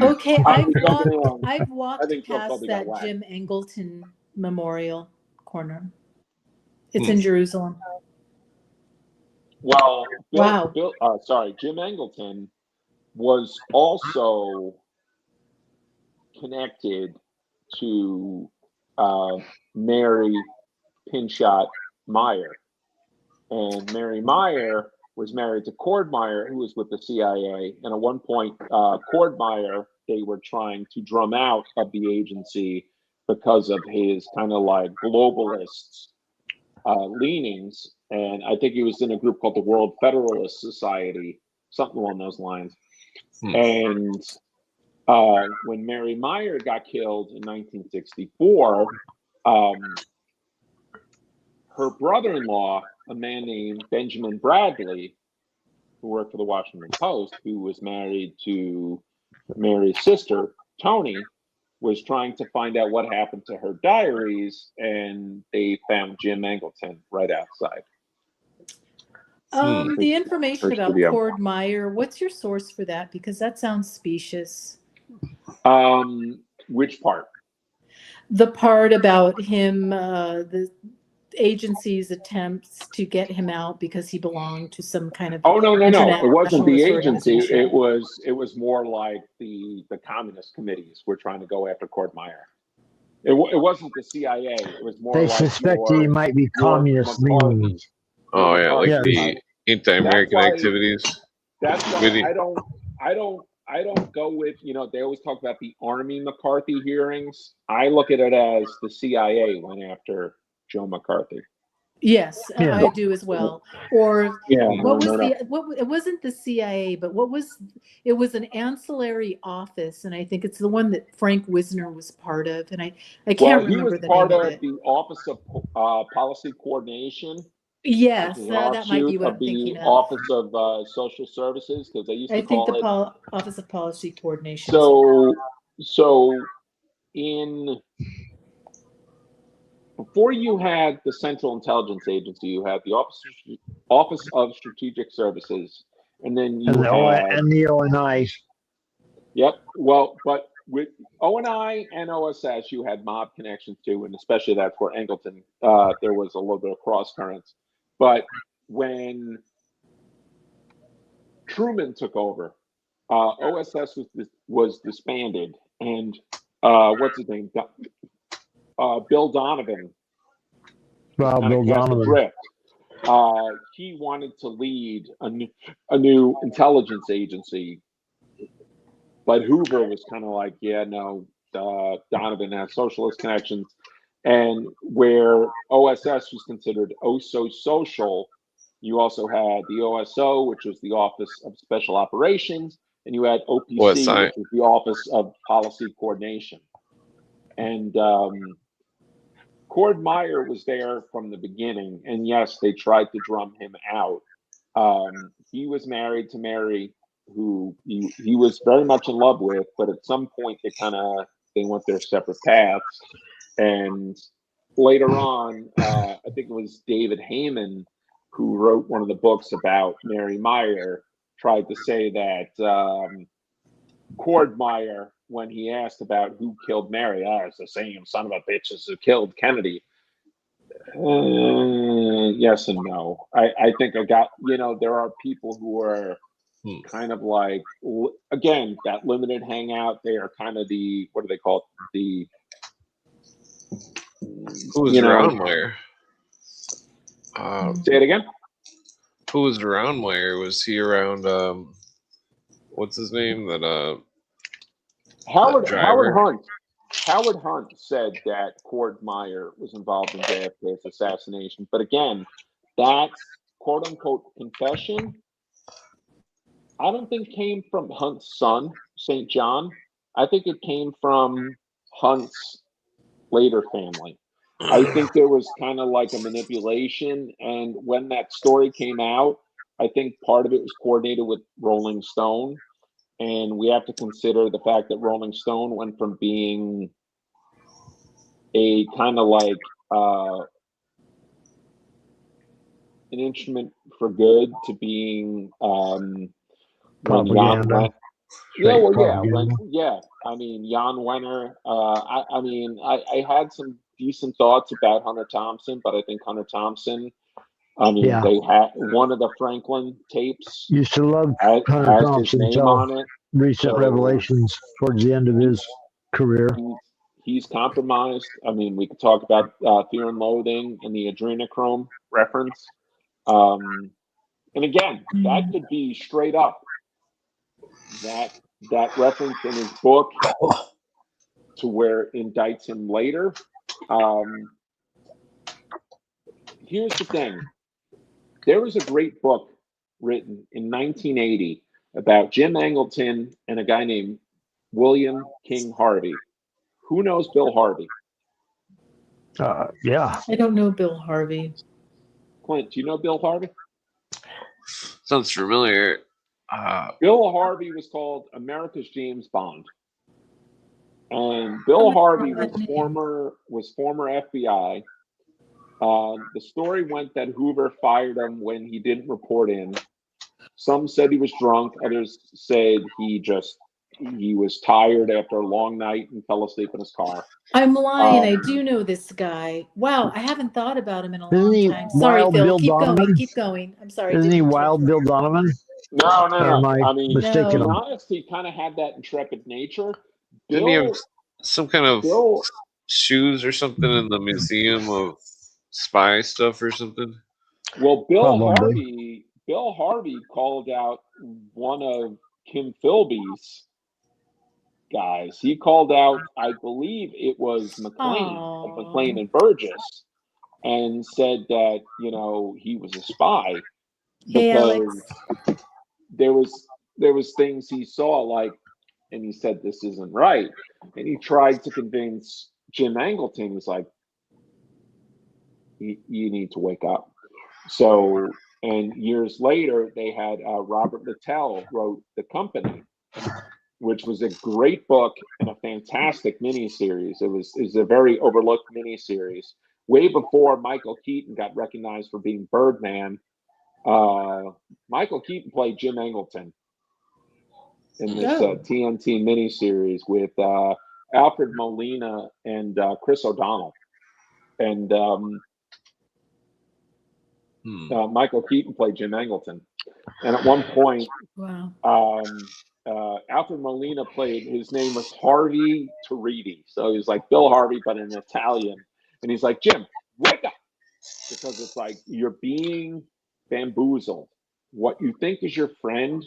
Okay, I've walked I think Bill past Colby got that whacked. Jim Angleton Memorial corner. It's in Jerusalem. Well, Wow. Jim Angleton was also connected to Mary Pinchot Meyer. And Mary Meyer was married to Cord Meyer, who was with the CIA. And at one point, Cord Meyer, they were trying to drum out of the agency because of his kind of like globalist leanings. And I think he was in a group called the World Federalist Society, something along those lines. And when Mary Meyer got killed in 1964, her brother-in-law, a man named Benjamin Bradley, who worked for the Washington Post, who was married to Mary's sister, Tony, was trying to find out what happened to her diaries, and they found Jim Angleton right outside. The information about Cord Meyer, what's your source for that? Because that sounds specious. Which part? The part about him, the agency's attempts to get him out because he belonged to some kind of no, it wasn't the internationalist agency. organization. It was more like the communist committees were trying to go after Cord Meyer. It wasn't the CIA. It was more They like suspected he might be communist leanings. Oh yeah, like the anti-American activities. That's why I don't go with, they always talk about the Army McCarthy hearings. I look at it as the CIA went after Joe McCarthy. Yes, I do as well. Or it wasn't the CIA, but it was an ancillary office, and I think it's the one that Frank Wisner was part of, and I can't remember the name of it. He was part of the Office of Policy Coordination. Yes, that might be what I'm thinking of. Office of Social Services, because they used to call it. Office of Policy Coordination. So before you had the Central Intelligence Agency, you had the Office of Strategic Services, and then you had the ONI. Yep. Well, but with ONI and OSS, you had mob connections too, and especially that's where Angleton, there was a little bit of cross currents. But when Truman took over, OSS was disbanded, and what's his name? Bill Donovan. Bill Donovan. He wanted to lead a new intelligence agency, but Hoover was kind of like, Donovan has socialist connections. And where OSS was considered oh so social, you also had the OSO, which was the Office of Special Operations, and you had OPC, which was the Office of Policy Coordination. And Cord Meyer was there from the beginning, and yes, they tried to drum him out. He was married to Mary, who he was very much in love with, but at some point they went their separate paths. And later on, I think it was David Heyman, who wrote one of the books about Mary Meyer, tried to say that Cord Meyer, when he asked about who killed Mary, it's the same son of a bitches who killed Kennedy. Yes and no. I think there are people who are kind of like, again, that limited hangout. They are kind of the, what do they call it? Who was around Meyer? Say it again. Who was around Meyer? Was he around? What's his name? Howard Hunt. Howard Hunt said that Cord Meyer was involved in JFK's assassination, but again, that's quote unquote confession. I don't think came from Hunt's son, St. John. I think it came from Hunt's later family. I think there was kind of like a manipulation, and when that story came out, I think part of it was coordinated with Rolling Stone, and we have to consider the fact that Rolling Stone went from being a kind of like an instrument for good to being when Jan Propaganda. went. Straight When propaganda. I mean Jan Wenner. I mean I had some decent thoughts about Hunter Thompson, but I think Hunter Thompson. I mean, Yeah. they had one of the Franklin tapes Used to love has Hunter his Thompson name until on it. recent So revelations towards the end of his career. he's compromised. I mean, we could talk about Fear and Loathing and the adrenochrome reference. And again, that could be straight up that reference in his book to where it indicts him later. Here's the thing. There was a great book written in 1980 about Jim Angleton and a guy named William King Harvey. Who knows Bill Harvey? Yeah. I don't know Bill Harvey. Clint, do you know Bill Harvey? Sounds familiar. Bill Harvey was called America's James Bond. And Bill Harvey was former FBI. The story went that Hoover fired him when he didn't report in. Some said he was drunk. Others said he was tired after a long night and fell asleep in his car. I'm lying. I do know this guy. Wow, I haven't thought about him in a long Isn't he time. Sorry, Wild Phil. Bill Keep Donovan? going. Keep going. I'm sorry. Isn't he Wild Bill Donovan? No. Or am I mistaken to be him? honest, he kind of had that intrepid nature. Didn't he have some kind of Bill, shoes or something in the Museum of Spy stuff or something? Well, Bill Probably. Harvey called out one of Kim Philby's guys. He called out, I believe it was McLean of McLean and Burgess, and said that he was a spy because there was things he saw and he said this isn't right, and he tried to convince Jim Angleton. He was like, you need to wake up. So, and years later, they had Robert Littell wrote The Company, which was a great book and a fantastic miniseries. It was a very overlooked miniseries. Way before Michael Keaton got recognized for being Birdman, Michael Keaton played Jim Angleton in this TNT miniseries with Alfred Molina and Chris O'Donnell. And Michael Keaton played Jim Angleton. And at one point, Alfred Molina played, his name was Harvey Torridi. So he was like Bill Harvey, but in Italian. And he's like, Jim, wake up. Because it's like, you're being bamboozled. What you think is your friend,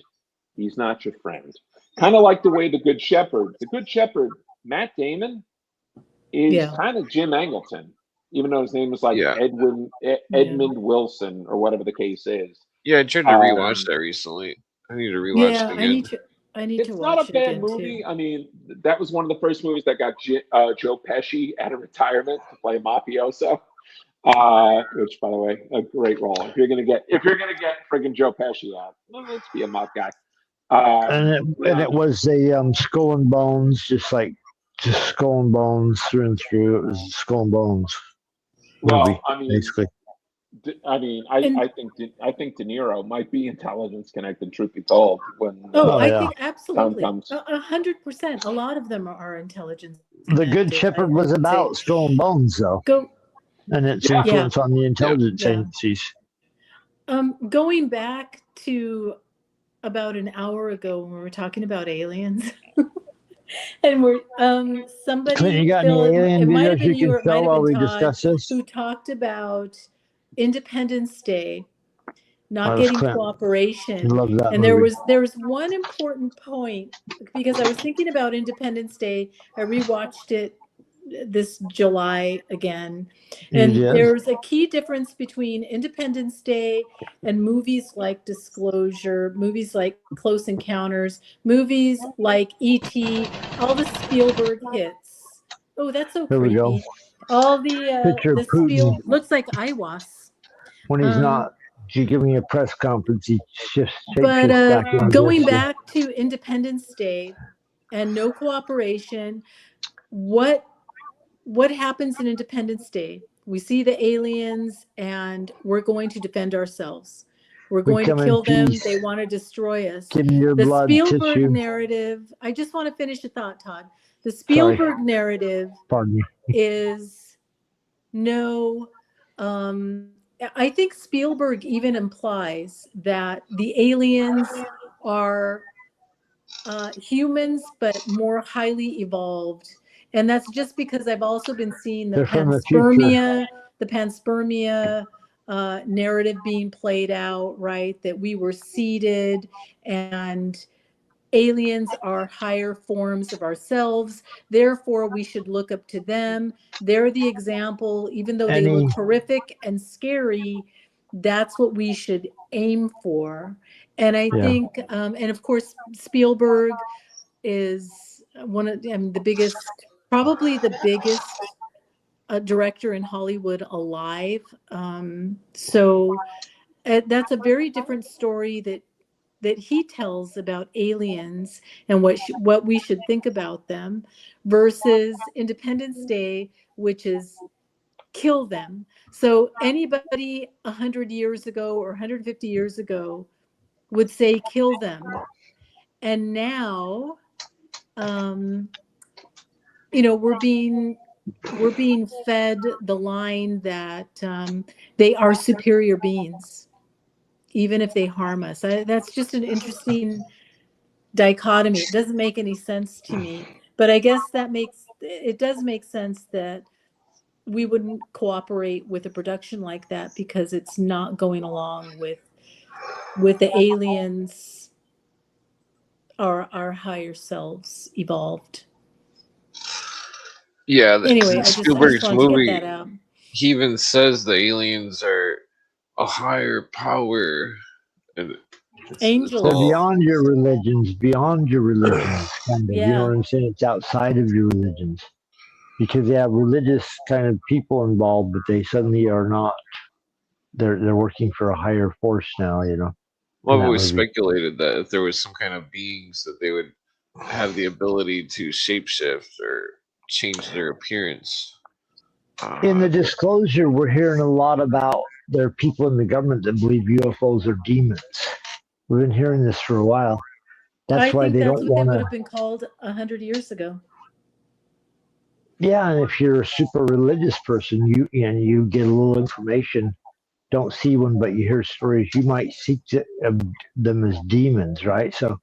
he's not your friend. Kind of like the way The Good Shepherd, Matt Damon, is kind of Jim Angleton, even though his name is like Edmund Wilson or whatever the case is. Yeah, I tried to rewatch that recently. I need to rewatch it again. I need to It's watch not a bad it movie. too. I mean, that was one of the first movies that got Joe Pesci out of retirement to play a mafioso. Which, by the way, a great role. If you're gonna get friggin' Joe Pesci out, let's be a mob guy. And it was a Skull and Bones, just Skull and Bones through and through. It was Skull and Bones movie, basically. I think De Niro might be intelligence connected. Truth be told, I think absolutely 100%. A lot of them are intelligence. The Good Shepherd was about Skull and Bones, though, and its influence on the intelligence agencies. Going back to about an hour ago when we were talking about aliens. And we're somebody. Clint, you got any alien it might have videos been you you, or can it might show have while we been discuss Todd, this? who talked about Independence Day not That was getting Clint. cooperation. Love that And movie. there was one important point, because I was thinking about Independence Day. I rewatched it this July again, and there's a key difference between Independence Day and movies like Disclosure, movies like Close Encounters, movies like E.T., all the Spielberg hits. Oh, that's so creepy. Go. All the Picture the Putin looks like Iwas when he's not She give me a press conference. He shifts But back into going this. back to Independence Day and no cooperation, what happens in Independence Day? We see the aliens and we're going to defend ourselves. We're We going to come in kill them. peace. They want to destroy us. Give me your The blood Spielberg tissue. narrative, I just want to finish a thought, Todd. The Spielberg narrative Pardon me. is no, I think Spielberg even implies that the aliens are humans, but more highly evolved. And that's just because I've also been seeing the They're from the future. panspermia narrative being played out, right? That we were seeded and aliens are higher forms of ourselves. Therefore, we should look up to them. They're the example, even though they look horrific and scary, that's what we should aim for. And I think, and of course, Spielberg is one of the biggest, probably the biggest director in Hollywood alive. So that's a very different story that he tells about aliens and what we should think about them versus Independence Day, which is kill them. So anybody 100 years ago or 150 years ago would say kill them. And now, we're being fed the line that they are superior beings, even if they harm us. That's just an interesting dichotomy. It doesn't make any sense to me, but I guess it does make sense that we wouldn't cooperate with a production like that because it's not going along with the aliens or our higher selves evolved. Yeah, anyway, Spielberg's I just wanted movie, to get that out. he even says the aliens are a higher power. And angels. They're beyond your religions, kind of. You know what I'm saying? It's outside of your religions. Because they have religious kind of people involved, but they suddenly are not. They're working for a higher force now, Well, it was speculated that if there was some kind of beings that they would have the ability to shapeshift or change their appearance. In the disclosure, we're hearing a lot about there are people in the government that believe UFOs are demons. We've been hearing this for a while. That's why they don't want to. They would have been called 100 years ago. Yeah, and if you're a super religious person, you get a little information, don't see one, but you hear stories, you might seek them as demons, right? So,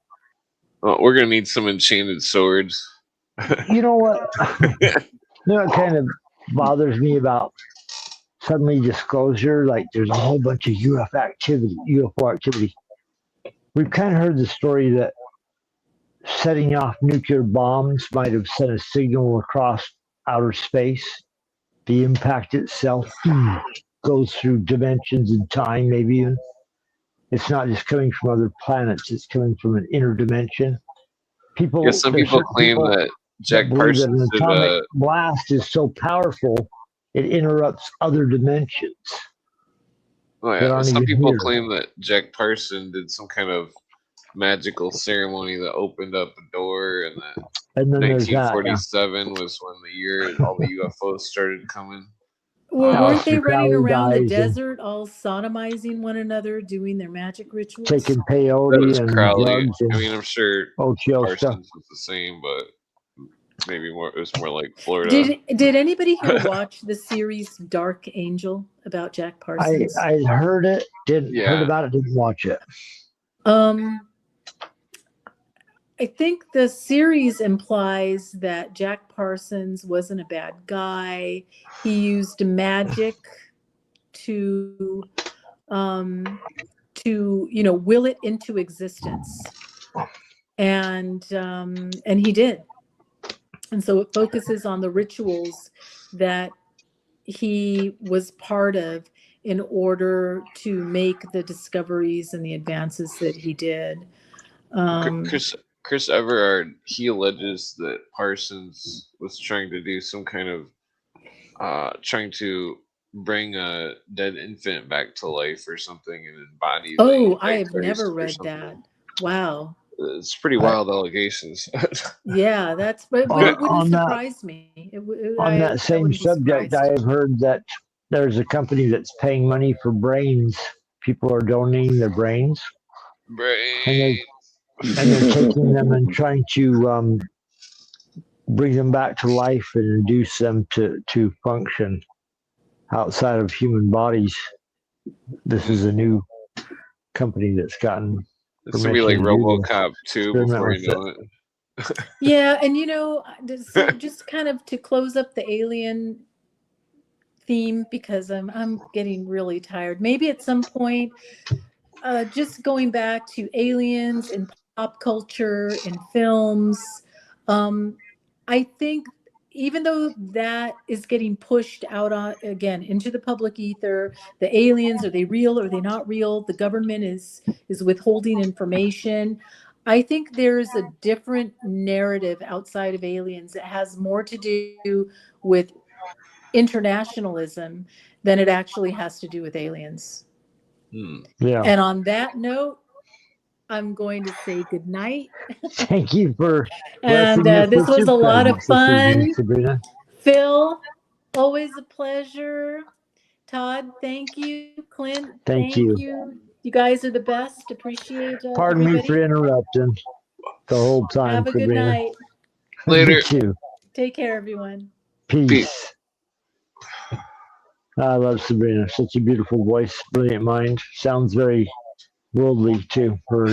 we're gonna need some enchanted swords. You know what? What kind of bothers me about suddenly disclosure? Like, there's a whole bunch of UFO activity. We've kind of heard the story that setting off nuclear bombs might have sent a signal across outer space. The impact itself goes through dimensions and time, maybe even. It's not just coming from other planets, it's coming from an inner dimension. Some people claim that Jack Parsons an atomic blast is so powerful it interrupts other dimensions. Oh, yeah. Some people claim that Jack Parsons did some kind of magical ceremony that opened up a door, and that 1947 was when the year all the UFOs started coming. Well, weren't they running around the desert all sodomizing one another, doing their magic rituals? Taking peyote and drugs. I mean, I'm sure Parsons was the same, but maybe it was more like Florida. Did anybody here watch the series Dark Angel about Jack Parsons? I heard it, heard about it, didn't watch it. I think the series implies that Jack Parsons wasn't a bad guy. He used magic to will it into existence, and he did. And so it focuses on the rituals that he was part of in order to make the discoveries and the advances that he did. Chris Everard, he alleges that Parsons was trying to do some kind of trying to bring a dead infant back to life or something and embody Oh, the I have never Antichrist or read something. that. Wow. It's pretty wild allegations. Yeah, that's but it wouldn't surprise me. On that that same wouldn't be subject, surprised. I have heard that there's a company that's paying money for brains. People are donating their brains, and they're taking them and trying to bring them back to life and induce them to function outside of human bodies. This is a new company that's gotten It's gonna be like RoboCop 2 before you know it. Yeah, and so just kind of to close up the alien theme, because I'm getting really tired. Maybe at some point, just going back to aliens in pop culture and films. I think even though that is getting pushed out on again into the public ether, the aliens, are they real? Are they not real? The government is withholding information. I think there's a different narrative outside of aliens that has more to do with internationalism than it actually has to do with aliens. Yeah. And on that note, I'm going to say good night. Thank you for And this was a lot of fun. Phil, always a pleasure. Todd, thank you. Clint, Thank you. You guys are the best. Appreciate Pardon everybody. me for interrupting the whole time. Have a good Sabrina. night. Later. You too. Take care, everyone. Peace. I love Sabrina. Such a beautiful voice, brilliant mind. Sounds very worldly too. Her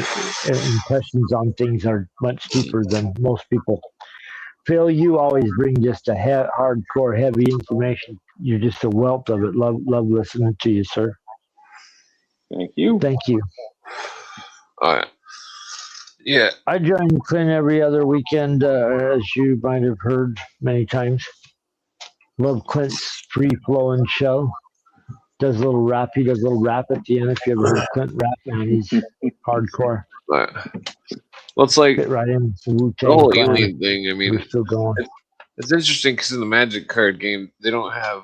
impressions on things are much deeper than most people. Phil, you always bring just a hardcore, heavy information. You're just a wealth of it. Love listening to you, sir. Thank you. Thank you. All right. Yeah. I join Clint every other weekend, as you might have heard many times. Love Clint's free-flowing show. Does a little rap. He does a little rap at the end. If you ever heard Clint rap, man, he's hardcore. Well, it's like Fit right in the the whole Wu-Tang alien thing. I mean, we're still going. It's interesting because in the Magic card game, they don't have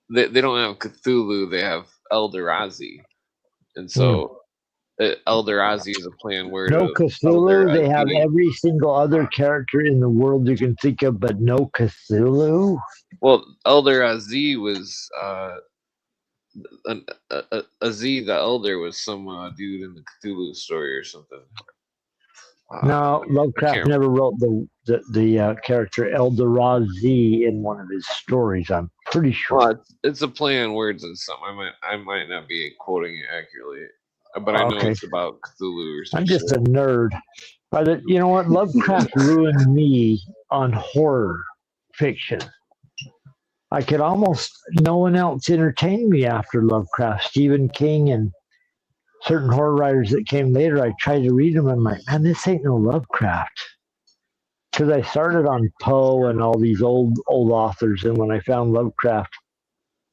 they don't have Cthulhu. They have Eldrazi, and so Eldrazi is a play on word. No of Cthulhu. They have meaning- every single other character in the world you can think of, but no Cthulhu. Well, Eldrazi was Aziz the Elder was some dude in the Cthulhu story or something. No, Lovecraft never wrote the character Eldrazi in one of his stories. I'm pretty sure. Well, it's a play on words and something. I might not be quoting it accurately, but I know Okay. it's about Cthulhu or something. I'm just a nerd. You know what? Lovecraft ruined me on horror fiction. I could almost no one else entertained me after Lovecraft. Stephen King and certain horror writers that came later, I tried to read them. I'm like, man, this ain't no Lovecraft. Because I started on Poe and all these old authors, and when I found Lovecraft,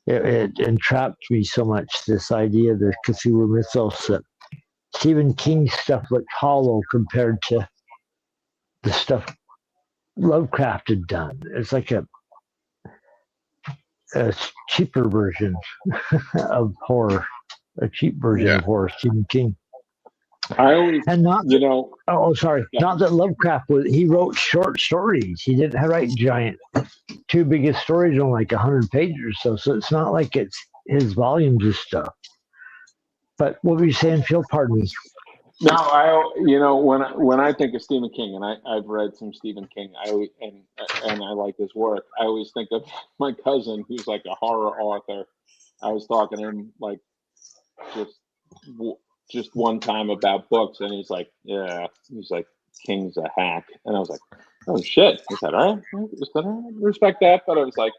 it entrapped me so much. This idea of the Cthulhu mythos that Stephen King's stuff looked hollow compared to the stuff Lovecraft had done. It's like a cheaper version of horror, a cheap version of horror. Stephen King. I always, and not sorry, Yeah. not that Lovecraft he wrote short stories. He didn't write giant. Two biggest stories on like 100 pages or so. So it's not like it's his volumes of stuff. But what were you saying, Phil? Pardon me. No, when I think of Stephen King, and I've read some Stephen King, I always, and I like his work. I always think of my cousin, who's like a horror author. I was talking to him like just one time about books, and he's like, King's a hack, and I was like, oh shit, is that all right? I respect that, but I was like,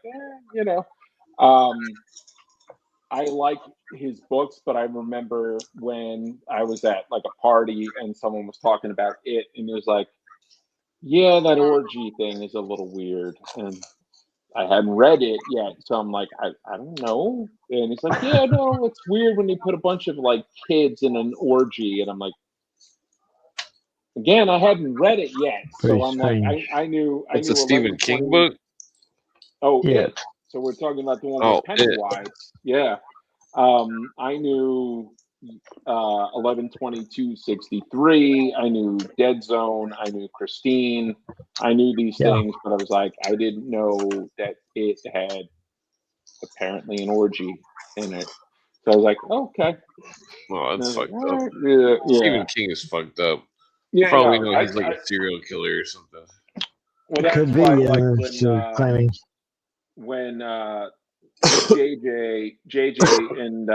I like his books, but I remember when I was at like a party and someone was talking about it, and it was like, yeah, that orgy thing is a little weird, and I hadn't read it yet, so I'm like, I don't know. And he's like, yeah, no, it's weird when they put a bunch of like kids in an orgy, and I'm like, again, I hadn't read it yet, so I'm like, I knew. It's a Stephen King book. Oh, yeah. So we're talking about the one Oh, with Pennywise. Yeah. I knew 11/22/63. I knew Dead Zone. I knew Christine. I knew these things, but I was like, I didn't know that it had apparently an orgy in it. So I was like, okay. Oh, that's fucked up. Right. Yeah. Stephen King is fucked up. Yeah, For all we no, know, he's like a serial killer or something. Well, that's Could be, why, like, claiming. when JJ and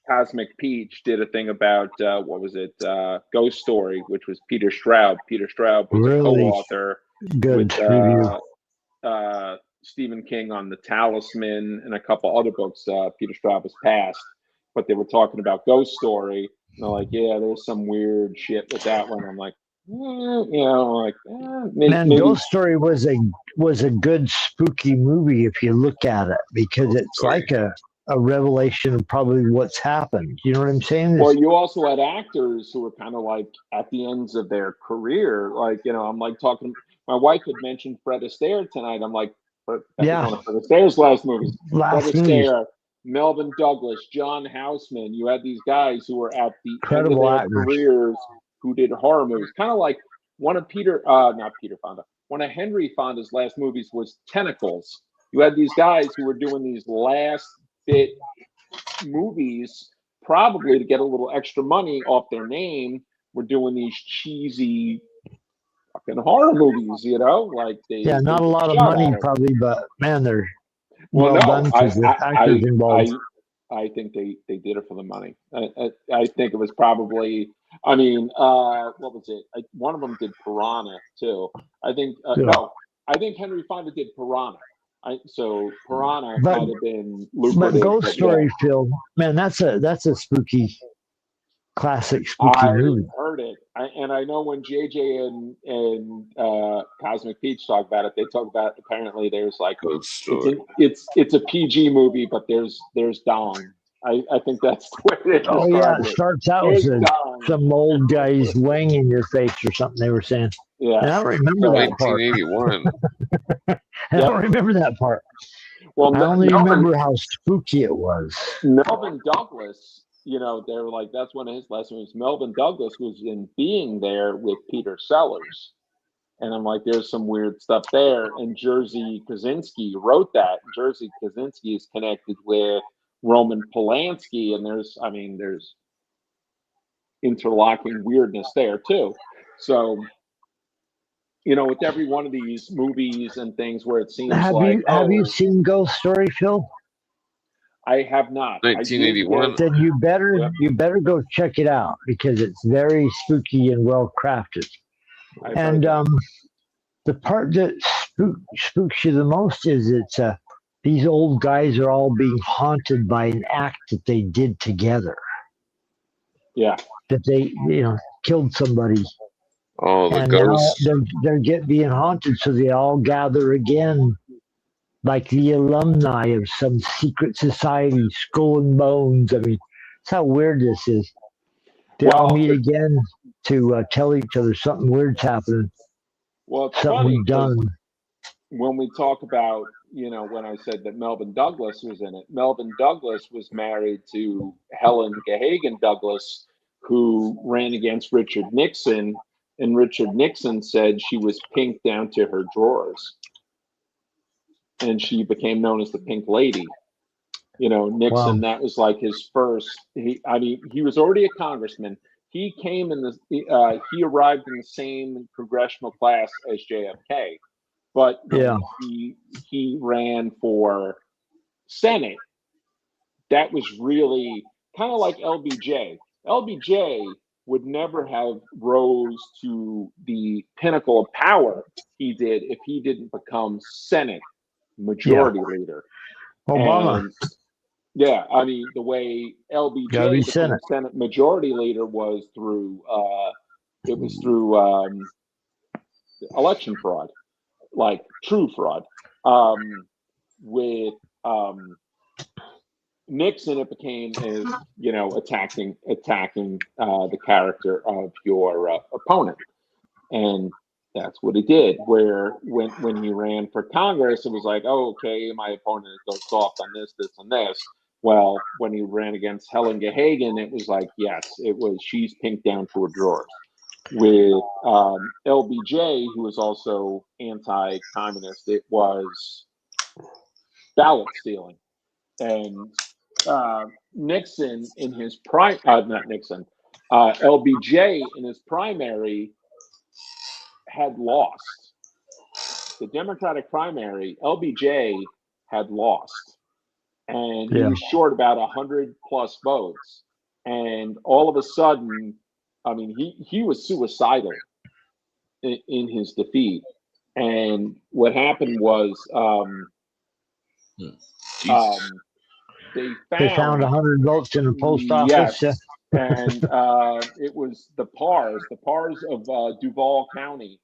Cosmic Peach did a thing about what was it? Ghost Story, which was Peter Straub. Peter Straub was a Really co-author good with review. Stephen King on The Talisman and a couple other books. Peter Straub has passed, but they were talking about Ghost Story. And they're like, yeah, there's some weird shit with that one. I'm like, maybe. Ghost Story was a good spooky movie if you look at it, because it's like a revelation of probably what's happened. You know what I'm saying? Well, you also had actors who were kind of like at the ends of their career. Like, I'm like talking. My wife had mentioned Fred Astaire tonight. I'm like, that was one of Fred Astaire's last movies. Fred Astaire, Melvin Douglas, John Houseman. You had these guys who were at the end of their careers who did horror movies. Kind of like one of one of Henry Fonda's last movies was Tentacles. You had these guys who were doing these last bit movies, probably to get a little extra money off their name. We're doing these cheesy fucking horror movies, like not a lot of money probably, but man, they're well done because the actors involved. I think they did it for the money. I think it was probably. I mean, what was it? One of them did Piranha too. I think no. I think Henry Fonda did Piranha. So Piranha might have been lucrative. But Ghost Story, Phil, man, that's a spooky, classic spooky movie. I heard it, and I know when JJ and Cosmic Peach talk about it, they talk about apparently there's like it's a PG movie, but there's dong. I think that's the way they describe it. Oh yeah, it starts out with some old guys laying in your face or something. They were saying. Yeah, and I don't remember that part. 1981. I don't remember that part. Well, I only remember how spooky it was. Melvin Douglas, they were like, that's one of his last movies. Melvin Douglas was in Being There with Peter Sellers. And I'm like, there's some weird stuff there. And Jerzy Kosinski wrote that. Jerzy Kosinski is connected with Roman Polanski. And there's interlocking weirdness there too. So, with every one of these movies and things where it seems have you seen Ghost Story, Phil? I have not. 1981. Then you better go check it out because it's very spooky and well crafted. And the part that spooks you the most is it's these old guys are all being haunted by an act that they did together. Yeah. That they killed somebody. Oh, the and ghosts. Now they're being haunted, so they all gather again, like the alumni of some secret society, Skull and Bones. I mean, that's how weird this is. They all meet again to tell each other something weird's happening. Well, it's something funny we've done. When we talk about, when I said that Melvin Douglas was in it, Melvin Douglas was married to Helen Gahagan Douglas, who ran against Richard Nixon. And Richard Nixon said she was pink down to her drawers. And she became known as the Pink Lady. Nixon, that was like his first. He was already a congressman. He came he arrived in the same congressional class as JFK. But he ran for Senate. That was really kind of like LBJ. LBJ would never have rose to the pinnacle of power he did if he didn't become Senate majority leader. Obama. And, the way LBJ became Senate majority leader was through election fraud, like true fraud. With Nixon, it became as attacking the character of your opponent, and That's what he did. Where when he ran for Congress, it was like, oh, okay, my opponent goes soft on this, this, and this. Well, when he ran against Helen Gahagan, it was like, yes, it was she's pink down to her drawers. With LBJ, who was also anti-communist, it was ballot stealing. And Nixon in his not Nixon, LBJ in his primary had lost. The Democratic primary, LBJ had lost. And he was short about 100 plus votes. And all of a sudden, I mean, he was suicidal in his defeat. And what happened was they found 100 votes in the post office. Yes, and it was the PARs of Duval County,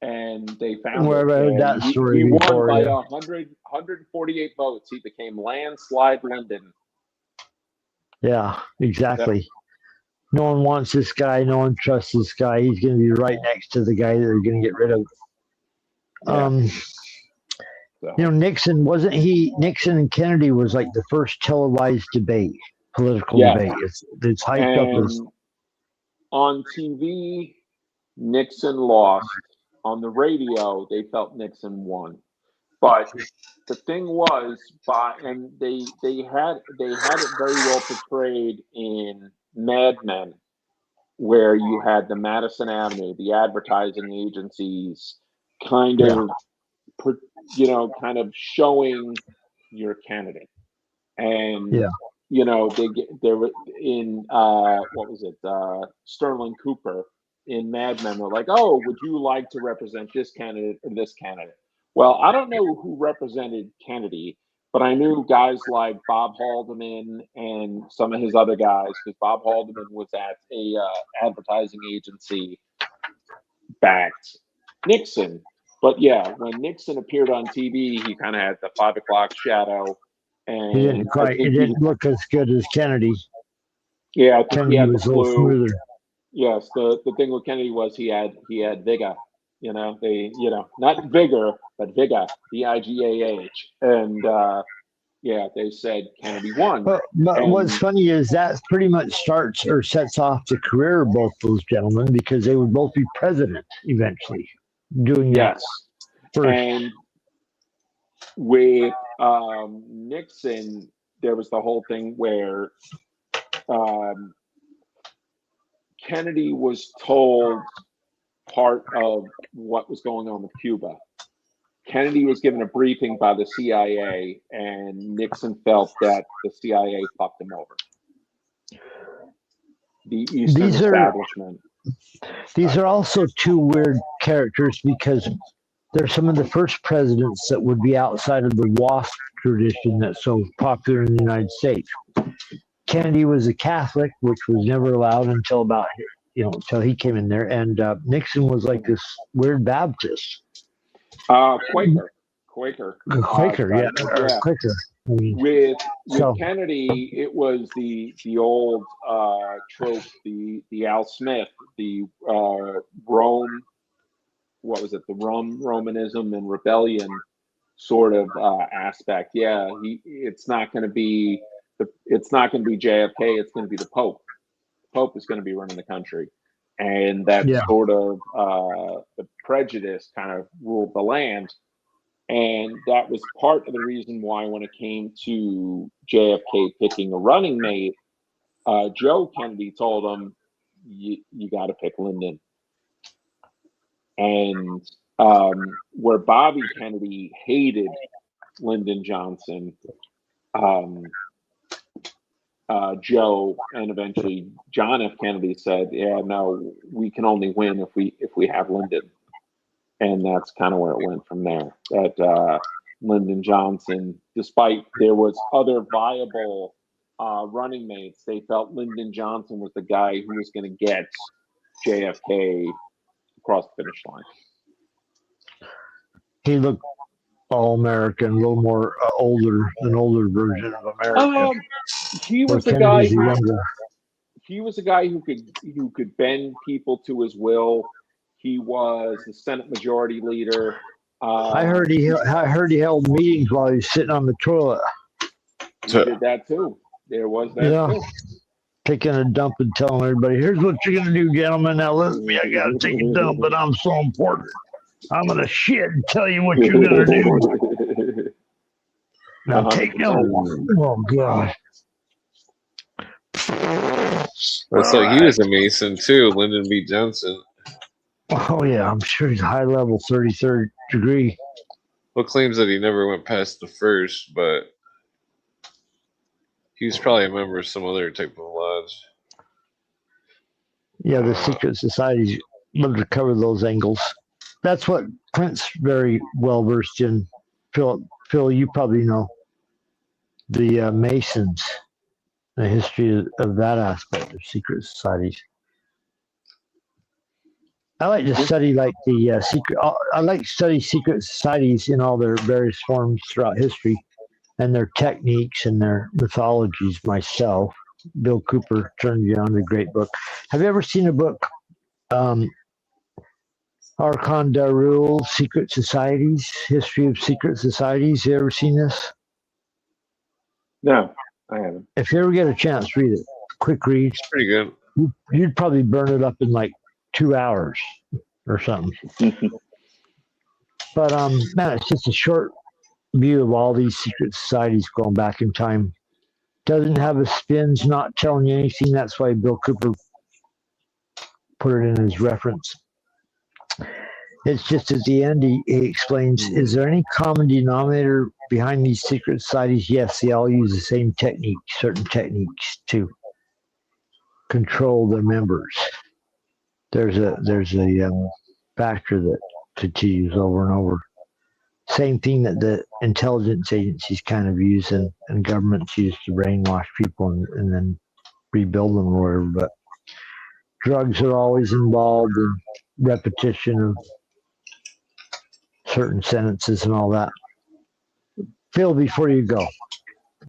and they found Where I heard that story he won before, by yeah. 148 votes. He became landslide Lyndon. Yeah, exactly. No one wants this guy. No one trusts this guy. He's going to be right next to the guy that they're going to get rid of. You know, Nixon and Kennedy was like the first televised political debate. It's hyped up as. On TV, Nixon lost. On the radio, they felt Nixon won. But the thing was, and they had it very well portrayed in Mad Men, where you had the Madison Avenue, the advertising agencies, kind of showing your candidate, and they were in what was it, Sterling Cooper in Mad Men. They're like, oh, would you like to represent this candidate or this candidate? Well, I don't know who represented Kennedy, but I knew guys like Bob Haldeman and some of his other guys, because Bob Haldeman was at a advertising agency backed Nixon. But yeah, when Nixon appeared on TV, he kind of had the 5 o'clock shadow, and He didn't look as good as Kennedy. Yeah, I think Kennedy he had was the a little flu. smoother. Yes, the thing with Kennedy was he had vigor. Not vigor, but vigor, VIGAH, and they said Kennedy won. But what's funny is that pretty much starts or sets off the career of both those gentlemen, because they would both be president eventually. Doing that first. And with Nixon, there was the whole thing where Kennedy was told part of what was going on with Cuba. Kennedy was given a briefing by the CIA, and Nixon felt that the CIA fucked him over. The Eastern establishment. These are also two weird characters, because they're some of the first presidents that would be outside of the WASP tradition that's so popular in the United States. Kennedy was a Catholic, which was never allowed until until he came in there, and Nixon was like this weird Baptist. Quaker. Quaker. With Kennedy, it was the old trope, the Al Smith, the Rome. What was it? The Romanism and rebellion sort of aspect. Yeah, it's not going to be JFK. It's going to be the Pope. The Pope is going to be running the country, and that sort of the prejudice kind of ruled the land. And that was part of the reason why, when it came to JFK picking a running mate, Joe Kennedy told him, you got to pick Lyndon. And where Bobby Kennedy hated Lyndon Johnson, Joe and eventually John F. Kennedy said, yeah, no, we can only win if we have Lyndon. And that's kind of where it went from there. That Lyndon Johnson, despite there was other viable running mates, they felt Lyndon Johnson was the guy who was going to get JFK across the finish line. He looked all-American, a little more an older version of American. He was the guy. He was a guy who could bend people to his will. He was the Senate Majority Leader. I heard he held meetings while he was sitting on the toilet. He did that too. There was that too. Taking a dump and telling everybody, "Here's what you're gonna do, gentlemen. Now listen to me. I gotta take a dump, but I'm so important. I'm gonna shit and tell you what you're gonna do. Now take note." Oh God. That's like he was a Mason too, Lyndon B. Johnson. Oh yeah, I'm sure he's high level 33rd degree. Well, claims that he never went past the first, but he was probably a member of some other type of lodge. Yeah, the secret societies love to cover those angles. That's what Clint's very well versed in. Phil, you probably know the Masons, the history of that aspect of secret societies. I like to study like the secret. I like to study secret societies in all their various forms throughout history, and their techniques and their mythologies. Myself, Bill Cooper turned you on the great book. Have you ever seen a book, Archon Darul, Secret Societies, History of Secret Societies? You ever seen this? No, I haven't. If you ever get a chance, read it. Quick read. It's pretty good. You'd probably burn it up in like 2 hours or something. But man, it's just a short view of all these secret societies going back in time. Doesn't have a spins, not telling you anything. That's why Bill Cooper put it in his reference. It's just at the end he explains, is there any common denominator behind these secret societies? Yes, they all use the same techniques, certain techniques to control their members. There's a factor that continues over and over. Same thing that the intelligence agencies kind of use and governments use to brainwash people and then rebuild them or whatever. But drugs are always involved in repetition of certain sentences and all that. Phil, before you go,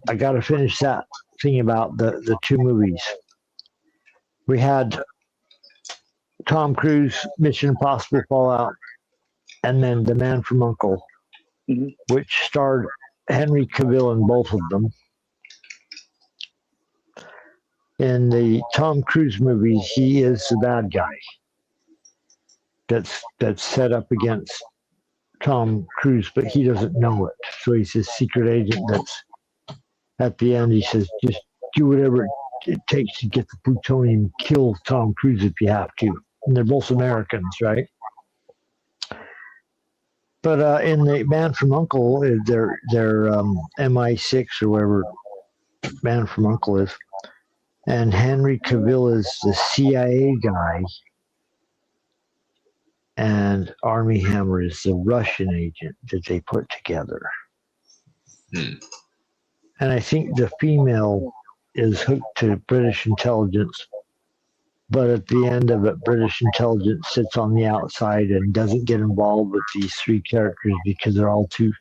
I got to finish that thing about the two movies. We had Tom Cruise, Mission Impossible Fallout, and then The Man from U.N.C.L.E., which starred Henry Cavill in both of them. In the Tom Cruise movies, he is the bad guy that's set up against Tom Cruise, but he doesn't know it. So he's a secret agent that's at the end, he says, just do whatever it takes to get the plutonium, kill Tom Cruise if you have to. And they're both Americans, right? But in the Man from U.N.C.L.E., they're MI6 or whatever Man from U.N.C.L.E. is. And Henry Cavill is the CIA guy. And Armie Hammer is the Russian agent that they put together. And I think the female is hooked to British intelligence. But at the end of it, British intelligence sits on the outside and doesn't get involved with these three characters because they're all too.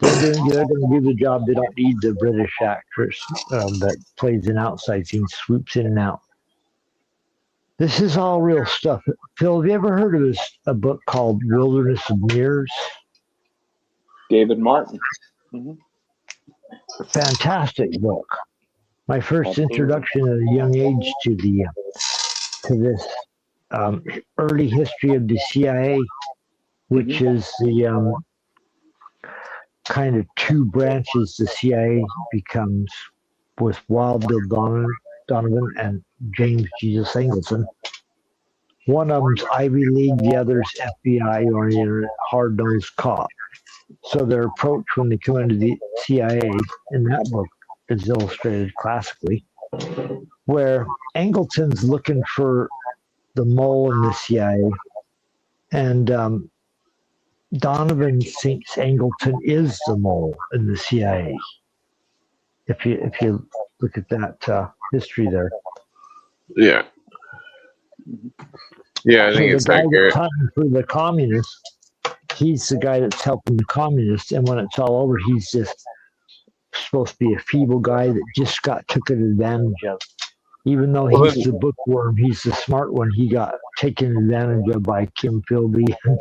They're going to do the job. They don't need the British actress that plays an outside scene, swoops in and out. This is all real stuff. Phil, have you ever heard of a book called Wilderness of Mirrors? David Martin. Fantastic book. My first introduction at a young age to this early history of the CIA, which is the kind of two branches the CIA becomes with Wild Bill Donovan and James Jesus Angleton. One of them's Ivy League, the other's FBI oriented, hard-nosed cop. So their approach when they come into the CIA in that book is illustrated classically, where Angleton's looking for the mole in the CIA, and Donovan thinks Angleton is the mole in the CIA. If you look at that history there. Yeah. Yeah, I think it's accurate. For the communists, he's the guy that's helping the communists, and when it's all over, he's just supposed to be a feeble guy that just got taken advantage of. Even though Well, he's the bookworm, he's the smart one. He got taken advantage of by Kim Philby and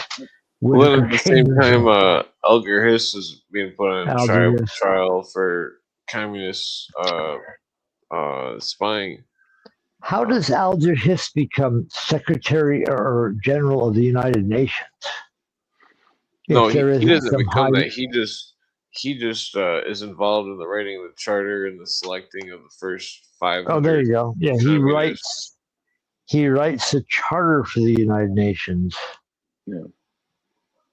well, then Whitaker at the same Chambers time, and Elgar Hiss is being put on Alger Hiss. trial for communist spying. How does Alger Hiss become Secretary or General of the United Nations? No, If there he isn't doesn't some become high. that. He just is involved in the writing of the charter and the selecting of the first 500. Oh, there you go. Yeah, he communists. writes the charter for the United Nations.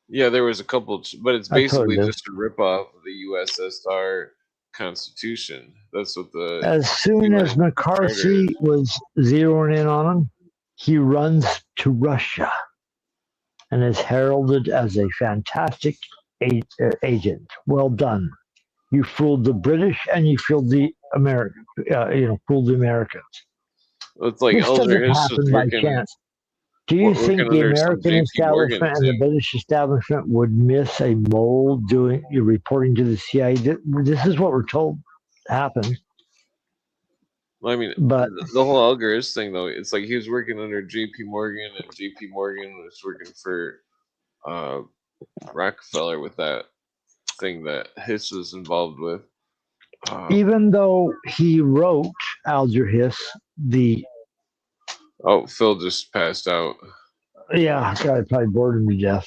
Yeah, there was a couple, but it's I totally basically do. just a ripoff of the USSR Constitution. That's what the As soon as UN charter McCarthy is. was zeroing in on him, he runs to Russia and is heralded as a fantastic agent. Well done. You fooled the British and you fooled the Americans. Fooled the Americans. It's like This Elder doesn't Hiss was happen by chance. Do you think working the under some American JP Morgan establishment and the thing. British establishment would miss a mole reporting to the CIA? This is what we're told happened. Well, I mean, But the whole Elgar Hiss thing, though, it's like he was working under JP Morgan, and JP Morgan was working for Rockefeller with that thing that Hiss was involved with. even though he wrote Alger Hiss, Oh, Phil just passed out. yeah, I probably bored him to death.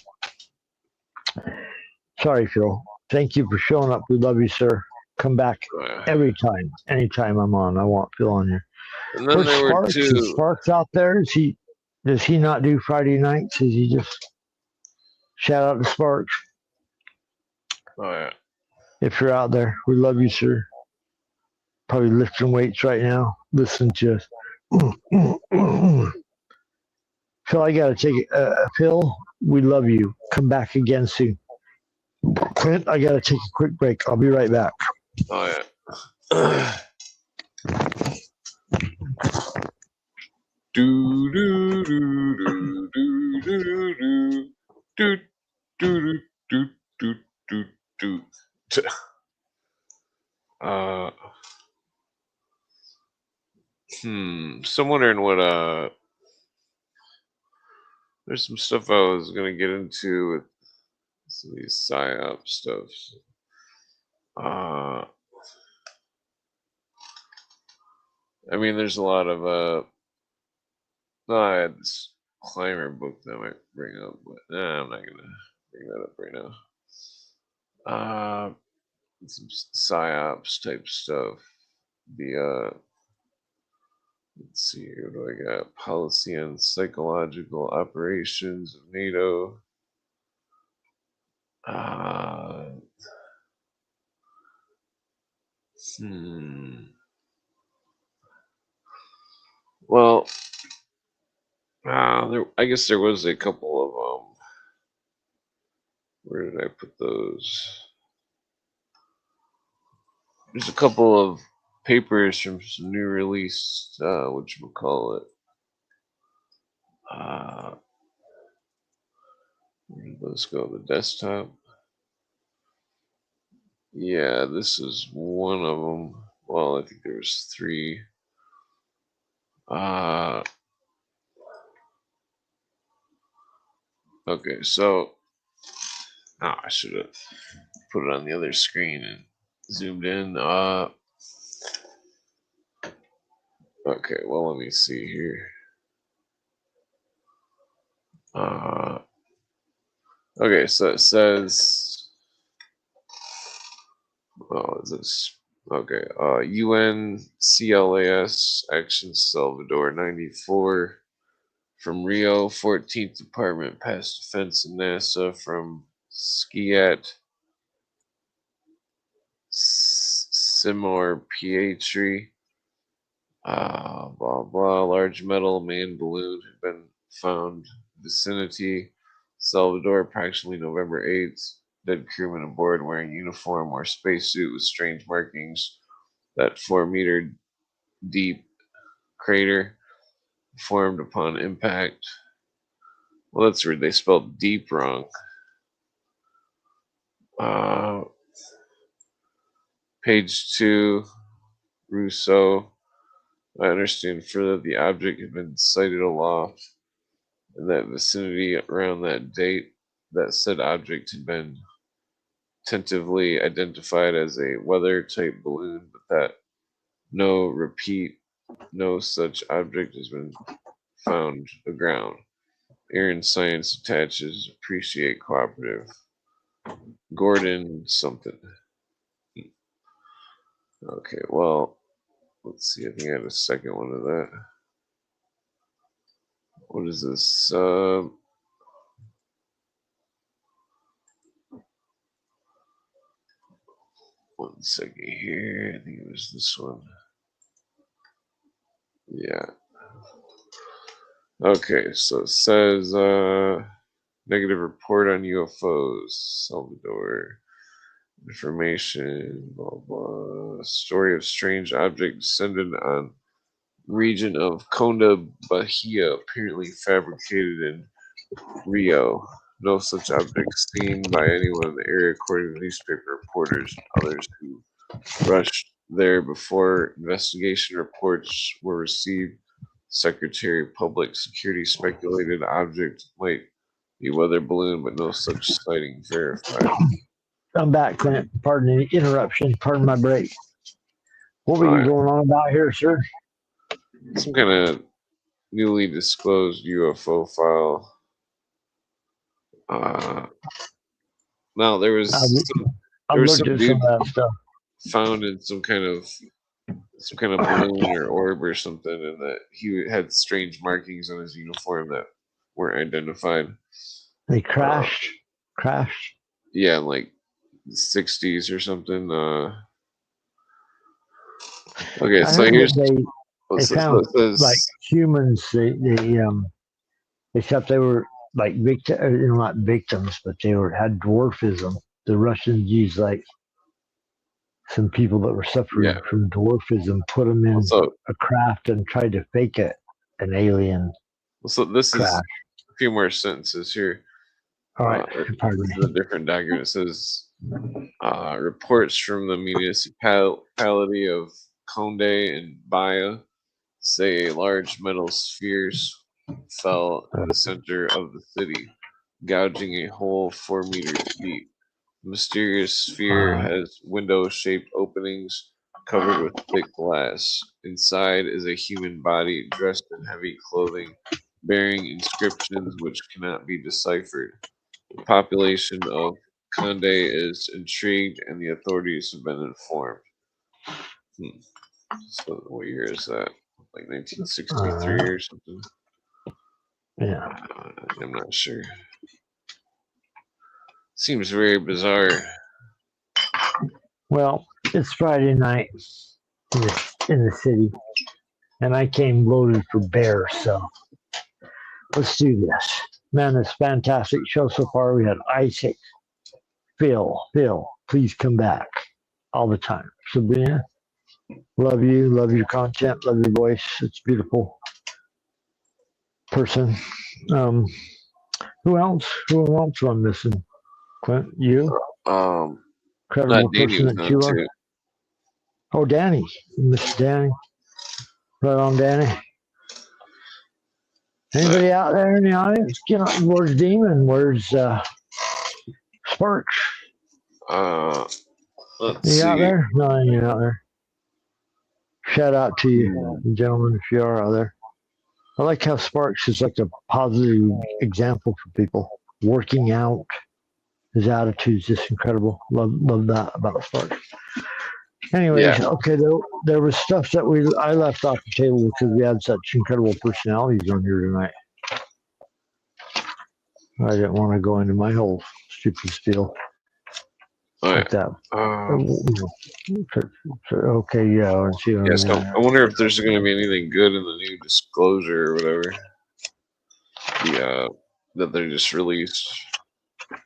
Sorry, Phil. Thank you for showing up. We love you, sir. Come back every time. Anytime I'm on, I want Phil on here. And then there were Sparks? two. Is Sparks out there? Does he not do Friday nights? Is he just shout out to Sparks? Oh yeah. If you're out there, we love you, sir. Probably lifting weights right now. Listen to us. Phil, I gotta take it. Phil, we love you. Come back again soon. Clint, I gotta take a quick break. I'll be right back. Oh yeah. Do do do do do do do do do do do do do. So I'm wondering what there's some stuff I was gonna get into with some of these psyop stuff. I mean, there's a lot of I had this climber book that I might bring up, but I'm not gonna bring that up right now. Some psyops type stuff. Let's see here, what do I got? Policy and psychological operations of NATO. Well, I guess there was a couple of where did I put those? There's a couple of papers from some new release, whatchamacallit. Where did those go? The desktop? Yeah, this is one of them. Well, I think there was 3. Okay, so I should have put it on the other screen and zoomed in. Okay, well, let me see here. Okay, so it says, is this? Okay, UNCLAS Action Salvador 94 from Rio, 14th Department, Past Defense and NASA from Skiat, Simor Pietri, blah blah. Large metal man balloon had been found vicinity Salvador approximately November 8th. Dead crewman aboard wearing uniform or spacesuit with strange markings. That 4-meter deep crater formed upon impact. Well, that's weird. They spelled deep wrong. Page 2, Rousseau. I understand further the object had been sighted aloft in that vicinity around that date. That said object had been tentatively identified as a weather-type balloon, but that no such object has been found aground. Aaron Science attaches appreciate cooperative. Gordon something. Okay, well, let's see. I think I had a second one of that. What is this? One second here. I think it was this one. Yeah. Okay, so it says negative report on UFOs, Salvador. Information, blah blah. Story of strange object descended on region of Conda Bahia, apparently fabricated in Rio. No such object seen by anyone in the area, according to newspaper reporters and others who rushed there before investigation reports were received. Secretary of Public Security speculated object might be weather balloon, but no such sighting verified. I'm back, Clint. Pardon the interruption. Pardon my break. What were you going on about here, sir? Some kind of newly disclosed UFO file. Now there was some dude found in some kind of balloon or orb or something, and that he had strange markings on his uniform that weren't identified. They crashed. Yeah, in like the 60s or something. Okay, so here's they found like humans. Except they were like not victims, but they had dwarfism. The Russians used like some people that were suffering from dwarfism, put them in a craft and tried to fake it, an alien. So this is a few more sentences here. All right, this is a different document. It says reports from the municipality of Conde and Bahia say large metal spheres fell in the center of the city, gouging a hole 4 meters deep. The mysterious sphere has window-shaped openings covered with thick glass. Inside is a human body dressed in heavy clothing, bearing inscriptions which cannot be deciphered. The population of Conde is intrigued, and the authorities have been informed. So, what year is that? Like 1963 or something? Yeah. I'm not sure. Seems very bizarre. Well, it's Friday night in the city, and I came loaded for bear, so let's do this. Man, it's a fantastic show so far. We had Isaac, Phil, please come back all the time. Sabrina, love you, love your content, love your voice. It's beautiful. Person. Who else? Who else am I missing? Clint, you? Incredible person that you are. Oh, Danny. Miss Danny. Right on, Danny. Anybody out there in the audience? You know, where's Demon? Where's Sparks? Let's you see. out there? No, you're out there. Shout out to you, gentlemen, if you are out there. I like how Sparks is like a positive example for people. Working out, his attitude is just incredible. Love that about Sparks. Anyways, okay, there was stuff that I left off the table because we had such incredible personalities on here tonight. I didn't want to go into my whole stupid spiel. Like that. Okay, yeah. Let's see. So I wonder if there's going to be anything good in the new disclosure or whatever. That they just released.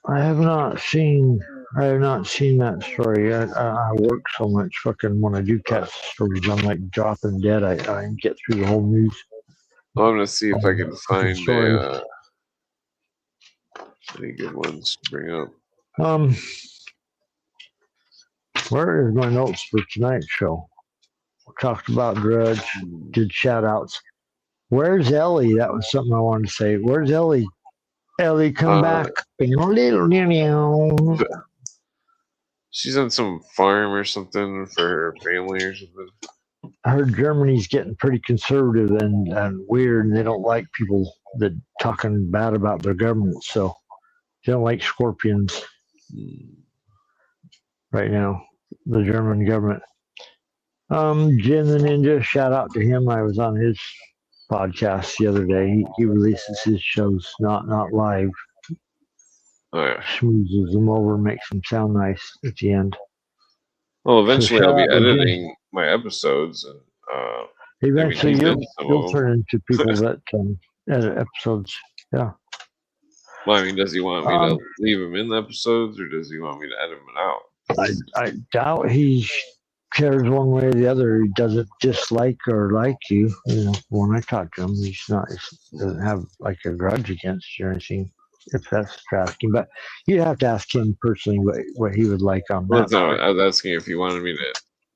I have not seen that story. I work so much. Fucking when I do catch stories, I'm like dropping dead. I get through the whole news. Well, I'm gonna see if I can find any good ones to bring up. Where is my notes for tonight's show? talked about Drudge, did shout outs. Where's Ellie? That was something I wanted to say. Where's Ellie? Ellie, come back. She's on some farm or something for her family or something. I heard Germany's getting pretty conservative and weird, and they don't like people that talking bad about their government. So they don't like scorpions right now. The German government. Jim the Ninja, shout out to him. I was on his podcast the other day. He releases his shows not live. Oh yeah. Schmoozes them over, makes them sound nice at the end. Well, eventually So I'll be shout out to editing my episodes, and eventually he's in some you'll of them. turn into people that edit episodes. Yeah. Well, I mean, does he want me to leave him in the episodes, or does he want me to edit him out? I doubt he cares one way or the other. He doesn't dislike or like you. You know, when I talk to him, he doesn't have like a grudge against you or anything. If that's what you're asking, but you'd have to ask him personally what he would like on Well, that. no, I was asking if he wanted me to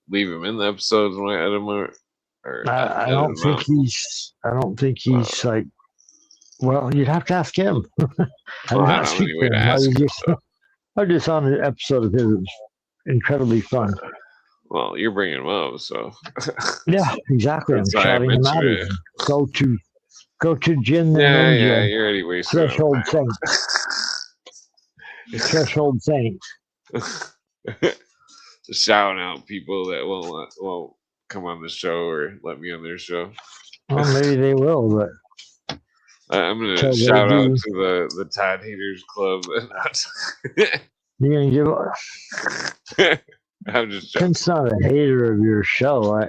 leave him in the episodes when I edit him out. I don't think he's like. Well, you'd have to ask him. Well, I don't have any way to ask him. I was just on an episode of his. It was incredibly fun. Well, you're bringing him up, so. Yeah, exactly. I'm shouting him out. Go to Jin the Ninja. Yeah, you're already wasting Threshold Saints. Threshold Saints. Just shouting out people that won't come on the show or let me on their show. Well, maybe they will, but I'm gonna shout out to the Todd Haters Club. You're gonna give up. I'm just joking. Clint's not a hater of your show.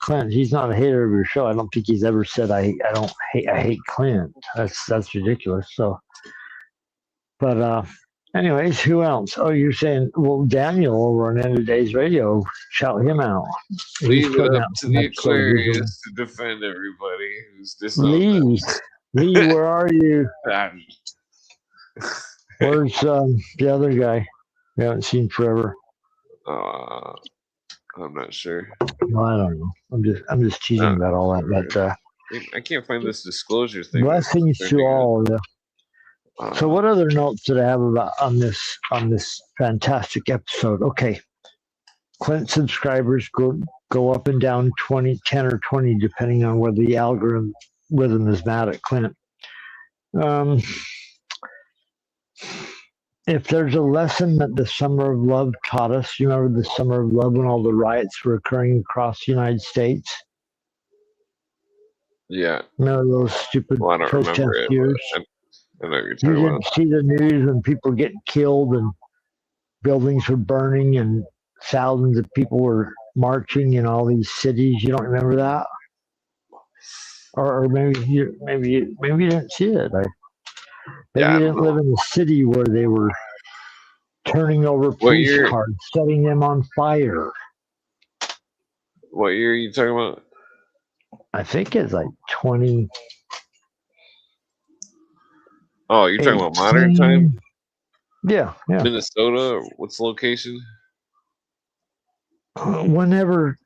Clint, he's not a hater of your show. I don't think he's ever said I hate Clint. That's ridiculous. So, but anyways, who else? Oh, you're saying Daniel over on End of Days Radio. Shout him out. Leave it up to the Aquarius to defend everybody who's disowned. Lee, where are you? Where's the other guy? We haven't seen forever. I'm not sure. No, I don't know. I'm just teasing about all that. But I can't find this disclosure thing. Blessings to all. So, what other notes did I have about on this fantastic episode? Okay, Clint subscribers go up and down 10 or 20, depending on whether the algorithm is mad at Clint. If there's a lesson that the Summer of Love taught us, you remember the Summer of Love when all the riots were occurring across the United States? Yeah. Remember those stupid protest years? I know what you're You talking didn't about. see the news when people were getting killed and buildings were burning and thousands of people were marching in all these cities. You don't remember that? Or maybe you didn't see it. Maybe you didn't live in the city where they were turning over police cars, setting them on fire. What year are you talking about? I think it's like 20. Oh, you're talking about modern time? Yeah. Minnesota? What's the location? Whenever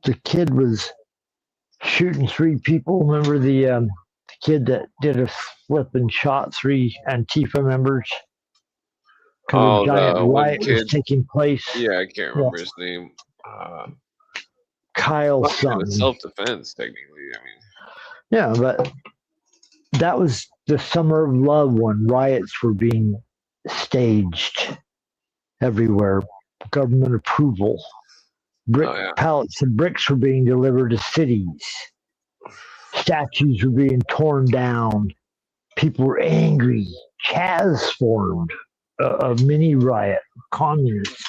the kid was shooting 3 people, remember the kid that did a flip and shot 3 Antifa members? Oh, a giant riot was taking place. Yeah, I can't remember his name. Kyle something. Self-defense, technically. I mean. Yeah, but that was the Summer of Love when riots were being staged everywhere. Government approval. Pallets of bricks were being delivered to cities. Statues were being torn down. People were angry. Chaz formed a mini riot, communists,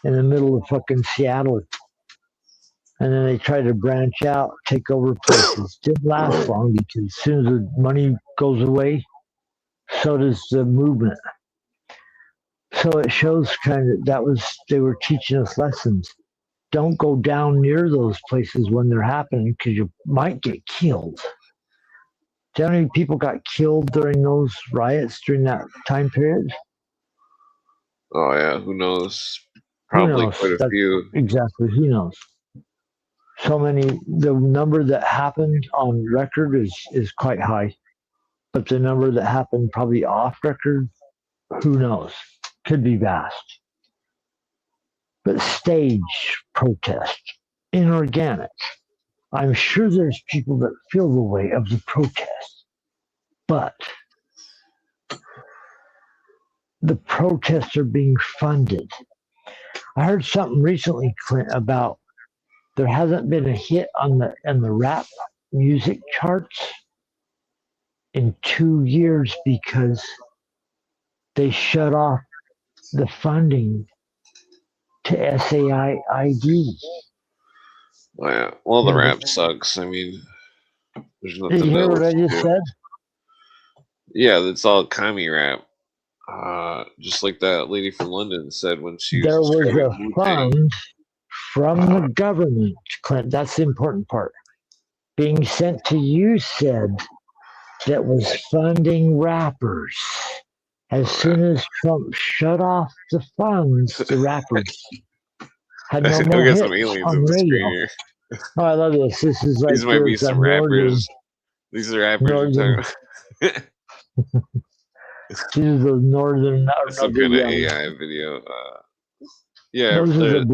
in the middle of fucking Seattle. And then they tried to branch out, take over places. Didn't last long because as soon as the money goes away, so does the movement. So it shows kind of they were teaching us lessons. Don't go down near those places when they're happening because you might get killed. Do you know how many people got killed during those riots during that time period? Oh, yeah. Who knows? Probably quite a few. Exactly. Who knows? so many. The number that happened on record is quite high, but the number that happened probably off record, who knows? Could be vast. But stage protest, inorganic. I'm sure there's people that feel the way of the protest, but the protests are being funded. I heard something recently, Clint, about there hasn't been a hit on the rap music charts in 2 years because they shut off the funding to SAID. Well, the rap sucks. I mean, there's nothing. Did you hear what I just said? Yeah, that's all commie rap. Just like that lady from London said when she there was a Wu-Tang. fund from the government, Clint. That's the important part. Being sent to you said that was funding rappers. As soon as Trump shut off the funds, the rappers had no more hits some aliens on on the radio. screen here. Oh, I love this. This is like These might be some rappers. These are rappers. These are the northern. Some kind of AI video. Yeah, those are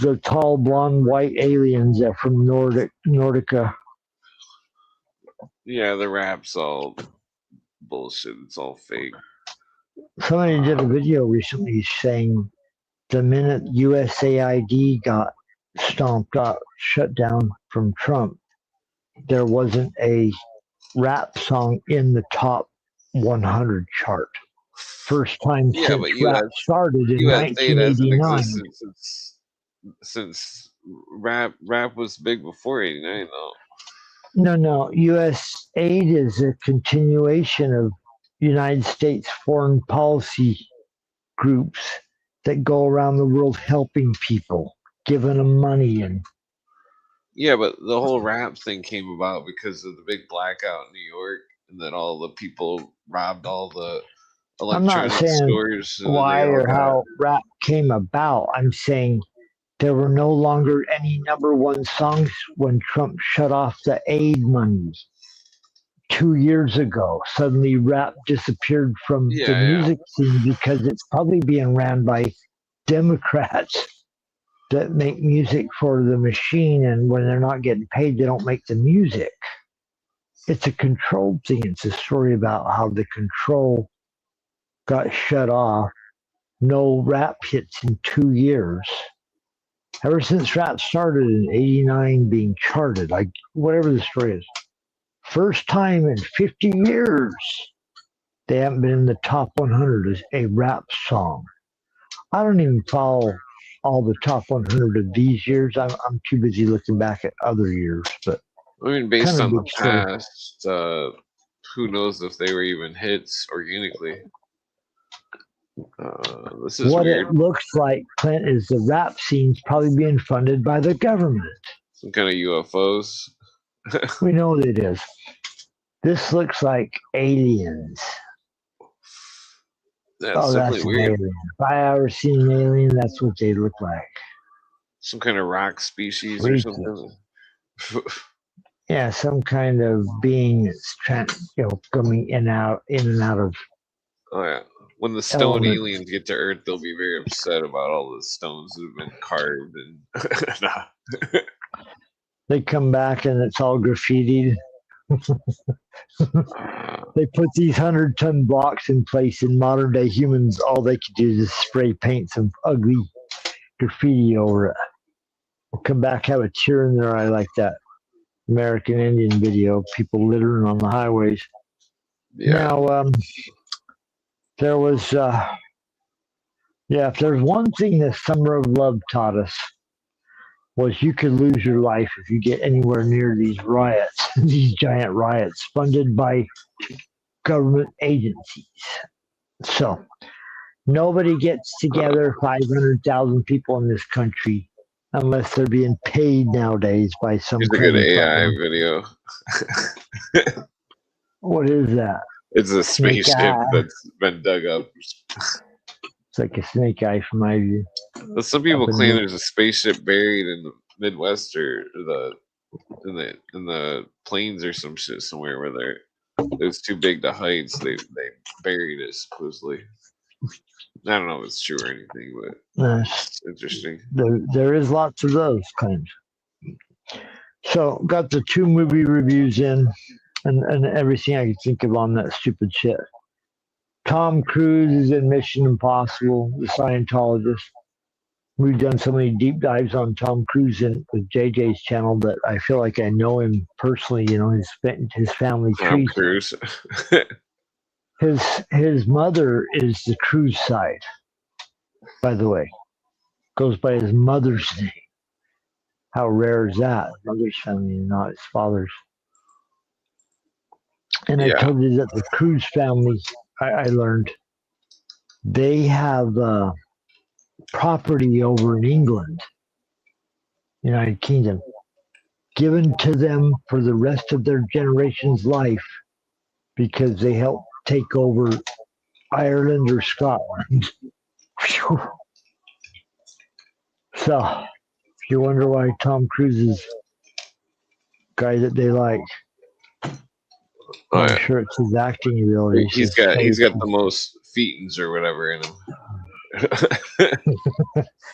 the tall blonde white aliens that from Nordica. Yeah, the rap's all bullshit. It's all fake. Somebody did a video recently saying the minute USAID got shut down from Trump, there wasn't a rap song in the top 100 chart. First time since rap started in 1989. Since rap was big before '89, though. No. U.S. aid is a continuation of United States foreign policy groups that go around the world helping people, giving them money and. Yeah, but the whole rap thing came about because of the big blackout in New York, and then all the people robbed all the electronic stores. Why or how rap came about. I'm saying there were no longer any #1 songs when Trump shut off the aid money 2 years ago. Suddenly rap disappeared from the music scene because it's probably being ran by Democrats that make music for the machine, and when they're not getting paid, they don't make the music. It's a controlled thing. It's a story about how the control got shut off. No rap hits in 2 years. Ever since rap started in '89 being charted, like whatever the story is. First time in 50 years, they haven't been in the top 100 as a rap song. I don't even follow all the top 100 of these years. I'm too busy looking back at other years. But I mean, based on the past, who knows if they were even hits organically? This is what weird. It looks like, Clint, is the rap scene's probably being funded by the government. Some kind of UFOs. We know what it is. This looks like aliens. That's definitely weird. Alien. If I ever seen an alien, that's what they look like. Some kind of rock species or something. Yeah, some kind of being that's coming in and out of. Oh yeah. When the stone aliens get to Earth, they'll be very upset about all the stones that have been carved and. They come back and it's all graffitied. They put these 100-ton blocks in place. In modern day humans, all they could do is spray paint some ugly graffiti over it. We'll come back, have a tear in their eye like that American Indian video, people littering on the highways. Yeah. Now, there was, if there's one thing that Summer of Love taught us, was you could lose your life if you get anywhere near these riots, these giant riots funded by government agencies. So nobody gets together, 500,000 people in this country, unless they're being paid nowadays by some Here's a good AI video. What is that? It's a spaceship that's been dug up. It's like a snake eye from my view. Some people claim there's a spaceship buried in the Midwest or in the plains or some shit somewhere where it was too big to hide, so they buried it supposedly. I don't know if it's true or anything, but it's interesting. There is lots of those claims. So got the 2 movie reviews in, and everything I could think of on that stupid shit. Tom Cruise is in Mission Impossible, the Scientologist. We've done so many deep dives on Tom Cruise with JJ's channel that I feel like I know him personally. You know, his family Tom tree. Cruise. His mother is the Cruise side, by the way. Goes by his mother's name. How rare is that? Mother's family, not his father's. And I told you that the Cruise family, I learned, they have property over in England, United Kingdom, given to them for the rest of their generation's life because they helped take over Ireland or Scotland. Whew. So, if you wonder why Tom Cruise is guy that they like, I'm sure it's his acting ability. He's got the most feetings or whatever in him.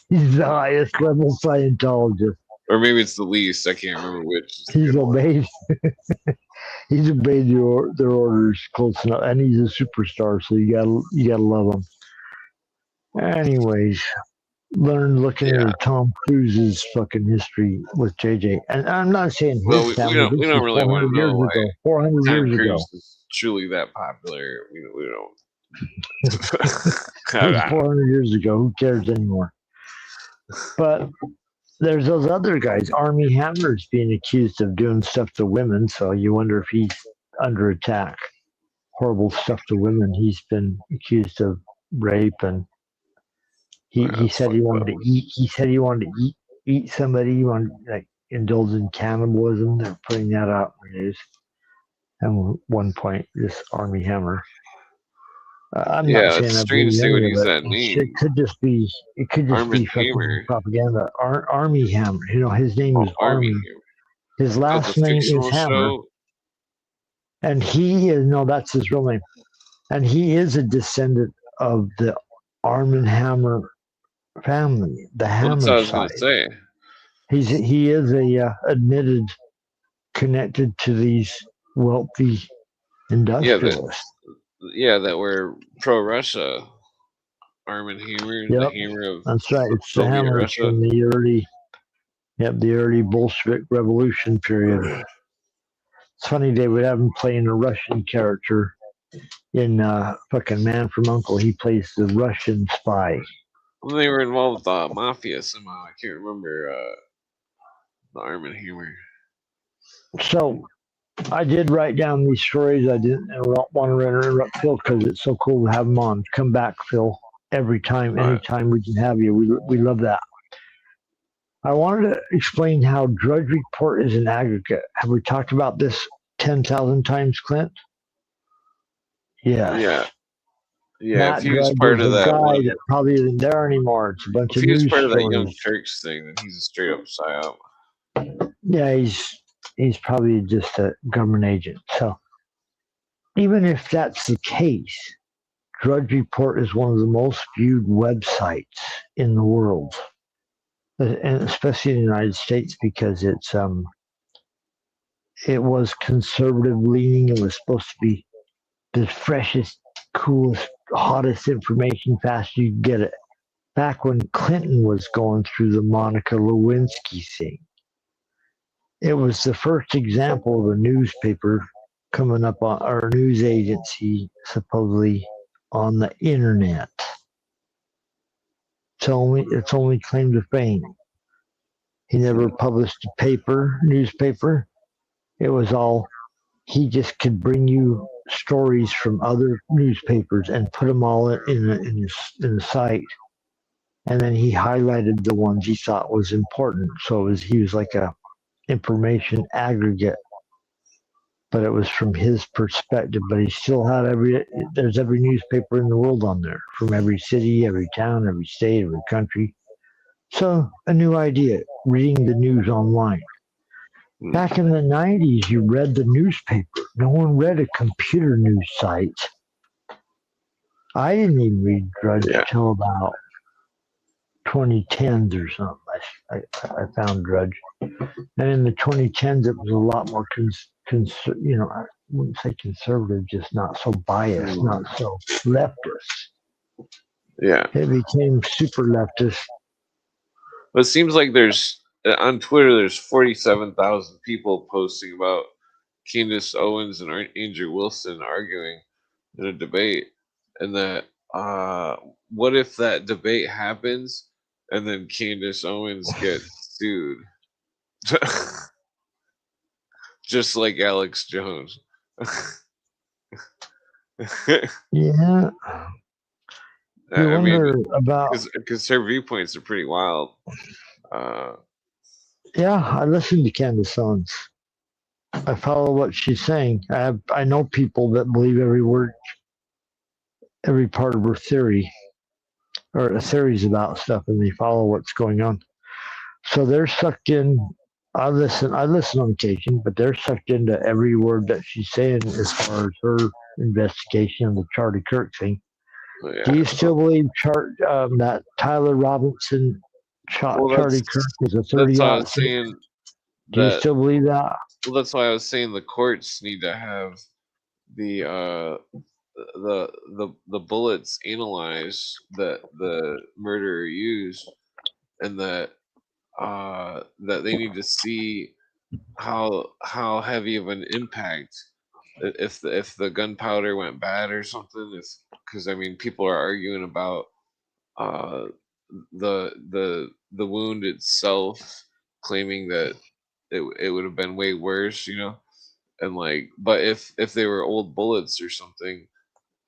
He's the highest level Scientologist. Or maybe it's the least. I can't remember which. He's obeyed. He's obeyed their orders close enough, and he's a superstar. So you gotta love him. Anyways, learn looking at Tom Cruise's fucking history with JJ, and I'm not saying his family. We don't really want to know why 400 Tom years ago. Cruise is truly that popular. We don't. It was 400 years ago. Who cares anymore? But there's those other guys. Army Hammer's being accused of doing stuff to women, so you wonder if he's under attack. Horrible stuff to women. He's been accused of rape, and he said he wanted to eat. He said he wanted to eat somebody. He wanted to indulge in cannibalism. They're putting that out in the news. And at one point, this Army Hammer. I'm not saying it's strange to see what he's that name. It could just be fucking propaganda. Army Hammer. You know, his name is Army. His last name is Hammer. And he is that's his real name. And he is a descendant of the Arm & Hammer family, the Hammer That's what I was side. gonna say. He is a admitted connected to these wealthy industrialists. That were pro-Russia. Arm & Hammer, the Hammer of that's right. It's the Hammer from the early Bolshevik Revolution period. It's funny they would have him playing a Russian character in fucking Man from U.N.C.L.E. He plays the Russian spy. Well, they were involved with the mafia somehow. I can't remember the Arm & Hammer. So I did write down these stories. I didn't want to interrupt Phil because it's so cool to have him on. Come back, Phil, every time, anytime we can have you. We love that. I wanted to explain how Drudge Report is an aggregate. Have we talked about this 10,000 times, Clint? Yeah. Yeah, if he was part of that guy that probably isn't there anymore. It's a bunch of If he was news part of that stories. Young Turks thing, then he's a straight up psyop. Yeah, he's probably just a government agent. So even if that's the case, Drudge Report is one of the most viewed websites in the world, and especially in the United States because it was conservative leaning. It was supposed to be the freshest, coolest, hottest information, fast you could get it. Back when Clinton was going through the Monica Lewinsky thing. It was the first example of a newspaper coming up on, or a news agency supposedly on the internet. It's only claim to fame. He never published a newspaper. It was all, he just could bring you stories from other newspapers and put them all in the site. And then he highlighted the ones he thought was important. So he was like a information aggregate, but it was from his perspective. But he still had there's every newspaper in the world on there, from every city, every town, every state, every country. So, a new idea, reading the news online. Back in the 90s, you read the newspaper. No one read a computer news site. I didn't even read Drudge until about 2010s or something. I found Drudge. And in the 2010s, it was a lot more, I wouldn't say conservative, just not so biased, not so leftist. Yeah. It became super leftist. But it seems like there's, on Twitter, there's 47,000 people posting about Candace Owens and Andrew Wilson arguing in a debate. And that, what if that debate happens and then Candace Owens gets sued? Just like Alex Jones. Yeah. I wonder mean, about because her viewpoints are pretty wild. Yeah, I listen to Candace Owens. I follow what she's saying. I know people that believe every word, every part of her theory, or the theories about stuff, and they follow what's going on. So they're sucked in. I listen on occasion, but they're sucked into every word that she's saying as far as her investigation of the Charlie Kirk thing. Yeah. Do you still believe that Tyler Robinson shot Charlie Kirk was a 30? That's why I was saying. Do you still believe that? Well, that's why I was saying the courts need to have the bullets analyzed that the murderer used, and that they need to see how heavy of an impact if the gunpowder went bad or something. Because I mean, people are arguing about the wound itself, claiming that it would have been way worse, and but if they were old bullets or something,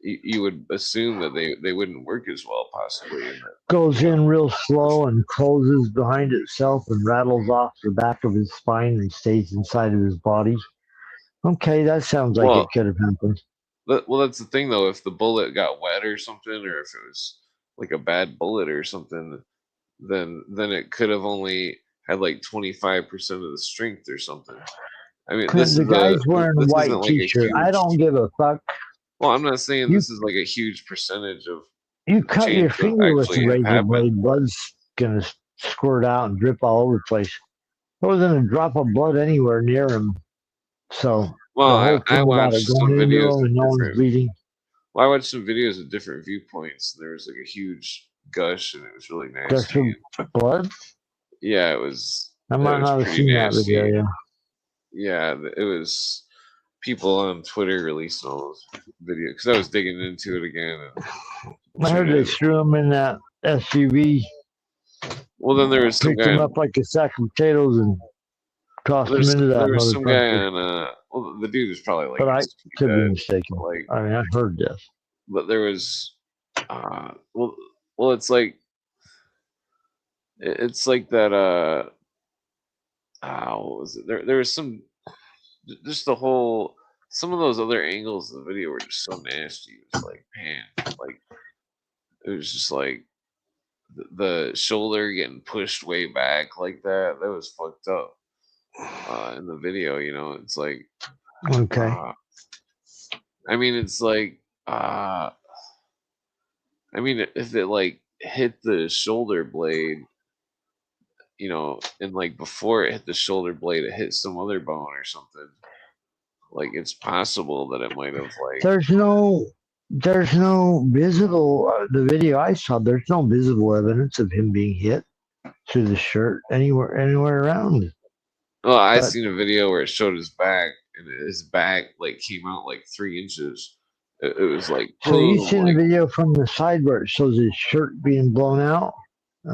you would assume that they wouldn't work as well, possibly. Goes in real slow and closes behind itself and rattles off the back of his spine and stays inside of his body. Okay, that sounds like it could have happened. Well, that's the thing, though. If the bullet got wet or something, or if it was like a bad bullet or something, then it could have only had like 25% of the strength or something. I mean, the guy's wearing a white T-shirt. I don't give a fuck. Well, I'm not saying this is like a huge percentage of. You cut your finger with a razor blade, blood's gonna squirt out and drip all over the place. There wasn't a drop of blood anywhere near him. So well, I watched some videos and no one's bleeding. Well, I watched some videos of different viewpoints. There was like a huge gush, and it was really nasty. Gush of blood? Yeah, it was. I might not have seen that video. Yeah, it was people on Twitter releasing all those videos because I was digging into it again. I heard they threw him in that SUV. Well, then there was some picked guy him up like a sack of potatoes and tossed him into that. There was some guy on. Well, the dude was probably like. But I could be mistaken. I mean, I heard this. But there was, well, it's like that. What was it? There was some, just the whole. Some of those other angles of the video were just so nasty. It was like, man, it was just like the shoulder getting pushed way back like that. That was fucked up. In the video, it's like, okay. I mean, it's like, I mean, if it like hit the shoulder blade, and like before it hit the shoulder blade, it hit some other bone or something. Like it's possible that it might have like. There's no visible. The video I saw, there's no visible evidence of him being hit through the shirt anywhere around. Well, I seen a video where it showed his back, and his back like came out like 3 inches. It was like. So you seen the video from the side where it shows his shirt being blown out?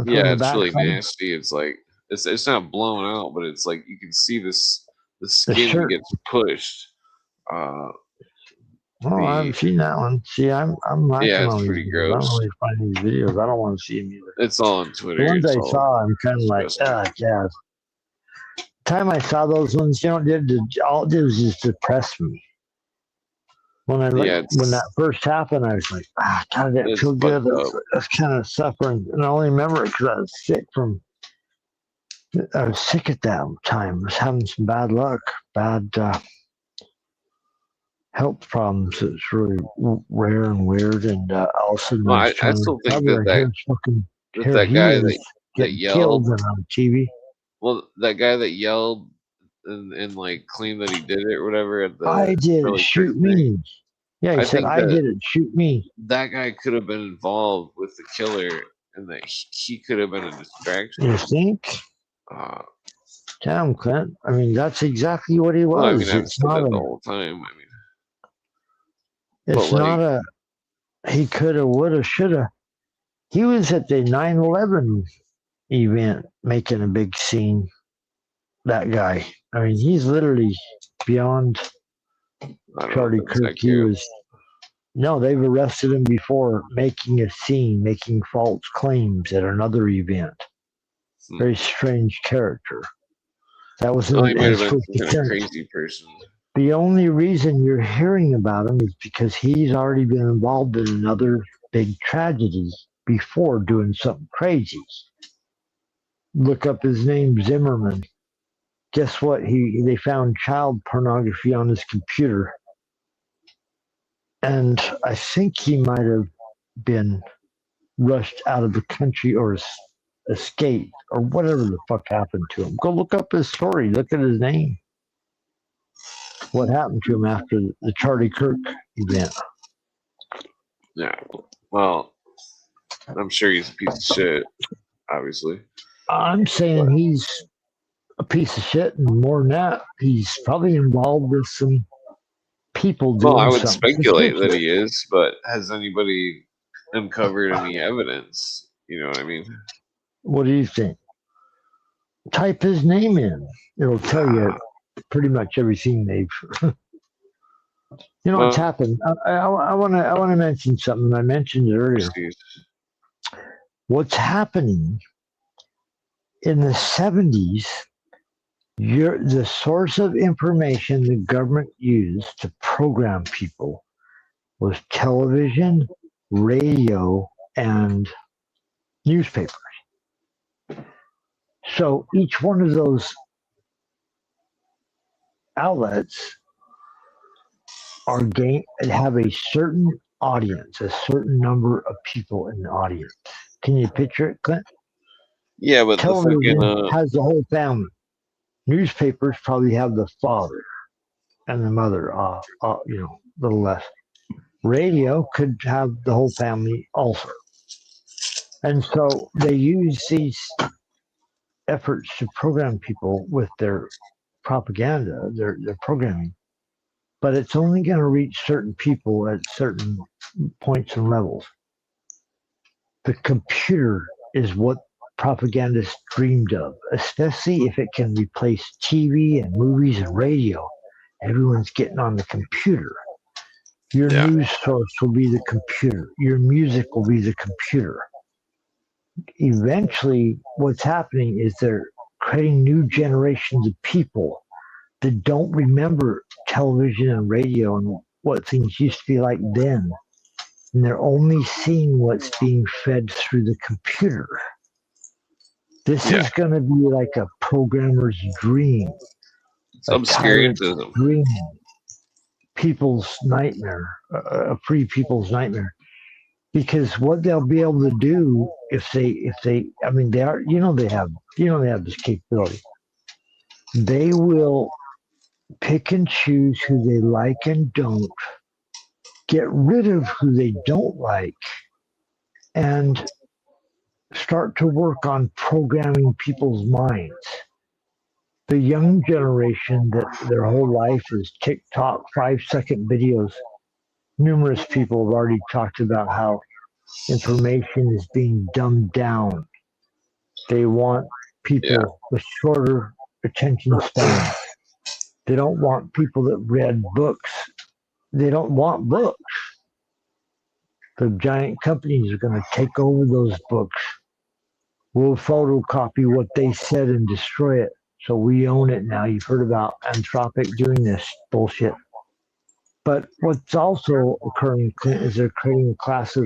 Yeah, it's really nasty. It's like it's not blown out, but it's like you can see the skin gets pushed. I haven't seen that one. See, I'm not. Yeah, it's pretty gross. I don't really find these videos. I don't want to see them either. It's all on Twitter. The ones I saw, I'm kind of like, yeah. Time I saw those ones, all it did was just depress me. When I Yeah, when that first happened, I was like, God, that it's feel good. fucked up. I was kind of suffering, and I only remember it because I was sick at that time. I was having some bad luck, bad health problems. It's really rare and weird, and all of a sudden Well, I was I trying to still think recover, and here he guy is that getting killed yelled. on TV. Well, that guy that yelled and like claimed that he did it or whatever at the I did it, Charlie shoot Kirk thing. me. Yeah, he I said, think I that did it, shoot me. that guy could have been involved with the killer, and that he could have been a distraction. You think? Damn, Clint. I mean, that's exactly what he was. Well, I mean, I've It's said not it a. the whole time. I mean, It's but not a. He coulda, woulda, shoulda. He was at the 9/11 event making a big scene. That guy. I mean, he's literally beyond Charlie Kirk. He was. No, they've arrested him before making a scene, making false claims at another event. Very strange character. That was he might have been some kind of crazy person. The only reason you're hearing about him is because he's already been involved in another big tragedy before doing something crazy. Look up his name, Zimmerman. Guess what? They found child pornography on his computer. And I think he might have been rushed out of the country or escaped or whatever the fuck happened to him. Go look up his story. Look at his name. What happened to him after the Charlie Kirk event? Yeah. Well, I'm sure he's a piece of shit, obviously. I'm saying he's a piece of shit, and more than that, he's probably involved with some people doing Well, I would something speculate suspicious. that he is, but has anybody uncovered any evidence? You know what I mean? What do you think? Type his name in. It'll tell you pretty much everything they've. You know what's happened? I want to mention something. I mentioned it earlier. What's happening in the 70s? The source of information the government used to program people was television, radio, and newspapers. So each one of those outlets have a certain audience, a certain number of people in the audience. Can you picture it, Clint? Yeah, but television the fucking, has the whole family. Newspapers probably have the father and the mother, a little less. Radio could have the whole family also. And so they use these efforts to program people with their propaganda, their programming. But it's only going to reach certain people at certain points and levels. The computer is what propagandists dreamed of, especially if it can replace TV and movies and radio. Everyone's getting on the computer. Your news source will be the computer. Your music will be the computer. Eventually, what's happening is they're creating new generations of people that don't remember television and radio and what things used to be like then. And they're only seeing what's being fed through the computer. This is going to be like a programmer's dream. Some obscurantism. Dream. People's nightmare. A free people's nightmare. Because what they'll be able to do if they I mean they are they have this capability. They will pick and choose who they like and don't, get rid of who they don't like, and start to work on programming people's minds. The young generation that their whole life is TikTok 5-second videos. Numerous people have already talked about how information is being dumbed down. They want people with shorter attention span. They don't want people that read books. They don't want books. The giant companies are going to take over those books. We'll photocopy what they said and destroy it. So we own it now. You've heard about Anthropic doing this bullshit. But what's also occurring is they're creating a class of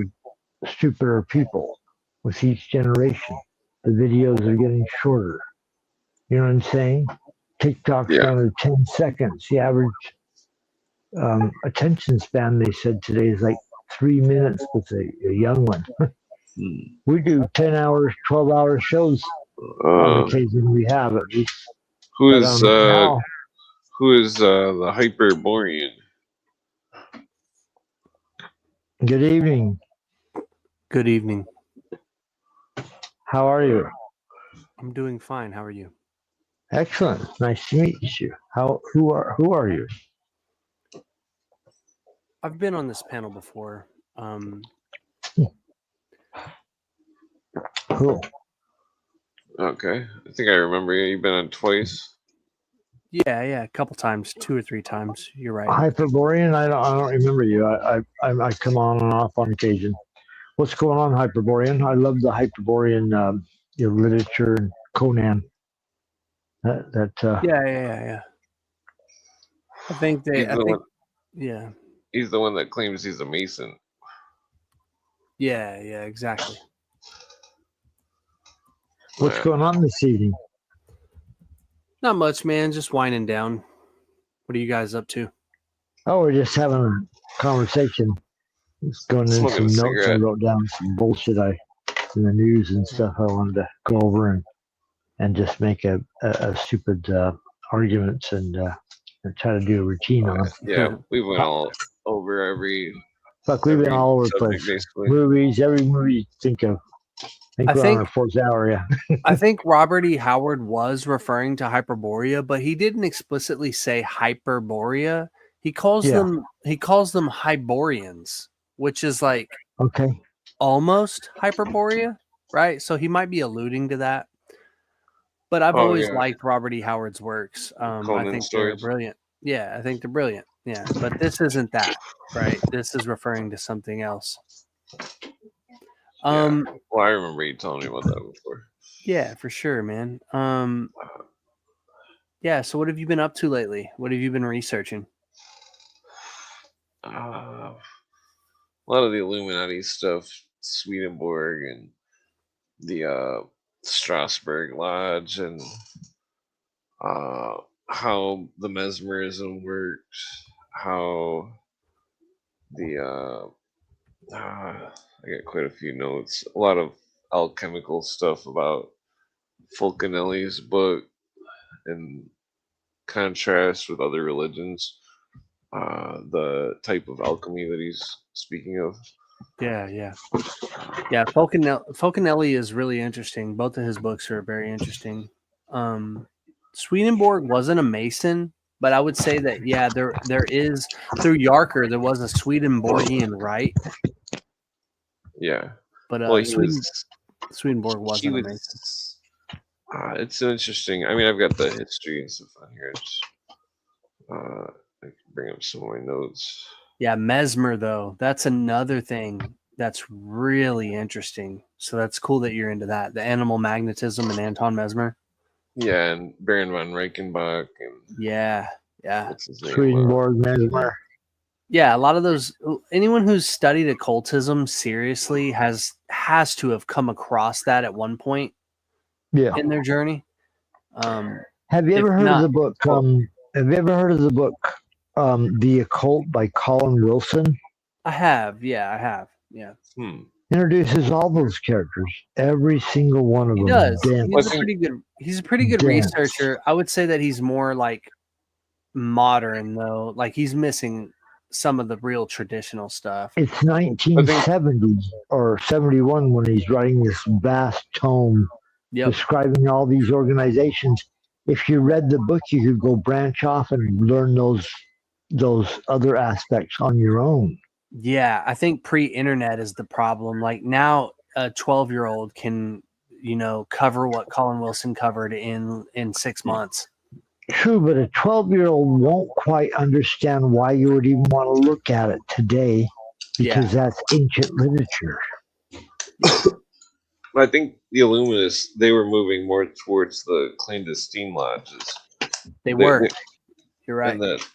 stupider people with each generation. The videos are getting shorter. You know what I'm saying? TikTok's down to 10 seconds. The average attention span, they said today, is like 3 minutes with a young one. We do 10 hours, 12-hour shows on occasion. We have at least. Who is the Hyperborean? Good evening. Good evening. How are you? I'm doing fine. How are you? Excellent. Nice to meet you. Who are you? I've been on this panel before. Cool. Okay, I think I remember you. You've been on twice. Yeah, a couple times, 2 or 3 times. You're right. Hyperborean? I don't remember you. I come on and off on occasion. What's going on, Hyperborean? I love the Hyperborean literature and Conan. Yeah. I think yeah. He's the one that claims he's a Mason. Yeah, exactly. What's going on this evening? Not much, man. Just winding down. What are you guys up to? Oh, we're just having a conversation. Just going in some notes. I wrote down some bullshit in the news and stuff I wanted to go over and just make a stupid arguments and try to do a routine on. Yeah, we went all over every. Fuck, we've been all over the place. Basically. Movies, every movie you think of. I think we're on our 4th hour, yeah. I think Robert E. Howard was referring to Hyperborea, but he didn't explicitly say Hyperborea. He calls them Hyborians, which is like almost Hyperborea, right? So he might be alluding to that. But I've always liked Robert E. Howard's works. I think they're brilliant. Yeah, I think they're brilliant. Yeah, but this isn't that, right? This is referring to something else. Well, I remember you telling me about that before. Yeah, for sure, man. Yeah, so what have you been up to lately? What have you been researching? A lot of the Illuminati stuff, Swedenborg and the Strasbourg Lodge, and how the mesmerism worked, how the I got quite a few notes. A lot of alchemical stuff about Fulcanelli's book in contrast with other religions. The type of alchemy that he's speaking of. Yeah. Fulcanelli is really interesting. Both of his books are very interesting. Swedenborg wasn't a Mason, but I would say that there is through Yarker there was a Swedenborgian rite. Yeah, but Swedenborg wasn't a Mason. It's interesting. I mean, I've got the history and stuff on here. I can bring up some of my notes. Yeah, Mesmer though, that's another thing that's really interesting. So that's cool that you're into that. The animal magnetism and Anton Mesmer. Yeah, and Baron von Reichenbach and yeah. Swedenborg, Mesmer. Yeah, a lot of those. Anyone who's studied occultism seriously has to have come across that at one point. Yeah. In their journey. Have you ever heard of the book? Have you ever heard of the book, The Occult by Colin Wilson? I have. Yeah, I have. Yeah. Introduces all those characters, every single one of them. He does. He's a pretty good researcher. I would say that he's more like modern though. Like he's missing some of the real traditional stuff. It's 1970 or 71 when he's writing this vast tome describing all these organizations. If you read the book, you could go branch off and learn those other aspects on your own. Yeah, I think pre-internet is the problem. Like now, a 12-year-old can, cover what Colin Wilson covered in 6 months. True, but a 12-year-old won't quite understand why you would even want to look at it today because that's ancient literature. I think the Illuminists, they were moving more towards the clandestine lodges. You're right. And that,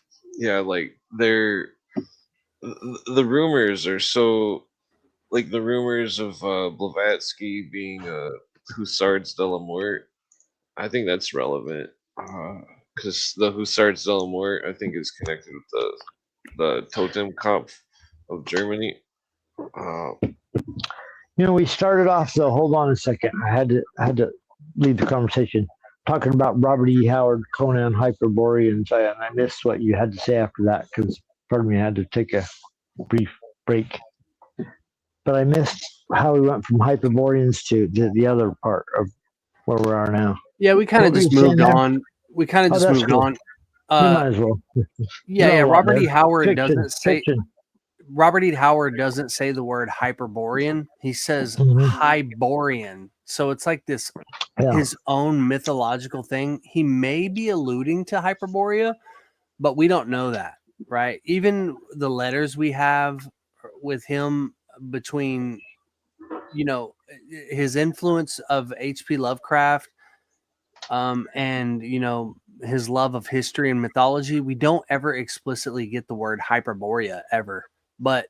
like they're the rumors are so like the rumors of Blavatsky being Hussards de la Mort. I think that's relevant because the Hussards de la Mort I think is connected with the Totemkopf of Germany. We started off though. Hold on a second. I had to leave the conversation talking about Robert E. Howard, Conan, Hyperboreans, and I missed what you had to say after that because, pardon me, I had to take a brief break. But I missed how we went from Hyperboreans to the other part of where we are now. Yeah, we kind of just moved on. We kind of just moved on. You might as well. Yeah. Robert E. Howard Fiction, doesn't say. fiction. Robert E. Howard doesn't say the word Hyperborean. He says Hyborean. So it's like this his own mythological thing. He may be alluding to Hyperborea, but we don't know that, right? Even the letters we have with him between, his influence of H.P. Lovecraft, and his love of history and mythology, we don't ever explicitly get the word Hyperborea ever. But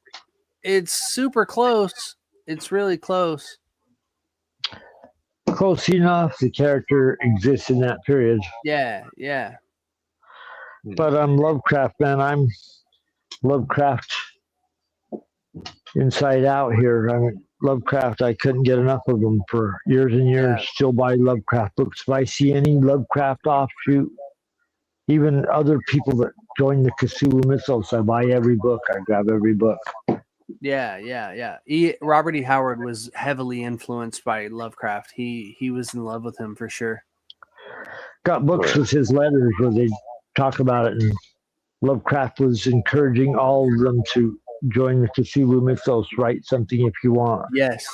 it's super close. It's really close. Close enough. The character exists in that period. Yeah. But I'm Lovecraft, man. I'm Lovecraft inside out here. I mean, Lovecraft, I couldn't get enough of them for years and years. Still buy Lovecraft books. If I see any Lovecraft offshoot, even other people that join the Cthulhu mythos, I buy every book. I grab every book. Yeah. Robert E. Howard was heavily influenced by Lovecraft. He was in love with him for sure. Got books with his letters where they talk about it, and Lovecraft was encouraging all of them to join the Cthulhu mythos. Write something if you want. Yes.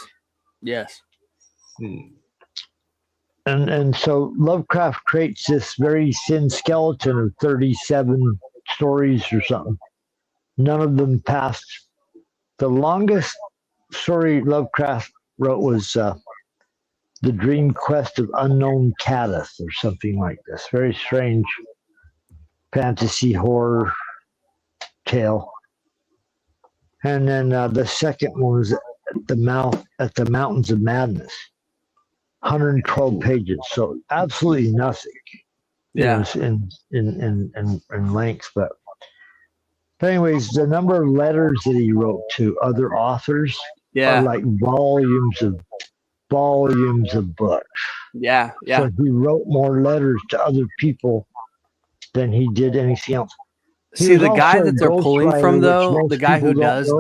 And so Lovecraft creates this very thin skeleton of 37 stories or something. None of them passed. The longest story Lovecraft wrote was The Dream Quest of Unknown Caddis or something like this. Very strange fantasy horror tale. And then the second one was at the Mountains of Madness. 112 pages, so absolutely nothing. In length, but anyways, the number of letters that he wrote to other authors are like volumes of books. Yeah. So he wrote more letters to other people than he did anything else. See, the guy that they're pulling from, though, the guy who does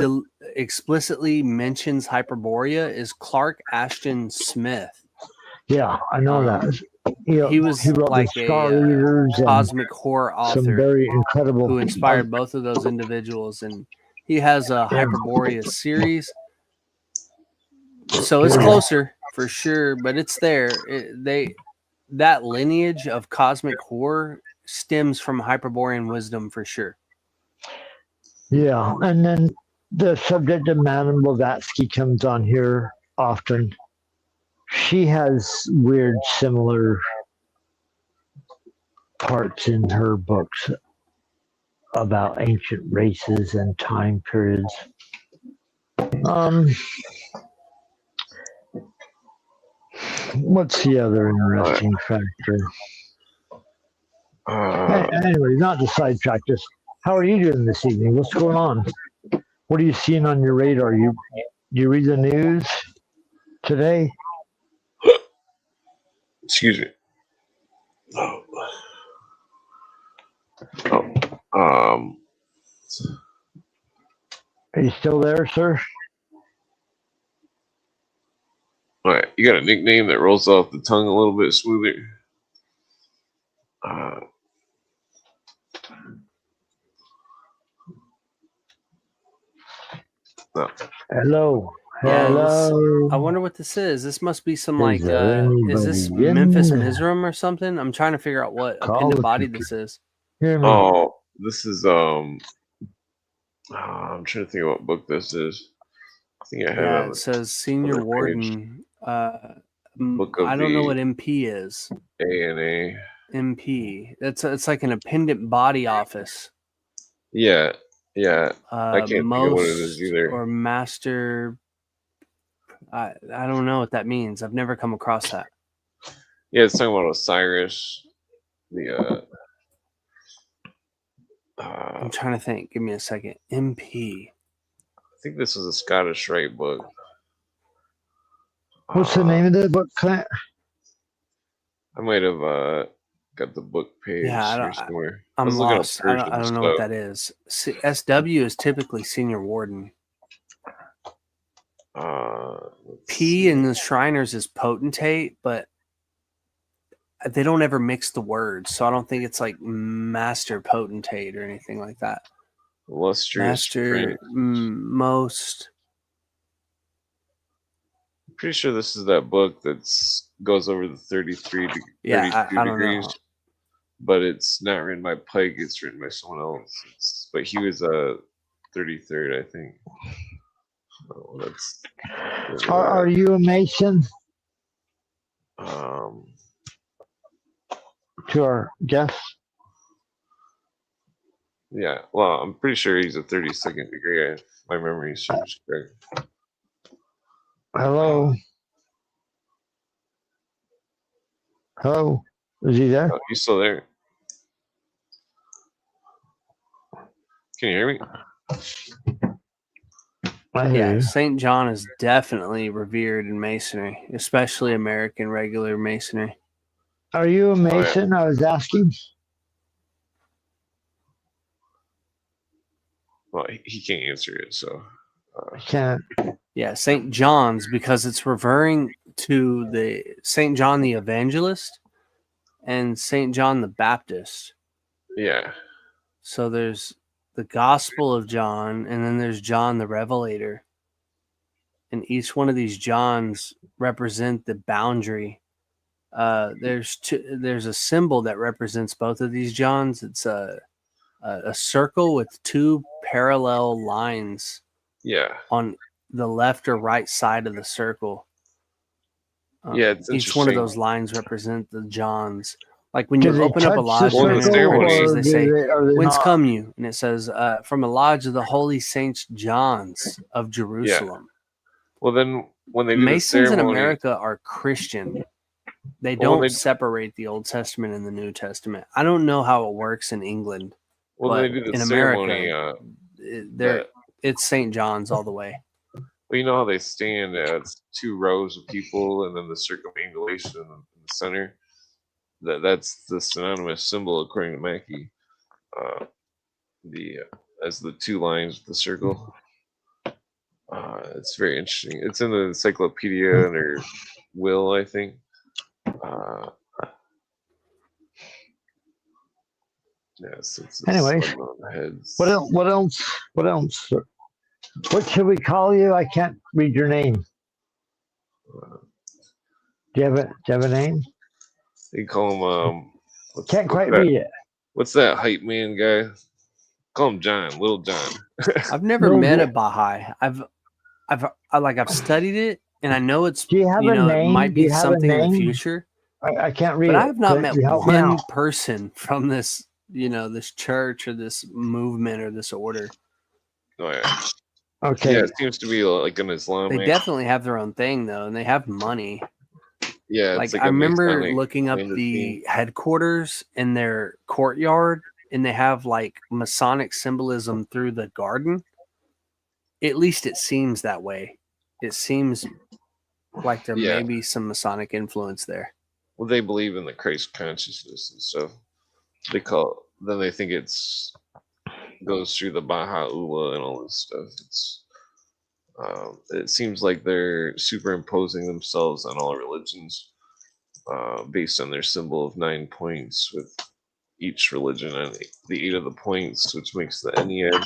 explicitly mentions Hyperborea is Clark Ashton Smith. Yeah, I know that. He was like a cosmic horror author, some very incredible, who inspired both of those individuals, and he has a Hyperborea series. So it's closer for sure, but it's there. That lineage of cosmic horror stems from Hyperborean wisdom for sure. Yeah, and then the subject of Madame Blavatsky comes on here often. She has weird, similar parts in her books about ancient races and time periods. What's the other interesting factor? Anyway, not to sidetrack, just how are you doing this evening? What's going on? What are you seeing on your radar? You read the news today? Excuse me. Are you still there, sir? All right, you got a nickname that rolls off the tongue a little bit smoother. No. Hello. I wonder what this is. This must be some is this Memphis Mizram or something? I'm trying to figure out what appended body this is. Oh, this is I'm trying to think of what book this is. I think I have it says Senior Warden. Book of I don't know what MP is. A&A. MP. It's like an appendant body office. Yeah. Yeah, I can't think of what it is most either. or master. I don't know what that means. I've never come across that. Yeah, it's talking about Osiris. The I'm trying to think. Give me a second. MP. I think this is a Scottish Rite book. What's the name of the book, Clint? I might have got the book page Yeah, here somewhere. I'm looking up lost. I Persian don't know stuff. what that is. SW is typically senior warden. P in the Shriners is potentate, but they don't ever mix the words, so I don't think it's like master potentate or anything like that. Illustrious Master most. I'm pretty sure this is that book that's goes over the 32 I don't degrees. know. But it's not written by Pike, it's written by someone else. But he was 33rd, I think. Oh, that's Are you a Mason? To our guests? Yeah, well, I'm pretty sure he's a 32nd degree. If my memory serves correct. Hello? Hello? Is he there? Oh, he's still there. Can you hear me? Yeah, St. John is definitely revered in Masonry, especially American regular Masonry. Are you a Mason? I was asking. Well, he can't answer it, so. Can't. Yeah, St. John's, because it's referring to the St. John the Evangelist and St. John the Baptist. Yeah. So there's the Gospel of John, and then there's John the Revelator. And each one of these Johns represent the boundary. There's a symbol that represents both of these Johns. It's a circle with two parallel lines. Yeah. On the left or right side of the circle. Yeah, it's each one of interesting. those lines represent the Johns. Like when you open up a lodge, in the ceremony, they say, "Whence come you?" And it says, "From a lodge of the Holy Saints Johns of Jerusalem." Well, then when they do Masons the ceremony, in America are Christian. They don't separate the Old Testament and the New Testament. I don't know how it works in England. Well, but they do the in ceremony. America, it's St. John's all the way. Well, you know how they stand? It's two rows of people, and then the circumambulation in the center. That's the synonymous symbol, according to Mackey. As the two lines of the circle. It's very interesting. It's in the encyclopedia under Will, I think. Yes. Anyways, what else? What else? What else? What should we call you? I can't read your name. Do you have a name? You call him. Can't quite read it. What's that hype man guy? Call him John, Little John. I've never met a Baha'i. I've studied it, and I know it's. Do you have a name? It might be something in the future. I can't read but it. I have not met Help one person from this, this church or this movement or this order. Oh yeah. Okay. Yeah, it seems to be like an Islamic. They definitely have their own thing though, and they have money. Yeah, like I remember looking up the headquarters in their courtyard, and they have like Masonic symbolism through the garden. At least it seems that way. It seems like there may be some Masonic influence there. Well, they believe in the Christ consciousness and stuff. Then they think goes through the Baha'u'llah and all this stuff. It seems like they're superimposing themselves on all religions based on their symbol of 9 points with each religion and the 8 of the points, which makes the Ennead.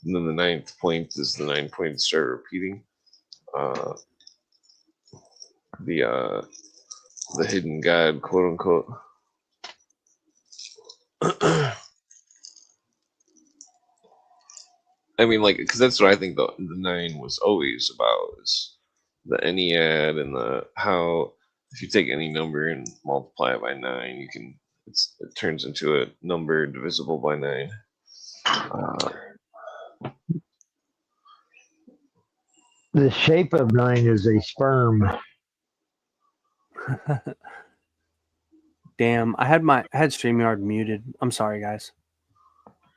And then the 9th point is the 9 points start repeating. The hidden God, quote unquote. I mean, like, because that's what I think the 9 was always about, is the Ennead and how if you take any number and multiply it by 9, it turns into a number divisible by 9. The shape of 9 is a sperm. Damn, I had StreamYard muted. I'm sorry, guys.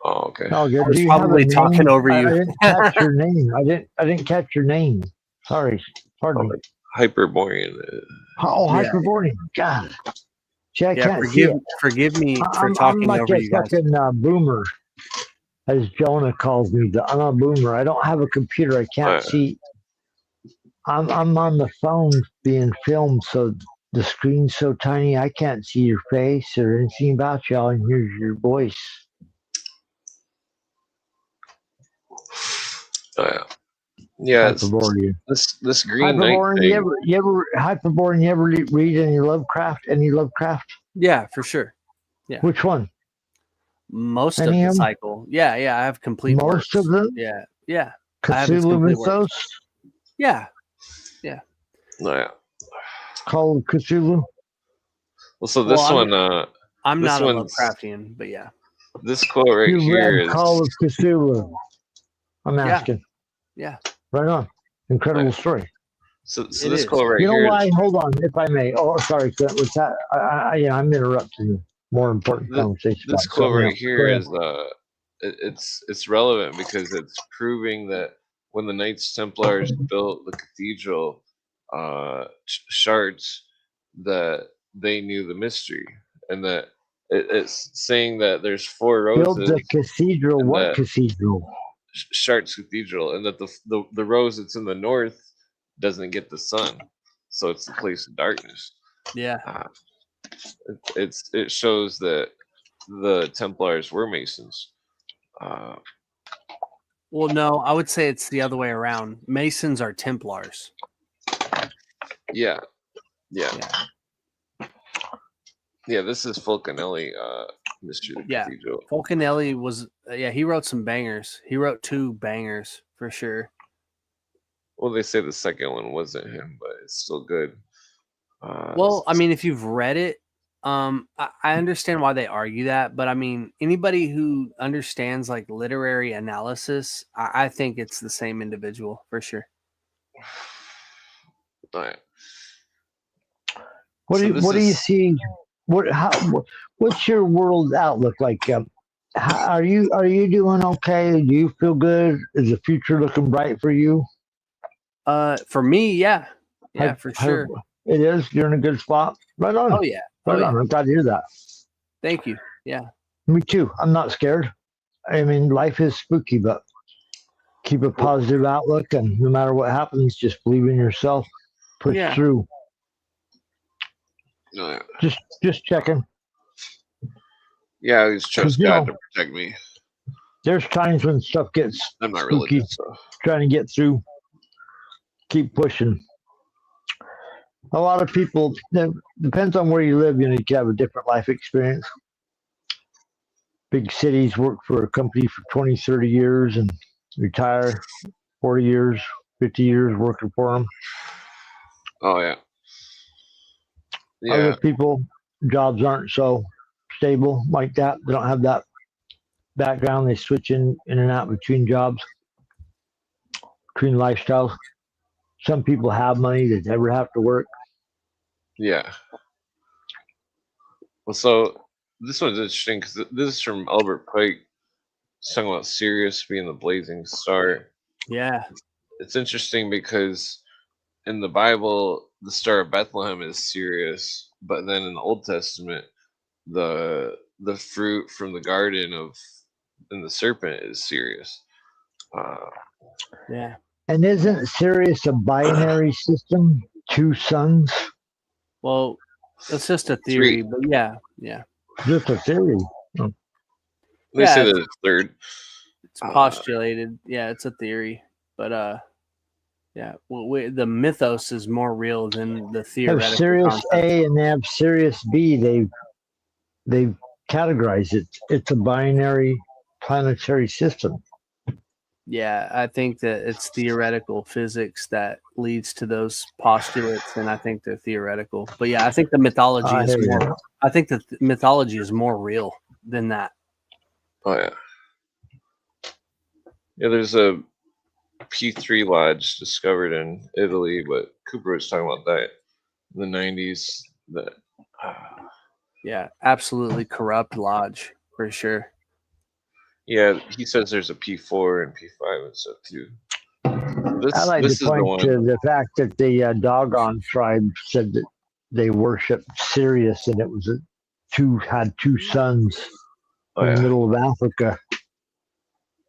Oh, okay. Oh, good. I was Do you have a probably name? talking over I you. didn't catch your name. I didn't catch your name. Sorry. Pardon me. Hyperborean. Oh, Yeah. Hyperborean. God. See, I Yeah, can't see it. forgive me for I'm talking like over a you guys. fucking boomer, as Jonah calls me. I'm a boomer. I don't have a computer. I can't see. I'm on the phone being filmed, so the screen's so tiny I can't see your face or anything about you. All I can hear is your voice. Yeah, Hyperborean. this Green Knight Hyperborean. thing. You ever Hyperborean? You ever read any Lovecraft? Any Lovecraft? Yeah, for sure. Yeah. Which one? Most Any of of the them? cycle. Yeah, I have complete Most works. of them? Yeah. I have his Cthulhu complete works. Mythos? Yeah. Yeah. Call of Cthulhu? Well, so this one, I'm this not a one's- Lovecraftian, but yeah. This quote right You here read is Call of Cthulhu? I'm asking. Yeah. Right on. Incredible story. so It this is. quote right You know here. why? Hold on, if I may. Oh, sorry. Clint, what's that? I'm interrupting more important conversation. This about quote something right else. here Go is it's relevant because it's proving that when the Knights Templars built the cathedral, shards, that they knew the mystery, and that it's saying that there's 4 ahead. roses. Build the cathedral. and What that cathedral? Chartres Cathedral, and that the rose that's in the north doesn't get the sun, so it's the place of darkness. Yeah. It shows that the Templars were Masons. Well, no, I would say it's the other way around. Masons are Templars. Yeah. This is Fulcanelli, Mystery of the Yeah. Cathedral. Fulcanelli was, he wrote some bangers. He wrote 2 bangers for sure. Well, they say the second one wasn't him, but it's still good. Well, I mean, if you've read it, I understand why they argue that, but I mean, anybody who understands like literary analysis, I think it's the same individual for sure. All right. What do you see? What's your world outlook like? Are you doing okay? Do you feel good? Is the future looking bright for you? For me, yeah, for sure. It is. You're in a good spot. Right on. Oh yeah. Right on. I'm glad to hear that. Thank you. Yeah. Me too. I'm not scared. I mean, life is spooky, but keep a positive outlook, and no matter what happens, just believe in yourself. Push through. Just checking. Yeah, I just trust God to protect me. There's times when stuff gets I'm not spooky. religious, so. Trying to get through. Keep pushing. A lot of people, depends on where you live, you can have a different life experience. Big cities, work for a company for 20, 30 years and retire 40 years, 50 years working for them. Oh, yeah. Other people, jobs aren't so stable like that. They don't have that background. They switch in and out between jobs, between lifestyles. Some people have money that never have to work. Yeah. Well, so this one's interesting because this is from Albert Pike. It's talking about Sirius being the blazing star. Yeah. It's interesting because in the Bible, the Star of Bethlehem is Sirius, but then in the Old Testament, the fruit from the garden and the serpent is Sirius. Yeah. And isn't Sirius a binary system? 2 suns? Well, it's just a theory, but yeah. Just a theory. They say that it's 3rd. It's postulated. Yeah, it's a theory, but well, the mythos is more real than the They theoretical have Sirius concept. A and they have Sirius B. They've categorized it. It's a binary planetary system. Yeah, I think that it's theoretical physics that leads to those postulates, and I think they're theoretical. But yeah, I think the mythology is more. I think the mythology is more real than that. Oh yeah. Yeah, there's a P3 lodge discovered in Italy, but Cooper was talking about that in the 90s. That Yeah, absolutely corrupt lodge for sure. yeah, he says there's a P4 and P5 and stuff too. I like This to is the point one. to the fact that the Dogon tribe said that they worshipped Sirius, and it was had two suns in the middle of Africa.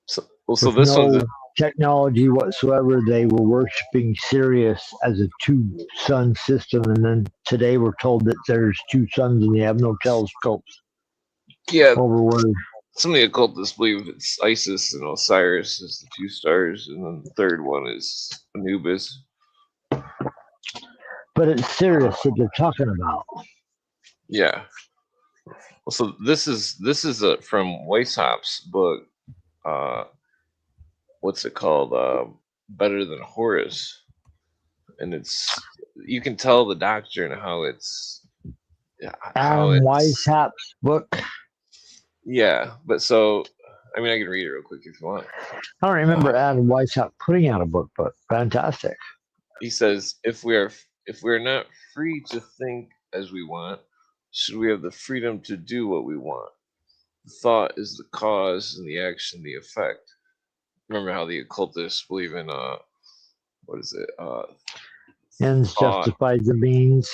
So With this no one's technology whatsoever, they were worshiping Sirius as a two-sun system, and then today we're told that there's two suns and they have no telescopes. yeah. Overword. Some of the occultists believe it's Isis and Osiris is the two stars, and then the third one is Anubis. But it's Sirius that they're talking about. Yeah. Well, so this is from Weishaupt's book. What's it called? Better Than Horus, and you can tell the doctrine how it's. Adam Weishaupt's book. Yeah, but so I mean, I can read it real quick if you want. I don't remember Adam Weishaupt putting out a book, but fantastic. He says, if we are not free to think as we want, should we have the freedom to do what we want? The thought is the cause, and the action the effect. Remember how the occultists believe in what is it? Ends justifies the means,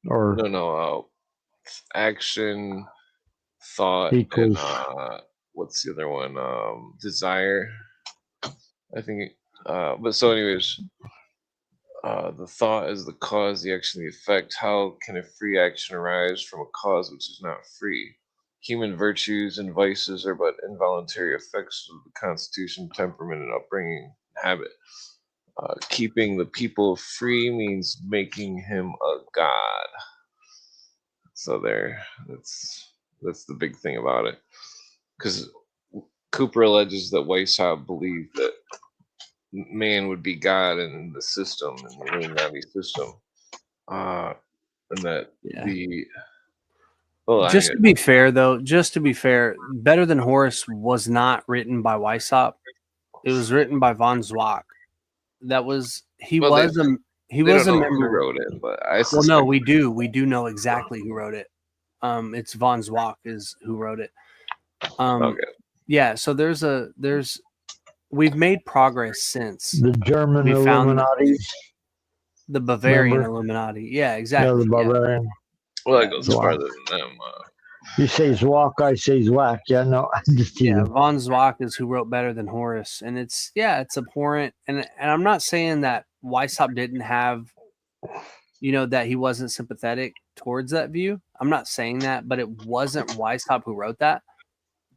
or no, action, thought, equals. and what's the other one? Desire. I think. But so, anyways, the thought is the cause, the action, the effect. How can a free action arise from a cause which is not free? Human virtues and vices are but involuntary effects of the constitution, temperament, and upbringing, habit. Keeping the people free means making him a god. So that's the big thing about it. Because Cooper alleges that Weishaupt believed that man would be God in the system, in the Illuminati system, and that Just to be fair, Better Than Horus was not written by Weishaupt. It was written by von Zwack. That was he was a member who wrote it, but well, no, we do know exactly who wrote it. It's von Zwack is who wrote it. Okay. Yeah, so we've made progress since the German Illuminati, the Bavarian Illuminati. Yeah, exactly. Yeah, the Bavarian. Well, that goes farther than them. You say Zwack, I say Zwack. Yeah, no, I'm just teasing. Von Zwack is who wrote Better Than Horus, and it's abhorrent. And I'm not saying that Weishaupt didn't have, that he wasn't sympathetic towards that view. I'm not saying that, but it wasn't Weishaupt who wrote that.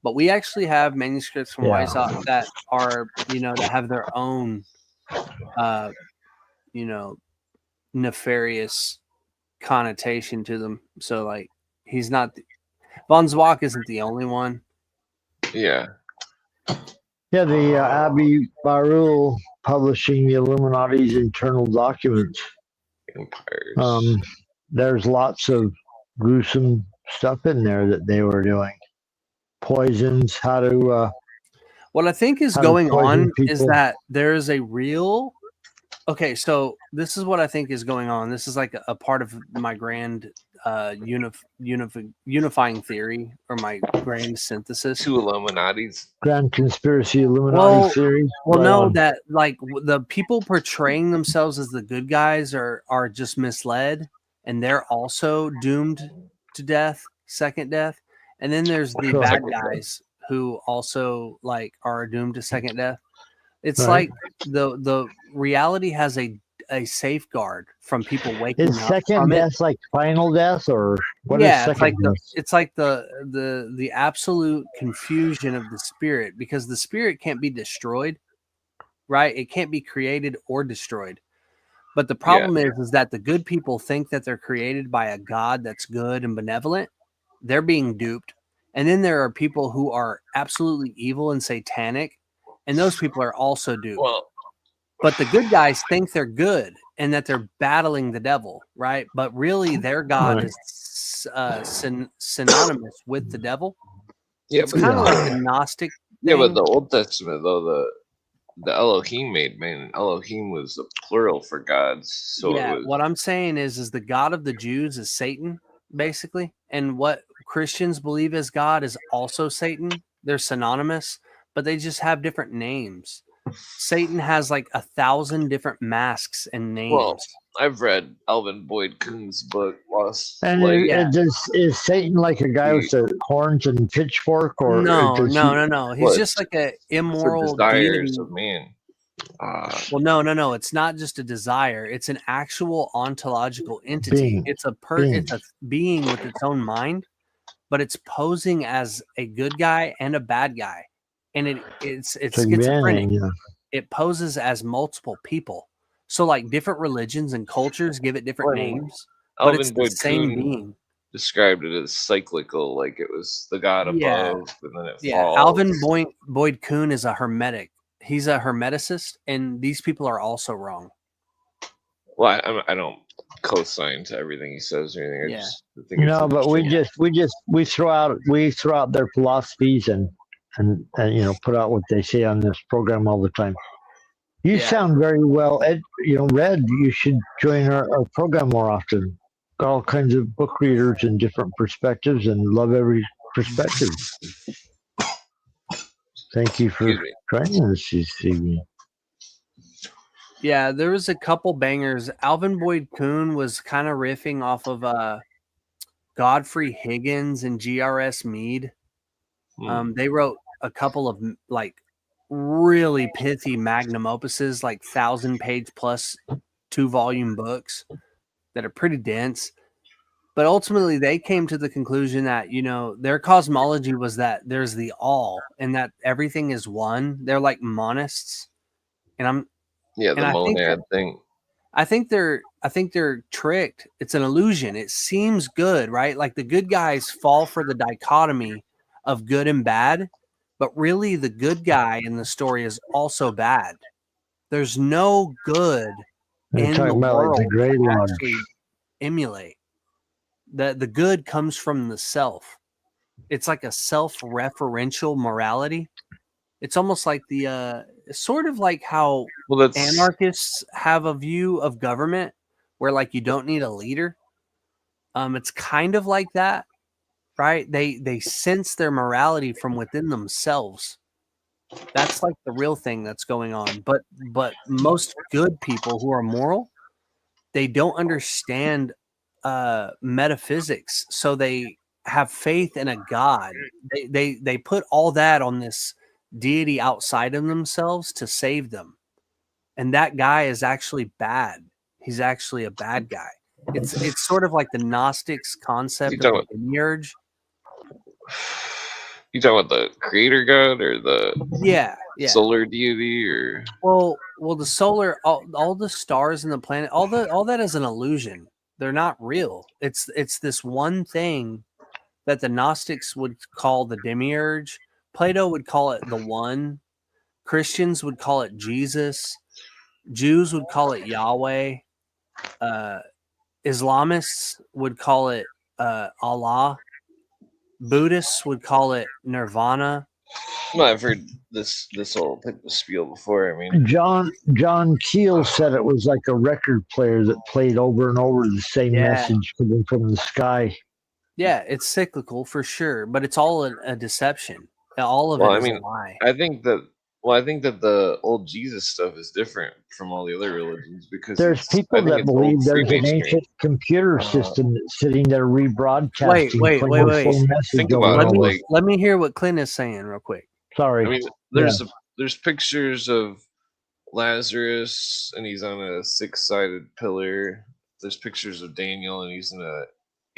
But we actually have manuscripts from Weishaupt that are, that have their own, nefarious connotation to them. So, like, he's not. Von Zwack isn't the only one. Yeah. Yeah, the Abbey Barul publishing the Illuminati's internal documents. Empires. There's lots of gruesome stuff in there that they were doing. Poisons, how to. What I think is going on is that there is a real. Okay, so this is what I think is going on. This is like a part of my grand unifying theory, or my grand synthesis. Two Illuminatis. Grand conspiracy Illuminati theory. Well, no, that like the people portraying themselves as the good guys are just misled, and they're also doomed to death, second death. And then there's the bad guys who also like are doomed to second death. It's like the reality has a safeguard from people waking up. Is second death like final death, or what is second death? It's like the absolute confusion of the spirit, because the spirit can't be destroyed, right? It can't be created or destroyed. But the problem is that the good people think that they're created by a God that's good and benevolent. They're being duped. And then there are people who are absolutely evil and satanic, and those people are also duped. But the good guys think they're good and that they're battling the devil, right? But really, their God is synonymous with the devil. Yeah, it's kind of like the Gnostic thing. Yeah, but the Old Testament, though, the Elohim made man. Elohim was a plural for gods, so Yeah, it was what I'm saying is the God of the Jews is Satan, basically, and what Christians believe as God is also Satan. They're synonymous, but they just have different names. Satan has like 1,000 different masks and well. names. I've read Alvin Boyd Kuhn's book Lost And Light. is Satan like a guy with the horns and pitchfork, or No, does no. He's Well, just like a it's the immoral desires deity. of man. Well, no. It's not just a desire. It's an actual ontological entity. being? It's a Being. It's a being with its own mind, but it's posing as a good guy and a bad guy, and it's So schizophrenic. yeah. It poses as multiple people. So like different religions and cultures give it different Well, I mean, names, but it's Alvin the Boyd same Kuhn being. described it as cyclical, like it was the god Yeah. above, and then it Yeah, falls. Alvin Boyd Kuhn is a hermetic. He's a hermeticist, and these people are also wrong. Well, I don't co-sign to everything he says or anything. I Yeah. just think it's No, but interesting. we throw out their philosophies and put out what they say on this program all the time. You Yeah. sound very well, Red. You should join our program more often. Got all kinds of book readers and different perspectives, and love every perspective. Thank you for joining us this evening. Yeah, there was a couple bangers. Alvin Boyd Kuhn was kind of riffing off of Godfrey Higgins and G.R.S. Mead. They wrote a couple of like really pithy magnum opuses, like 1,000-page plus 2-volume books that are pretty dense. But ultimately, they came to the conclusion that, their cosmology was that there's the all and that everything is one. They're like monists. And the monad thing. I think they're tricked. It's an illusion. It seems good, right? Like the good guys fall for the dichotomy of good and bad, but really the good guy in the story is also bad. There's no good You're in the talking about world like the Grey to Lodge. actually emulate. The good comes from the self. It's like a self-referential morality. It's almost like the sort of like how anarchists have a view of government where like you don't need a leader. It's kind of like that, right? They sense their morality from within themselves. That's like the real thing that's going on. But most good people who are moral, they don't understand metaphysics, so they have faith in a god. They put all that on this deity outside of themselves to save them, and that guy is actually bad. He's actually a bad guy. It's sort of like the Gnostics concept of the demiurge. You talking about the creator god or the yeah solar deity or well the solar all the stars in the planet, all that is an illusion. They're not real. It's this one thing that the Gnostics would call the demiurge. Plato would call it the one. Christians would call it Jesus. Jews would call it Yahweh. Islamists would call it Allah. Buddhists would call it Nirvana. Well, I've heard this whole type of spiel before. I mean, John Keel said it was like a record player that played over and over the same message coming from the sky. Yeah, it's cyclical for sure, but it's all a deception. All of it is a lie. I think that the old Jesus stuff is different from all the other religions because there's people that believe there's an ancient computer system that's sitting there rebroadcasting. Wait. Let me hear what Clint is saying real quick. Sorry. I mean, there's pictures of Lazarus and he's on a 6-sided pillar. There's pictures of Daniel and he's in a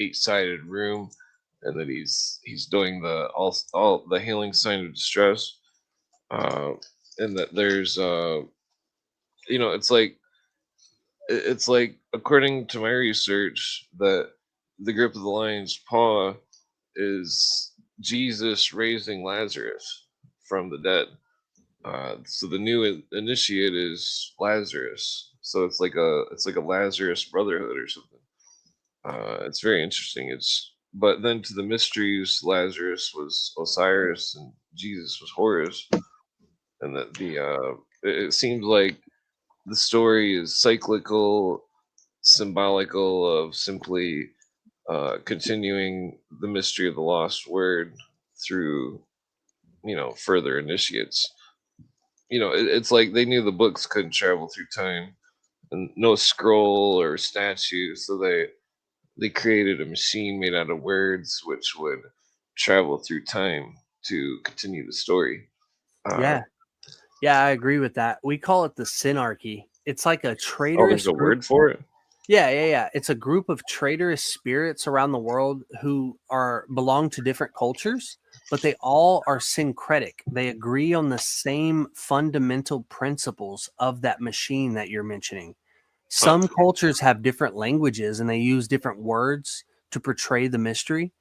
8-sided room, and that he's doing the all the healing sign of distress. And that there's it's like according to my research that the grip of the lion's paw is Jesus raising Lazarus from the dead. So the new initiate is Lazarus. So it's like a Lazarus brotherhood or something. It's very interesting. But then to the mysteries, Lazarus was Osiris and Jesus was Horus, and that it seems like the story is cyclical, symbolical of simply continuing the mystery of the lost word through, further initiates. It's like they knew the books couldn't travel through time, and no scroll or statue, so they created a machine made out of words which would travel through time to continue the story. Yeah. Yeah, I agree with that. We call it the synarchy. It's like a Oh, traitorous there's a group. word for it? Yeah. It's a group of traitorous spirits around the world who belong to different cultures, but they all are syncretic. They agree on the same fundamental principles of that machine that you're mentioning. Some cultures have different languages and they use different words to portray the mystery,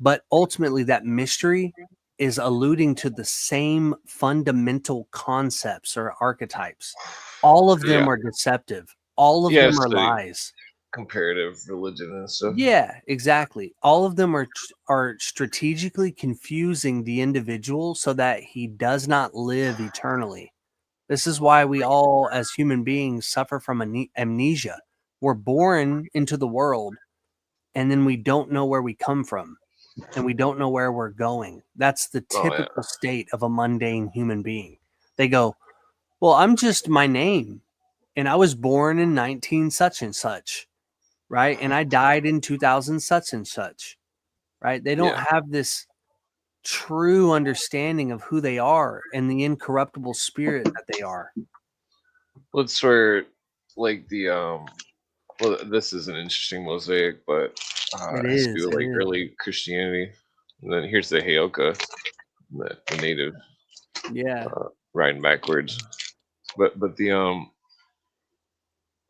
but ultimately that mystery is alluding to the same fundamental concepts or archetypes. All of them are deceptive. All of them are lies. Comparative religion and stuff. Yeah, exactly. All of them are strategically confusing the individual so that he does not live eternally. This is why we all, as human beings, suffer from amnesia. We're born into the world, and then we don't know where we come from, and we don't know where we're going. That's the typical state of a mundane human being. They go, well, I'm just my name, and I was born in 19 such and such, right? And I died in 2000 such and such, right? They don't have this true understanding of who they are and the incorruptible spirit that they are. Well, it's where, like, well, this is an interesting mosaic, but It has to is, do with, it like, is. early Christianity. And then here's the Heyoka, the native, Yeah. riding backwards. But the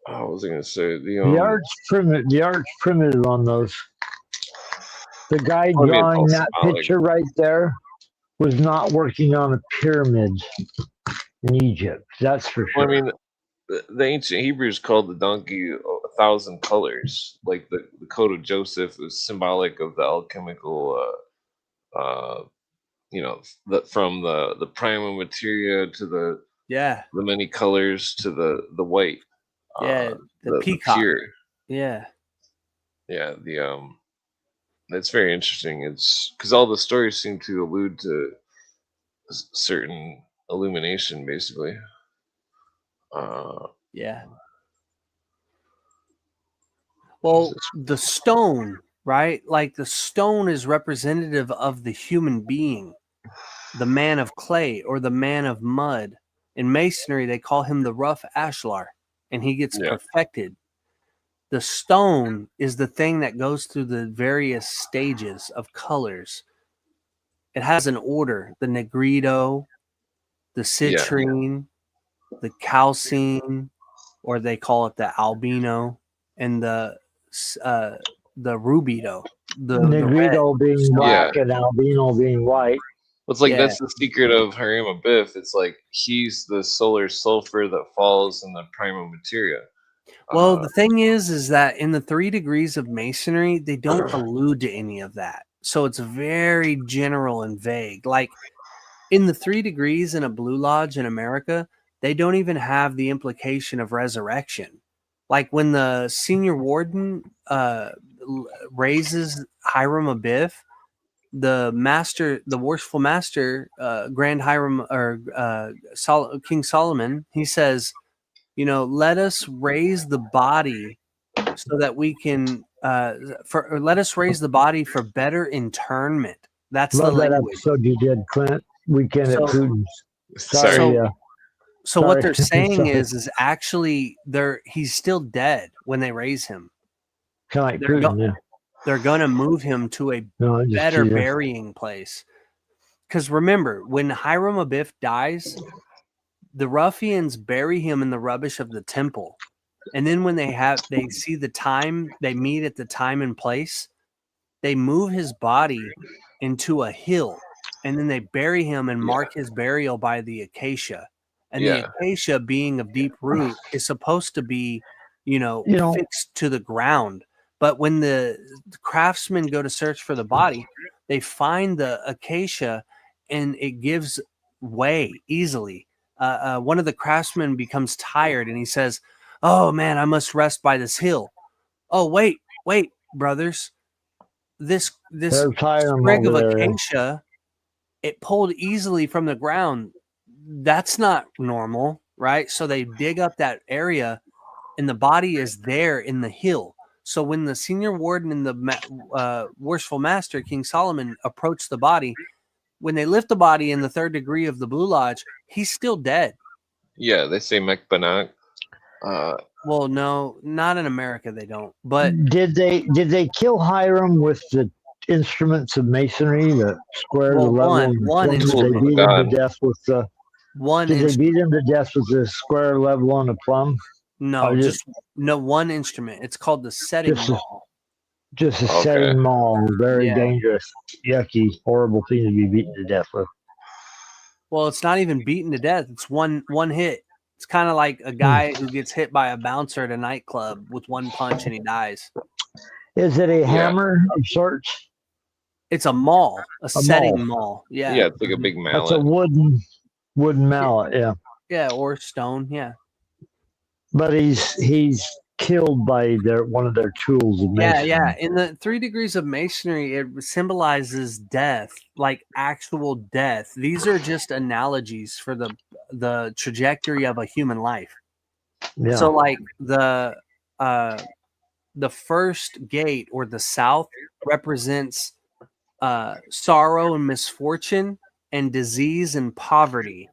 what was I gonna say? The art's primitive on those. The guy I mean, it's all drawing that symbolic. picture right there was not working on a pyramid in Egypt. That's for Well, sure. I mean, the ancient Hebrews called the donkey 1,000 colors. Like the coat of Joseph is symbolic of the alchemical, from the prima materia to the many colors to the white. The the peacock. pure. Yeah. Yeah, that's very interesting. It's because all the stories seem to allude to certain illumination, basically. Yeah. Well, the stone, right? Like the stone is representative of the human being, the man of clay or the man of mud. In masonry, they call him the rough ashlar, and he gets perfected. The stone is the thing that goes through the various stages of colors. It has an order: the negrito, the citrine, the calcine, or they call it the albino, and the rubido. The Negrito red. being black and albino being white. It's like that's the secret of Hiram Abiff. It's like he's the solar sulfur that falls in the prima materia. Well, the thing is that in the 3 degrees of masonry, they don't allude to any of that. So it's very general and vague. Like in the 3 degrees in a Blue Lodge in America, they don't even have the implication of resurrection. Like when the senior warden raises Hiram Abiff, the worshipful master, Grand Hiram or King Solomon, he says, let us raise the body so that we can let us raise the body for better internment. That's Love the that language. episode you did, Clint. Weekend at Putin's. So what they're saying is actually he's still dead when they raise him. Kind of like Putin, They're going to move him to a better burying place. Because remember, when Hiram Abiff dies, the ruffians bury him in the rubbish of the temple. And then when they see the time, they meet at the time and place, they move his body into a hill. And then they bury him and mark his burial by the acacia. And the acacia, being of deep root, is supposed to be, fixed to the ground. But when the craftsmen go to search for the body, they find the acacia and it gives way easily. one of the craftsmen becomes tired and he says, "Oh man, I must rest by this hill." Oh wait, brothers, this sprig of acacia, it pulled easily from the ground. That's not normal, right? So they dig up that area, and the body is there in the hill. So when the senior warden and the worshipful master, King Solomon, approach the body, when they lift the body in the 3rd degree of the Blue Lodge, he's still dead. Yeah, they say Mekbanak. Well, no, not in America. They don't. But did they kill Hiram with the instruments of masonry, the square, the level? Did they beat him to death with the Did they beat him to death with the square, level, on a plumb? No, just one instrument. It's called the setting maul. Just a setting maul. Very dangerous, yucky, horrible thing to be beaten to death with. Well, it's not even beaten to death. It's one hit. It's kind of like a guy who gets hit by a bouncer at a nightclub with one punch and he dies. Is it a hammer of sorts? It's a maul, a setting maul. Yeah. Yeah, it's like a big mallet. That's a wooden mallet, yeah. Yeah, or stone, yeah. But he's killed by one of their tools of masonry. Yeah. In the 3 degrees of masonry, it symbolizes death, like actual death. These are just analogies for the trajectory of a human life. Yeah. So like the first gate, or the south, represents sorrow and misfortune and disease and poverty.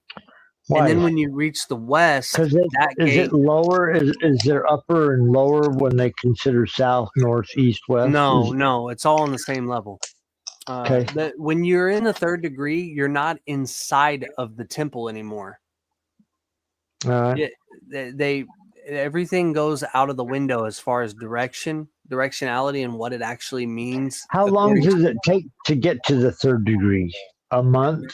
Why? And then when you reach the west, is it lower? Is there upper and lower when they consider south, north, east, west? No, it's all on the same level. Okay. When you're in the 3rd degree, you're not inside of the temple anymore. Everything goes out of the window as far as directionality, and what it actually means. How long does it take to get to the 3rd degree? A month,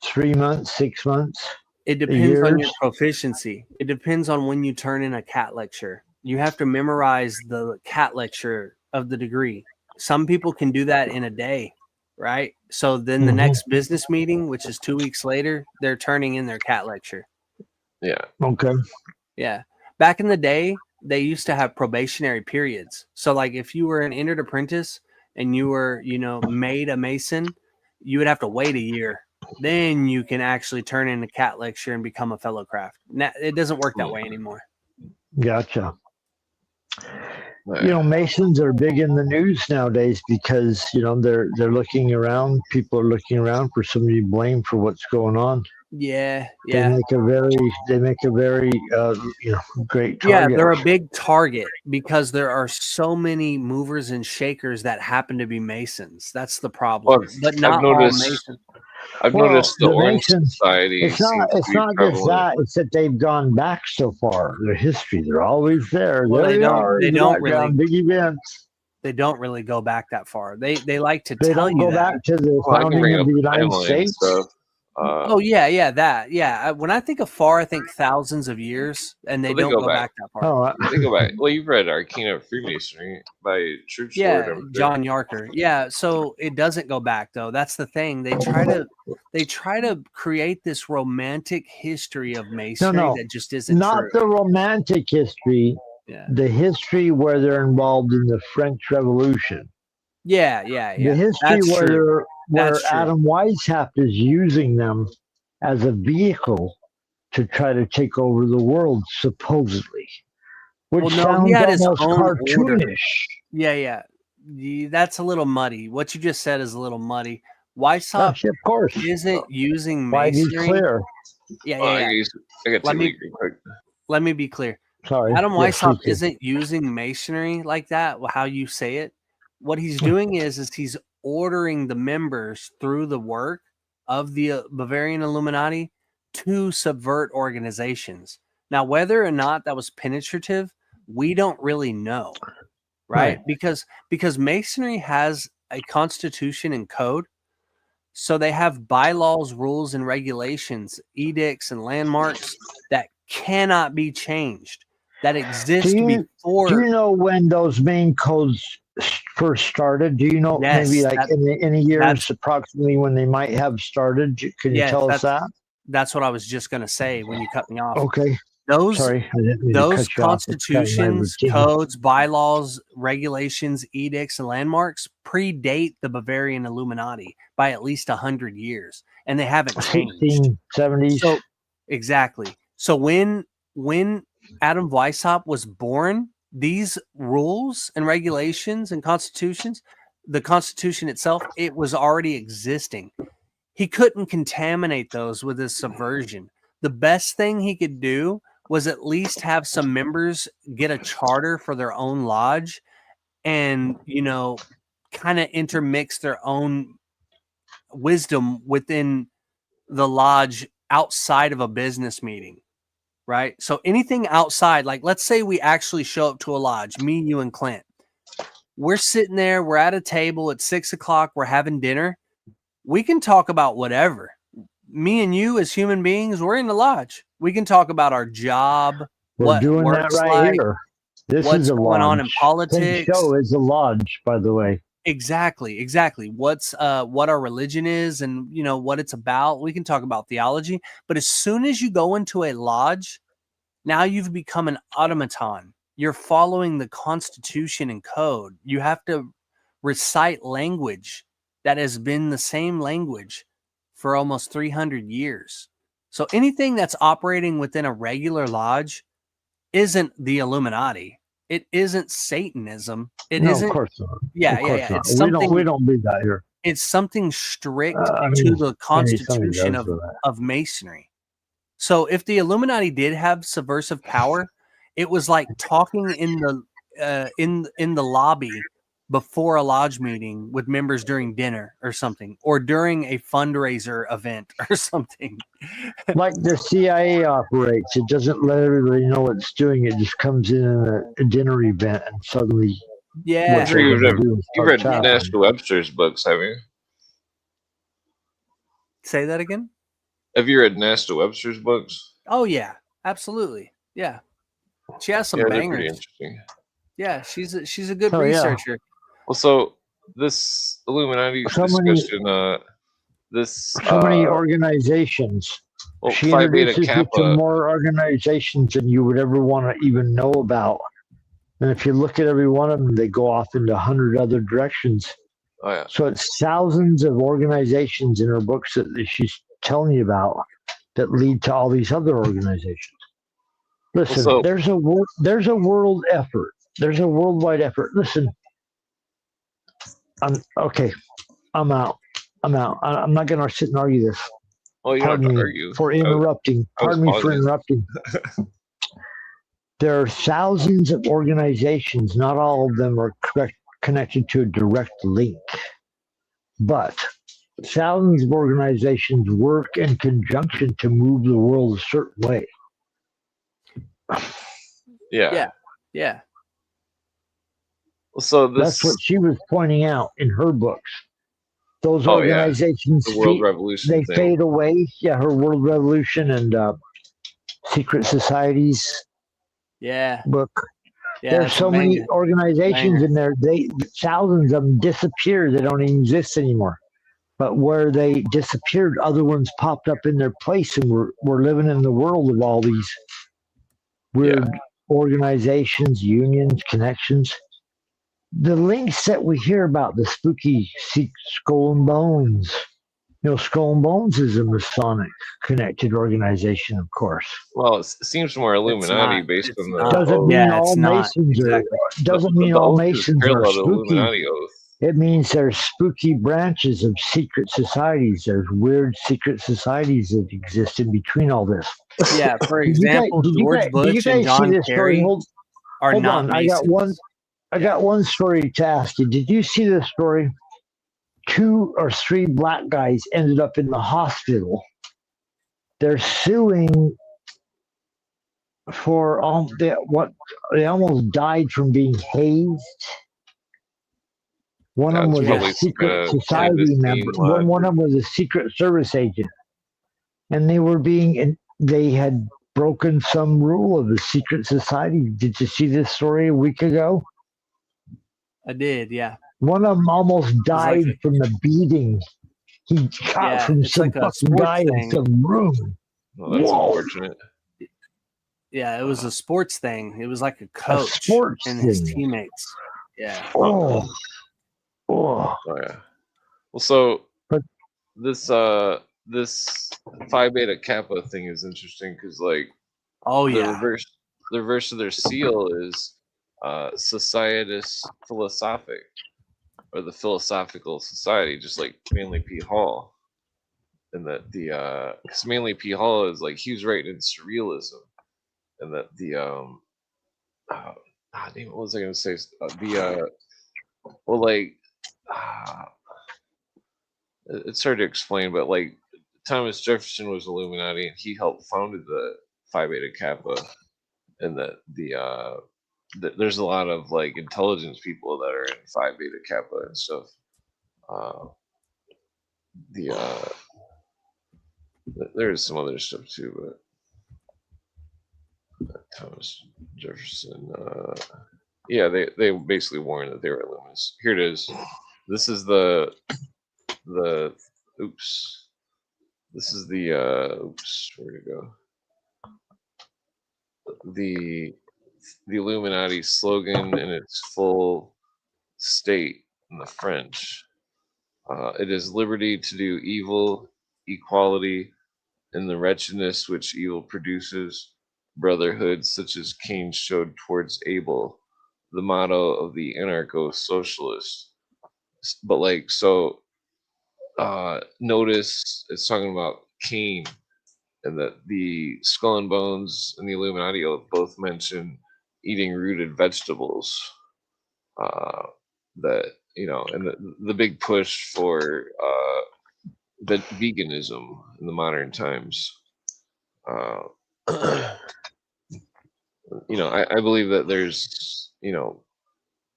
3 months, 6 months? It depends on your proficiency. It depends on when you turn in a cat lecture. You have to memorize the cat lecture of the degree. Some people can do that in a day, right? So then the next business meeting, which is 2 weeks later, they're turning in their cat lecture. Yeah. Okay. Yeah. Back in the day, they used to have probationary periods. So like if you were an entered apprentice and you were, made a mason, you would have to wait a year. Then you can actually turn in a cat lecture and become a fellow craft. Now, it doesn't work that way anymore. Gotcha. Masons are big in the news nowadays because they're looking around. People are looking around for somebody to blame for what's going on. Yeah. They make a very great target. Yeah, they're a big target because there are so many movers and shakers that happen to be Masons. That's the problem. Well, but not all Masons. I've noticed the Orange Society. It's not just that; it's that they've gone back so far. Their history, they're always there. Well, they don't really big events. They don't really go back that far. They like to they tell don't you go that. back to the founding of the United States. That. When I think of far, I think thousands of years, and they don't go back that far. They go back. Well, you've read Arcana of Freemasonry by Church Lord. John Yarker. Yeah, so it doesn't go back though. That's the thing. They try to create this romantic history of masonry that just isn't not true. The romantic history. Yeah. The history where they're involved in the French Revolution. Yeah. The history where Adam Weishaupt is using them as a vehicle to try to take over the world, supposedly. Which sounds he had his almost own cartoonish. order. Yeah. That's a little muddy. What you just said is a little muddy. Weishaupt of course isn't using Why masonry. be clear? Yeah. Let me be clear. Sorry. Adam Weishaupt isn't using masonry like that, how you say it. What he's doing is he's ordering the members through the work of the Bavarian Illuminati to subvert organizations. Now, whether or not that was penetrative, we don't really know, right? Because masonry has a constitution and code. So they have bylaws, rules, and regulations, edicts, and landmarks that cannot be changed, that exist before. Do you know when those main codes first started? Do you know maybe like in the years approximately when they might have started? Can you tell us that? that's what I was just going to say when you cut me off. Okay. Those Sorry, I didn't mean to those cut you off. It's kind of my constitutions, routine. codes, bylaws, regulations, edicts, and landmarks predate the Bavarian Illuminati by at least 100 years, and they haven't changed. 1670s. So exactly. So when Adam Weishaupt was born, these rules and regulations and constitutions, the Constitution itself, it was already existing. He couldn't contaminate those with his subversion. The best thing he could do was at least have some members get a charter for their own lodge and, kind of intermix their own wisdom within the lodge outside of a business meeting, right? So anything outside, like let's say we actually show up to a lodge, me, you, and Clint. We're sitting there, we're at a table at 6 o'clock, we're having dinner. We can talk about whatever. Me and you as human beings, we're in the lodge. We can talk about our job. We're doing that right here. This is a going on in lodge. politics. The show is a lodge, by the way. Exactly. What's what our religion is and what it's about. We can talk about theology, but as soon as you go into a lodge, now you've become an automaton. You're following the Constitution and code. You have to recite language that has been the same language for almost 300 years. So anything that's operating within a regular lodge isn't the Illuminati. It isn't Satanism. It no, isn't. Of course not. Yeah. Not. It's something, we don't do that here. It's something strict to the Constitution of Masonry. So if the Illuminati did have subversive power, it was like talking in the lobby before a lodge meeting with members during dinner or something, or during a fundraiser event or something. Like the CIA operates, it doesn't let everybody know what it's doing. It just comes in a dinner event and suddenly. Yeah. You've read National Webster's books, have you? Say that again? Have you read National Webster's books? Oh, yeah. Absolutely. Yeah. She has some bangers. Pretty interesting. Yeah, she's a good researcher. Yeah. Well, so this Illuminati discussion, many organizations. Well, she introduces you to more organizations than you would ever want to even know about. And if you look at every one of them, they go off into 100 other directions. Oh, yeah. So it's thousands of organizations in her books that she's telling you about that lead to all these other organizations. Listen, there's a world effort. There's a worldwide effort. Listen, I'm out. I'm not going to sit and argue this. Oh, you don't have to argue. For interrupting. Pardon me for interrupting. There are thousands of organizations. Not all of them are connected to a direct link. But thousands of organizations work in conjunction to move the world a certain way. Yeah. So that's what she was pointing out in her books. Those organizations, the World Revolution they fade away. Yeah, her World Revolution and Secret Societies. Yeah. Book. Yeah, there's so many organizations in there. Thousands of them disappeared. They don't even exist anymore. But where they disappeared, other ones popped up in their place, and we're living in the world of all these weird organizations, unions, connections. The links that we hear about, the spooky Skull and Bones. Skull and Bones is a Masonic connected organization, of course. Well, it seems more Illuminati based on the. Doesn't mean all Masons are. Doesn't mean all Masons are spooky. It means there's spooky branches of secret societies. There's weird secret societies that exist in between all this. Yeah, for example, George Bush and John Kerry are not Masons. I got one story to ask you. Did you see this story? 2 or 3 black guys ended up in the hospital. They're suing for they almost died from being hazed. One of them was a secret society member. One of them was a Secret Service agent, and they had broken some rule of the secret society. Did you see this story a week ago? I did, yeah. One of them almost died from the beating He caught Yeah, from it's some like a fucking sports guy in thing. some room. Well, that's Whoa. unfortunate. Yeah, it was a sports thing. It was like a A coach sports and his thing. teammates. Yeah. Oh. Oh yeah. Well, so But this Phi Beta Kappa thing is interesting because like Oh the yeah. reverse of their seal is Societas Philosophic, or the Philosophical Society, just like Manly P. Hall. And that the because Manly P. Hall is like he was writing in surrealism, and that the what was I gonna say? Well, like it's hard to explain, but like Thomas Jefferson was Illuminati, and he helped founded the Phi Beta Kappa, and that there's a lot of like intelligence people that are in Phi Beta Kappa and stuff. There's some other stuff too, but Thomas Jefferson. Yeah, they basically warned that they were Illuminists. Here it is. This is the oops. This is the oops. Where'd it go? The Illuminati slogan in its full state in the French. It is liberty to do evil, equality, and the wretchedness which evil produces, brotherhood such as Cain showed towards Abel, the motto of the anarcho-socialist. But like, so notice it's talking about Cain, and that the Skull and Bones and the Illuminati oath both mention eating rooted vegetables. That and the big push for veganism in the modern times. I believe that there's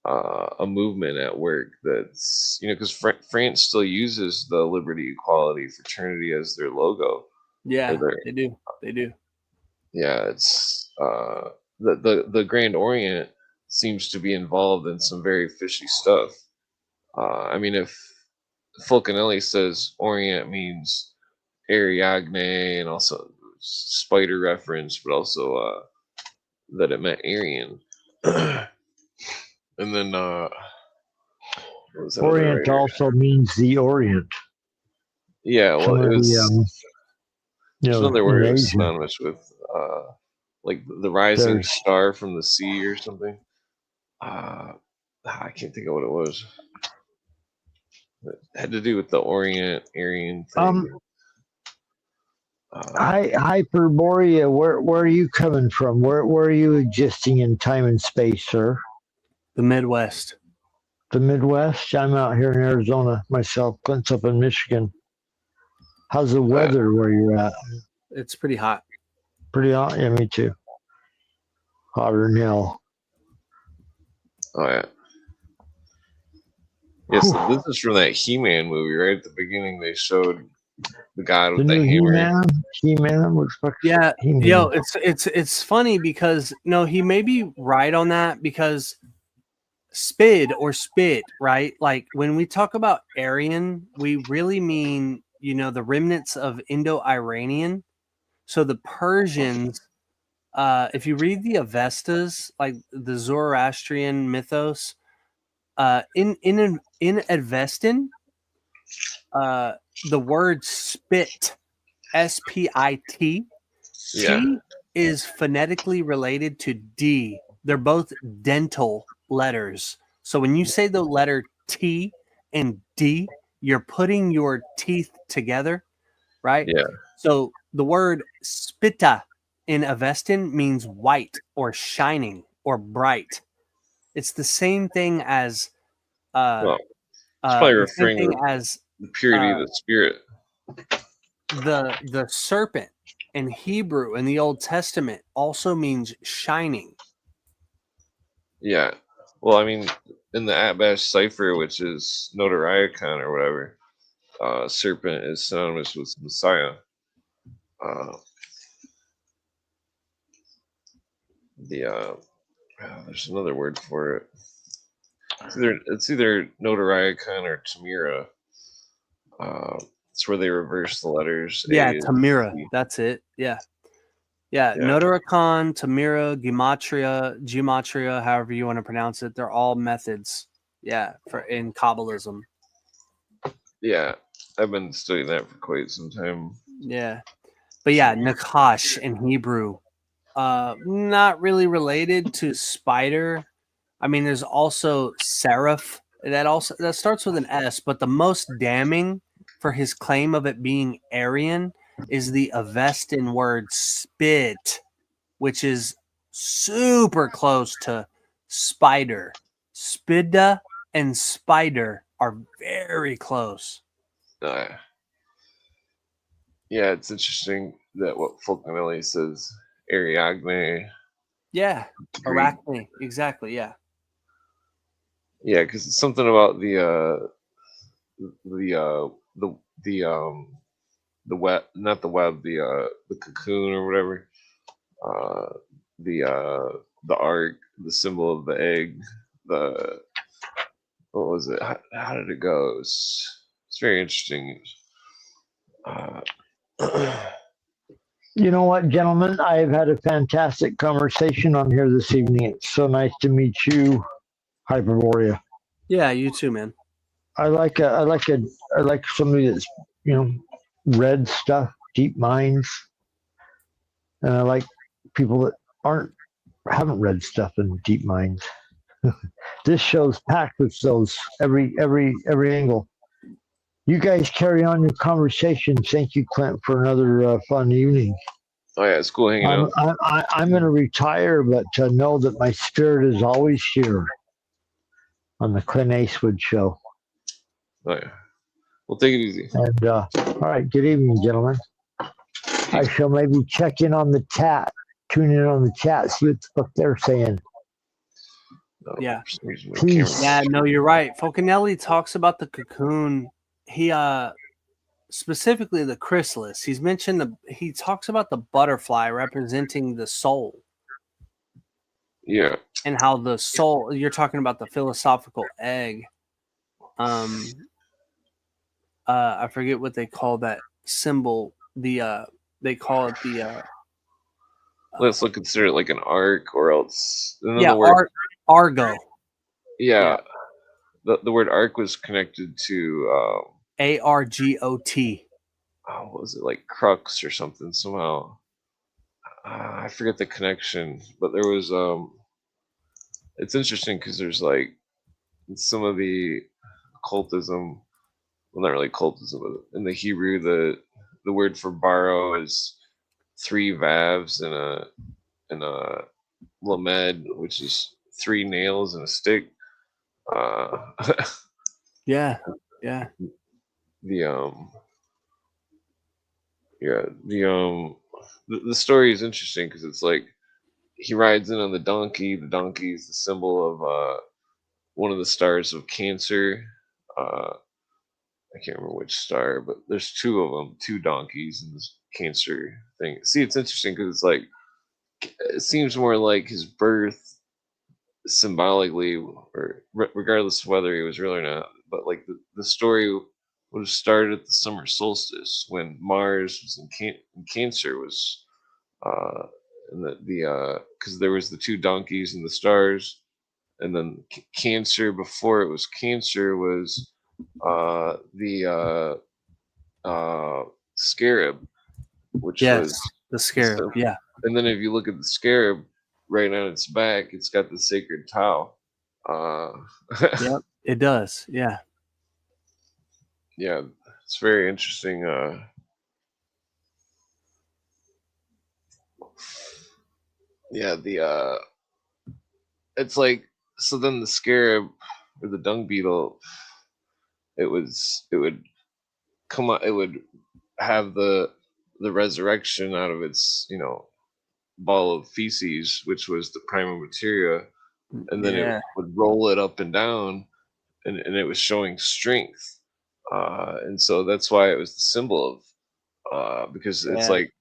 a movement at work that's because France still uses the liberty, equality, fraternity as their logo. Yeah, they do. They do. Yeah, it's the Grand Orient seems to be involved in some very fishy stuff. I mean, if Fulcanelli says Orient means Ariadne and also spider reference, but also that it meant Aryan. And then what was that other Orient writer? also means the Orient. Yeah, well, it was there's another word in it was Asia. synonymous with like the rising There's- star from the sea or something. I can't think of what it was. It had to do with the Orient Aryan thing. Hyperborea, where are you coming from? Where are you existing in time and space, sir? The Midwest. The Midwest? I'm out here in Arizona myself. Clint's up in Michigan. How's the weather where you're at? It's pretty hot. Pretty hot? Yeah, me too. Hotter than hell. Oh yeah. Yes, so this is from that He-Man movie, right? At the beginning, they showed the god with the hammer. He-Man, what the fuck? Yeah, He-Man. yo, it's funny because no, he may be right on that because spid, right? Like when we talk about Aryan, we really mean the remnants of Indo-Iranian. So the Persians, if you read the Avestas, like the Zoroastrian mythos, in Avestan, the word spit, S-P-I-T, T is phonetically related to D. They're both dental letters. So when you say the letter T and D, you're putting your teeth together, right? Yeah. So the word spita in Avestan means white or shining or bright. It's the same thing as Well, it's probably the same referring thing to as the purity of the spirit. The serpent in Hebrew in the Old Testament also means shining. Yeah. Well, I mean, in the Atbash cipher, which is Notariacon or whatever, serpent is synonymous with Messiah. There's another word for it. It's either Notariacon or Tamira. It's where they reverse the letters. Yeah, A and Tamira. T. That's it. Yeah. Yeah, Yeah. Notarikon, Tamira, Gematria, however you want to pronounce it, they're all methods. Yeah, for in Kabbalism. Yeah, I've been studying that for quite some time. Yeah, but yeah, Nakash in Hebrew, not really related to spider. I mean, there's also seraph that starts with an S, but the most damning for his claim of it being Aryan is the Avestan word spit, which is super close to spider. Spida and spider are very close. Yeah, it's interesting that what Fulcanelli says, Ariadne. Yeah, Arachne, exactly. Yeah, Yeah, because it's something about the web, not the web, the cocoon or whatever. The ark, the symbol of the egg, what was it? How did it go? It's very interesting. You know what, gentlemen? I've had a fantastic conversation on here this evening. It's so nice to meet you, Hyperborea. Yeah, you too, man. I like somebody that's read stuff, deep minds, and I like people that haven't read stuff in deep minds. This show's packed with those every angle. You guys carry on your conversation. Thank you, Clint, for another fun evening. Oh yeah, it's cool hanging out. I'm going to retire, but to know that my spirit is always here on the Clint Eastwood Show. Oh yeah. Well, take it easy. And all right, good evening, gentlemen. I shall maybe check in on the chat, tune in on the chat, see what the fuck they're saying. Yeah. Peace. Yeah, no, you're right. Fulcanelli talks about the cocoon. He specifically the chrysalis. He talks about the butterfly representing the soul. Yeah. And how the soul, you're talking about the philosophical egg. I forget what they call that symbol. They call it the let's look consider it like an arc, or else Argo. Yeah. The word arc was connected to ARGOT. What was it, like crux or something somehow? I forget the connection, but there was it's interesting because there's like some of the occultism, well, not really occultism, but in the Hebrew, the word for borrow is 3 vavs and a lamed, which is 3 nails and a stick. Yeah. The story is interesting because it's like he rides in on the donkey. The donkey is the symbol of one of the stars of Cancer. I can't remember which star, but there's 2 of them, 2 donkeys in this Cancer thing. See, it's interesting because it's like it seems more like his birth symbolically, or regardless of whether he was real or not. But like the story would have started at the summer solstice when Mars was in Cancer, was and because there was the 2 donkeys and the stars, and then Cancer, before it was Cancer, was the scarab, which was the scarab. Yeah. And then if you look at the scarab, right on its back, it's got the sacred Tau. Yep, it does. Yeah. Yeah, it's very interesting. Yeah, it's like, so then the scarab or the dung beetle, it would come out, it would have the resurrection out of its ball of feces, which was the prima materia, and then it would roll it up and down, and it was showing strength, and so that's why it was the symbol of because it's like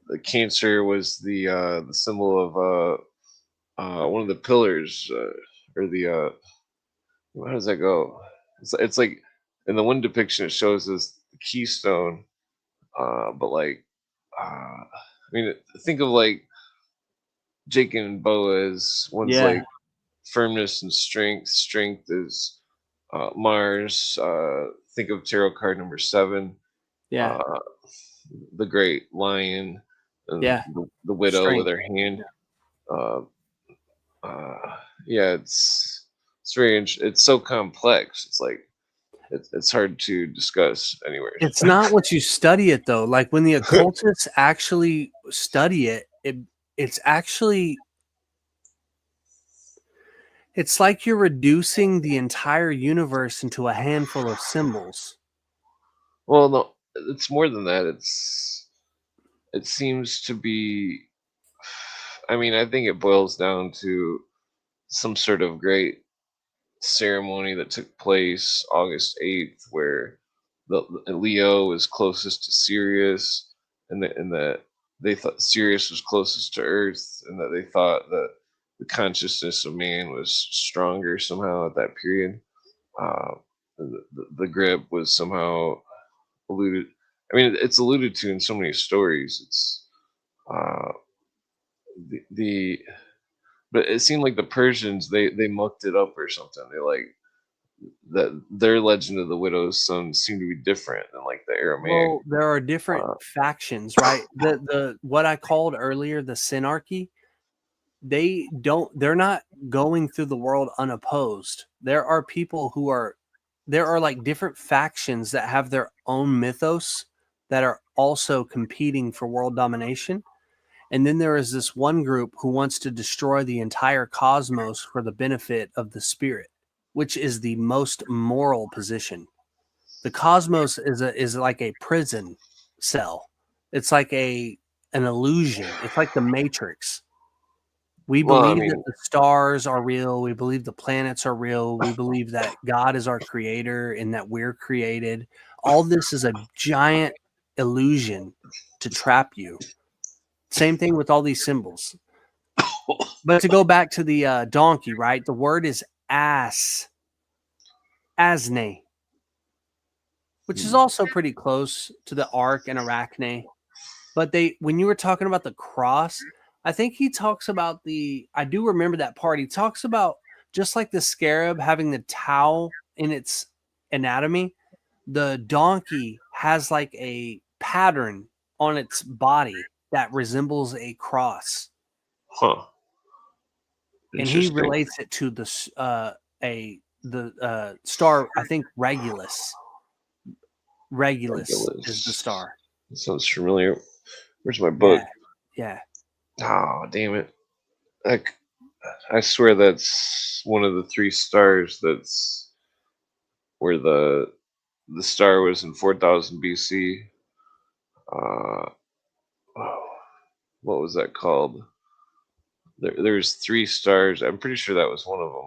the Cancer was the symbol of one of the pillars, or the how does that go? It's like in the one depiction it shows us keystone. But like, I mean, think of like Jake and Boaz. One's like firmness and strength. Strength is Mars. Think of tarot card number 7. Yeah. The Great Lion. And Yeah. the widow Strength. with her hand. Yeah, it's very it's so complex. It's like it's hard to discuss anywhere. It's not what you study it though. Like when the occultists actually study it, it's actually it's like you're reducing the entire universe into a handful of symbols. Well, no, it's more than that. It seems to be. I mean, I think it boils down to some sort of great ceremony that took place August 8th, where the Leo was closest to Sirius, and that they thought Sirius was closest to Earth, and that they thought that the consciousness of man was stronger somehow at that period. The grip was somehow alluded. I mean, it's alluded to in so many stories. It's the but it seemed like the Persians they mucked it up or something. They like that their legend of the widow's son seemed to be different than like the Aramaic. Well, there are different factions, right? The what I called earlier the synarchy, they're not going through the world unopposed. There are people there are like different factions that have their own mythos that are also competing for world domination. And then there is this one group who wants to destroy the entire cosmos for the benefit of the spirit, which is the most moral position. The cosmos is like a prison cell. It's like an illusion. It's like the Matrix. We believe that the stars are real. We believe the planets are real. We believe that God is our creator and that we're created. All this is a giant illusion to trap you. Same thing with all these symbols. But to go back to the donkey, right? The word is ass. Asne. Which is also pretty close to the ark and arachne. But when you were talking about the cross, I think he talks about I do remember that part. He talks about just like the scarab having the tau in its anatomy, the donkey has like a pattern on its body that resembles a cross. Huh. And he relates it to the star, I think Regulus. Regulus is the star. That sounds familiar. Where's my book? Yeah. Oh, damn it. I swear that's one of the 3 stars that's where the star was in 4000 BC. What was that called? There's 3 stars. I'm pretty sure that was one of them.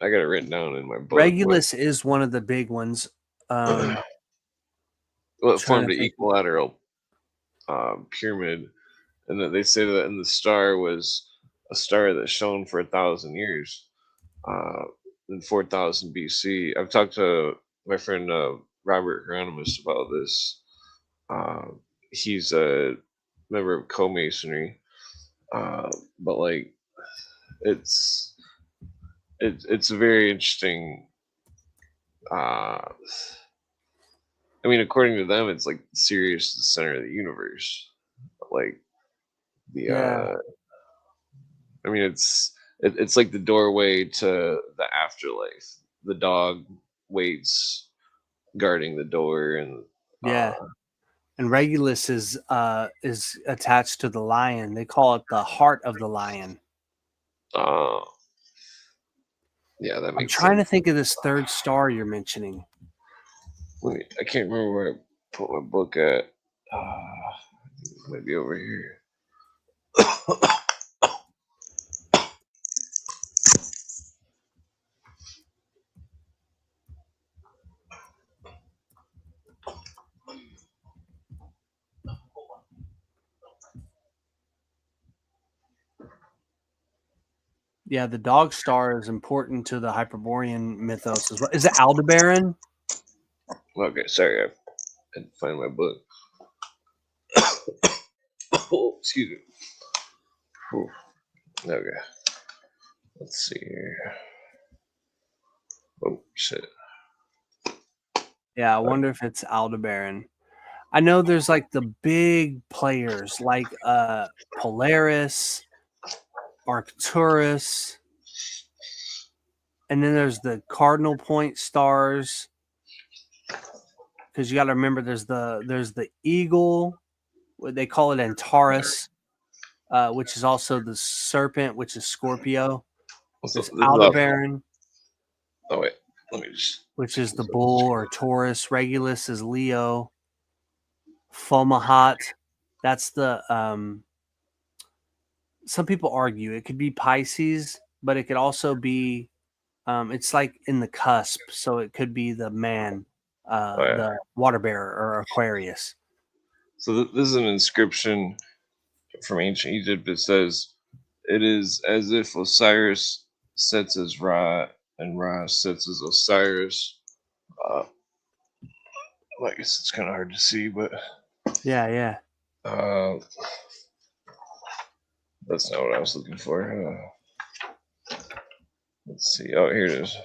I got it written down in my book. Regulus is one of the big ones. Well, it formed an equilateral pyramid, and that they say that in the star was a star that shone for 1,000 years in 4000 BC. I've talked to my friend Robert Hieronymus about this. He's a member of co-masonry, but like it's a very interesting. I mean, according to them, it's like Sirius is the center of the universe. Like I mean, it's like the doorway to the afterlife. The dog waits, guarding the door, and and Regulus is attached to the lion. They call it the heart of the lion. Yeah, that makes I'm trying to think of this 3rd star you're mentioning. Wait, I can't remember where I put my book at. Maybe over here. Yeah, the dog star is important to the Hyperborean mythos as well. Is it Aldebaran? Okay, sorry, I had to find my book. Oh, excuse me. Whew. Okay. Let's see here. Oh shit. Yeah, I wonder if it's Aldebaran. I know there's like the big players like Polaris, Arcturus, and then there's the cardinal point stars. Because you got to remember, there's the eagle, what they call it Antares, which is also the serpent, which is Scorpio. There's Aldebaran. Oh wait, let me just. Which is the bull or Taurus. Regulus is Leo. Fomahat, that's the some people argue it could be Pisces, but it could also be it's like in the cusp, so it could be the man, the water bearer or Aquarius. So this is an inscription from ancient Egypt. It says, "It is as if Osiris sits as Ra and Ra sits as Osiris." I guess it's kind of hard to see, but yeah. That's not what I was looking for. Let's see. Oh, here it is.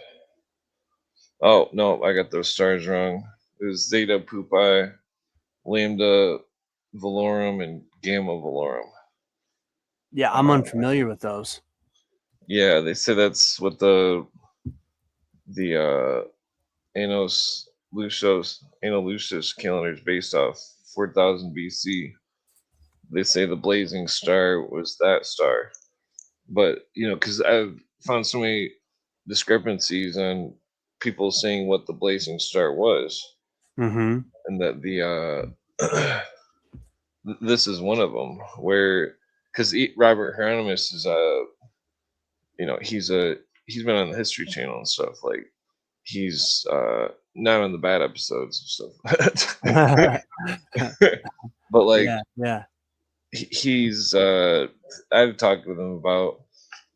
Oh no, I got those stars wrong. It was Zeta Pupae, Lambda Velorum, and Gamma Velorum. Yeah, I'm unfamiliar with those. Yeah, they say that's what the Anos Lucius calendar is based off. 4000 BC. They say the blazing star was that star, but because I've found so many discrepancies on people saying what the blazing star was, and that this is one of them. Where because Robert Hieronymus is he's been on the History Channel and stuff. Like he's not on the bad episodes and stuff, but like yeah. He's I've talked with him about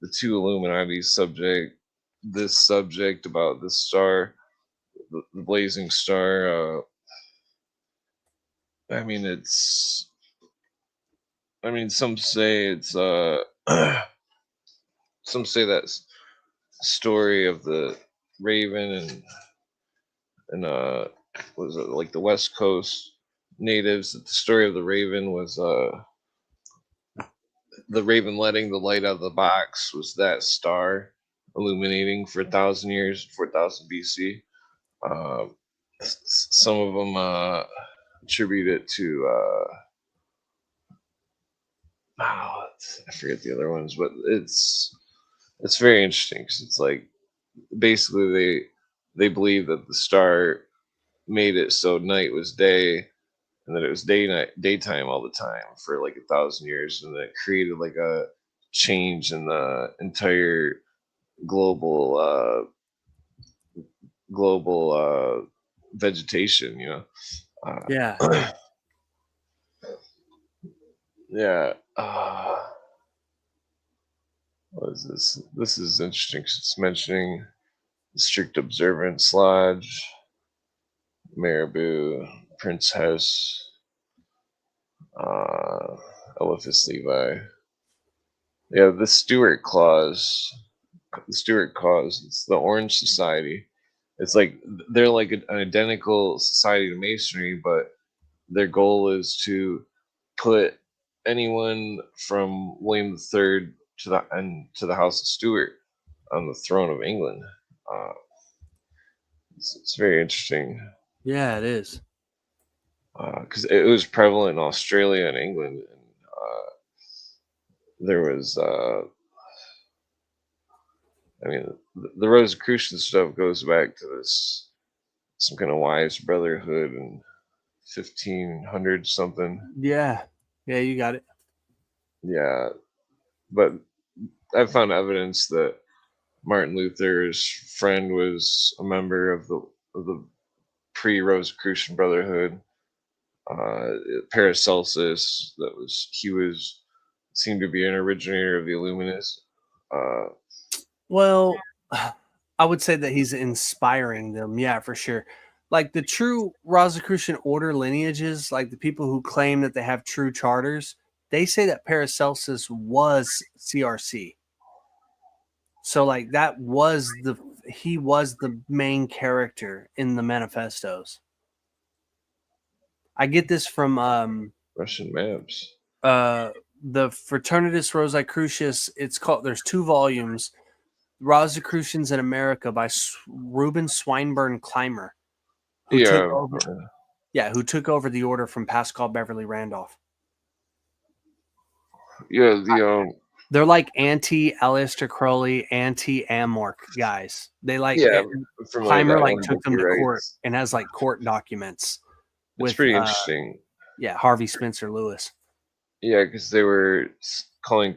the two Illuminati subject about this star, the blazing star. Some say it's some say that story of the Raven and was it like the West Coast natives, that the story of the Raven was the Raven letting the light out of the box was that star illuminating for 1,000 years, 4,000 BC. Some of them attribute it to I forget the other ones, but it's very interesting because it's like basically they believe that the star made it so night was day and that it was daytime all the time for like 1,000 years, and that created like a change in the entire global vegetation. Yeah. Yeah. What is this? This is interesting because it's mentioning the Strict Observance Lodge, Marabou, Prince House, Eliphas Levi. Yeah, the Stewart Clause. The Stewart Cause. It's the Orange Society. It's like they're like an identical society to Masonry, but their goal is to put anyone from William III to the House of Stuart on the throne of England. It's very interesting. Yeah, it is. Because it was prevalent in Australia and England, and there was. The Rosicrucian stuff goes back to this some kind of wise brotherhood in 1500 something. Yeah, you got it. Yeah, but I found evidence that Martin Luther's friend was a member of the pre-Rosicrucian Brotherhood. Paracelsus, he was seemed to be an originator of the Illuminists. Well, I would say that he's inspiring them. Yeah, for sure. like the true Rosicrucian order lineages, like the people who claim that they have true charters, they say that Paracelsus was CRC. So like he was the main character in the manifestos. I get this from Russian maps. The Fraternitas Rosicrucius. It's called. There's 2 volumes. Rosicrucians in America by Reuben Swinburne Clymer, who took over the order from Pascal Beverly Randolph. Yeah, they're like anti Aleister Crowley, anti Amorc guys. They like Clymer like took them to court and has like court documents. It's pretty interesting. Yeah, Harvey Spencer Lewis. Yeah, because they were calling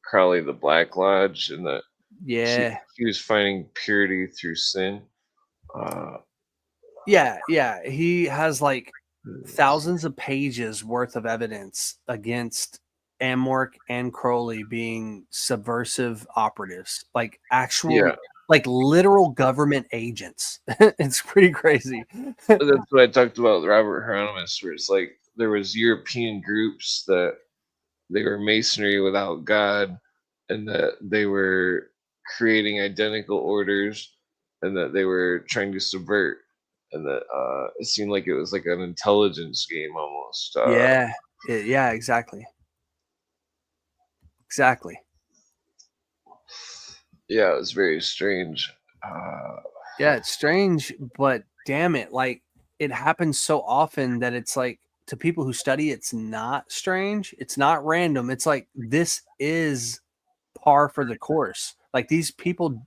Crowley the Black Lodge, and that he was finding purity through sin. Yeah, he has like thousands of pages worth of evidence against Amorc and Crowley being subversive operatives, like actual, like literal government agents. It's pretty crazy. That's what I talked about with Robert Hieronymus, where it's like there was European groups that they were masonry without God, and that they were creating identical orders, and that they were trying to subvert, and that it seemed like it was like an intelligence game almost. Yeah, exactly. Yeah, it was very strange. Yeah, it's strange, but damn it, like it happens so often that it's like to people who study, it's not strange. It's not random. It's like this is par for the course. Like these people,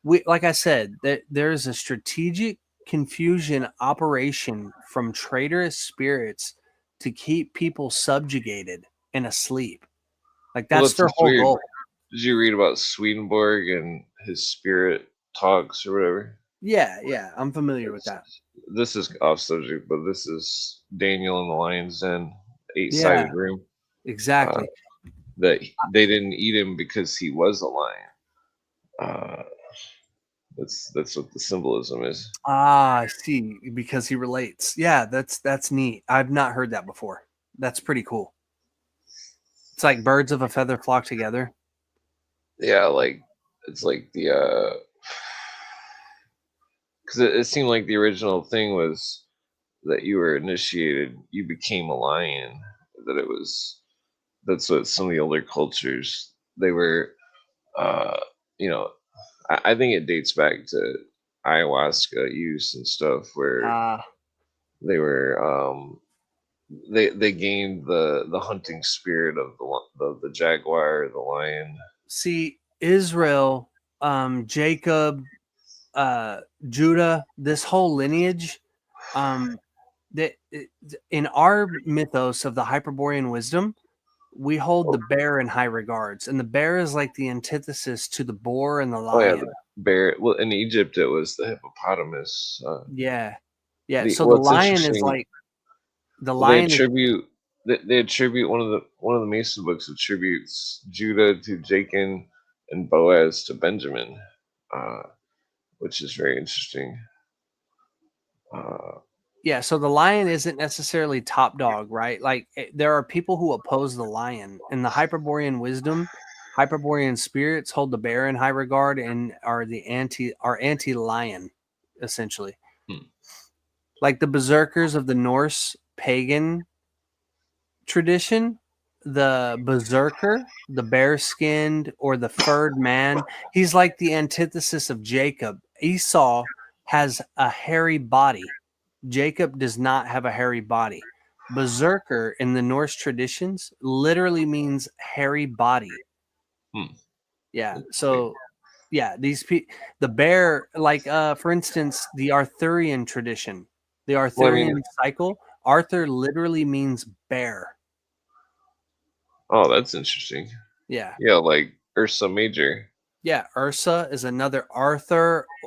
like I said, there's a strategic confusion operation from traitorous spirits to keep people subjugated and asleep. Like that's their whole goal. Did you read about Swedenborg and his spirit talks or whatever? Yeah, I'm familiar with that. This is off subject, but this is Daniel in the Lion's Den, 8-sided room. Exactly. That they didn't eat him because he was a lion. That's what the symbolism is. I see, because he relates. Yeah, that's neat. I've not heard that before. That's pretty cool. It's like birds of a feather flock together. Yeah, like it's like the because it seemed like the original thing was that you were initiated, you became a lion. That's what some of the older cultures they were. I think it dates back to ayahuasca use and stuff where they were they gained the hunting spirit of the jaguar, the lion. See, Israel, Jacob, Judah, this whole lineage, in our mythos of the Hyperborean wisdom, we hold the bear in high regards, and the bear is like the antithesis to the boar and the lion. The bear. Well, in Egypt, it was the hippopotamus. So the lion is like the lion. They attribute one of the Mason books attributes Judah to Jacob and Boaz to Benjamin, which is very interesting. So the lion isn't necessarily top dog, right? Like there are people who oppose the lion, and the Hyperborean wisdom, Hyperborean spirits hold the bear in high regard and are anti-lion, essentially. Like the berserkers of the Norse pagan tradition, the berserker, the bear-skinned or the furred man, he's like the antithesis of Jacob. Esau has a hairy body. Jacob does not have a hairy body. Berserker in the Norse traditions literally means hairy body. Yeah. So, the bear, like for instance, the Arthurian tradition, the Arthurian cycle. Arthur literally means bear. Oh, that's interesting. Yeah. Yeah, like Ursa Major. Yeah, Ursa is another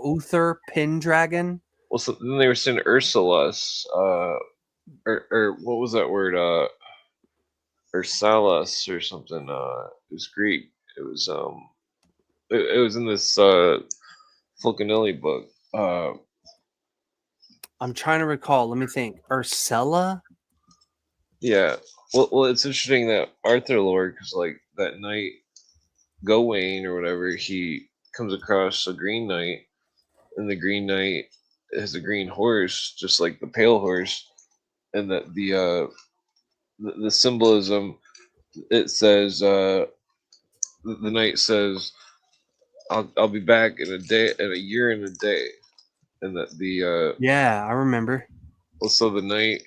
Uther Pendragon. Well, so then they were saying Ursulus, or what was that word? Ursalus or something. It was Greek. It was it was in this Fulcanelli book. I'm trying to recall. Let me think. Ursula? Yeah. Well, it's interesting that Arthur lore, because like that night, Gawain or whatever, he comes across a Green Knight, and the Green Knight has a green horse, just like the Pale Horse, and that the symbolism, it says the knight says, I'll be back in a day, in a year and a day," and that the Yeah, I remember. also the knight,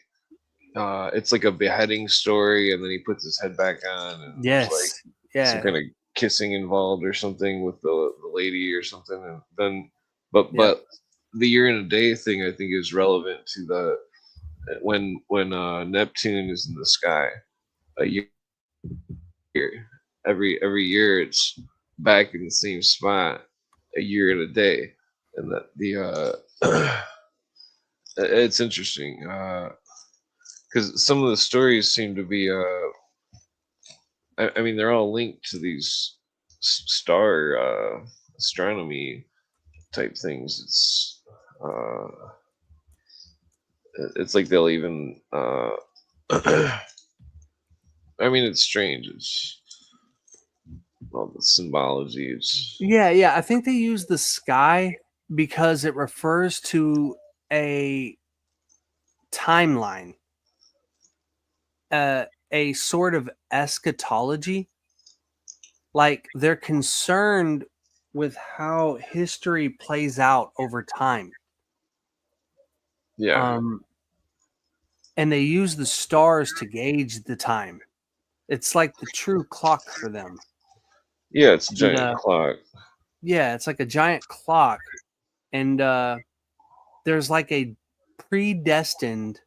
it's like a beheading story, and then he puts his head back on, and there's like Yes. Yeah. some kind of kissing involved or something with the lady or something, and then but Yeah. but the year and a day thing I think is relevant to the when Neptune is in the sky a year, every year it's back in the same spot a year and a day, and that the it's interesting because some of the stories seem to be I mean they're all linked to these star astronomy type things. It's like they'll even I mean it's strange, it's all the symbology, it's Yeah. I think they use the sky because it refers to a timeline, a sort of eschatology. Like they're concerned with how history plays out over time. yeah. And they use the stars to gauge the time. It's like the true clock for them. Yeah, it's a giant clock. Yeah, it's like a giant clock. And there's like a predestined,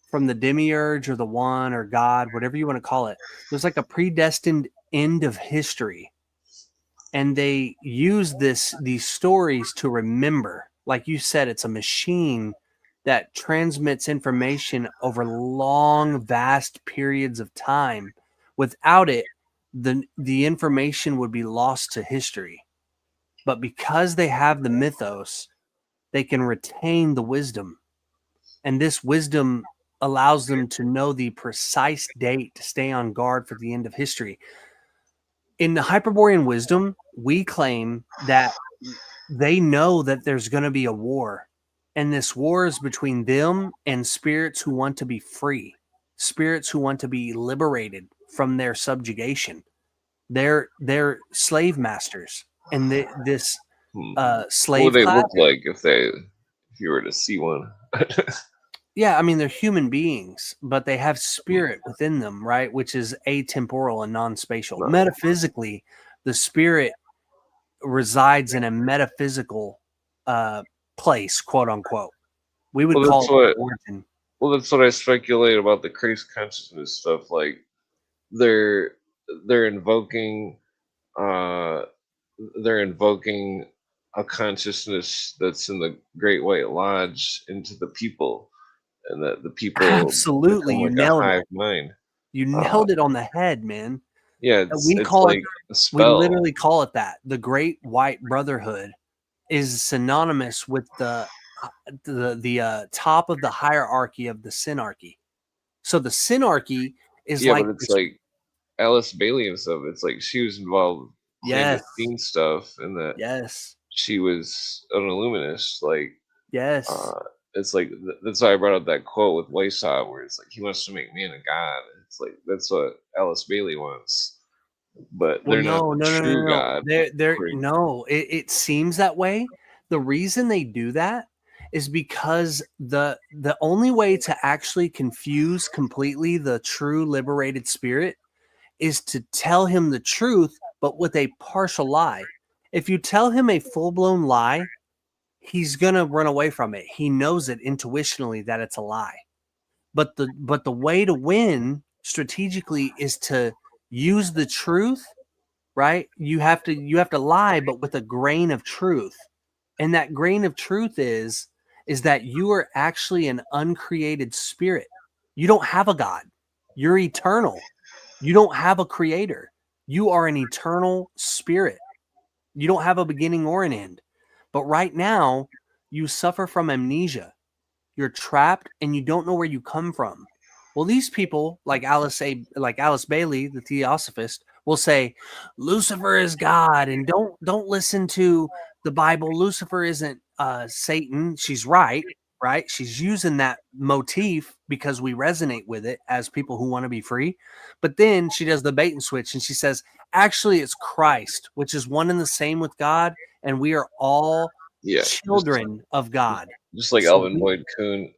from the demiurge or the one or God, whatever you want to call it, there's like a predestined end of history. And they use these stories to remember. Like you said, it's a machine that transmits information over long, vast periods of time. Without it, the information would be lost to history. But because they have the mythos, they can retain the wisdom. And this wisdom allows them to know the precise date to stay on guard for the end of history. In the Hyperborean wisdom, we claim that they know that there's going to be a war. And this war is between them and spirits who want to be free, spirits who want to be liberated from their subjugation. They're slave masters. And this slave what would they class, look like if you were to see one? yeah, I mean, they're human beings, but they have spirit within them, right? Which is atemporal and non-spatial. Metaphysically, the spirit resides in a metaphysical place, quote unquote. We would call it origin. Well, that's what I speculate about the Christ consciousness stuff. Like they're invoking a consciousness that's in the Great White Lodge into the people, and that the people absolutely become you like nailed a hive it. mind. You nailed it on the head, man. Yeah, we it's call like it a spell. We literally call it that. The Great White Brotherhood is synonymous with the top of the hierarchy of the synarchy. So the synarchy is yeah, like, but it's like Alice Bailey and stuff. It's like she was involved in clandestine stuff, and that she was an illuminist. Like it's like that's why I brought up that quote with Weishaupt, where it's like he wants to make man a god. It's like that's what Alice Bailey wants, but they're not the true god. It seems that way. The reason they do that is because the only way to actually confuse completely the true liberated spirit is to tell him the truth, but with a partial lie. If you tell him a full-blown lie, he's gonna run away from it. He knows it intuitionally that it's a lie. But the way to win strategically is to use the truth, right? You have to lie, but with a grain of truth. And that grain of truth is that you are actually an uncreated spirit. You don't have a God. You're eternal. You don't have a creator. You are an eternal spirit. You don't have a beginning or an end. But right now, you suffer from amnesia. you're trapped, and you don't know where you come from. Well, these people, like Alice Bailey, the Theosophist, will say Lucifer is God, and don't listen to the Bible. Lucifer isn't Satan. She's right. She's using that motif because we resonate with it as people who want to be free. But then she does the bait and switch, and she says, actually, it's Christ, which is one and the same with God, and we are all children of God. Just like Alvin Boyd Kuhn.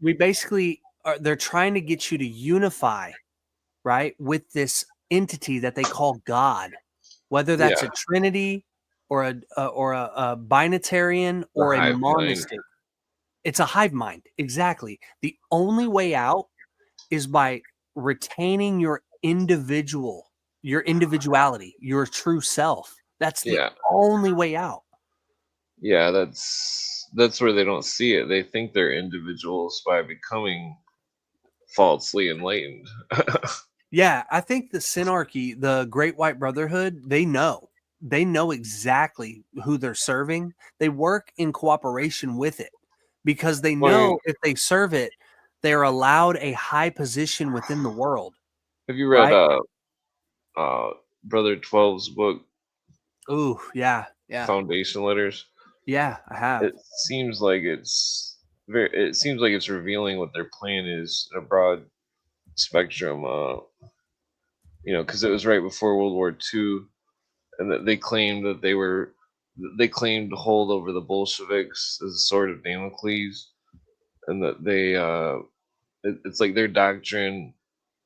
We basically they're trying to get you to unify, right, with this entity that they call God, whether that's a Trinity or a binitarian or a monistic. It's a hive mind. Exactly. The only way out is by retaining your individuality, your true self. That's the only way out. Yeah, that's where they don't see it. They think they're individuals by becoming falsely enlightened. Yeah, I think the Synarchy, the Great White Brotherhood, they know exactly who they're serving. They work in cooperation with it because they know if they serve it, they're allowed a high position within the world. Have you read Brother 12's book? Ooh, yeah. Foundation Letters. Yeah, I have. It seems like it's revealing what their plan is in a broad spectrum. Because it was right before World War II, and that they claimed to hold over the Bolsheviks as a sword of Damocles, and that it's like their doctrine.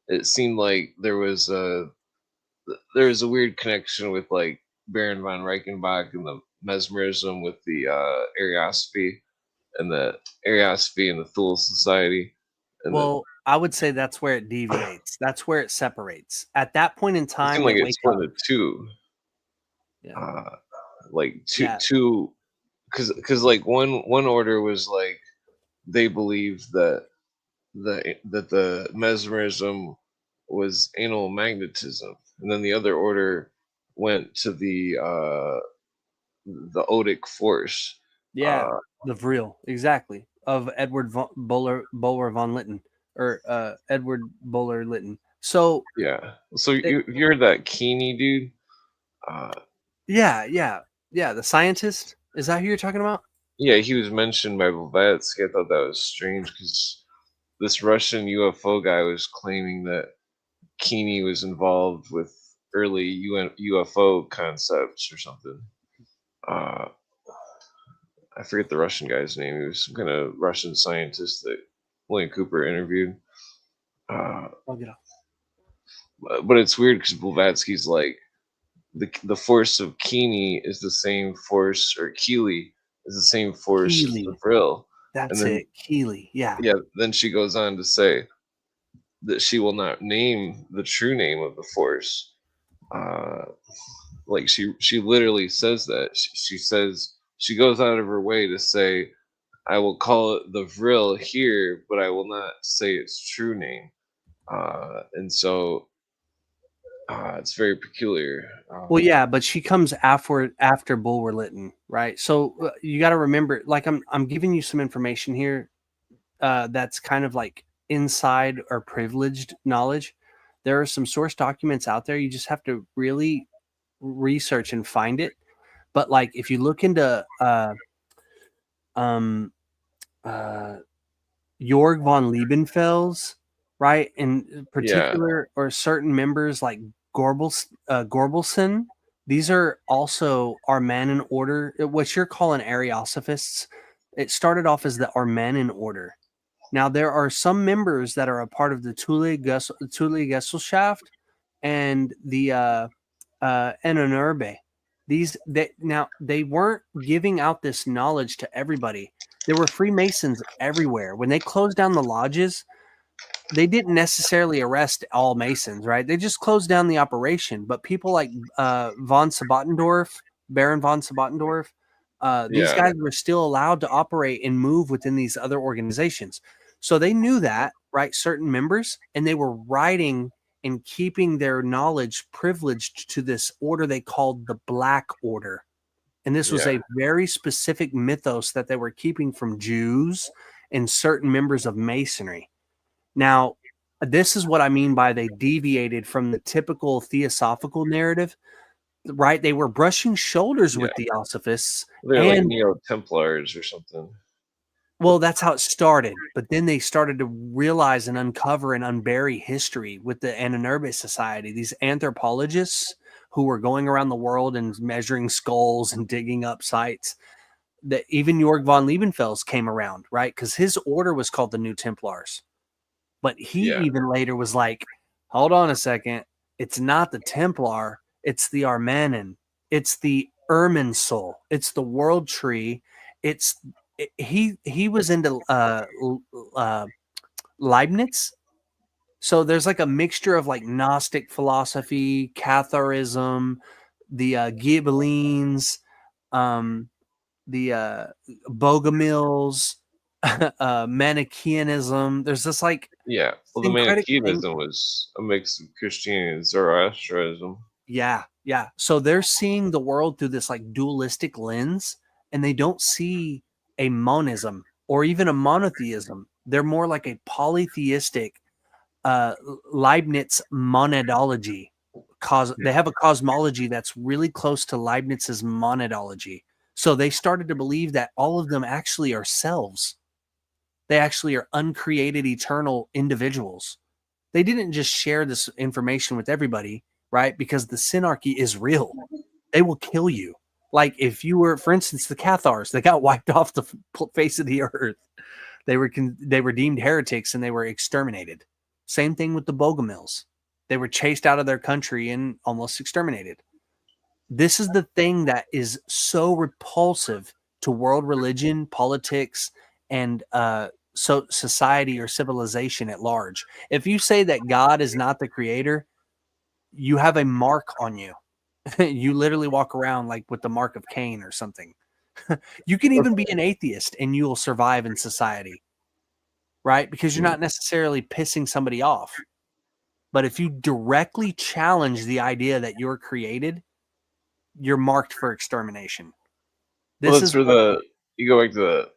It seemed like there was a weird connection with like Baron von Reichenbach and the mesmerism with the Ariosophy and the Thule Society. And I would say that's where it deviates. That's where it separates. At that point in time, it seemed like it's one of the two. Yeah. Two, because like one order was like they believed that the mesmerism was anal magnetism, and then the other order went to the odic force. The Vril, exactly, of Edward Bowler von Litten, or Edward Bowler Lytton. So you're that Keeney dude. The scientist. Is that who you're talking about? Yeah, he was mentioned by Blavatsky. I thought that was strange because this Russian UFO guy was claiming that Keeney was involved with early UFO concepts or something. I forget the Russian guy's name. He was some kind of Russian scientist that William Cooper interviewed. But it's weird because Blavatsky's like, the force of Keeney is the same force, or Keeley is the same force as the Vril. That's it, Keeley. Yeah. Yeah. Then she goes on to say that she will not name the true name of the force. Like she literally says that. She says she goes out of her way to say, I will call it the Vril here, but I will not say its true name. And so it's very peculiar. Well, yeah, but she comes after Bulwer Lytton, right? So you got to remember, like I'm giving you some information here that's kind of like inside or privileged knowledge. There are some source documents out there. You just have to really research and find it. But like if you look into Jorg von Liebenfels, right, in particular, or certain members like Gorbelson, these are also Armanin order, what you're calling Ariosophists. It started off as the Armanin order. Now there are some members that are a part of the Thule Gesellschaft and the Enonurbe. They weren't giving out this knowledge to everybody. There were Freemasons everywhere. When they closed down the lodges, they didn't necessarily arrest all Masons, right? They just closed down the operation. But people like Baron von Sabotendorf, these guys were still allowed to operate and move within these other organizations. So they knew that, right? Certain members, and they were writing and keeping their knowledge privileged to this order they called the Black Order. And this was a very specific mythos that they were keeping from Jews and certain members of Masonry. Now, this is what I mean by they deviated from the typical theosophical narrative, right? They were brushing shoulders with Theosophists. They're like Neo-Templars or something. Well, that's how it started. But then they started to realize and uncover and unbury history with the Ananurbe Society, these anthropologists who were going around the world and measuring skulls and digging up sites. That even Jorg von Liebenfels came around, right? Because his order was called the New Templars. But he even later was like, hold on a second. It's not the Templar. It's the Armanen. It's the Irminsul. It's the World Tree. He was into Leibniz. So there's like a mixture of like Gnostic philosophy, Catharism, the Ghibellines, the Bogomils, Manichaeanism. There's this like well, the Manichaeanism was a mix of Christianity and Zoroastrianism. Yeah. So they're seeing the world through this like dualistic lens, and they don't see a monism or even a monotheism. They're more like a polytheistic Leibniz monadology. They have a cosmology that's really close to Leibniz's monadology. So they started to believe that all of them actually are selves. They actually are uncreated, eternal individuals. They didn't just share this information with everybody, right? Because the synarchy is real. They will kill you. Like if you were, for instance, the Cathars, they got wiped off the face of the earth. They were deemed heretics and they were exterminated. Same thing with the Bogomils. They were chased out of their country and almost exterminated. This is the thing that is so repulsive to world religion, politics, and society or civilization at large. If you say that God is not the creator, you have a mark on you. You literally walk around like with the mark of Cain or something. You can even be an atheist and you'll survive in society, right? Because you're not necessarily pissing somebody off. But if you directly challenge the idea that you're created, you're marked for extermination. Well, that's where you go back to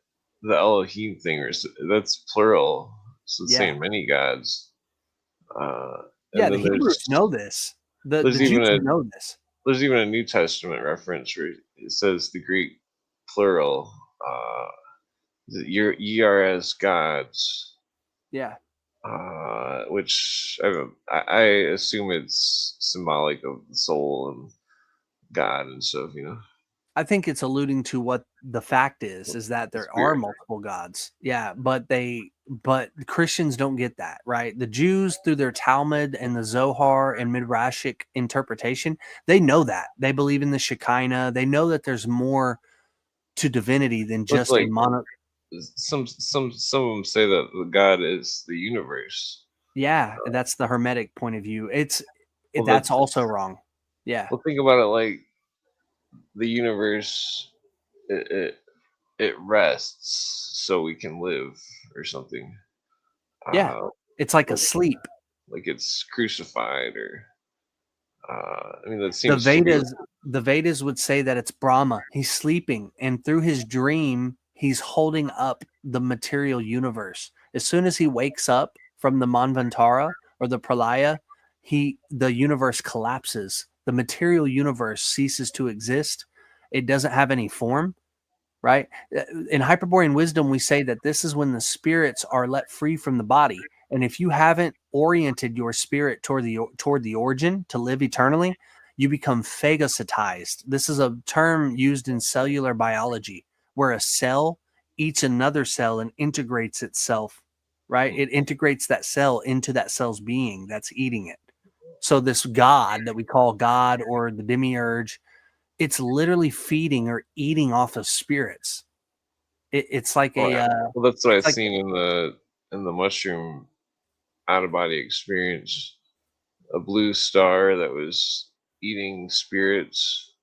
the Elohim thing, that's plural. So it's saying many gods. The Hebrews know this. The Jews know this. There's even a New Testament reference where it says the Greek plural, ye are as gods. Yeah. Which I assume it's symbolic of the soul and God and stuff, I think it's alluding to what the fact is that there are multiple gods. Yeah, but Christians don't get that, right? The Jews, through their Talmud and the Zohar and Midrashic interpretation, they know that. They believe in the Shekinah. They know that there's more to divinity than just a mono. Some of them say that the God is the universe. Yeah, that's the Hermetic point of view. That's also wrong. Yeah. Well, think about it like the universe, it rests so we can live or something. Yeah, it's like a sleep. Like it's crucified or that seems the Vedas would say that it's Brahma. He's sleeping, and through his dream, he's holding up the material universe. As soon as he wakes up from the Manvantara or the Pralaya, the universe collapses. The material universe ceases to exist. It doesn't have any form, right? In Hyperborean wisdom, we say that this is when the spirits are let free from the body. And if you haven't oriented your spirit toward the origin to live eternally, you become phagocytized. This is a term used in cellular biology, where a cell eats another cell and integrates itself, right? It integrates that cell into that cell's being that's eating it. So this God that we call God or the demiurge, it's literally feeding or eating off of spirits. It's like well, that's what I've seen in the mushroom out-of-body experience. A blue star that was eating spirits.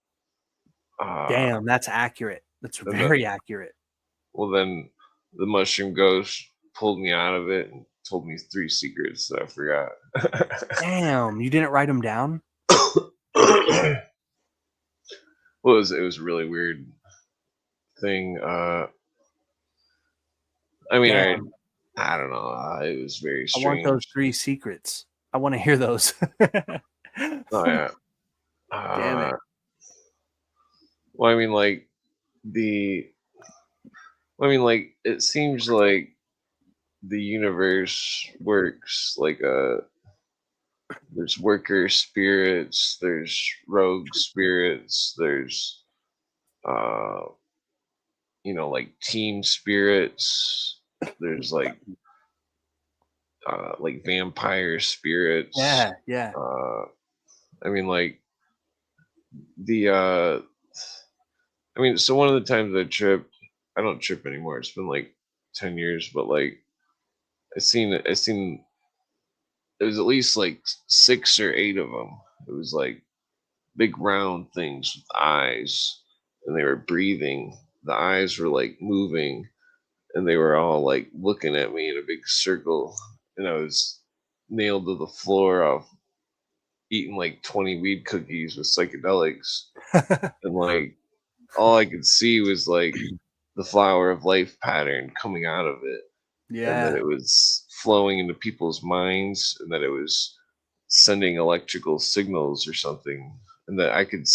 Damn, that's accurate. That's very accurate. Well, then the mushroom ghost pulled me out of it and told me 3 secrets that I forgot. Damn, you didn't write them down? Well, Well, it was a really weird thing. I mean, Damn. I don't know. It was very I want those strange. 3 secrets. I want to hear those. Oh yeah. Damn it. Well, I mean, like it seems like the universe works like there's worker spirits, there's rogue spirits, there's uh like team spirits, there's like vampire spirits. Yeah. I mean, like the so one of the times I don't trip anymore. It's been like 10 years, but like I seen it was at least like 6 or 8 of them. It was like big round things with eyes, and they were breathing. The eyes were like moving, and they were all like looking at me in a big circle, and I was nailed to the floor off eating like 20 weed cookies with psychedelics, and like all I could see was like the flower of life pattern coming out of it, and that Yeah. it was flowing into people's minds, and that it was sending electrical signals or something, and that I could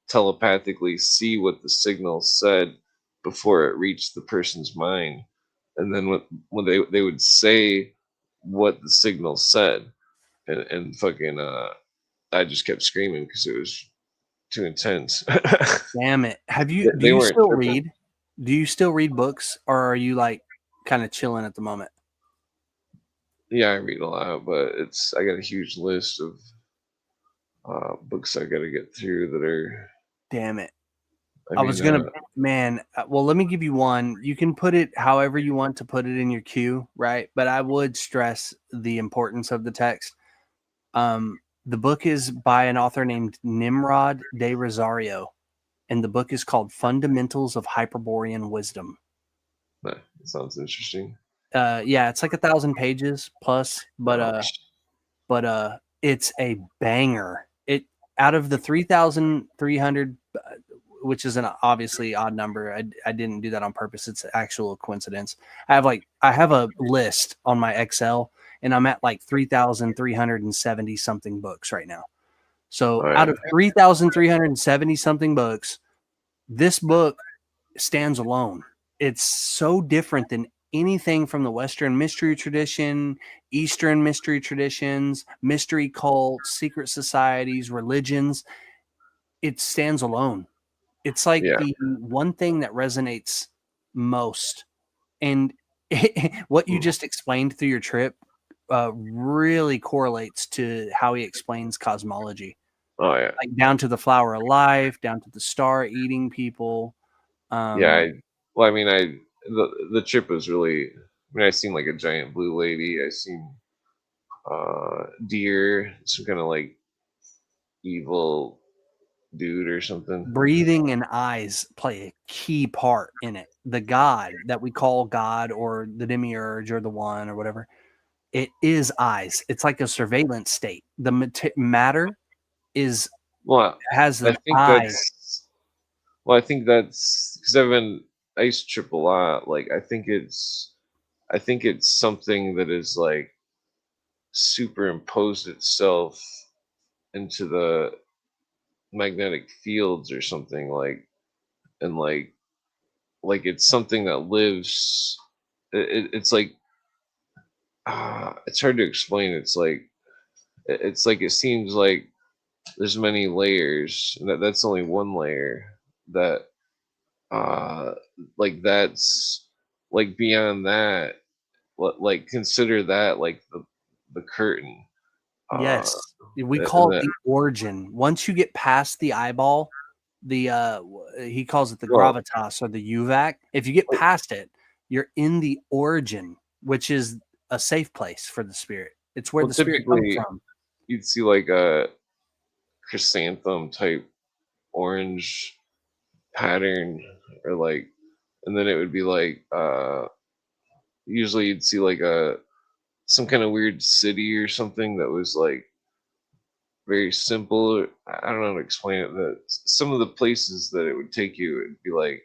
telepathically see what the signal said before it reached the person's mind, and then when they would say what the signal said, and fucking I just kept screaming because it was too intense. Damn it. Do They you weren't still tripping. read? Do you still read books, or are you like kind of chilling at the moment? Yeah, I read a lot, but I got a huge list of books I got to get through that are. Damn it. I I mean, was gonna, man. Well, let me give you one. You can put it however you want to put it in your queue, right? But I would stress the importance of the text. The book is by an author named Nimrod de Rosario, and the book is called Fundamentals of Hyperborean Wisdom. That sounds interesting. Yeah, it's like 1,000 pages plus, but it's a banger. It out of the 3,300, which is an obviously odd number. I didn't do that on purpose. It's actual coincidence. I have a list on my Excel, and I'm at like 3,370 something books right now. So out of 3,370 something books, this book stands alone. It's so different than anything from the Western mystery tradition, Eastern mystery traditions, mystery cults, secret societies, religions. It stands alone. It's like the one thing that resonates most. And what you just explained through your trip really correlates to how he explains cosmology. Oh yeah, like down to the flower of life, down to the star eating people. The trip was really. I mean, I seen like a giant blue lady. I seen deer, some kind of like evil dude or something. Breathing and eyes play a key part in it. The God that we call God, or the demiurge, or the one, or whatever, it is eyes. It's like a surveillance state. The matter has the eyes. I think that's because I used to trip a lot. Like I think it's something that is like superimposed itself into the magnetic fields or something, and like it's something that lives. It's like it's hard to explain. It's like it seems like there's many layers, and that's only one layer. That that's like beyond that. Like consider that like the curtain. Yes, we call it the origin. Once you get past the eyeball, he calls it the gravitas or the UVAC. If you get past it, you're in the origin, which is a safe place for the spirit. It's where the spirit comes from. You'd see like a chrysanthem type orange pattern, or like, and then it would be like usually you'd see like some kind of weird city or something that was like very simple. I don't know how to explain it. That some of the places that it would take you, it'd be like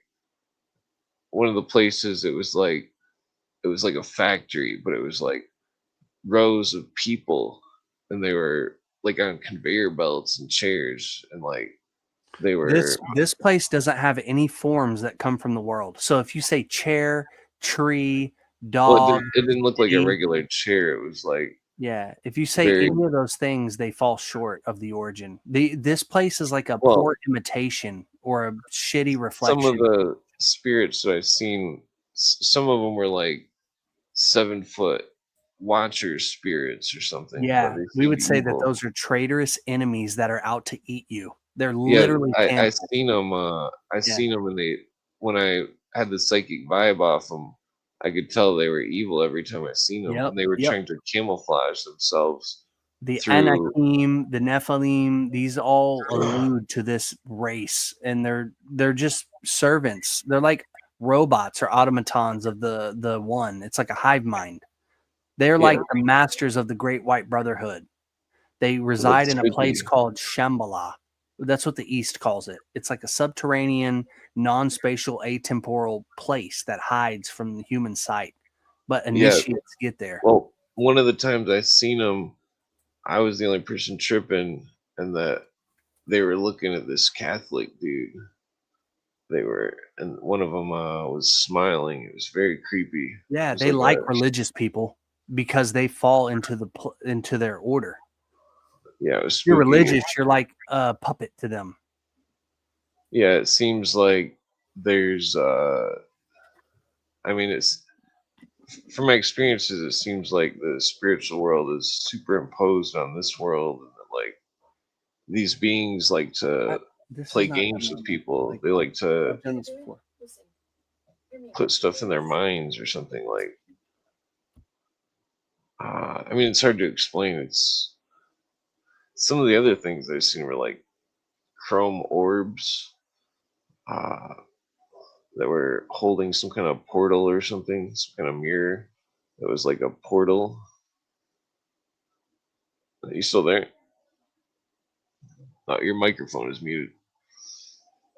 one of the places. It was like a factory, but it was like rows of people, and they were like on conveyor belts and chairs, and like they were. This place doesn't have any forms that come from the world. So if you say chair, tree, Well, dog, it didn't look like a tree, regular chair. It was like yeah, if you say very any of those things, they fall short of the origin. This place is like a well. poor imitation or a shitty Some of reflection. the spirits that I've seen, some of them were like 7 foot watcher spirits or something. Yeah, They we would seemed say that evil. those are traitorous enemies that are out to eat you. They're Yeah, literally I cannibals. seen them. I seen them, and when I had the psychic vibe off them, I could tell they were evil every time I seen them, Yep, and they were yep. trying to camouflage themselves The through. Anakim, the Nephilim, these all allude to this race, and they're just servants. They're like robots or automatons of the one. It's like a hive mind. They're like Yeah, the masters of the Great White Brotherhood. They reside that's in a place spooky. called Shambhala. That's what the East calls it. It's like a subterranean, non-spatial, atemporal place that hides from the human sight. But Yeah. initiates get there. Well, one of the times I seen them, I was the only person tripping, and that they were looking at this Catholic dude. They were, and one of them was smiling. It was very creepy. Yeah, It was they like like religious people because they fall into into their order. yeah, it was If you're spooky. religious, you're like a puppet to them. Yeah, it seems like there's. I mean, it's from my experiences. It seems like the spiritual world is superimposed on this world, and that, like these beings like to This play is not games with people. like They like to I've done this before. put stuff in their minds or something like. I mean, it's hard to explain. It's some of the other things I've seen were like chrome orbs that were holding some kind of portal or something, some kind of mirror that was like a portal. Are you still there? Your microphone is muted.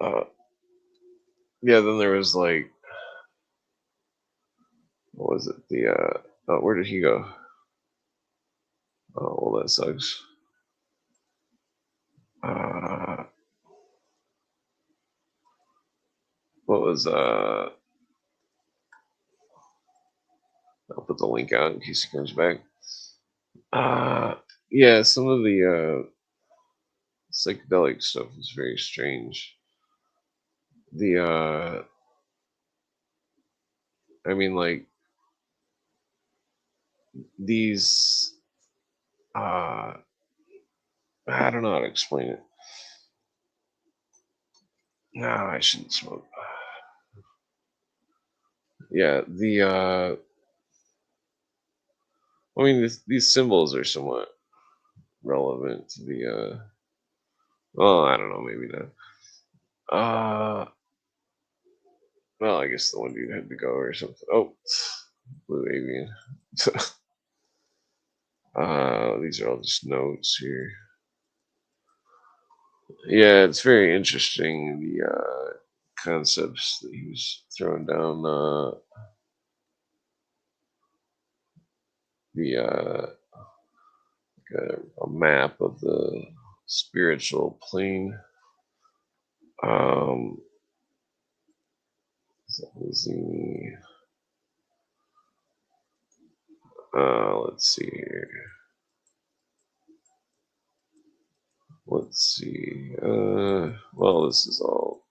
Yeah, then there was like, what was it? Where did he go? Oh, well, that sucks. What was I'll put the link out in case he comes back. Yeah, some of the psychedelic stuff is very strange. I mean, like these I don't know how to explain it. No, I shouldn't smoke. Yeah, I mean, these symbols are somewhat relevant to the. Well, I don't know, maybe not. Well, I guess the one dude had to go or something. Oh, blue avian. These are all just notes here. Yeah, it's very interesting, the concepts that he was throwing down. A map of the spiritual plane. Let's see here. Let's see. Well, this is all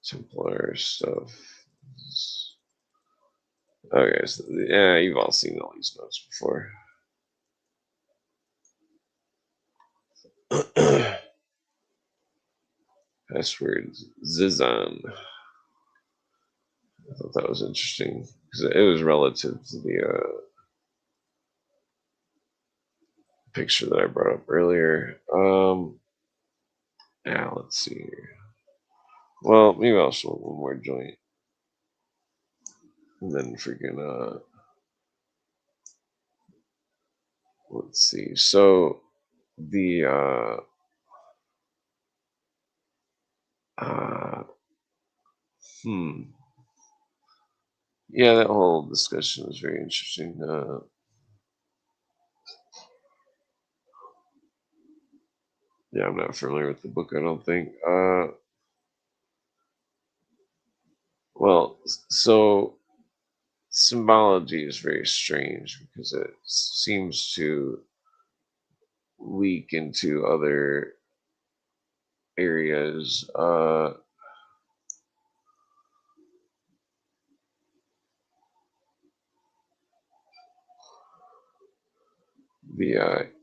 Templar stuff. Okay, so yeah, you've all seen all these notes before. Password Zizan. I thought that was interesting because it was relative to the picture that I brought up earlier. Now let's see here. Well, maybe I'll show one more joint, and then freaking let's see. So the uh, yeah, that whole discussion was very interesting. Yeah, I'm not familiar with the book, I don't think. Well, so symbology is very strange because it seems to leak into other areas.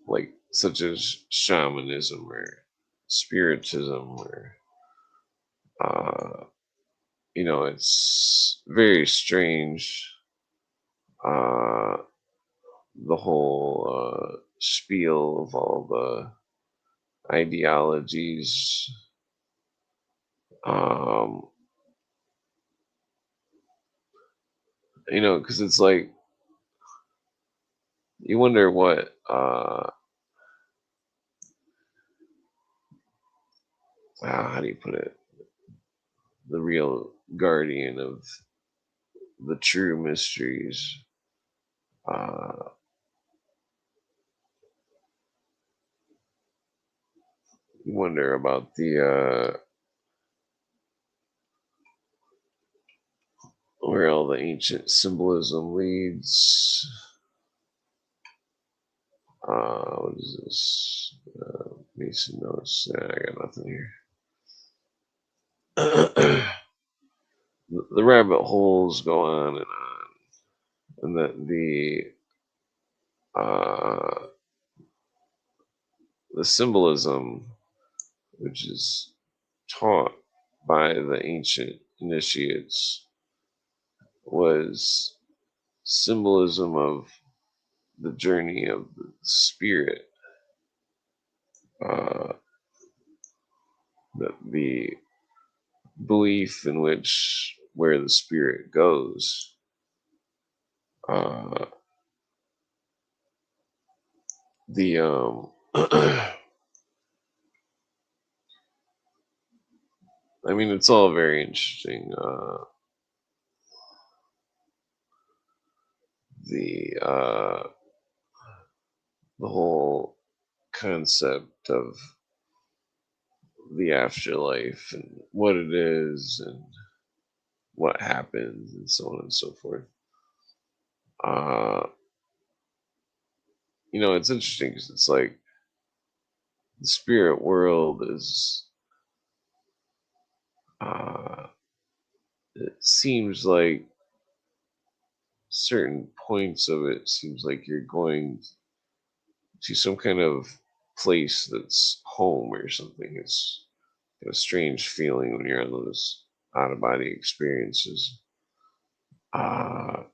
Like such as shamanism or spiritism or it's very strange. The whole spiel of all the ideologies. Because it's like you wonder what how do you put it? The real guardian of the true mysteries. You wonder about the where all the ancient symbolism leads. What is this? Mason notes. I got nothing here. The rabbit holes go on and on, and the symbolism, which is taught by the ancient initiates, was symbolism of the journey of the spirit. That the belief in which where the spirit goes. I mean, it's all very interesting. The whole concept of the afterlife and what it is and what happens and so on and so forth. It's interesting because it's like the spirit world is it seems like certain points of it seems like you're going to some kind of place that's home or something. It's a strange feeling when you're on those out of body experiences. That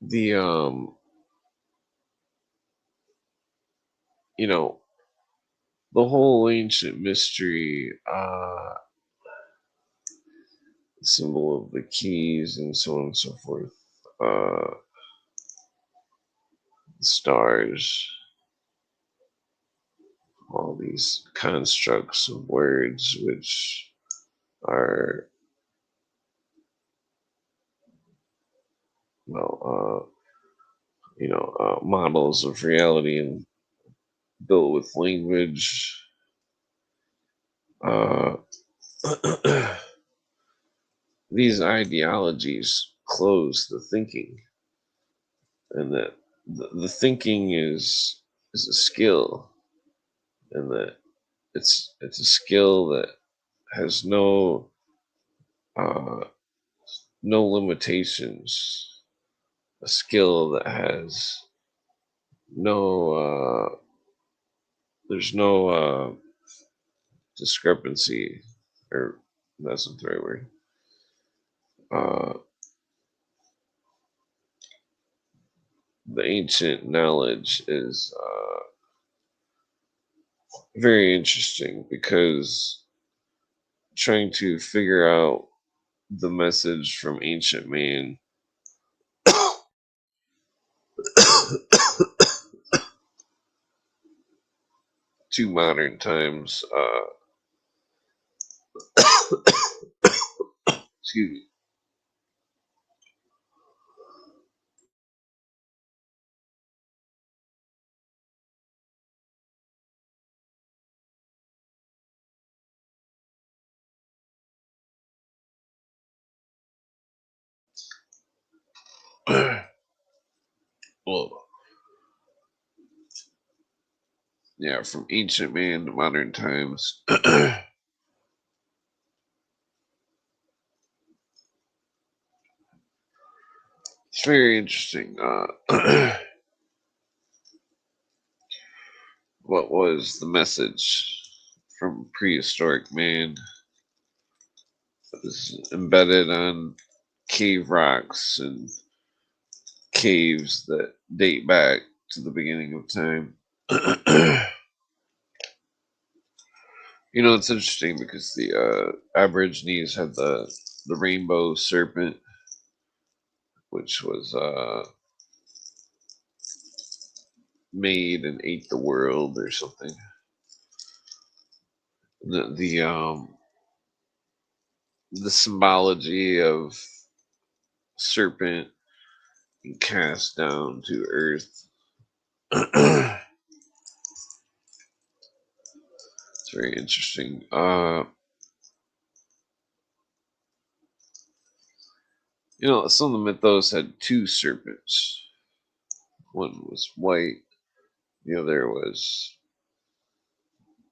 the the whole ancient mystery symbol of the keys and so on and so forth, stars, all these constructs of words which are models of reality and built with language. These ideologies close the thinking, and that the thinking is a skill, and that it's a skill that has no limitations, a skill that has no there's no discrepancy, or that's not the right word. The ancient knowledge is very interesting because trying to figure out the message from ancient man to modern times. Excuse me. Well, yeah, from ancient man to modern times. It's very interesting. What was the message from prehistoric man that was embedded on cave rocks and caves that date back to the beginning of time? You know, it's interesting because the Aborigines had the rainbow serpent, which was made and ate the world or something. The symbology of serpent and cast down to earth. It's very interesting. You know, some of the mythos had two serpents. One was white, the other was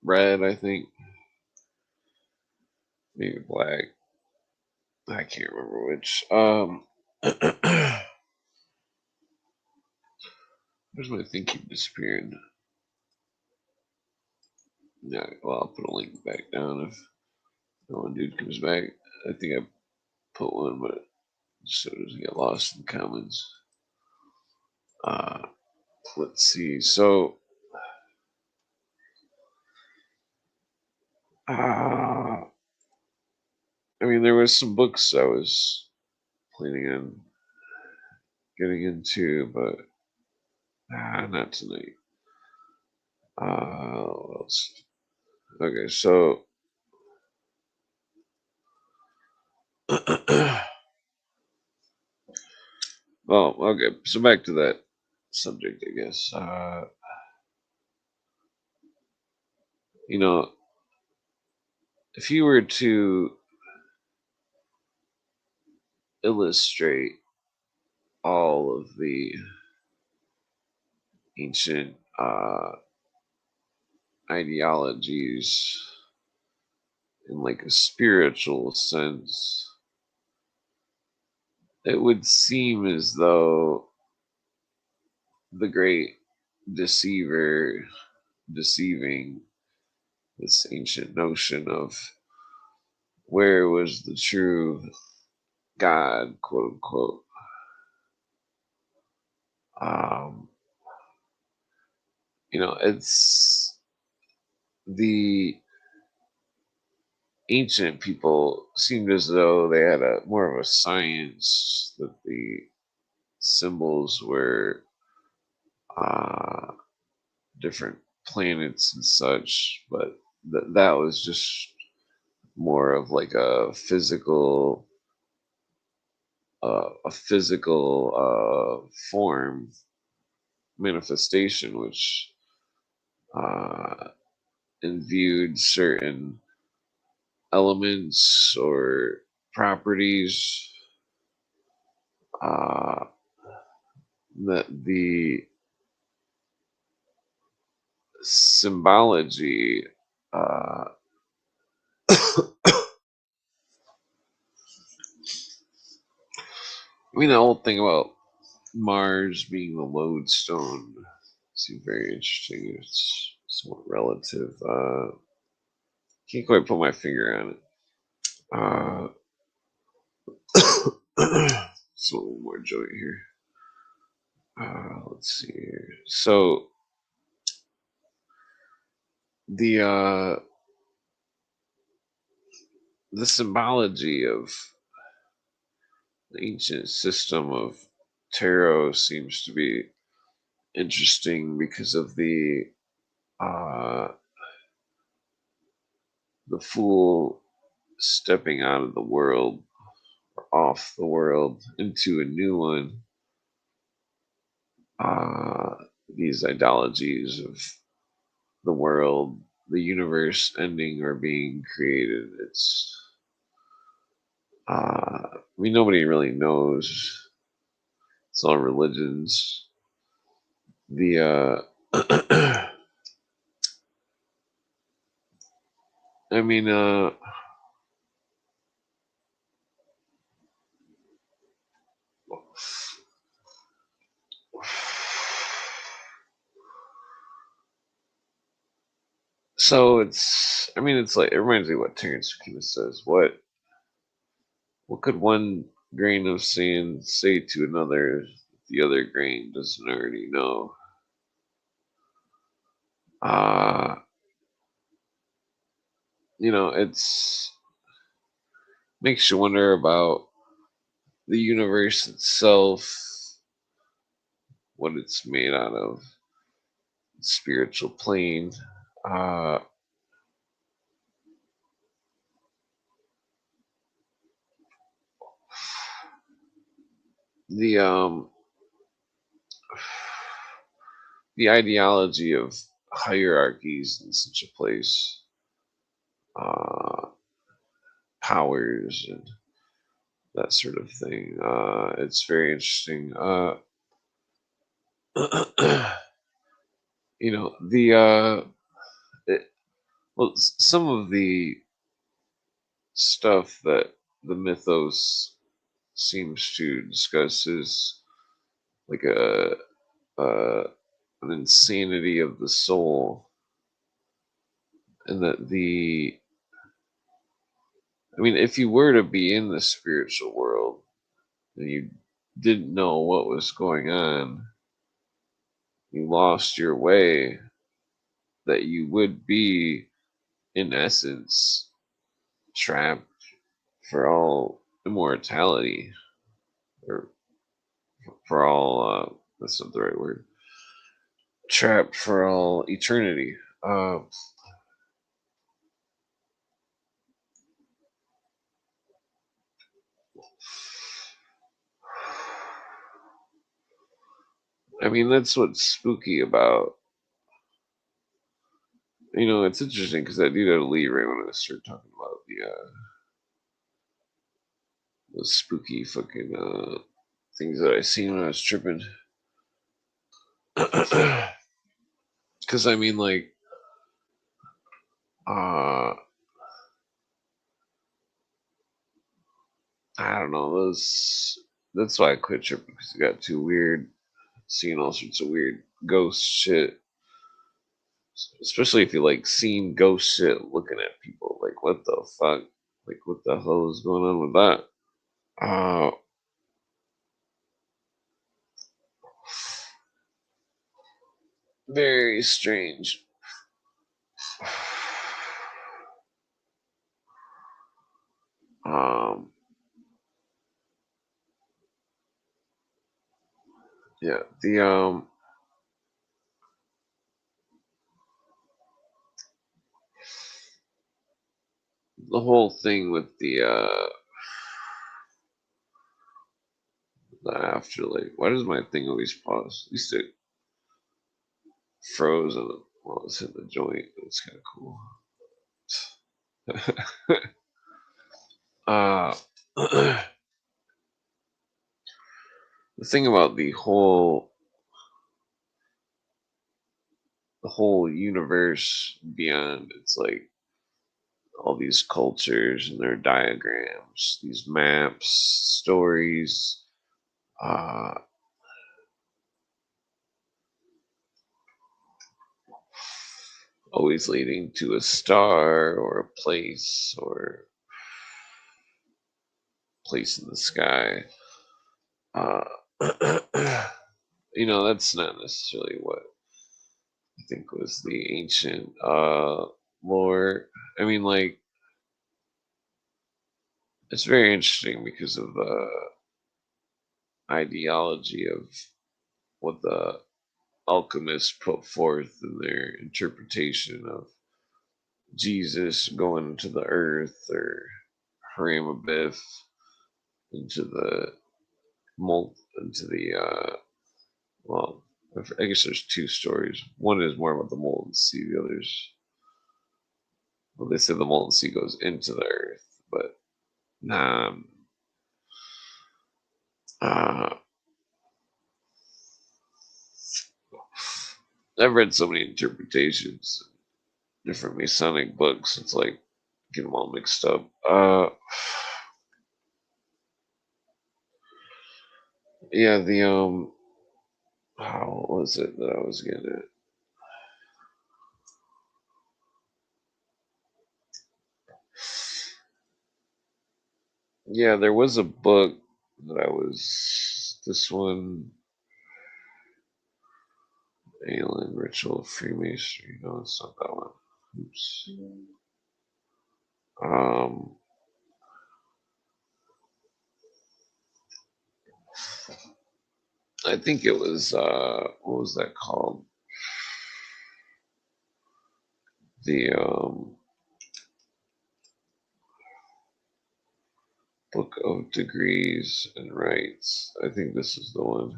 red, I think. Maybe black. I can't remember which. Where's my thinking disappeared? Yeah, well, I'll put a link back down if no one dude comes back. I think I put one, but so it doesn't get lost in the comments. Let's see. So, I mean, there was some books I was planning on getting into, but not tonight. What else? Okay, so well, okay. So back to that subject, I guess. You know, if you were to illustrate all of the ancient ideologies in like a spiritual sense, it would seem as though the great deceiver deceiving this ancient notion of where was the true God, quote unquote. You know, it's the ancient people seemed as though they had a more of a science that the symbols were different planets and such, but that was just more of like a physical form manifestation, which imbued certain elements or properties that the symbology I mean, the whole thing about Mars being the lodestone seems very interesting. It's somewhat relative. Can't quite put my finger on it. So a little more joint here. Let's see here. So the symbology of the ancient system of tarot seems to be interesting because of the fool stepping out of the world or off the world into a new one. These ideologies of the world, the universe ending or being created. It's I mean, nobody really knows. It's all religions. The I mean, so it's. I mean, it's like it reminds me of what Terrence McKenna says. What could one grain of sand say to another the other grain doesn't already know? It's makes you wonder about the universe itself, what it's made out of, spiritual plane. Uh, the the ideology of hierarchies in such a place, powers and that sort of thing. It's very interesting. Some of the stuff that the mythos seems to discuss is like an insanity of the soul, and that if you were to be in the spiritual world and you didn't know what was going on, you lost your way, that you would be, in essence, trapped for all immortality, or for all, that's not the right word, trapped for all eternity. That's what's spooky about. It's interesting because that dude had to leave right when I started talking about the spooky fucking things that I seen when I was tripping. Because I don't know, those. That's why I quit tripping, because it got too weird. Seeing all sorts of weird ghost shit, especially if you like seeing ghost shit, looking at people like, what the fuck, like what the hell is going on with that? Very strange. Yeah, the whole thing with the afterlife. Why does my thing always pause? At least it froze while I was hitting the joint. It's kind of cool. The thing about the whole universe beyond, it's like all these cultures and their diagrams, these maps, stories, always leading to a star or a place in the sky. That's not necessarily what I think was the ancient lore. It's very interesting because of the ideology of what the alchemists put forth in their interpretation of Jesus going to the earth, or Haramabeth into the into the well, I guess there's two stories. One is more about the molten sea. The other's, well, they say the molten sea goes into the earth, but uh, I've read so many interpretations, different Masonic books. It's like get them all mixed up. Yeah, the how was it that I was getting at? Yeah, there was a book that I was, this one, Alien Ritual Freemasonry. No, it's not that one. Oops. I think it was what was that called? The Book of Degrees and Rights. I think this is the one.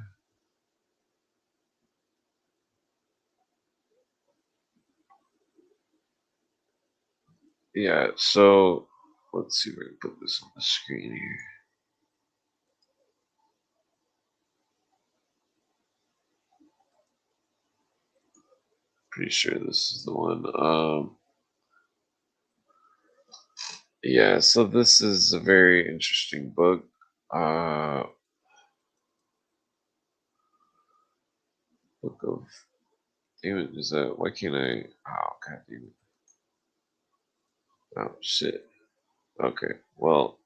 Yeah, so let's see if I can put this on the screen here. Pretty sure this is the one. Yeah, so this is a very interesting book. Book of, damn it, is that, why can't I, oh, god damn it. Oh, shit. Okay, well,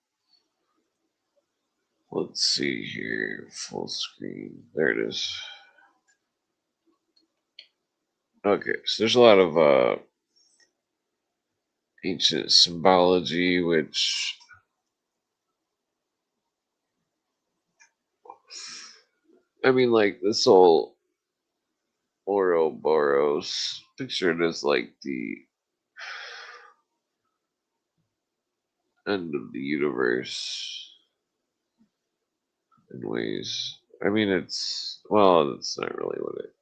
let's see here, full screen, there it is. Okay, so there's a lot of ancient symbology, which, I mean, like, this whole Ouroboros, picture it as like the end of the universe in ways. I mean, it's, well, it's not really what it,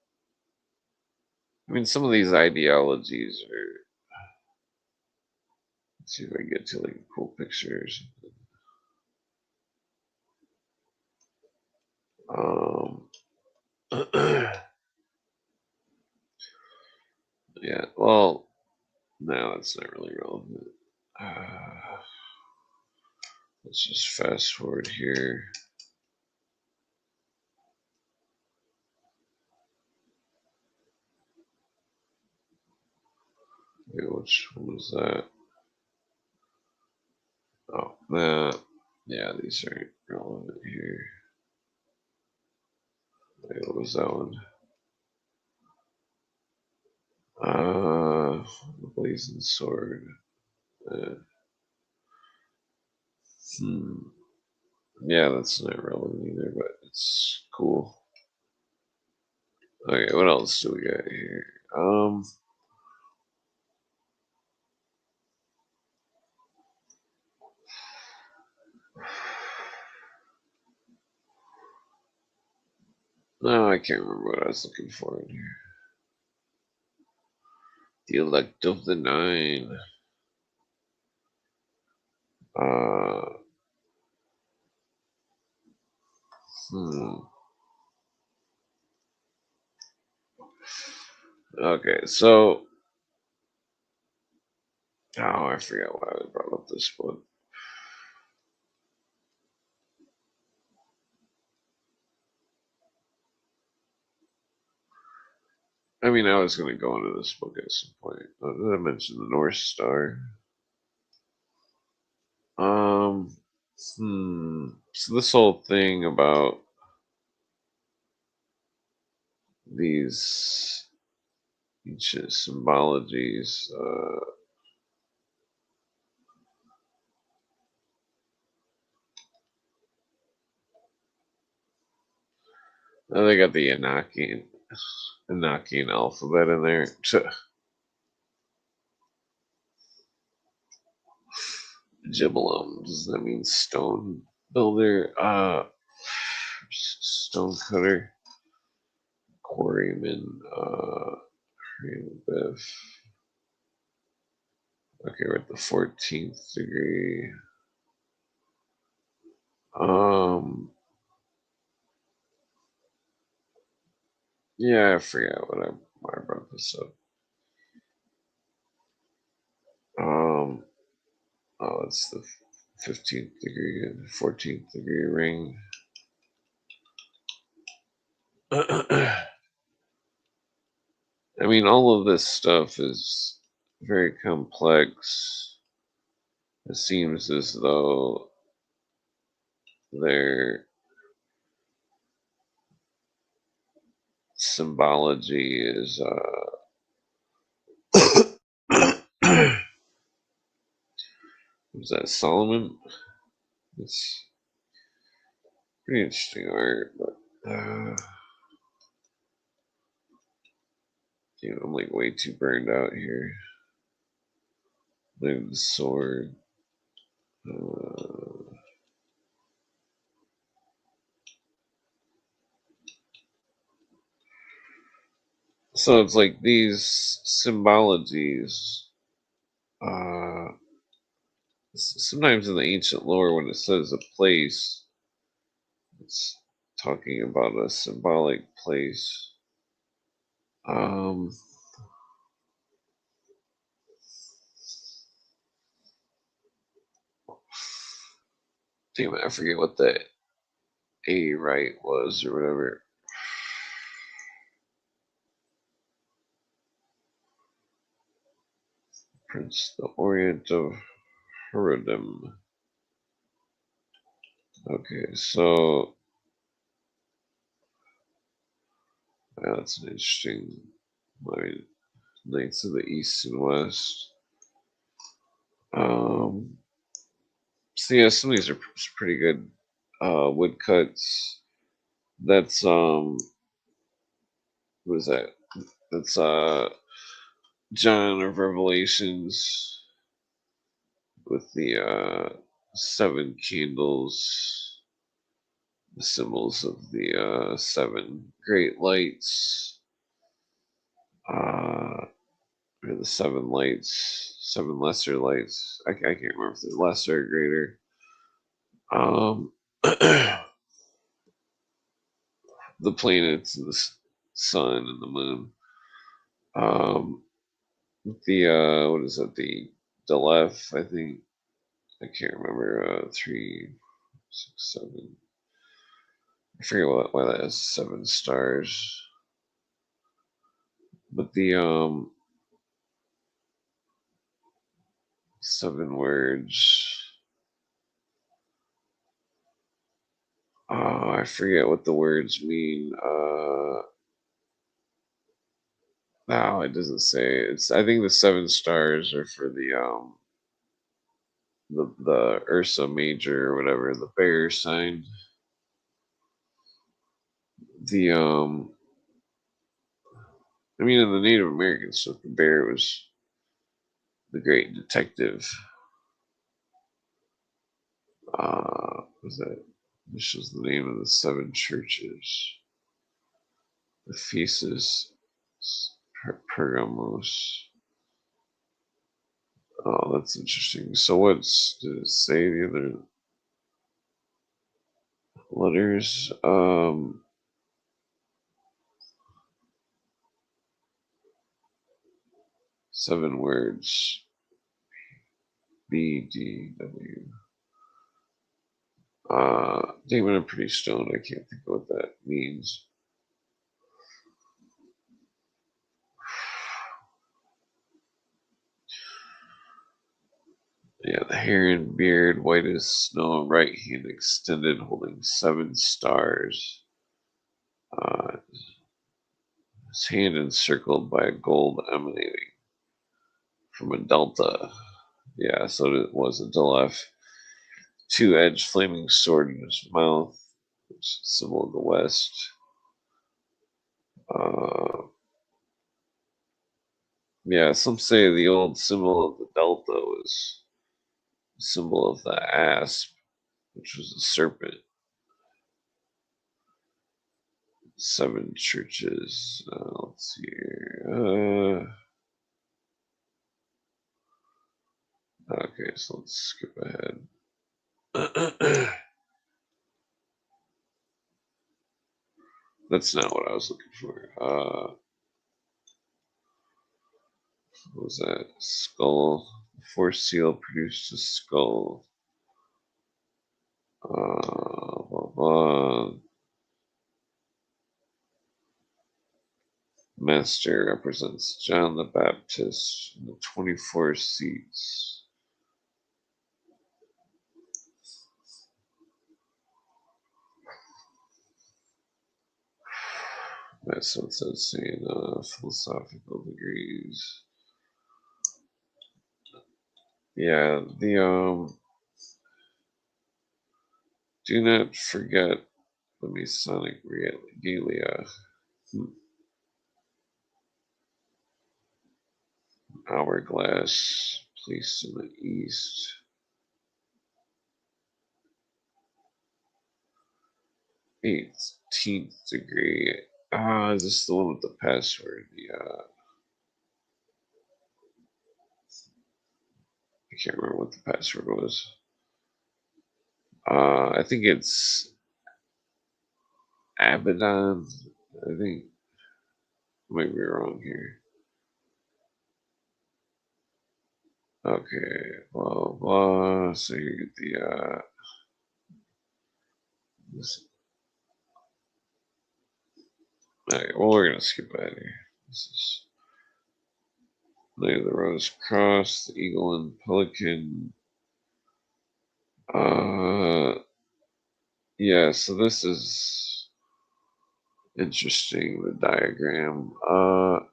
I mean, some of these ideologies are, let's see if I get to like a cool picture or something. Yeah, well, no, that's not really relevant. Let's just fast forward here. Wait, which one was that? Oh, that. Yeah, these aren't relevant here. Wait, what was that one? The blazing sword. Yeah, that's not relevant either, but it's cool. Okay, what else do we got here? No, I can't remember what I was looking for in here. The Elect of the Nine. Okay, so, oh, I forgot why I brought up this book. I mean, I was going to go into this book at some point. I mentioned the North Star. So this whole thing about these ancient symbologies, now they got the Enochian. Enochian alphabet in there. Gibbelum, does that mean stone builder? Stone cutter. Quarryman. Biff. Okay, we're at the 14th degree. Yeah, I forgot why I brought this up. Oh, it's the 15th degree and 14th degree ring. I mean, all of this stuff is very complex. It seems as though their symbology is was that Solomon? It's pretty interesting art, but I'm like way too burned out here. Look at the sword. So it's like these symbologies. Sometimes in the ancient lore, when it says a place, it's talking about a symbolic place. Damn it, I forget what the A right was or whatever. Prince the Orient of Herodom. Okay, so yeah, that's an interesting line. Knights of the East and West. So yeah, some of these are pretty good woodcuts. That's what is that? That's John of Revelations with the 7 candles, the symbols of the 7 great lights, or the 7 lights, 7 lesser lights. I can't remember if they're lesser or greater. The planets and the sun and the moon. The what is it? The Delef, I think. I can't remember. 3, 6, 7. I forget why that has 7 stars. But the 7 words. I forget what the words mean. No, it doesn't say. It's. I think the 7 stars are for the Ursa Major or whatever, the bear sign. The I mean, in the Native American stuff, the bear was the great detective. Was that? This was the name of the 7 churches. Ephesus, Pergamos. Oh, that's interesting. So did it say the other letters? 7 words. B, D, W. Damn it, I'm pretty stoned. I can't think of what that means. Yeah, the hair and beard, white as snow, right hand extended, holding 7 stars. His hand encircled by a gold emanating from a delta. Yeah, so it was a Delef. 2-edged flaming sword in his mouth, which is symbol of the West. Yeah, some say the old symbol of the delta was a symbol of the asp, which was a serpent. 7 churches. Let's see here. Okay, so let's skip ahead. That's not what I was looking for. What was that? Skull. The fourth seal produced a skull. Blah, blah. Master represents John the Baptist in the 24 seats. That's what it says, saying philosophical degrees. Yeah, the do not forget the Masonic regalia. Hourglass placed in the east. 18th degree. Is this the one with the password? Yeah. I can't remember what the password was. I think it's Abaddon. I think I might be wrong here. Okay, blah blah. So you get the okay, well, we're gonna skip that here. This is Knight of the Rose Cross, the Eagle and Pelican. Yeah, so this is interesting, the diagram, the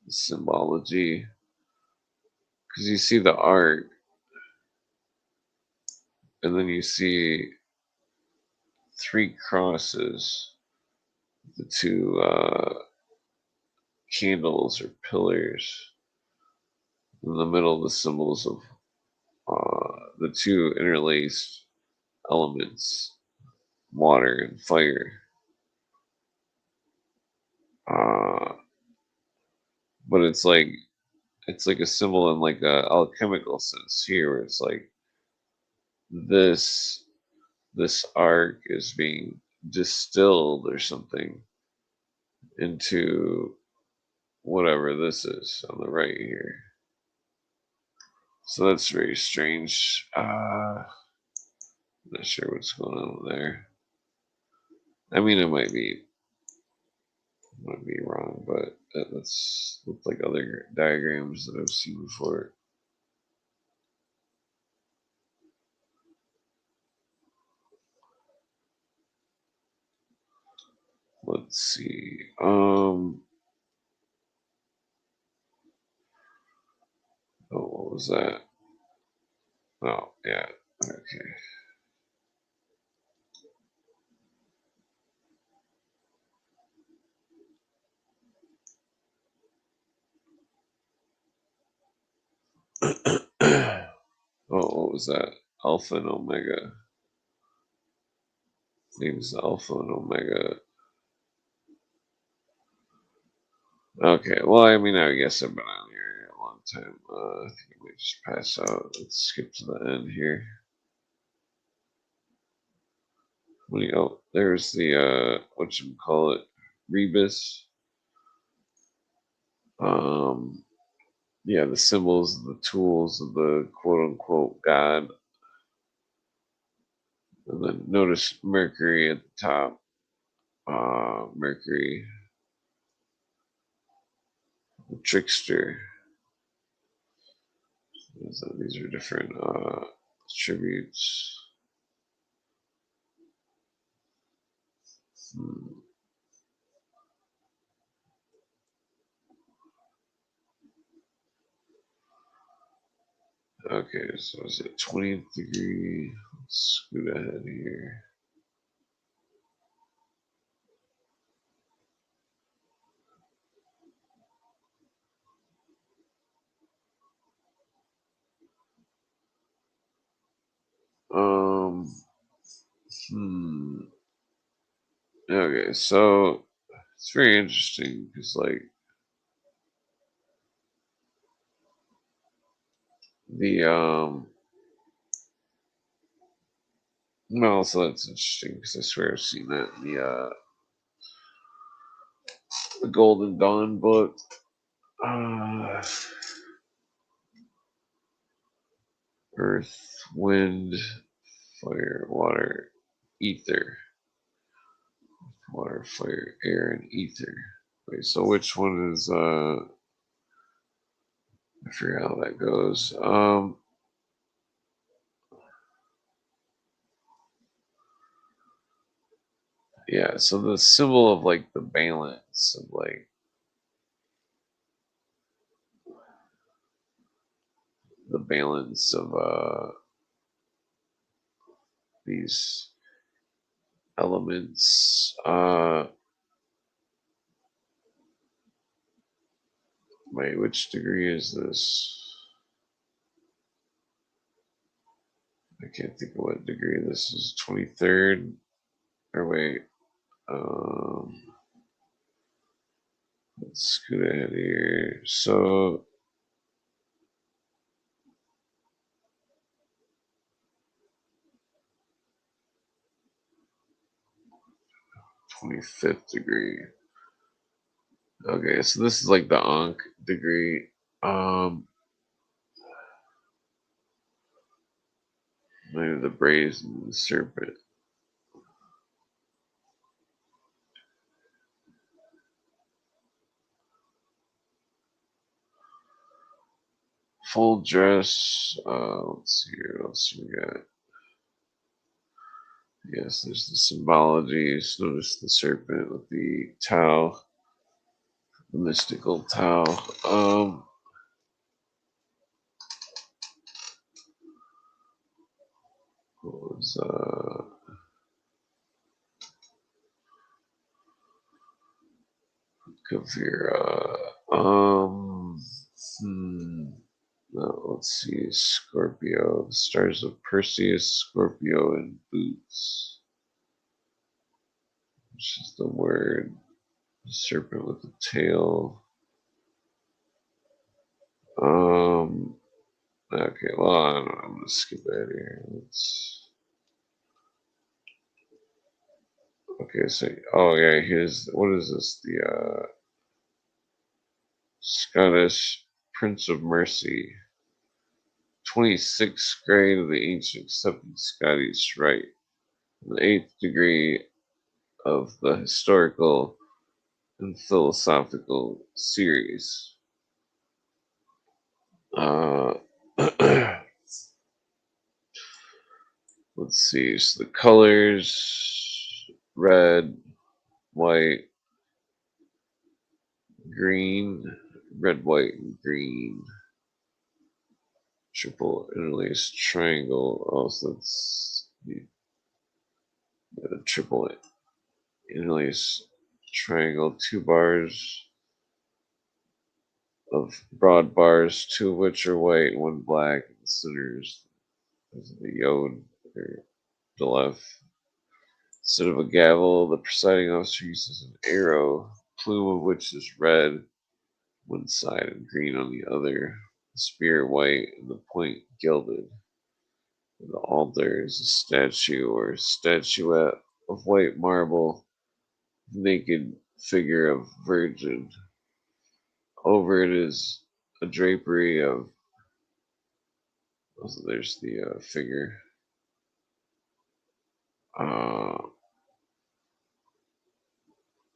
symbology, because you see the arc, and then you see 3 crosses, the 2 candles or pillars, in the middle, the symbols of the 2 interlaced elements, water and fire. But it's like a symbol in like a alchemical sense here, where it's like this arc is being distilled or something into whatever this is on the right here. So that's very strange. Not sure what's going on there. I mean, it might be wrong, but that's looked like other diagrams that I've seen before. Let's see. Oh, what was that? Oh, yeah. Okay. Oh, what was that? Alpha and Omega. Name's Alpha and Omega. Okay, well, I mean, I guess I've been on here a long time. I think I might just pass out. Let's skip to the end here. Oh, there's the, whatchamacallit, Rebus. Yeah, the symbols, the tools of the quote-unquote God. And then notice Mercury at the top. Mercury, the trickster. So these are different tributes. Okay, so is it 20th degree? Let's scoot ahead here. Okay, so it's very interesting because, like, the no, so that's interesting because I swear I've seen that in the Golden Dawn book. Earth, wind, fire, water, ether. Water, fire, air, and ether. Wait, so which one is I forget how that goes. Yeah, so the symbol of like the balance of like the balance of these elements. Wait, which degree is this? I can't think of what degree this is. 23rd? Or wait. Let's scoot ahead here. So 25th degree. Okay, so this is like the Ankh degree. Maybe the brazen serpent. Full dress. Let's see here. What else we got? Yes, there's the symbologies. Notice the serpent with the Tau, the mystical Tau. What was Kavira? Let's see. Scorpio. The stars of Perseus, Scorpio, and Boots. Which is the word. The serpent with the tail. Okay, well, I'm gonna skip that here. Okay, so, oh yeah, here's, what is this? The, Scottish Prince of Mercy. 26th grade of the ancient accepted Scottish Rite. The 8th degree of the historical and philosophical series. Let's see, so the colors, red, white, green, red, white, and green. Triple interlaced triangle. Also, that's the triple interlaced triangle. 2 bars of broad bars, 2 of which are white, 1 black. And the center is the yod or the left. Instead of a gavel, the presiding officer uses an arrow, plume of which is red one side and green on the other. The spear white and the point gilded. The altar is a statue or statuette of white marble, naked figure of Virgin. Over it is a drapery of. Oh, there's the figure.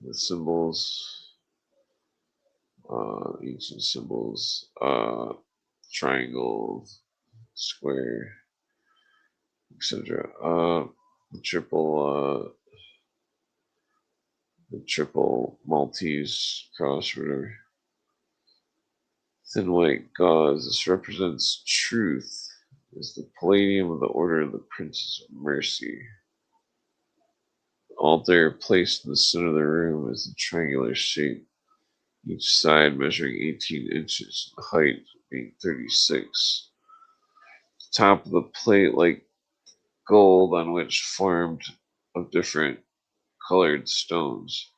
The symbols, ancient symbols, triangle, square, etc. The triple Maltese cross, whatever. Thin white gauze. This represents truth. Is the palladium of the Order of the Princess of Mercy. The altar placed in the center of the room is a triangular shape, each side measuring 18 inches, the height being 36. The top of the plate like gold on which formed of different colored stones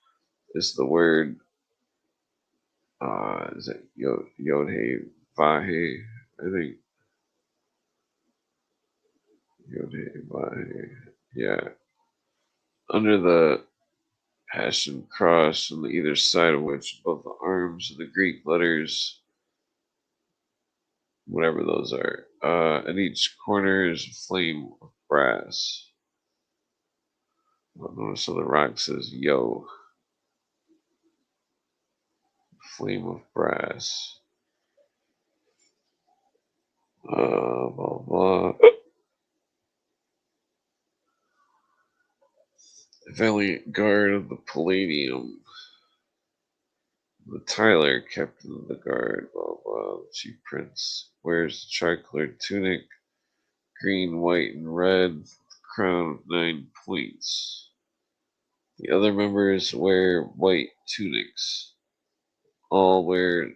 is the word. Is it Yod-He Vahe? I think Yod-He Vahe. Yeah. Under the Passion Cross on either side of which, above the arms, of the Greek letters, whatever those are. At each corner is a flame of brass. Notice how the rock says Yo. Flame of brass. Blah, blah. Valiant guard of the Palladium. The Tyler, captain of the guard, blah, blah. The chief prince wears the tricolored tunic, green, white, and red, crown of 9 points. The other members wear white tunics. All wear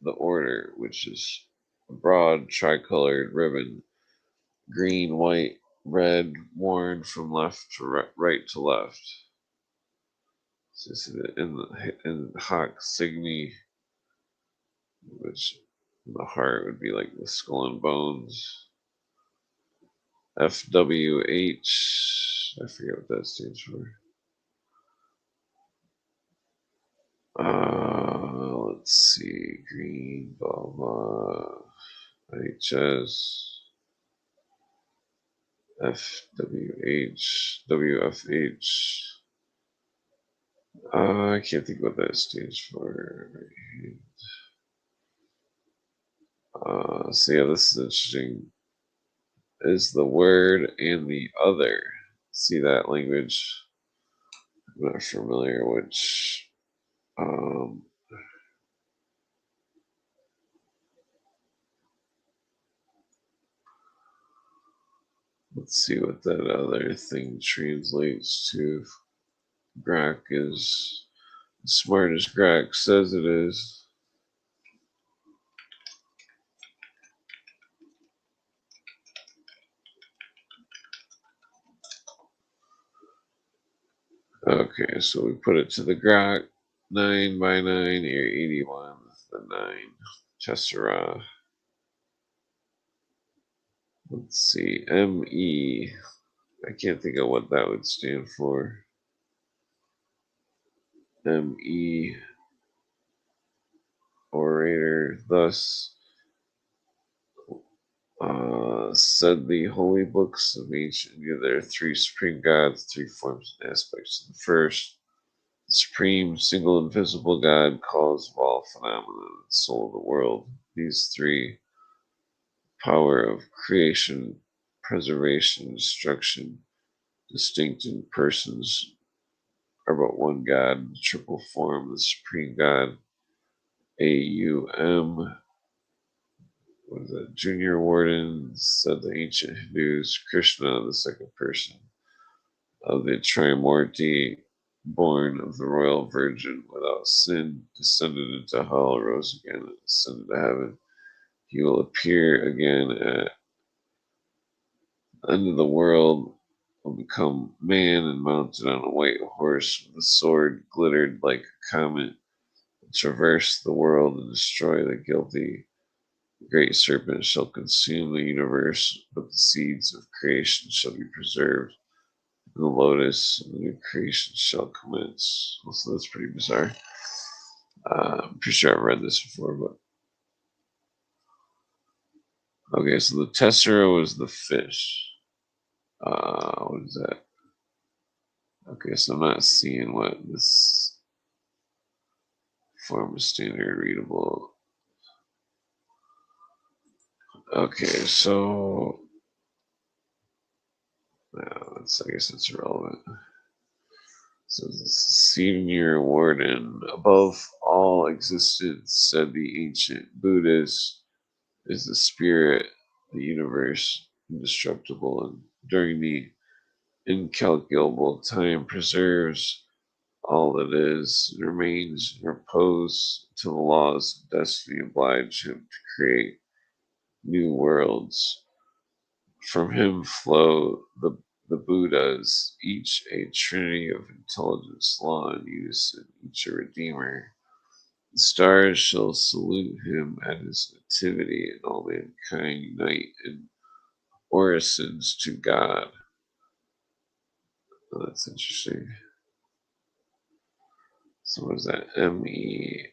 the order, which is a broad tricolored ribbon, green, white, red, worn from left to right to left. This is in Hoc Signi, which the heart would be like the skull and bones. FWH, I forget what that stands for. Let's see, green, blah, blah, HS, FWH, WFH. I can't think what that stands for. So yeah, this is interesting. Is the word and the other. See that language? I'm not familiar which. Let's see what that other thing translates to. Grak is as smart as Grak says it is. Okay, so we put it to the Grak. 9 by 9, area 81, the 9. Tessera. Let's see, ME. I can't think of what that would stand for. ME. Orator. Thus, said the holy books of ancient India, there are 3 supreme gods, 3 forms and aspects. The first, the supreme, single, invisible God, cause of all phenomena, the soul of the world. These 3, power of creation, preservation, destruction, distinct in persons, are but one God, the triple form, the supreme God. AUM. What is that? Junior Warden said the ancient Hindus, Krishna, the second person of the Trimurti, born of the royal virgin without sin, descended into hell, rose again, and ascended to heaven. He will appear again at the end of the world, will become man and mounted on a white horse with a sword glittered like a comet, traverse the world and destroy the guilty. The great serpent shall consume the universe, but the seeds of creation shall be preserved. And the lotus and the new creation shall commence. So that's pretty bizarre. I'm pretty sure I've read this before, but okay. So the tessera was the fish. What is that? Okay, so I'm not seeing what this form of standard readable. Okay, so I guess that's irrelevant. So the senior warden, above all existence, said the ancient Buddhist, is the spirit, the universe, indestructible, and during the incalculable time preserves all that is, and remains in repose till the laws of destiny oblige him to create new worlds. From him flow the the Buddhas, each a trinity of intelligence, law, and unison, each a redeemer. The stars shall salute him at his nativity, and all mankind unite in orisons to God. Oh, that's interesting. So what is that? M.E.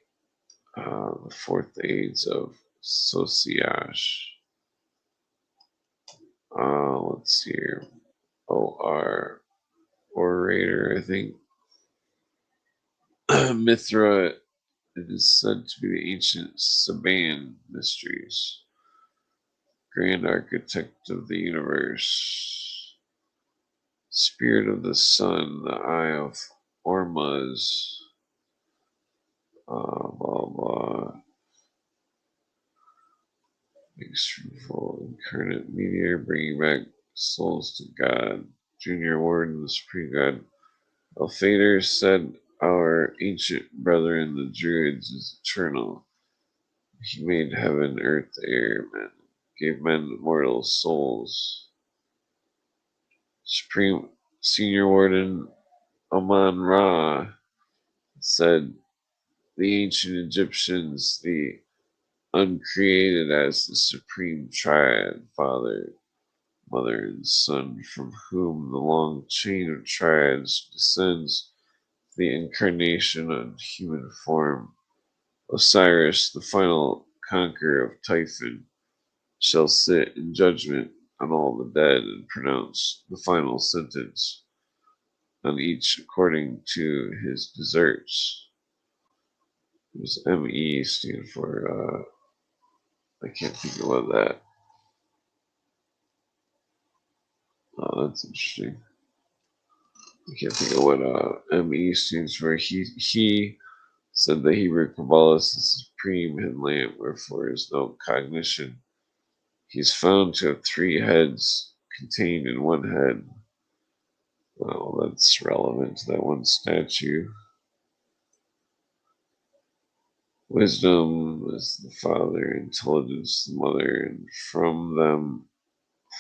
The fourth aids of Sociage. Let's see here. O.R. Orator, I think. Mithra, it is said to be the ancient Sabaean mysteries. Grand architect of the universe. Spirit of the sun, the eye of Ormuz. Blah, blah. Makes fruitful incarnate meteor, bringing back souls to God. Junior Warden, the supreme God. Alfader said, our ancient brethren, the Druids, is eternal. He made heaven, earth, air, men, gave men mortal souls. Supreme Senior Warden Aman Ra said, the ancient Egyptians, the uncreated as the supreme triad, Father, Mother, and Son, from whom the long chain of triads descends, the incarnation of human form. Osiris, the final conqueror of Typhon, shall sit in judgment on all the dead and pronounce the final sentence on each according to his deserts. What does M.E. stand for? I can't think of what that. Oh, that's interesting. I can't think of what M.E. stands for. He said the Hebrew Kabbalah is the supreme hidden lamp, wherefore is no cognition. He is found to have 3 heads contained in one head. Well, that's relevant to that one statue. Wisdom is the father, intelligence the mother, and from them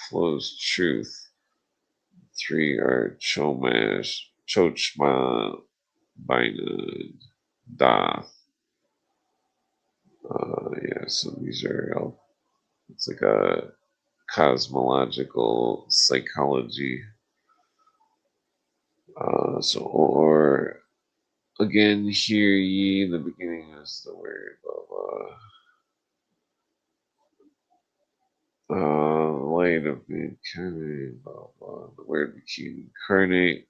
flows truth. 3 are Chomash, Chochma, Bina, Da. Yeah, so these are all, it's like a cosmological psychology. Or again, hear ye, the beginning is the word of light of mankind, blah, blah. The word became incarnate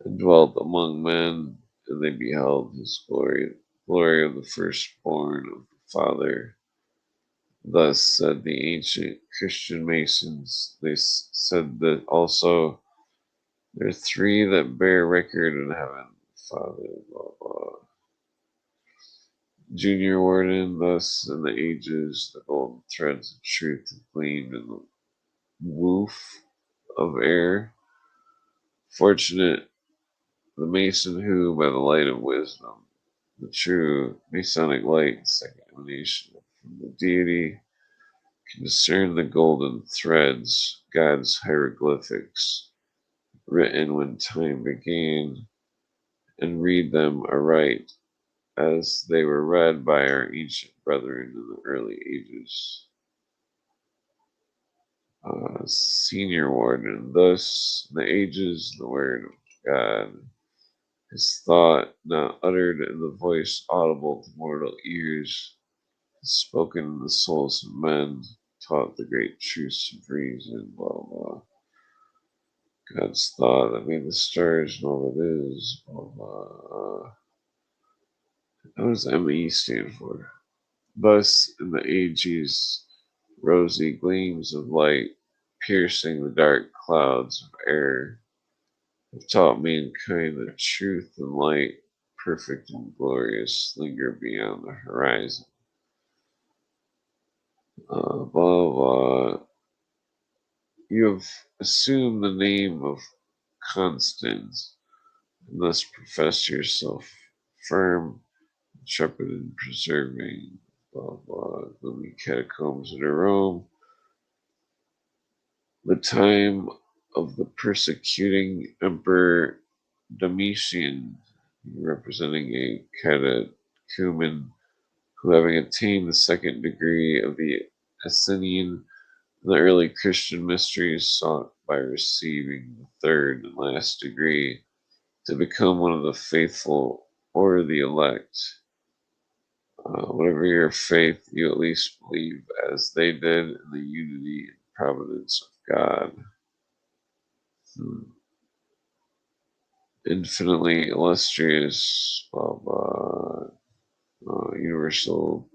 and dwelt among men, and they beheld his glory of the firstborn of the Father. Thus said the ancient Christian Masons. They said that also there are 3 that bear record in heaven, Father, blah, blah. Junior Warden, thus in the ages, the golden threads of truth have gleamed in the woof of air. Fortunate the Mason who, by the light of wisdom, the true Masonic light, second emanation from the deity, can discern the golden threads, God's hieroglyphics, written when time began, and read them aright as they were read by our ancient brethren in the early ages. Senior Warden, thus in the ages the word of God, his thought not uttered in the voice audible to mortal ears, spoken in the souls of men, taught the great truths of reason, blah blah. God's thought that made the stars and all that is, blah blah. What does M.E. stand for? Thus, in the ages, rosy gleams of light, piercing the dark clouds of air, have taught mankind that truth and light, perfect and glorious, linger beyond the horizon. Blah blah. You have assumed the name of Constance, and thus profess yourself firm, intrepid in preserving, blah blah, gloomy catacombs in Rome. The time of the persecuting Emperor Domitian, representing a catechumen who, having attained the second degree of the Essenian, the early Christian mysteries, sought by receiving the third and last degree to become one of the faithful or the elect. Whatever your faith, you at least believe, as they did, in the unity and providence of God. Infinitely illustrious, universal,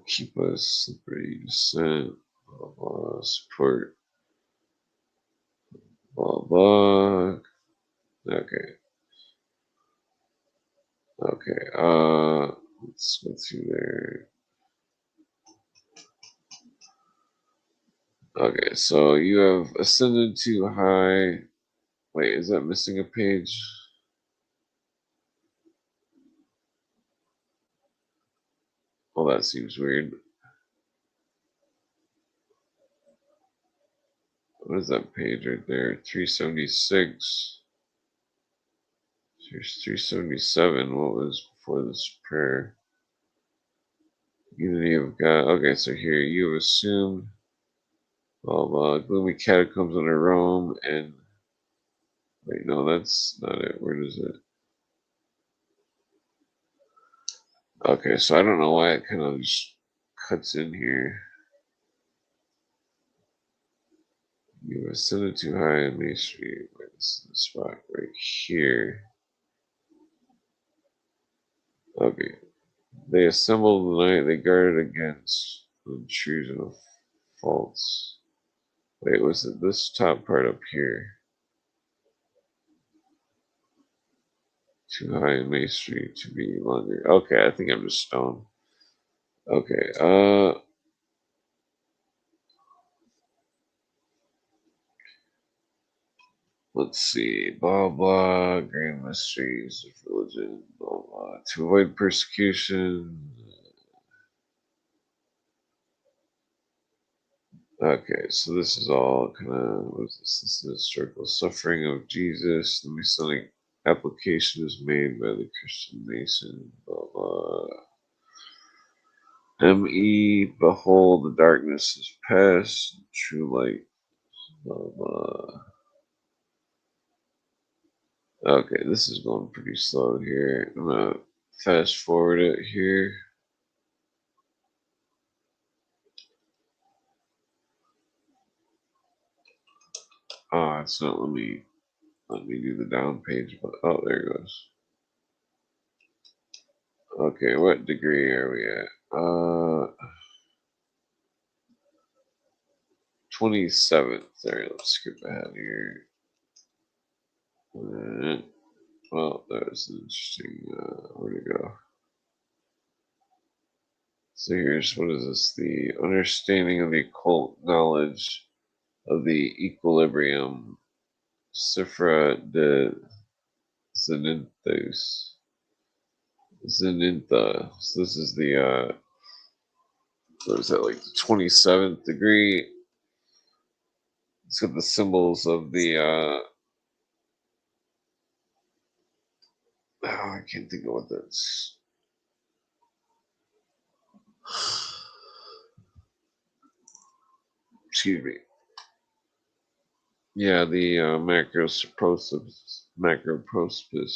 keep us slippery descent, support, blah blah. Okay. Let's go through there. Okay, so you have ascended too high. Wait, is that missing a page? Well, that seems weird. What is that page right there? 376. Here's 377. What was before this prayer? Unity of God. Okay, so here you have assumed gloomy catacombs under Rome and wait, no, that's not it. Where does it? Okay, so I don't know why it kind of just cuts in here. You ascended too high in Main Street. Wait, this is the spot right here. Okay. They assembled the night, they guarded against the intrusion of faults. Wait, was it this top part up here? Too high in Main Street to be longer. Okay, I think I'm just stoned. Okay, let's see. Blah blah. Grand mysteries of religion. Blah blah. To avoid persecution. Okay, so this is all kind of, what is this? This is the historical suffering of Jesus. The Masonic application is made by the Christian Mason. Blah blah. M.E. Behold, the darkness is past. True light. Blah blah. Okay, this is going pretty slow here. I'm gonna fast forward it here. Oh, it's not let me do the down page, but oh, there it goes. Okay, what degree are we at? 27th. There, let's skip ahead here. Well, that was interesting. Where'd it go? So here's, what is this? The understanding of the occult knowledge of the equilibrium. Cifra de Zenithos. Zenintha. So this is the, what is that, like the 27th degree? It's got the symbols of the, I can't think of what that's. Excuse me. Yeah, the macroprospis, microprospis.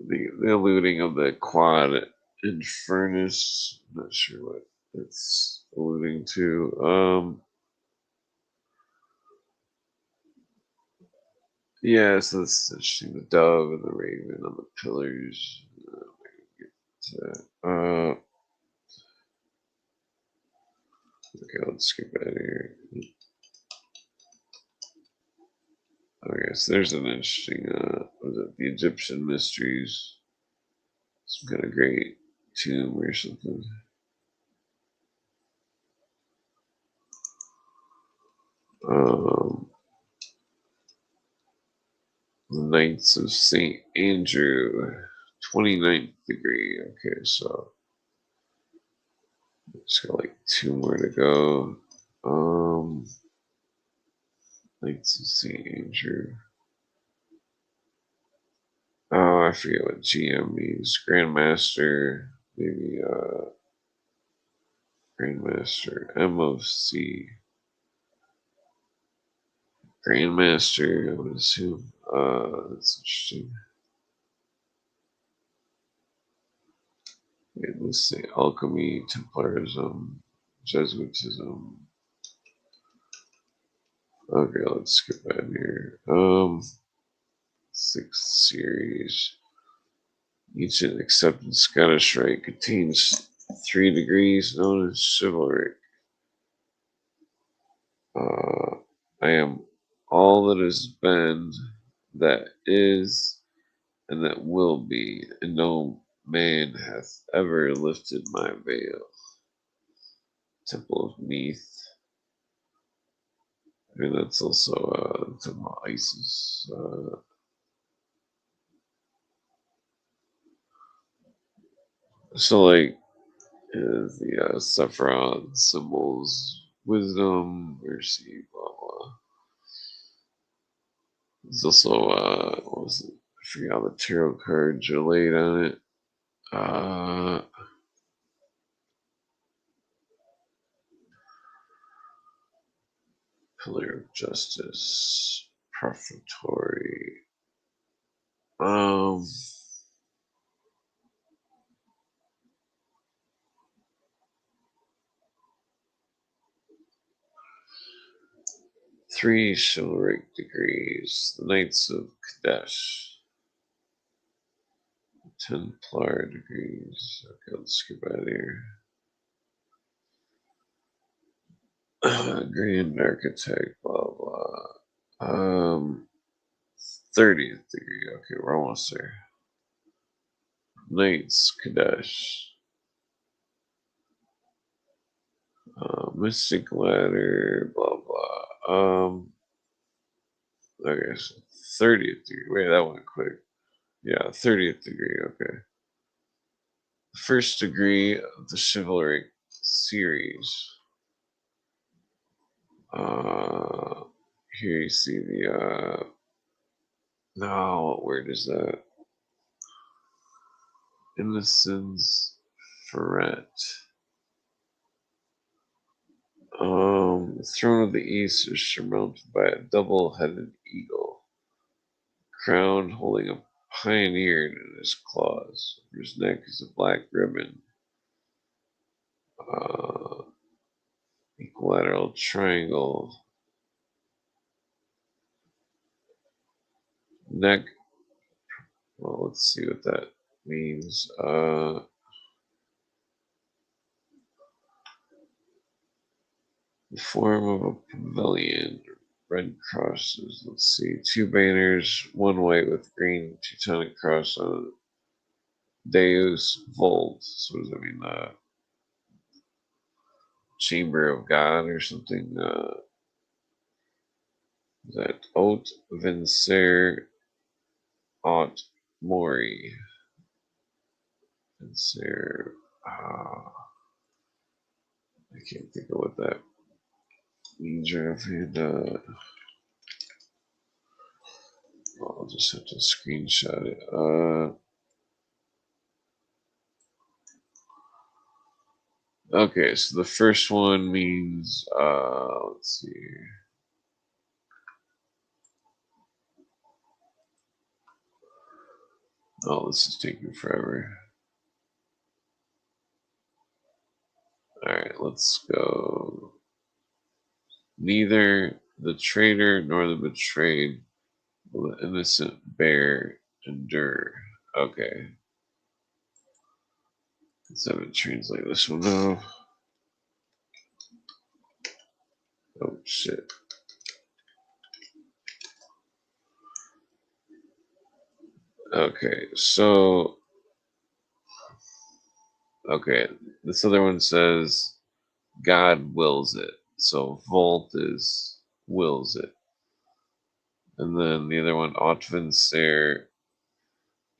The alluding of the quad infernus. I'm not sure what it's alluding to. Yeah, so that's interesting. The dove and the raven on the pillars. Okay, let's skip out here. Okay, so there's an interesting, what is it, the Egyptian mysteries. Some kind of great tomb or something. The Knights of St. Andrew, 29th degree. Okay, so Just got like 2 more to go. Knights of St. Andrew. Oh, I forget what GM means. Grandmaster, maybe Grandmaster, MOC. Grandmaster, I would assume. That's interesting. Wait, let's say alchemy, Templarism, Jesuitism. Okay, let's skip that here. 6th series. Ancient accepted Scottish Rite contains 3 degrees known as chivalric. I am all that has been, that is, and that will be, and no man hath ever lifted my veil. Temple of Neath. I mean, that's also Temple of Isis. So, like, is the Sephiroth symbols, wisdom, mercy, blah blah. There's also what was it? I forget how the tarot cards are laid on it. Pillar of Justice, Prefatory. 3 chivalric degrees. The Knights of Kadesh. Templar degrees. Okay, let's skip out of here. Grand Architect, blah blah. 30th degree. Okay, we're almost there. Knights, Kadesh. Mystic Ladder, blah blah. Okay, so 30th degree. Wait, that went quick. Yeah, 30th degree. Okay. First degree of the chivalric series. Here you see the no, what word is that? Innocence Ferret. The throne of the east is surmounted by a double-headed eagle, crowned holding a pioneer in his claws. Over his neck is a black ribbon. Equilateral triangle. Neck. Well, let's see what that means. The form of a pavilion. Red crosses. Let's see. 2 banners, 1 white with green Teutonic cross on it. Deus Volt. So what does that mean? Chamber of God or something? Is that Aut Vencer Aut Mori? Vencer. I can't think of what that means right offhand. I'll just have to screenshot it. Okay, so the first one means, let's see. Oh, this is taking forever. Alright, let's go. Neither the traitor nor the betrayed will the innocent bear endure. Okay. Let's have it translate this one now. Oh, shit. Okay, so okay, this other one says God wills it. So Volt is wills it. And then the other one, Otvenser,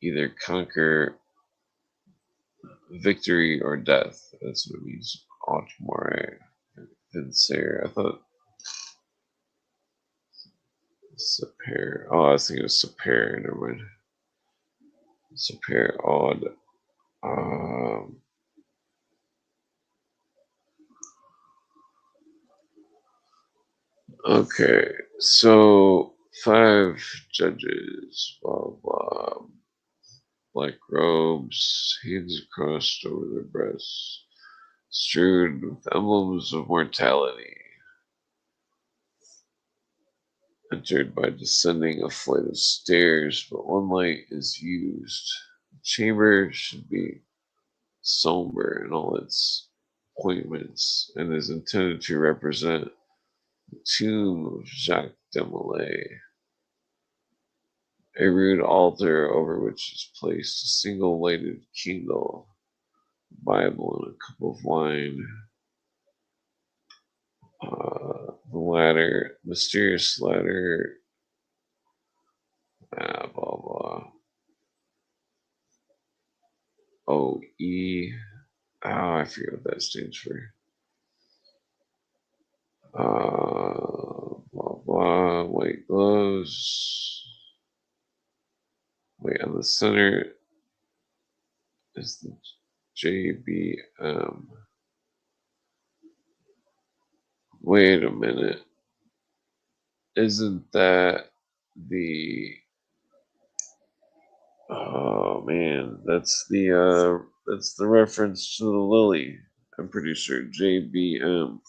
either conquer victory or death. That's what it means. Otmore. Vincer. I thought Sapir. Oh, I was thinking it was Sapir. Never mind. Sapir Odd. Okay, so 5 judges, blah blah, black robes, hands crossed over their breasts, strewed with emblems of mortality, entered by descending a flight of stairs, but one light is used. The chamber should be somber in all its appointments and is intended to represent the tomb of Jacques de Molay. A rude altar over which is placed a single lighted candle, a Bible, and a cup of wine. The ladder, mysterious ladder, blah blah. O-E. I forget what that stands for. Blah blah. White gloves. Wait, on the center is the JBM. Wait a minute. Isn't that the... Oh man, that's the reference to the lily. I'm pretty sure JBM.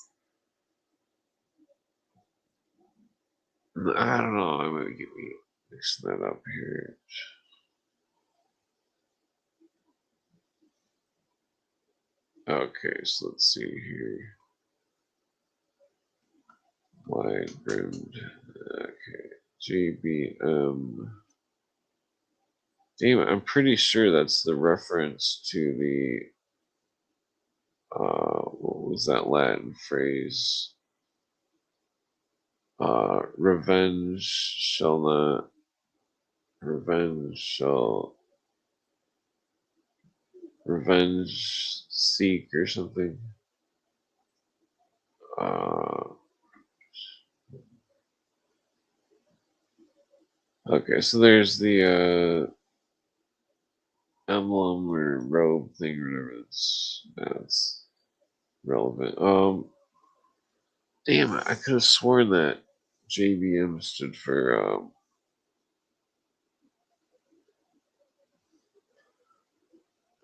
I don't know. I might get me mixing that up here. Okay, so let's see here. Wide brimmed. Okay, JBM. Damn, I'm pretty sure that's the reference to the. What was that Latin phrase? Revenge shall not. Revenge shall. Revenge seek or something. Okay, so there's the emblem or robe thing or whatever. That's relevant. Damn it, I could have sworn that JBM stood for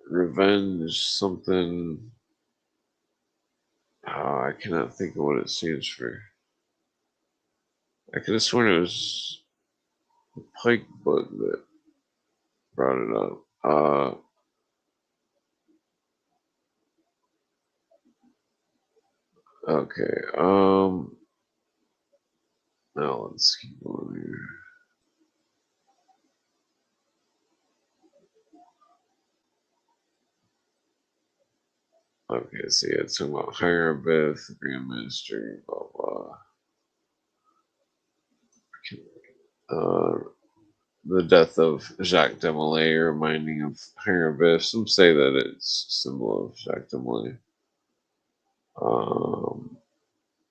revenge something. I cannot think of what it stands for. I could have sworn it was the Pike book that brought it up. Okay, now let's keep going here. Okay, so yeah, it's talking about Hierobeth, the Grand Minister, blah blah. The death of Jacques de Molay, reminding of Hierobeth. Some say that it's a symbol of Jacques de Molay.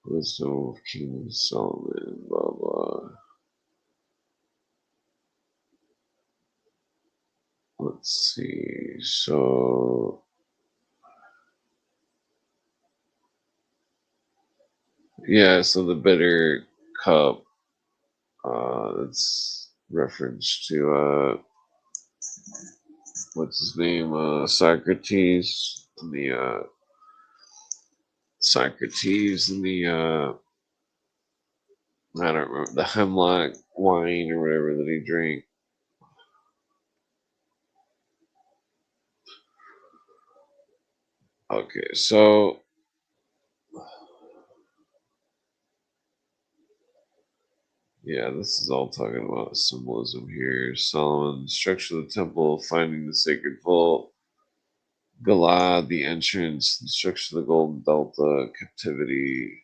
Wisdom of King Solomon, blah blah. Let's see. So yeah, so the bitter cup. That's reference to what's his name? Socrates. Socrates and the I don't remember, the hemlock wine or whatever that he drank. Okay, so yeah, this is all talking about symbolism here. Solomon, structure of the temple, finding the sacred vault, Galad, the entrance, the structure of the golden delta, captivity,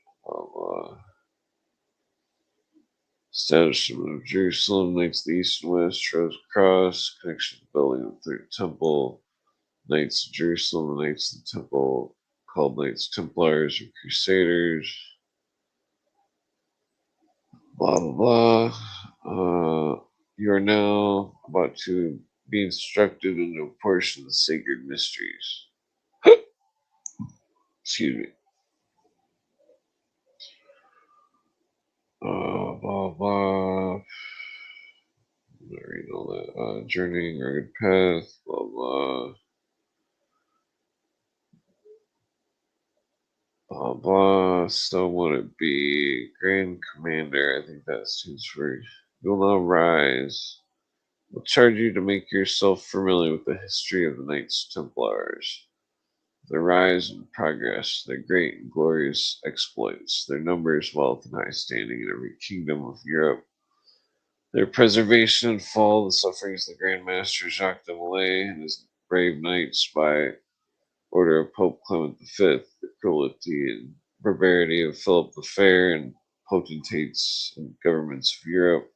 establishment of Jerusalem, Knights of the East and West, Trojan Cross, connection to the building of the Third Temple, Knights of Jerusalem, the Knights of the Temple, called Knights Templars or Crusaders. Blah blah blah. You are now about to be instructed into a portion of the sacred mysteries. Excuse me. Blah blah. I'm not reading all that. Journeying rugged path. Blah blah. Blah blah. So would it be Grand Commander? I think that stands for. You'll now rise. We'll charge you to make yourself familiar with the history of the Knights Templars, their rise and progress, their great and glorious exploits, their numbers, wealth, and high standing in every kingdom of Europe, their preservation and fall, the sufferings of the Grand Master Jacques de Molay and his brave knights by order of Pope Clement V, the cruelty and barbarity of Philip the Fair and potentates and governments of Europe,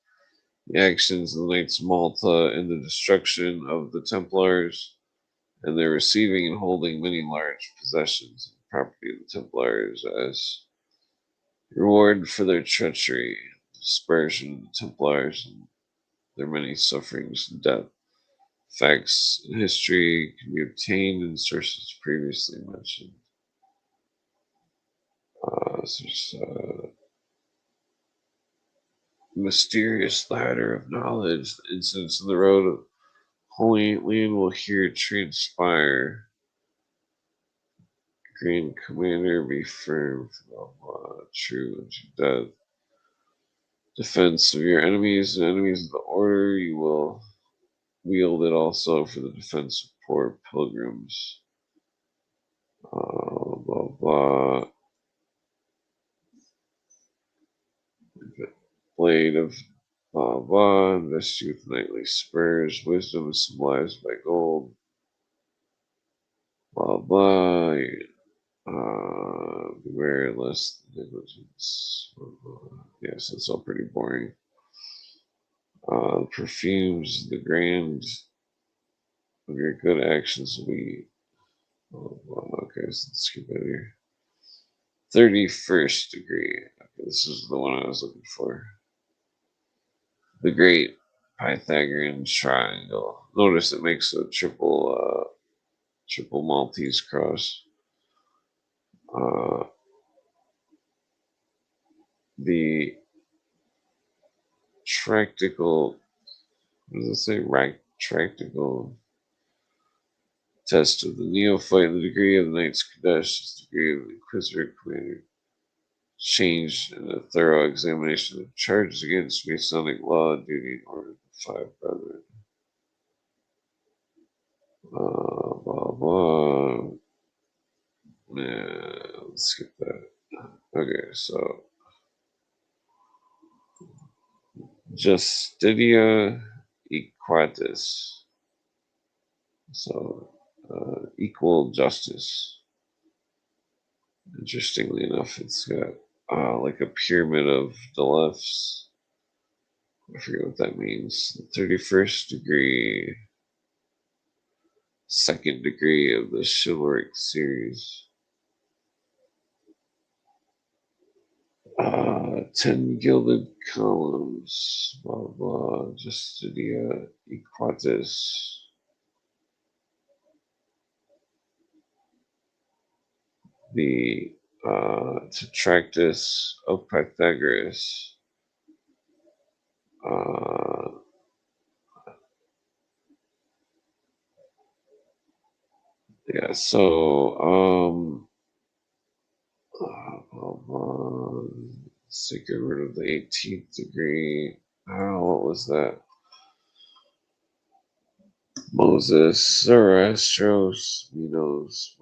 the actions of the Knights of Malta, and the destruction of the Templars, and their receiving and holding many large possessions and property of the Templars as reward for their treachery, dispersion of the Templars, and their many sufferings and death. Facts and history can be obtained in sources previously mentioned. Mysterious ladder of knowledge, the incidents on the road of Holy Land will here transpire. Grand Commander, be firm for true unto death. Defense of your enemies and enemies of the order, you will wield it also for the defense of poor pilgrims. Blah blah. Blade of blah blah. Invest you with knightly spurs. Wisdom is symbolized by gold. Blah blah. Beware less negligence. Yes, that's all pretty boring. Perfumes, the grand of your good actions will be. Okay, so let's skip it here. 31st degree. Okay, this is the one I was looking for. The Great Pythagorean Triangle. Notice it makes a triple Maltese cross. The tractical. What does it say? Tractical test of the neophyte. The degree of the Knight's Kadesh is the degree of the Inquisitor Commander. Changed in a thorough examination of charges against Masonic law, duty, and order of the five brethren. Blah blah. Yeah, let's skip that. Okay, so Justitia Equatis. So equal justice. Interestingly enough, it's got like a pyramid of Delefts. I forget what that means. 31st degree, second degree of the chivalric series. 10 gilded columns, blah blah, Justitia Equatis. The Tetractys of Pythagoras. Yeah, so sacred word of the 18th degree. What was that? Moses, Zoroastros, Minos,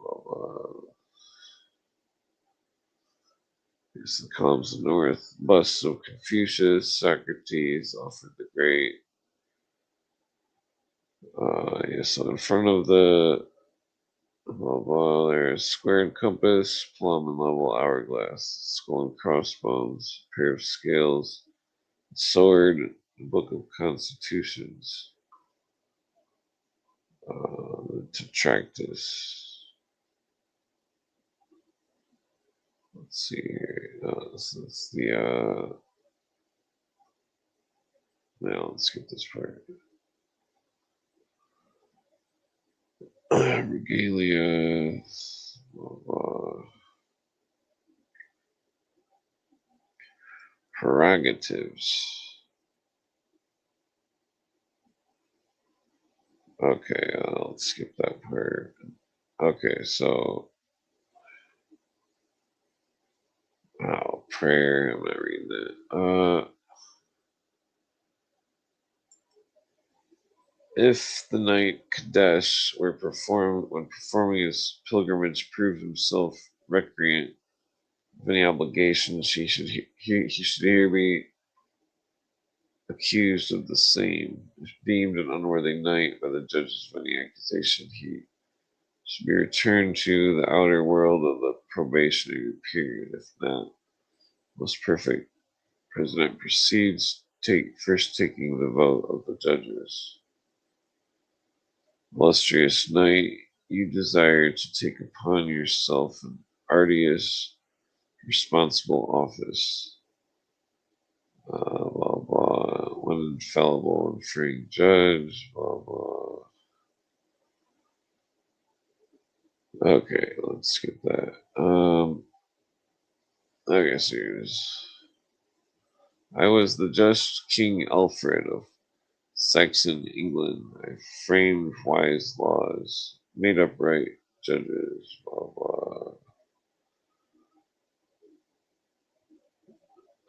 here's the columns of the north. Busts of Confucius, Socrates, Alfred the Great. So in front of the there's square and compass, plumb and level hourglass, skull and crossbones, pair of scales, sword, book of constitutions, Tetractys. Let's see here. This is the now let's get this part. Regalia, blah, blah. Prerogatives. Okay, I'll skip that part. Okay, so prayer. I'm not reading that. If the knight Kadesh when performing his pilgrimage proved himself recreant of any obligations, he should here be accused of the same. If deemed an unworthy knight by the judges of any accusation, he should be returned to the outer world of the probationary period. If not, most perfect president proceeds, first taking the vote of the judges. Illustrious knight, you desire to take upon yourself an arduous, responsible office. Blah, blah, one infallible and free judge, blah, blah. Okay, let's skip that. Okay, so here's. I was the just King Alfred of Saxon England. I framed wise laws, made upright judges, blah, blah.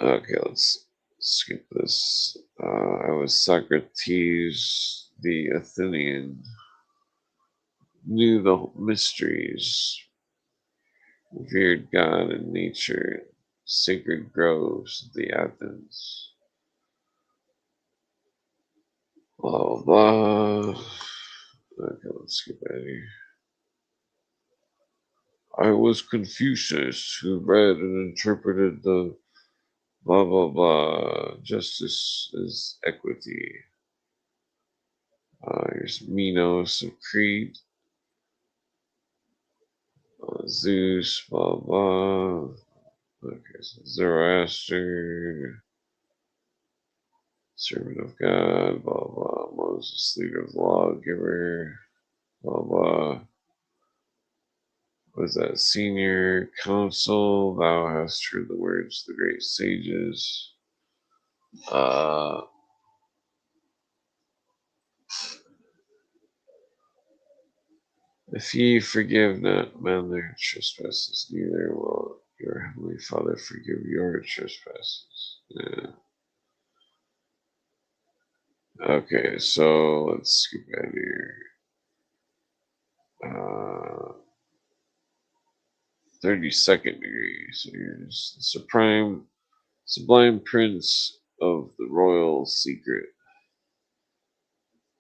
Okay, let's skip this. I was Socrates the Athenian, knew the mysteries, revered God and nature, sacred groves of the Athens. Blah, blah. Okay, let's skip that here. I was Confucius, who read and interpreted the blah, blah, blah. Justice is equity. Here's Minos of Crete. Zeus, blah, blah. Okay, so Zoroaster, servant of God, blah, blah. Moses, leader of the lawgiver, blah, blah. Was that senior council? Thou hast heard the words of the great sages. If ye forgive not men their trespasses, neither will your heavenly Father forgive your trespasses. Yeah. Okay, so let's skip out here. 32nd degree. So here's the sublime prince of the royal secret.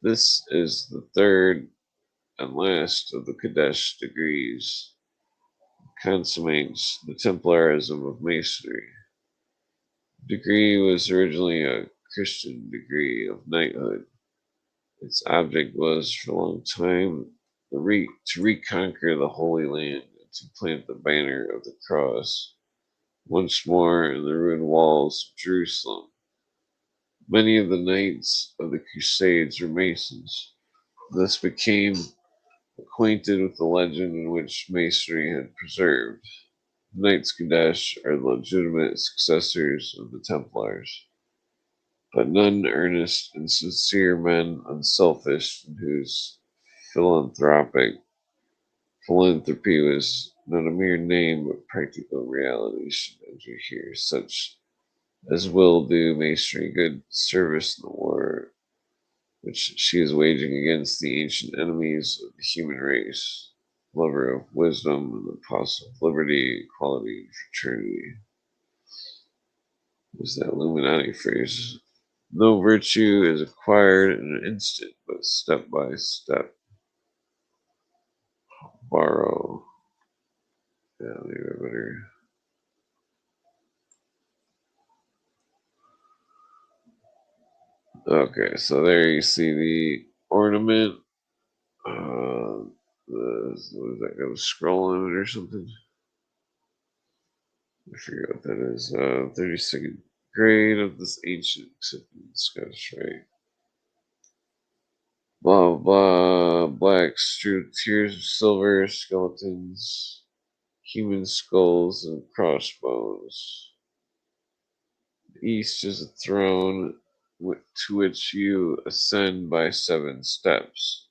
This is the third and last of the Kadesh degrees. Consummates the Templarism of Masonry. Degree was originally a Christian degree of knighthood. Its object was, for a long time, to reconquer the Holy Land and to plant the banner of the cross once more in the ruined walls of Jerusalem. Many of the knights of the Crusades were Masons. Thus became acquainted with the legend in which Masonry had preserved. Knights Kadesh are the legitimate successors of the Templars, but none earnest and sincere men, unselfish, and whose philanthropy was not a mere name but practical reality, should enter here. Such as will do Masonry good service in the war which she is waging against the ancient enemies of the human race, lover of wisdom and the apostle of liberty, equality, and fraternity. Is that Illuminati phrase? No virtue is acquired in an instant, but step by step. Borrow. Yeah, maybe I better. Okay, so there you see the ornament. What is that? Got a scroll on it or something? I forget what that is. 32nd grade of this ancient accepted Scottish rite. Blah blah. Black strewed tiers of silver, skeletons, human skulls, and crossbones. The east is a throne to which you ascend by 7 steps,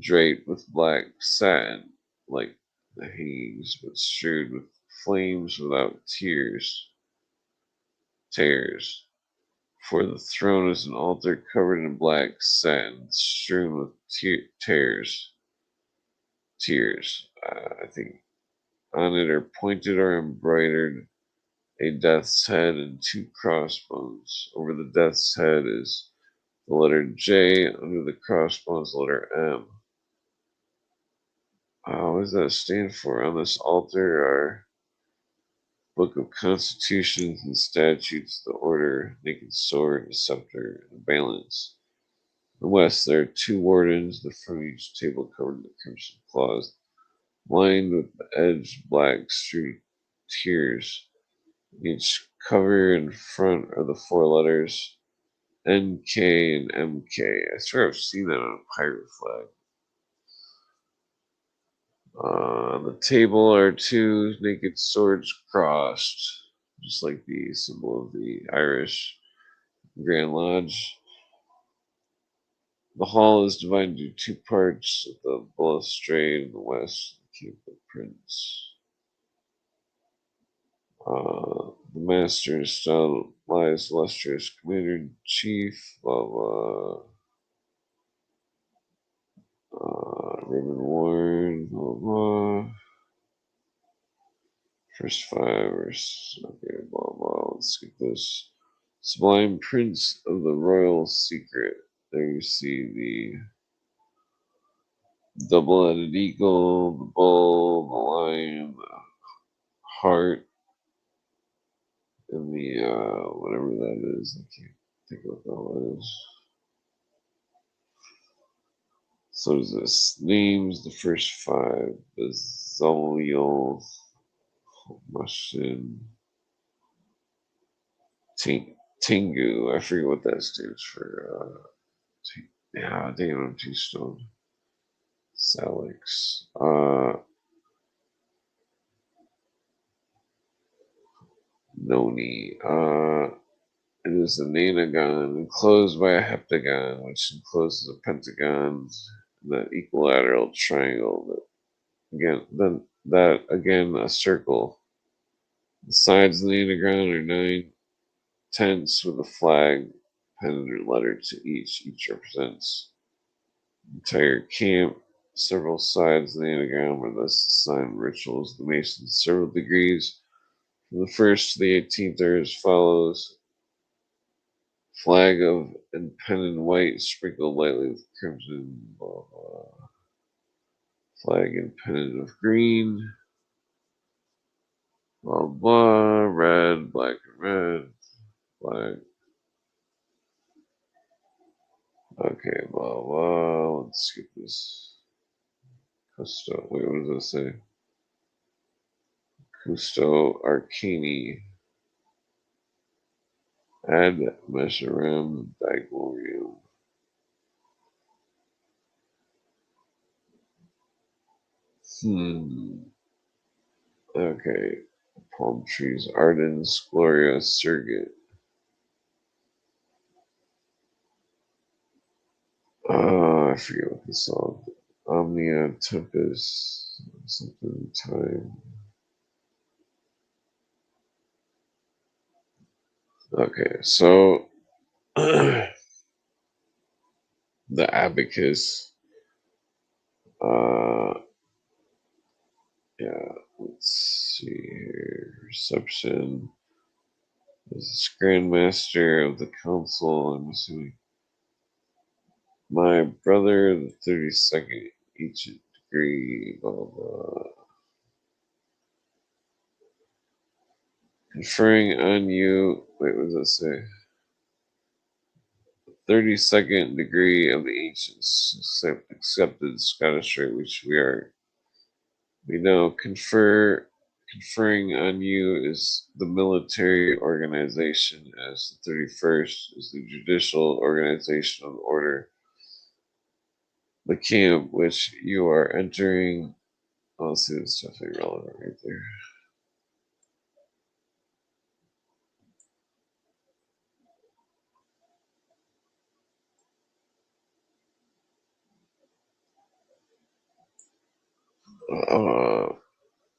draped with black satin, like the hangings, but strewed with flames without tears. For the throne is an altar covered in black satin, strewn with tears. I think on it are pointed or embroidered a death's head and 2 crossbones. Over the death's head is the letter J, under the crossbones, the letter M. What does that stand for? On this altar are Book of Constitutions and Statutes, the Order, Naked Sword, the Scepter, and Balance. In the west, there are 2 wardens, the front of each table covered in crimson claws, lined with edged black strewed tiers. Each cover in front are the 4 letters NK and MK. I swear I've seen that on a pirate flag. On the table are 2 naked swords crossed, just like the symbol of the Irish Grand Lodge. The hall is divided into 2 parts, the balustrade in the west, the Keep of Prince. The master style lies illustrious commander-in-chief of Raymond Warren, blah, blah. First 5 okay, blah, blah. Let's get this. Sublime Prince of the Royal Secret. There you see the double-headed eagle, the bull, the lion, the heart, and the whatever that is. I can't think of what that is. So is this names the first 5: Bezaliel, Mushin, Tengu. I forget what that stands for. Yeah, damn, I'm too stoned. Salix. Noni. It is a nanagon enclosed by a heptagon, which encloses a pentagon, the equilateral triangle. That again a circle. The sides of the nanagon are 9 tents with a flag, pen, or letter to each. Each represents the entire camp. Several sides of the anagram were thus assigned rituals. The Masons' several degrees from the 1st to the 18th are as follows: flag of and pen in white, sprinkled lightly with crimson. Blah, blah. Flag and pennant of green. Blah blah. Red, black, and red. Flag. Okay, blah blah. Let's skip this. Custo. Wait, what does that say? Custo Arcani. Ad Mesharam Diglorium. Okay. Palm trees. Ardens, Gloria, Surrogate. I forget what the song. Omnia Tempest. Something time. Okay, so the abacus. Yeah, let's see here. Reception. This Grandmaster of the Council. I'm assuming. My brother, the 32nd, each degree. Blah blah. Conferring on you. Wait, what does that say? 32nd degree of the ancients accepted Scottish rite, which we now confer conferring on you is the military organization, as the 31st is the judicial organization of the order. The camp which you are entering. I'll see, this stuff irrelevant right there.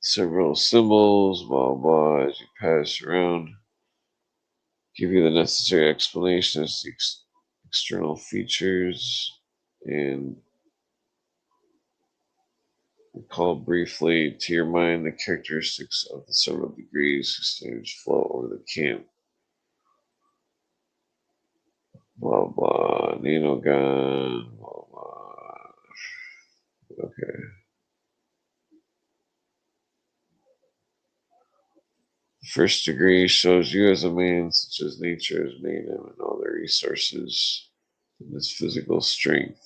Several symbols, blah blah, as you pass around, give you the necessary explanation as to external features, and recall briefly to your mind the characteristics of the several degrees whose standards flow over the camp. Blah blah, Nanogon, blah blah. Okay. The first degree shows you as a man, such as nature has made him, and all the resources in his physical strength.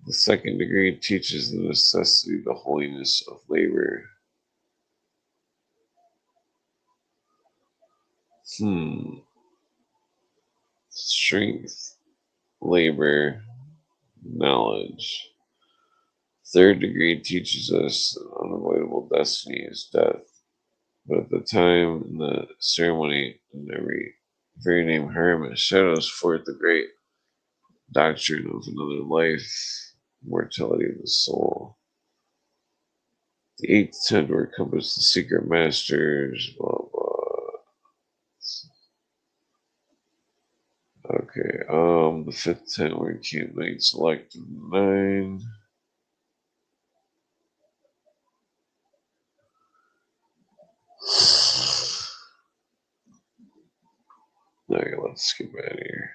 The second degree teaches the necessity, the holiness of labor. Strength, labor, knowledge. Third degree teaches us that unavoidable destiny is death. But at the time in the ceremony, in every very name Hermit shadows forth the great doctrine of another life, mortality of the soul. The eighth tent were encompassed the secret masters, blah blah. Okay, the fifth tent were camp mate selected 9. Okay, let's skip out of here.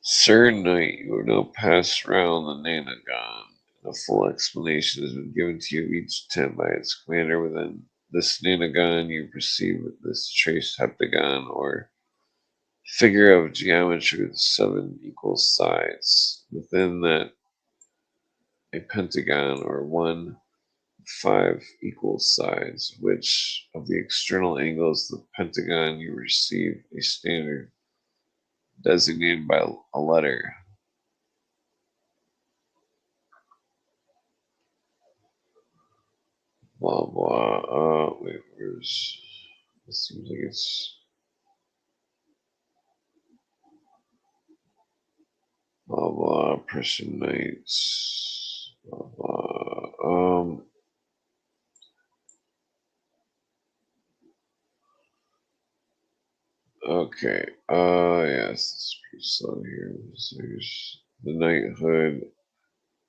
Sir Knight, you have now passed round the Nanagon. A full explanation has been given to you of each tent by its commander. Within this Nanagon, you perceive this traced heptagon, or figure of geometry with 7 equal sides. Within that, a pentagon, or 1, 5 equal sides, which of the external angles of the pentagon you receive a standard designated by a letter. Blah blah. Wait, where's? It seems like it's blah blah. Prussian Knights. Blah blah. Okay. Yes, it's pretty slow here. So here's the knighthood,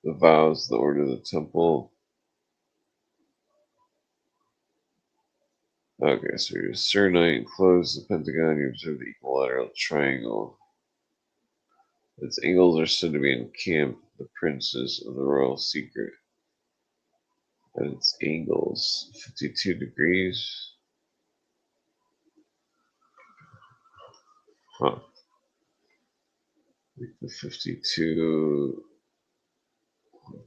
the vows, the order of the temple. Okay, so here's Sir Knight, close the pentagon, you observe the equilateral triangle. Its angles are said to be in camp, the princes of the royal secret. And its angles, 52 degrees. Huh. The 52,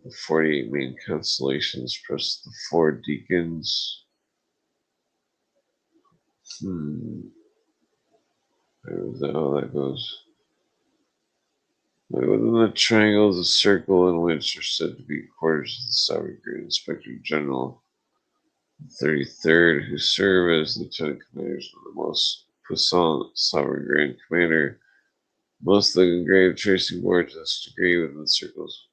the 48 main constellations plus the 4 deacons. Is that how that goes? Within the triangle is a circle in which are said to be quarters of the Sovereign Grand Inspector General. The 33rd, who serve as lieutenant commanders of the most puissant Sovereign Grand Commander. Most of the engraved tracing boards to this degree within the circles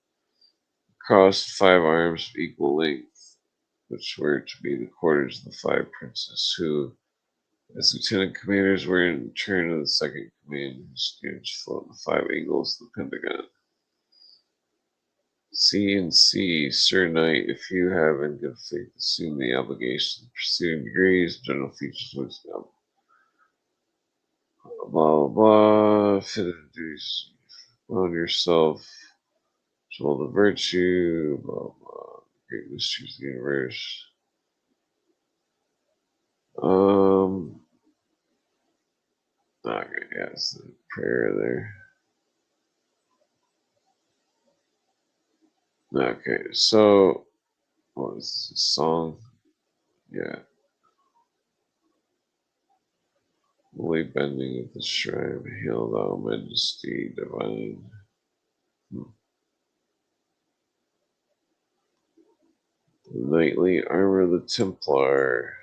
crossed 5 arms of equal length, which were to be the quarters of the 5 princes, who, as lieutenant commanders, were in turn of the second command, whose standards float the 5 angles of the pentagon. C and C, Sir Knight, if you have in good faith assumed the obligation of pursuing degrees, general features which blah blah blah, fitted duties on yourself, show the virtue, blah blah, great mysteries of the universe. Okay, yes, the prayer there. Okay, so what was the song? Yeah. Lay bending at the shrine, hail thou majesty divine. Knightly armor of the Templar.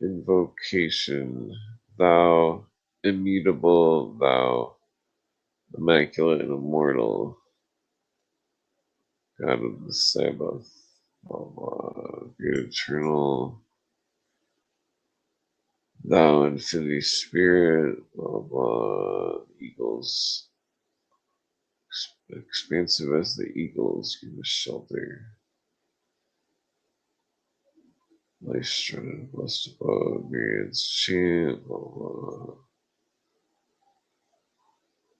Invocation. Thou immutable, thou immaculate and immortal, God of the Sabbath, good eternal, thou infinity spirit, eagles, expansive as the eagles, give us shelter. Life strength, blessed above, myriads chant,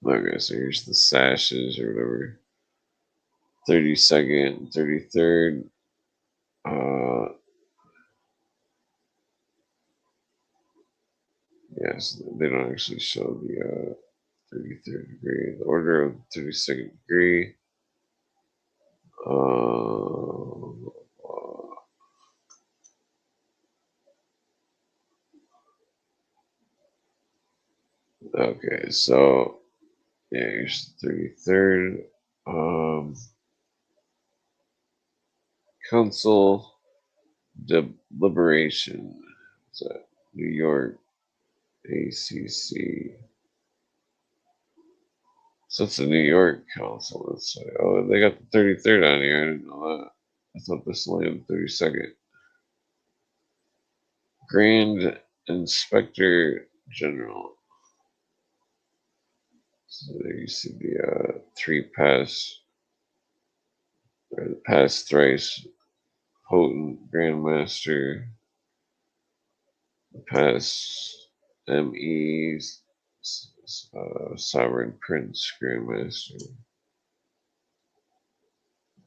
Okay, so here's the sashes or whatever. 32nd, 33rd. Yes, they don't actually show the 33rd degree. The order of 32nd degree. Okay, so yeah, here's the 33rd. Council Deliberation. Is that New York ACC? So it's a New York Council. Let's say, oh, they got the 33rd on here. I didn't know that. I thought this was only the 32nd. Grand Inspector General. So there you see the three pass, or the pass thrice potent Grandmaster, the pass MEs, Sovereign Prince Grandmaster,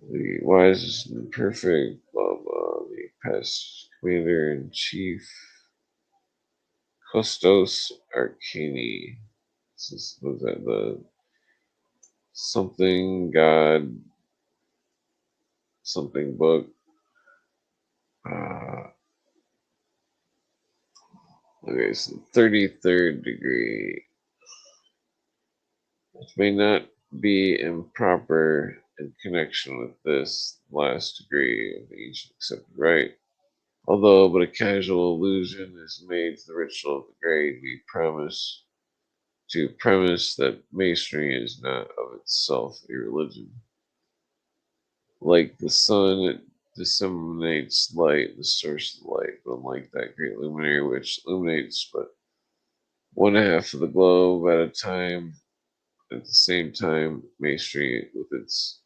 the wisest and perfect, blah blah, the pass Commander in Chief, Custos Arcani. Was that the something God something book? Okay, so 33rd degree. It may not be improper in connection with this last degree of the ancient accepted rite. Although but a casual allusion is made to the ritual of the grade, we promise to premise that masonry is not of itself a religion. Like the sun, it disseminates light, the source of light, but unlike that great luminary which illuminates but one half of the globe at a time, at the same time, masonry with its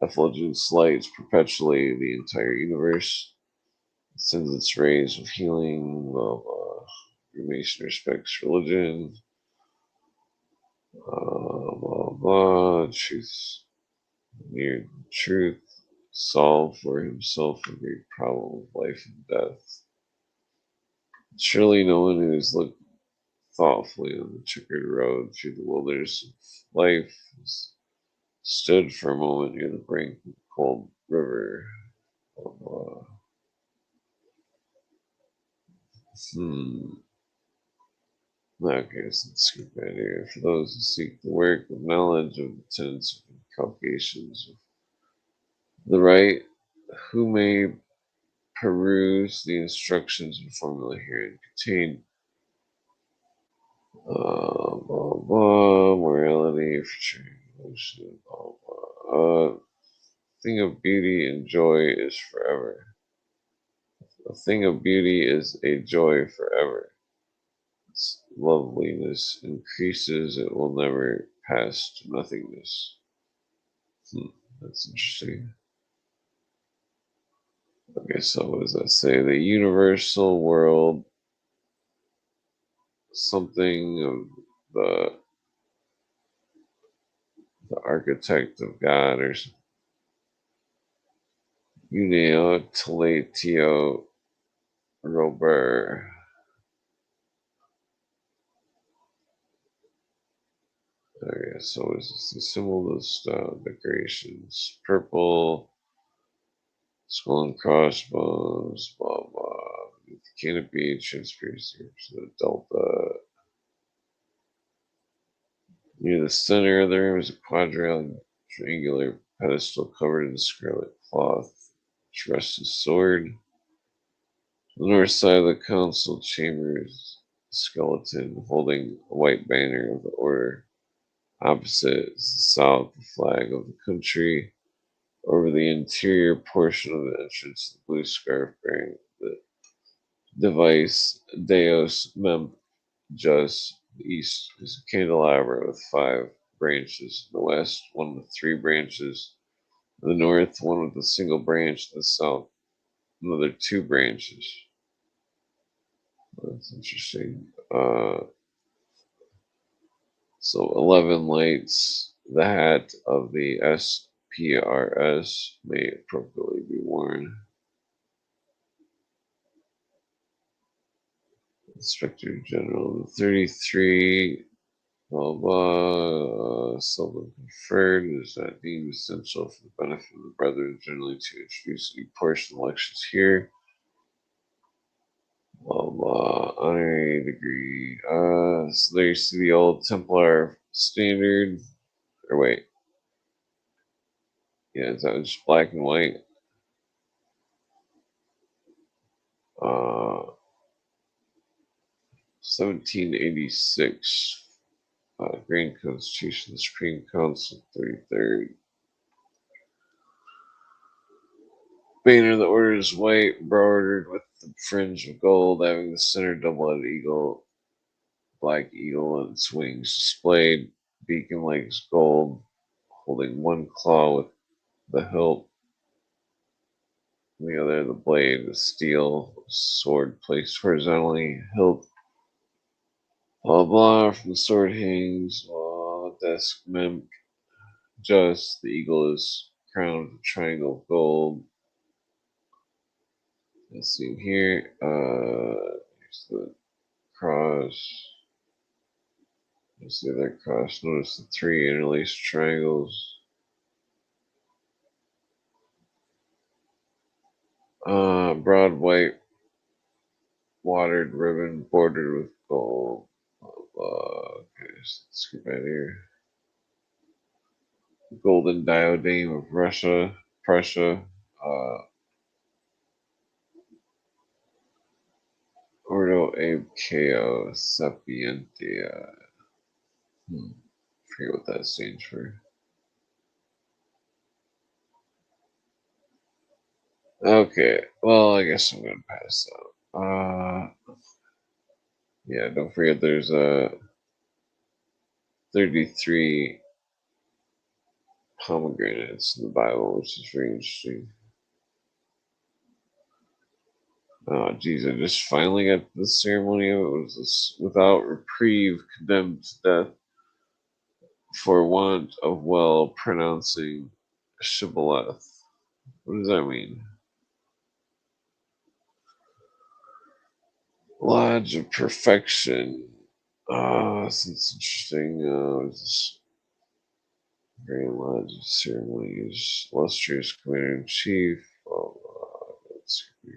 effulgence lights perpetually the entire universe. It sends its rays of healing, love, Mason respects religion, blah, blah, truth, near truth, solve for himself a great problem of life and death. Surely no one who has looked thoughtfully on the checkered road through the wilderness of life has stood for a moment near the brink of the cold river of okay, so let's skip right here. For those who seek the work of knowledge of the tenets and calculations of the right, who may peruse the instructions and formula herein contained. Blah blah, morality, emotion, blah blah. Thing of beauty and joy is forever. A thing of beauty is a joy forever. Its loveliness increases, it will never pass to nothingness. That's interesting. Okay, so what does that say? The universal world, something of the architect of God, or Uneo Teletio Robert. Okay, so it's the symbol list decorations. Purple, skull and crossbones, blah blah. Canopy, transparency, the delta. Near the center of the room is a quadrangular pedestal covered in scarlet cloth, which rests a sword. On the north side of the council chamber is a skeleton holding a white banner of the order. Opposite is the south, the flag of the country. Over the interior portion of the entrance, the blue scarf bearing the device Deus Mem Jus. The east is a candelabra with 5 branches. In the west, one with 3 branches. In the north, one with a single branch. In the south, another 2 branches. That's interesting. So 11 lights. The hat of the SPRS may appropriately be worn. Inspector General 33, blah blah. Seldom conferred. It is not deemed essential for the benefit of the brethren generally to introduce any portion of elections here. Blah blah. Honorary degree. So there you see the old Templar standard. Or wait. Yeah, is that just black and white? 1786. Grand Constitution, the Supreme Council, 33rd. Banner of the order is white, embroidered with the fringe of gold, having the center double-headed eagle, black eagle on its wings displayed, beacon legs gold, holding one claw with the hilt, the other the blade, the steel sword placed horizontally, hilt, blah blah, from the sword hangs, desk mem, just, the eagle is crowned with a triangle of gold. Let's see here. Here's the cross. Here's the other cross. Notice the 3 interlaced triangles. Broad white watered ribbon bordered with gold. Okay, so let's get right here. Golden diadem of Russia, Prussia. Ordo Abe Ko Sapientia. Forget what that stands for. Okay, well, I guess I'm gonna pass out. Yeah, don't forget there's a 33 pomegranates in the Bible, which is very interesting. Oh, geez, I just finally got the ceremony of it. Was this without reprieve, condemned to death for want of well pronouncing shibboleth. What does that mean? Lodge of Perfection. This is interesting. This Grand Lodge of Ceremonies, illustrious Commander in Chief. Let's see.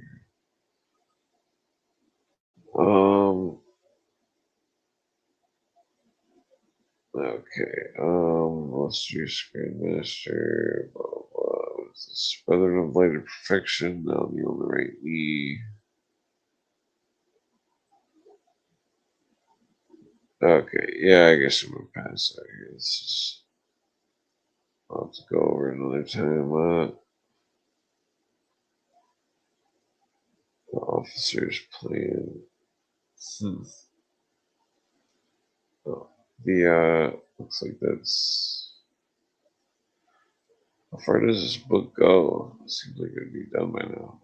Okay. Illustrious Grand Master. Blah blah. What is this? Brethren of Light of Perfection. Now kneel on the right knee. Okay, yeah, I guess I'm gonna pass out here. This is. I'll have to go over another time. The officer's plan. Oh, looks like that's. How far does this book go? It seems like it'd be done by now.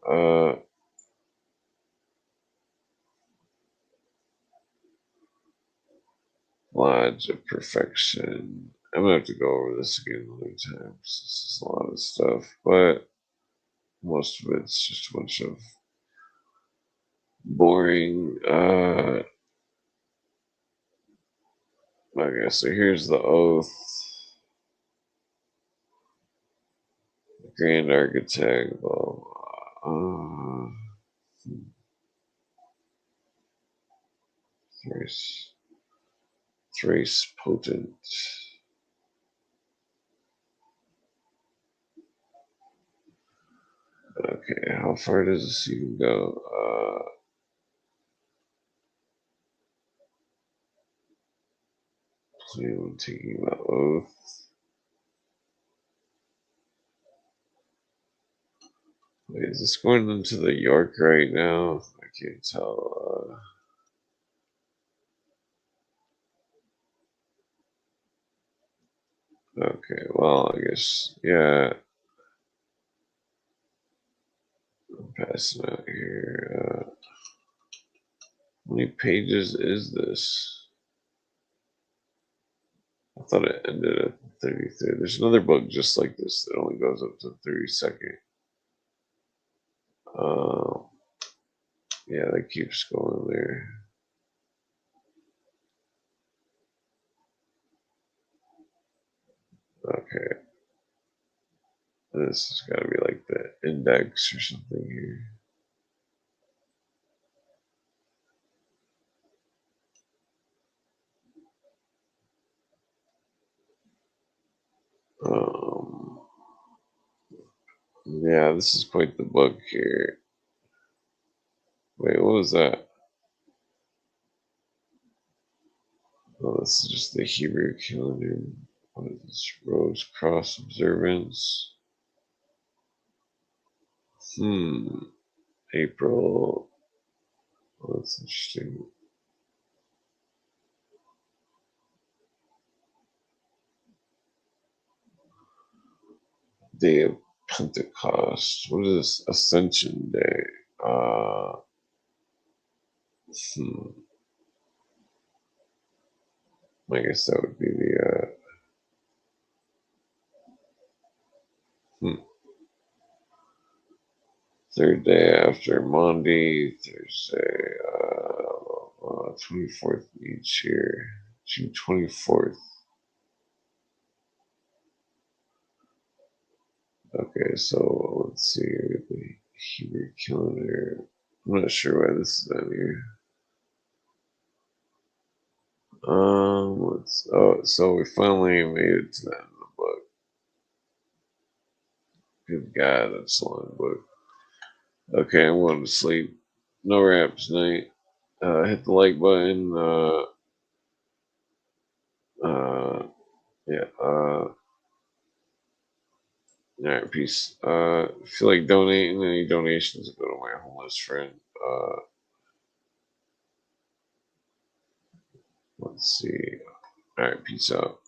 Lodge of Perfection. I'm gonna have to go over this again another time. This is a lot of stuff, but most of it's just a bunch of Boring. Okay, so here's the oath. Grand Architect. Blah, blah. Thrice potent. Okay, how far does this even go? Plan taking the oath. Wait, is this going into the York right now? I can't tell. Okay, well, I guess, yeah. I'm passing out here. How many pages is this? I thought it ended at 33. There's another book just like this that only goes up to 32nd. Yeah, that keeps going there. Okay. This has got to be like the index or something here. Yeah, this is quite the book here. Wait, what was that? Oh, this is just the Hebrew calendar. What is this? Rose Cross Observance. April. Oh, that's interesting. Day of Pentecost. What is this? Ascension Day. I guess that would be the third day after Monday, Thursday, 24th each year, June 24th. Okay, so let's see here, the Hebrew calendar. I'm not sure why this is on here. So we finally made it to the end of the book. Good God, that's a long book. Okay, I'm going to sleep. No wraps tonight. Hit the like button. Yeah. All right, peace. If you feel like donating, any donations go to my homeless friend. Let's see. All right, peace out.